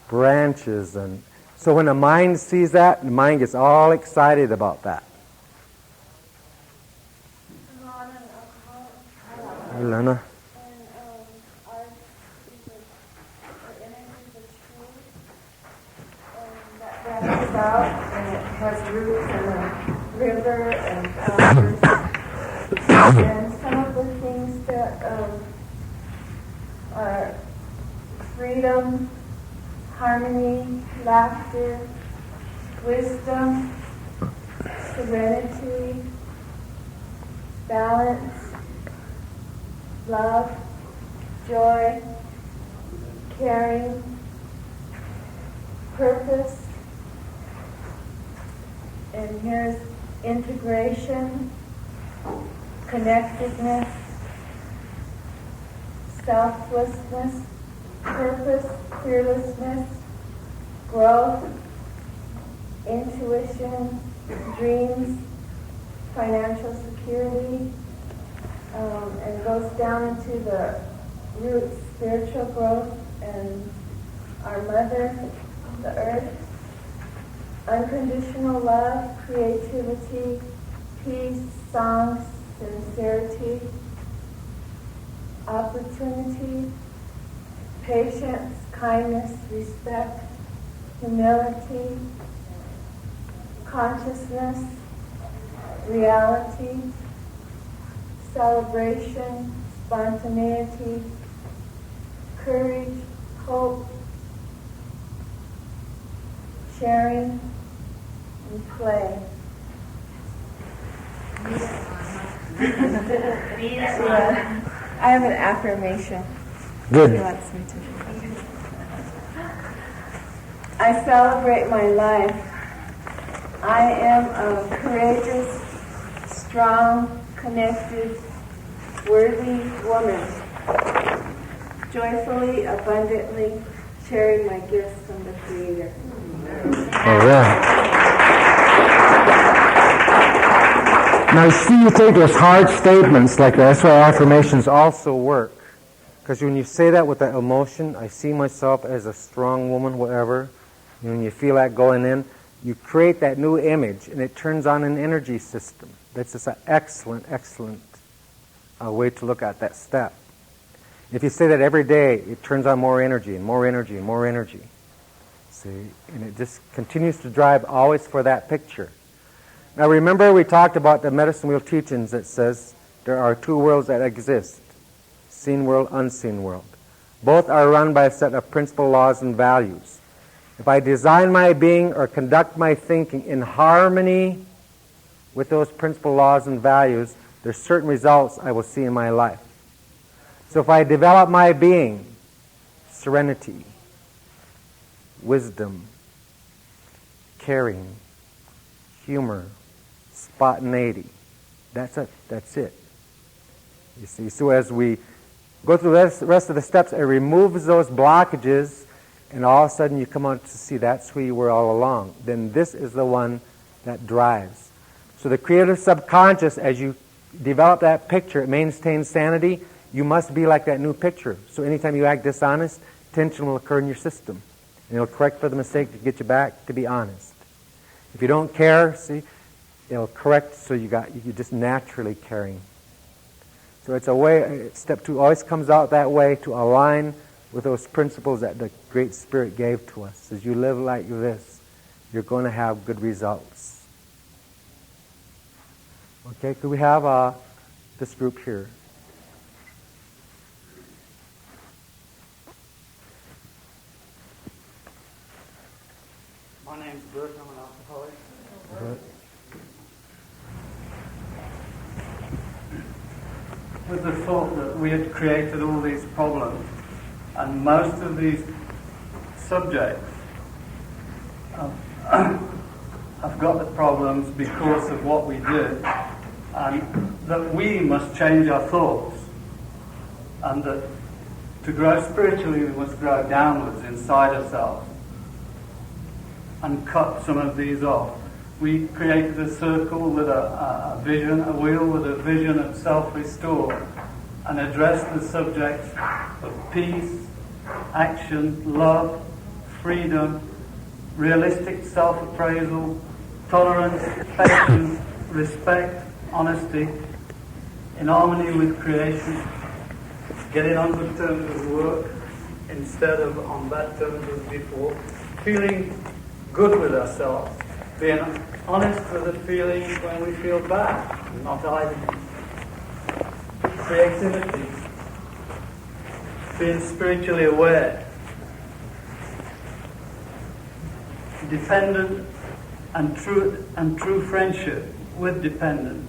branches, and so when the mind sees that, the mind gets all excited about that. Lana. Branches out and it has roots in a river and flowers. And some of the things that are freedom, harmony, laughter, wisdom, serenity, balance, love, joy, caring, purpose, and here's integration, connectedness, selflessness, purpose, fearlessness, growth, intuition, dreams, financial security, and goes down into the roots, spiritual growth, and our mother, the earth, unconditional love, creativity, peace, song, sincerity, opportunity, patience, kindness, respect, humility, consciousness, reality, celebration, spontaneity, courage, hope, sharing, and play. I have an affirmation. Good. He wants me to. I celebrate my life. I am a courageous, strong, connected, worthy woman, joyfully, abundantly sharing my gifts from the Creator. All right. Now, see, you take those hard statements like that. That's why affirmations also work. Because when you say that with that emotion, I see myself as a strong woman, whatever, and when you feel that going in, you create that new image, and it turns on an energy system. That's just an excellent, excellent way to look at that step. If you say that every day, it turns on more energy and more energy and more energy. See? And it just continues to drive always for that picture. Now remember we talked about the medicine wheel teachings that says there are two worlds that exist, seen world, unseen world. Both are run by a set of principal laws and values. If I design my being or conduct my thinking in harmony with those principal laws and values, there's certain results I will see in my life. So if I develop my being, serenity, wisdom, caring, humor, spontaneity, that's it. You see, so as we go through the rest of the steps, it removes those blockages, and all of a sudden you come out to see that's who you were all along. Then this is the one that drives. So the creative subconscious, as you develop that picture, it maintains sanity. You must be like that new picture. So anytime you act dishonest, tension will occur in your system. And it'll correct for the mistake to get you back to be honest. If you don't care, see, it'll correct so you're just naturally caring. So it's a way, step 2 always comes out that way to align with those principles that the Great Spirit gave to us. As you live like this, you're going to have good results. Okay, could we have this group here? My name's Brooke, I'm an alcoholic. With the thought that we had created all these problems, and most of these subjects have got the problems because of what we did, and that we must change our thoughts, and that to grow spiritually we must grow downwards inside ourselves. and cut some of these off. We created a circle with a vision, a wheel with a vision of self-restore, and addressed the subjects of peace, action, love, freedom, realistic self-appraisal, tolerance, patience, respect, honesty, in harmony with creation, getting on good terms with work instead of on bad terms as before, feeling good with ourselves, being honest with the feelings when we feel bad, not hiding, creativity, being spiritually aware, dependent and true friendship with dependence,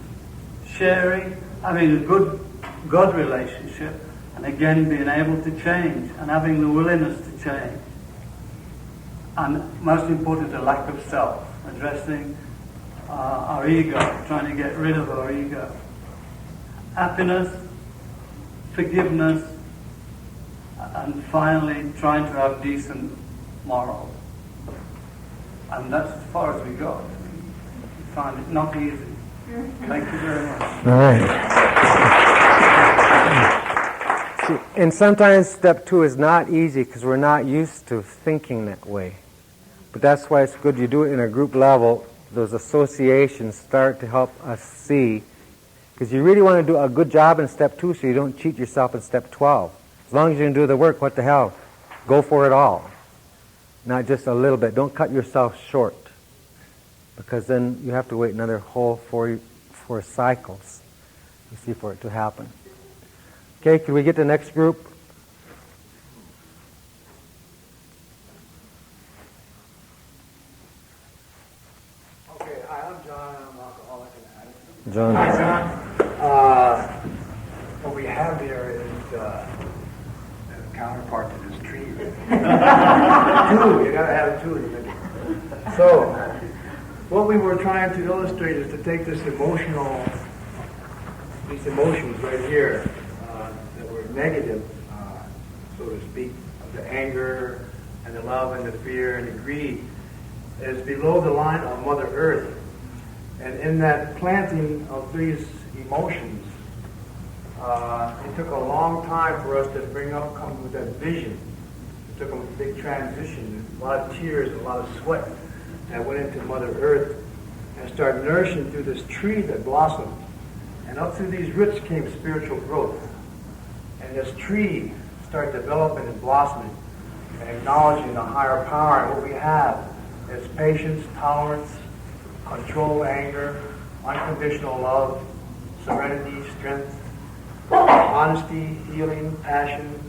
sharing, having a good God relationship, and again being able to change and having the willingness to change. And most important, the lack of self, addressing our ego, trying to get rid of our ego. Happiness, forgiveness, and finally trying to have decent morals. And that's as far as we got. We find it not easy. Thank you very much. All right. See, and sometimes step 2 is not easy because we're not used to thinking that way. But that's why it's good you do it in a group level. Those associations start to help us see. Because you really want to do a good job in step 2 so you don't cheat yourself in step 12. As long as you can do the work, what the hell? Go for it all. Not just a little bit. Don't cut yourself short. Because then you have to wait another whole 4 cycles to see for it to happen. Okay, can we get the next group? Okay, hi, I'm John. I'm an alcoholic and addict. John. Hi, John. What we have here is the counterpart to this tree. Two, you gotta have two. So, what we were trying to illustrate is to take these emotions right here, that were negative, so to speak, of the anger and the love and the fear and the greed, is below the line of Mother Earth. And in that planting of these emotions, it took a long time for us to come with that vision. It took a big transition, a lot of tears, a lot of sweat that went into Mother Earth and started nourishing through this tree that blossomed. And up through these roots came spiritual growth. And this tree started developing and blossoming and acknowledging the higher power. And what we have is patience, tolerance, control, anger, unconditional love, serenity, strength, honesty, healing, passion,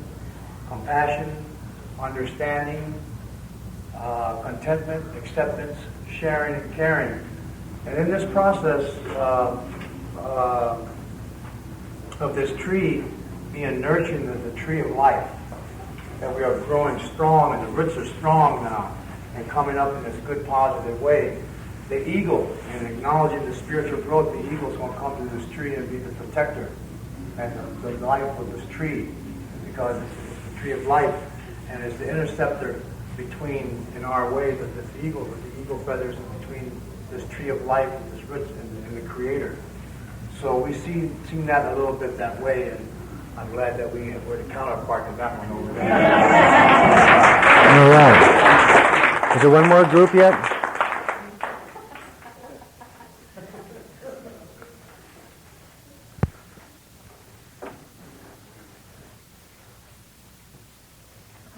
compassion, understanding, contentment, acceptance, sharing, and caring. And in this process of this tree being nurtured as the tree of life, that we are growing strong and the roots are strong now and coming up in this good positive way, the eagle, and acknowledging the spiritual growth, the eagle's going to come to this tree and be the protector and the life of this tree, because it's the tree of life and it's the interceptor between, in our way, that this eagle, with the eagle feathers, between this tree of life and this roots and the Creator. So we seen that a little bit that way, and I'm glad that we're the counterpart to that one over there. All right. Is there one more group yet?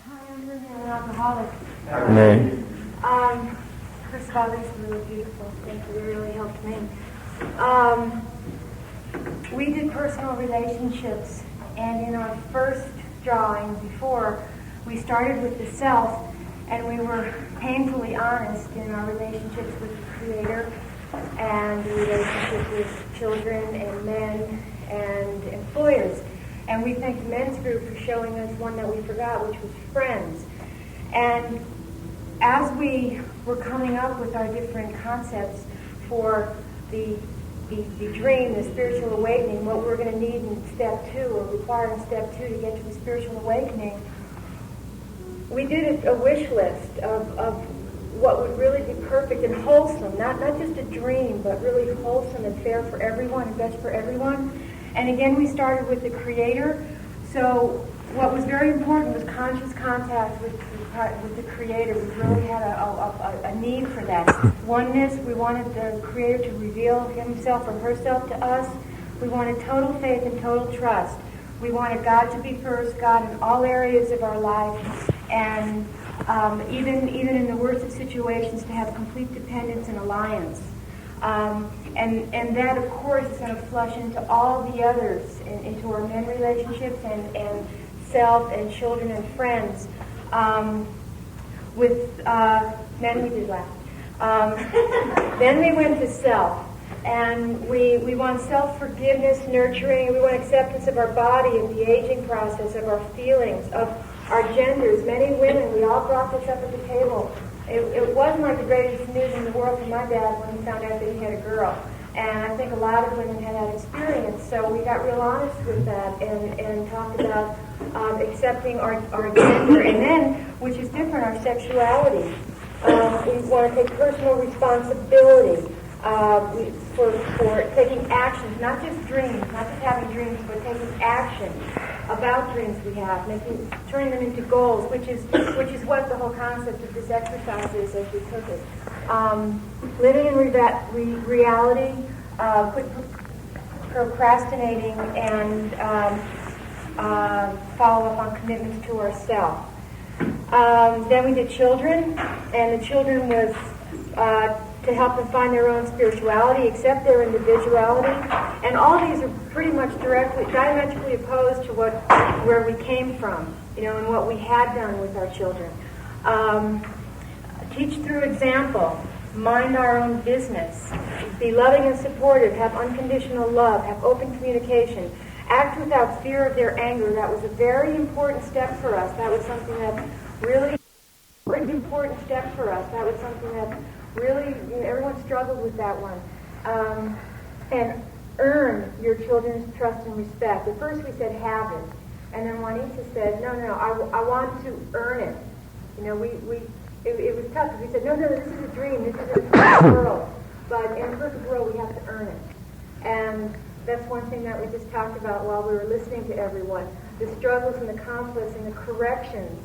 Hi, I'm Renee, an alcoholic. Renee. First of all, these are really beautiful. Thank you. They really helped me. We did personal relationships, and in our first drawing before, we started with the self, and we were painfully honest in our relationships with the Creator and the relationship with children and men and employers. And we thanked the men's group for showing us one that we forgot, which was friends. And as we were coming up with our different concepts for the dream, the spiritual awakening, what we're going to need in step 2 or require in step 2 to get to the spiritual awakening, we did a wish list of what would really be perfect and wholesome, not just a dream, but really wholesome and fair for everyone and best for everyone. And again, we started with the Creator. So what was very important was conscious contact with the Creator. We really had a need for that. Oneness, we wanted the Creator to reveal Himself or Herself to us. We wanted total faith and total trust. We wanted God to be first, God in all areas of our life, and even in the worst of situations, to have complete dependence and alliance. And that, of course, is going to flush into all the others, into our men relationships and self and children and friends. With men, we did last. Then we went to self. And we want self-forgiveness, nurturing. We want acceptance of our body and the aging process, of our feelings, of our genders. Many women, we all brought this up at the table. It wasn't like the greatest news in the world for my dad when he found out that he had a girl. And I think a lot of women had that experience. So we got real honest with that and talked about accepting our gender. And then, which is different, our sexuality. We want to take personal responsibility. For taking actions, not just dreams, not just having dreams, but taking action about dreams we have, turning them into goals, which is what the whole concept of this exercise is as we took it. Living in reality, procrastinating, and follow up on commitments to ourselves. Then we did children, and the children was to help them find their own spirituality, accept their individuality, and all these are pretty much diametrically opposed to where we came from, and what we had done with our children. Teach through example, mind our own business, be loving and supportive, have unconditional love, have open communication, act without fear of their anger. That was a very important step for us. That was something that really important step for us. That was something that really, everyone struggled with that one. And earn your children's trust and respect. At first we said have it. And then Juanita said, no, I want to earn it. It was tough because we said, no, this is a dream. This is a perfect world. But in a perfect world, we have to earn it. And that's one thing that we just talked about while we were listening to everyone. The struggles and the conflicts and the corrections.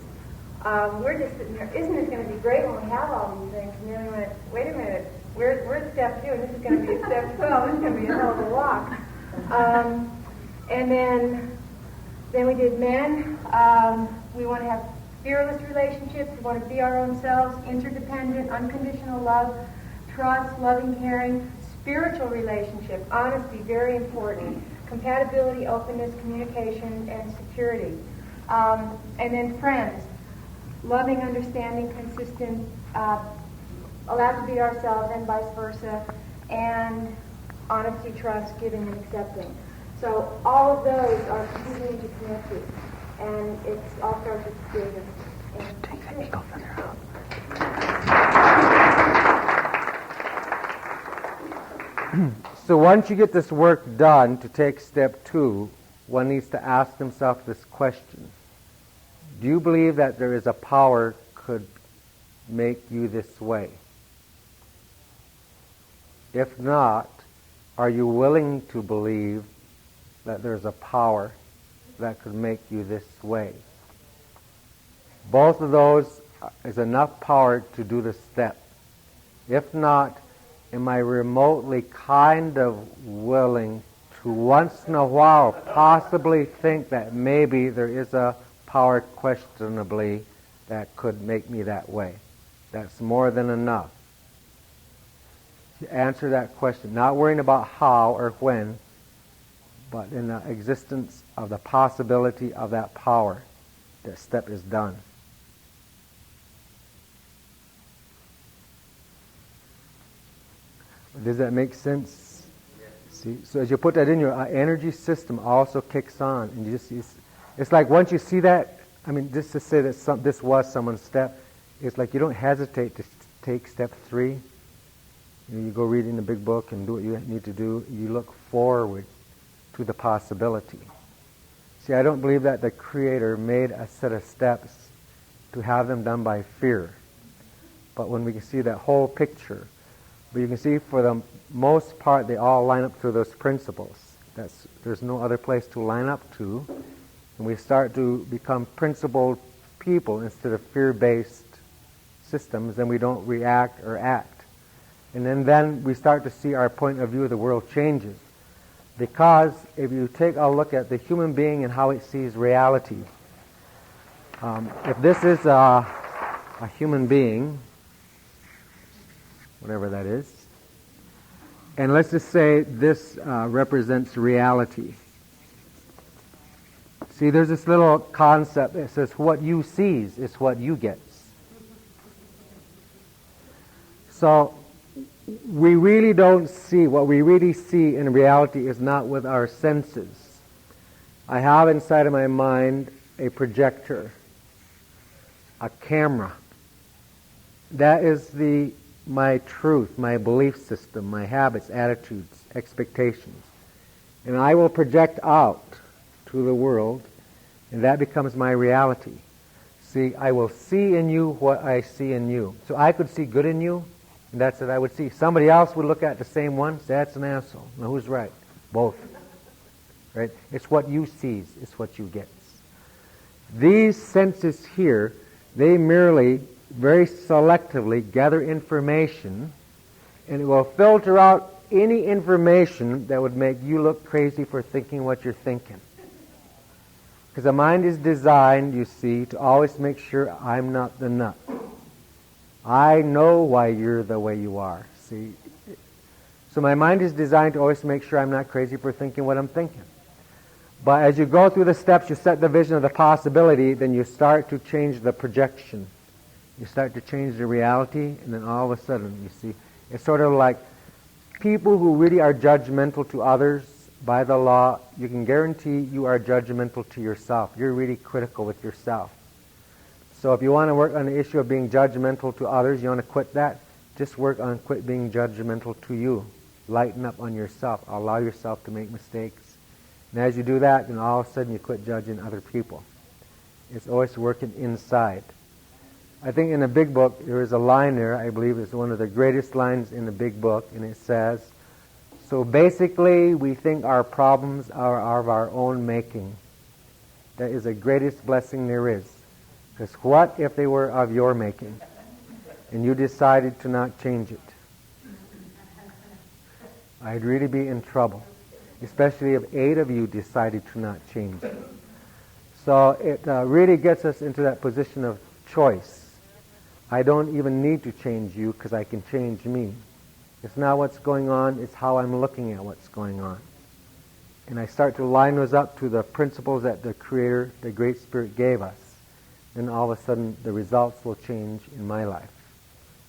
We're just sitting there, isn't it going to be great when we have all these things? And then we went, wait a minute, we're at step 2, and this is going to be at step 12. This is going to be a hell of a walk. And then we did men. We want to have fearless relationships. We want to be our own selves, interdependent, unconditional love, trust, loving, caring, spiritual relationship, honesty, very important, compatibility, openness, communication, and security. And then friends. Loving, understanding, consistent, allowed to be ourselves and vice versa, and honesty, trust, giving, and accepting. So all of those are completely interconnected, and it all starts with creative. Take that eagle feather out. So once you get this work done, to take step 2, one needs to ask himself this question. Do you believe that there is a power could make you this way? If not, are you willing to believe that there's a power that could make you this way? Both of those is enough power to do the step. If not, am I remotely kind of willing to once in a while possibly think that maybe there is a power questionably that could make me that way? That's more than enough. To answer that question, not worrying about how or when, but in the existence of the possibility of that power, that step is done. Does that make sense? See, so as you put that in, your energy system also kicks on, and you just it's like once you see that, I mean, just to say that this was someone's step, it's like you don't hesitate to take step 3. You go read in the big book and do what you need to do. You look forward to the possibility. See, I don't believe that the Creator made a set of steps to have them done by fear. but when we can see that whole picture, but you can see for the most part they all line up to those principles. There's no other place to line up to, and we start to become principled people instead of fear-based systems, then we don't react or act. And then we start to see our point of view of the world changes. Because if you take a look at the human being and how it sees reality, if this is a human being, whatever that is, and let's just say this represents reality. See, there's this little concept that says what you sees is what you gets. So we really don't see, what we really see in reality is not with our senses. I have inside of my mind a projector, a camera. That is my truth, my belief system, my habits, attitudes, expectations. And I will project out to the world, and that becomes my reality. See, I will see in you what I see in you. So I could see good in you, and that's what I would see. Somebody else would look at the same one, say, that's an asshole. Now who's right? Both. Right? It's what you sees, it's what you get. These senses here, they merely, very selectively gather information, and it will filter out any information that would make you look crazy for thinking what you're thinking. Because the mind is designed, you see, to always make sure I'm not the nut. I know why you're the way you are, see. So my mind is designed to always make sure I'm not crazy for thinking what I'm thinking. But as you go through the steps, you set the vision of the possibility, then you start to change the projection. You start to change the reality, and then all of a sudden, you see, it's sort of like people who really are judgmental to others by the law, you can guarantee you are judgmental to yourself. You're really critical with yourself. So if you want to work on the issue of being judgmental to others, you want to quit that, just work on quit being judgmental to you. Lighten up on yourself. Allow yourself to make mistakes. And as you do that, then all of a sudden you quit judging other people. It's always working inside. I think in the big book, there is a line there, I believe it's one of the greatest lines in the big book, and it says, so basically we think our problems are of our own making. That is the greatest blessing there is. Because what if they were of your making, and you decided to not change it? I'd really be in trouble. Especially if 8 of you decided to not change it. So it really gets us into that position of choice. I don't even need to change you because I can change me. It's not what's going on, it's how I'm looking at what's going on. And I start to line those up to the principles that the Creator, the Great Spirit gave us. Then all of a sudden the results will change in my life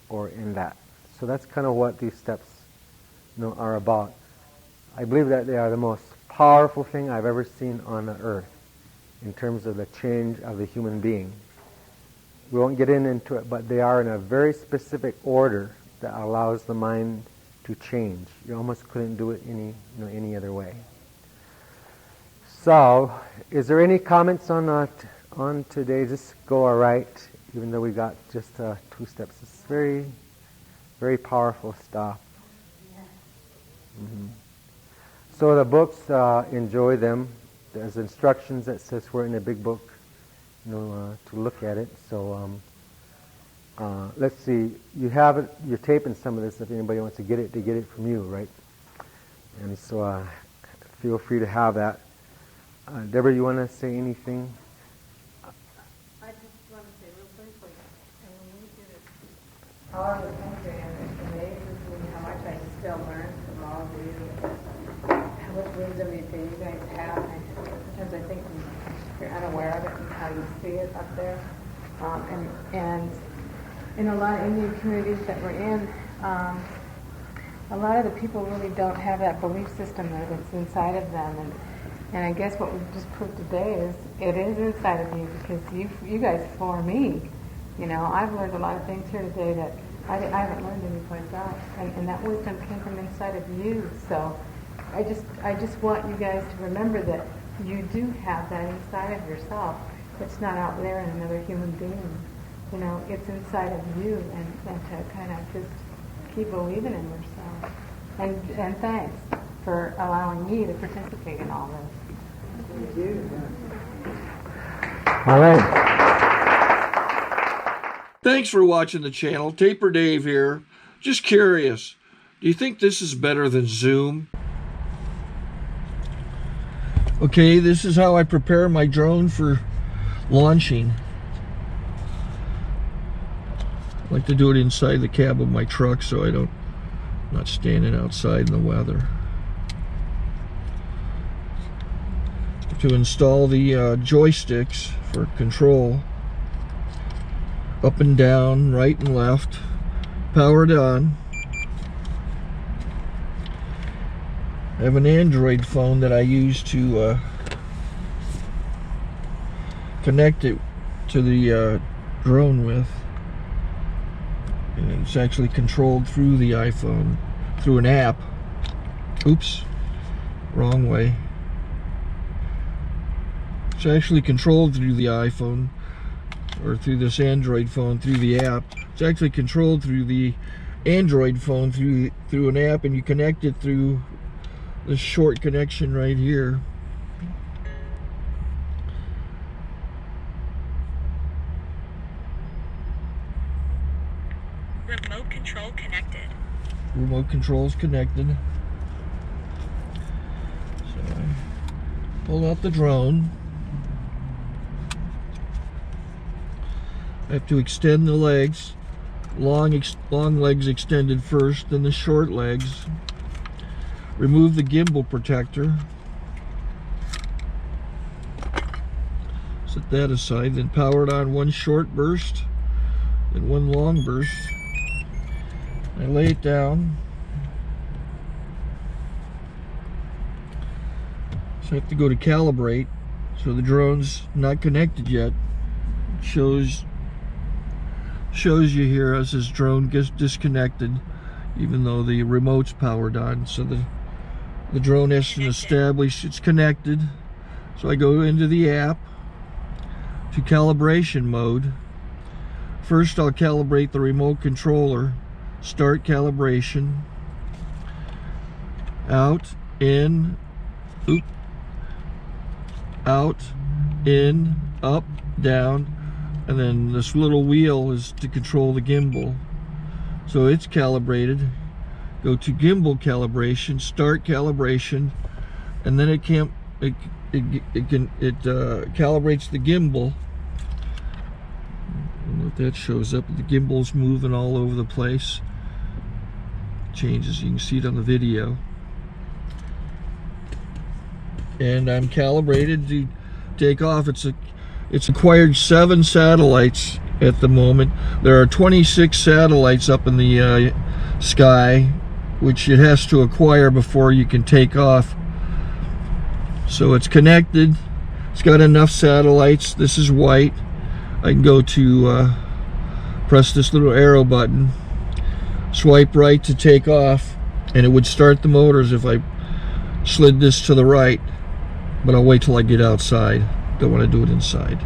or in that. So that's kind of what these steps are about. I believe that they are the most powerful thing I've ever seen on the earth in terms of the change of the human being. We won't get into it, but they are in a very specific order that allows the mind to change. You almost couldn't do it any other way. So, is there any comments on today? Just go all right, even though we got just 2 steps. It's very, very powerful stuff. Mm-hmm. So the books, enjoy them. There's instructions that says we're in a big book, to look at it. So let's see. You have it. You're taping some of this. If anybody wants to get it from you, right? And so feel free to have that. Deborah, you want to say anything? I just want to say real briefly, and when we did it all over the country, and it amazes me how much I still learn from all of you, how much wisdom you guys have. Sometimes I think you're unaware of it and how you see it up there. And in a lot of Indian communities that we're in, a lot of the people really don't have that belief system that's inside of them. And I guess what we've just proved today is it is inside of you, because you guys floor me. I've learned a lot of things here today that I haven't learned anyplace else. And that wisdom came from inside of you. So I just want you guys to remember that you do have that inside of yourself. It's not out there in another human being. You know, it's inside of you, and to kind of just keep believing in yourself. And thanks for allowing me to participate in all this. Thank you. All right. Thanks for watching the channel. Taper Dave here. Just curious, do you think this is better than Zoom? Okay, this is how I prepare my drone for launching. I like to do it inside the cab of my truck so I'm not standing outside in the weather. To install the joysticks for control, up and down, right and left, powered on. I have an Android phone that I use to connect it to the drone with. And it's actually controlled through the iPhone, through an app. Oops, wrong way. It's actually controlled through the iPhone, or through this Android phone, through the app. It's actually controlled through the Android phone, through an app, and you connect it through this short connection right here. Remote control connected. Remote control's connected. So I pull out the drone. I have to extend the legs. Long legs extended first, then the short legs. Remove the gimbal protector. Set that aside, then power it on one short burst, then one long burst. I lay it down. So I have to go to calibrate. So the drone's not connected yet. It shows you here as this drone gets disconnected, even though the remote's powered on. So the drone has to establish it's connected. So I go into the app to calibration mode. First I'll calibrate the remote controller. Start calibration. Out, in, oop, out, in, up, down, and then this little wheel is to control the gimbal. So it's calibrated. Go to gimbal calibration, start calibration, and then it calibrates the gimbal. I don't know if that shows up. The gimbal's moving all over the place. Changes, you can see it on the video. And I'm calibrated to take off. It's acquired 7 satellites at the moment. There are 26 satellites up in the sky, which it has to acquire before you can take off. So it's connected. It's got enough satellites. This is white. I can go to press this little arrow button, swipe right to take off, and it would start the motors if I slid this to the right. But I'll wait till I get outside. Don't want to do it inside.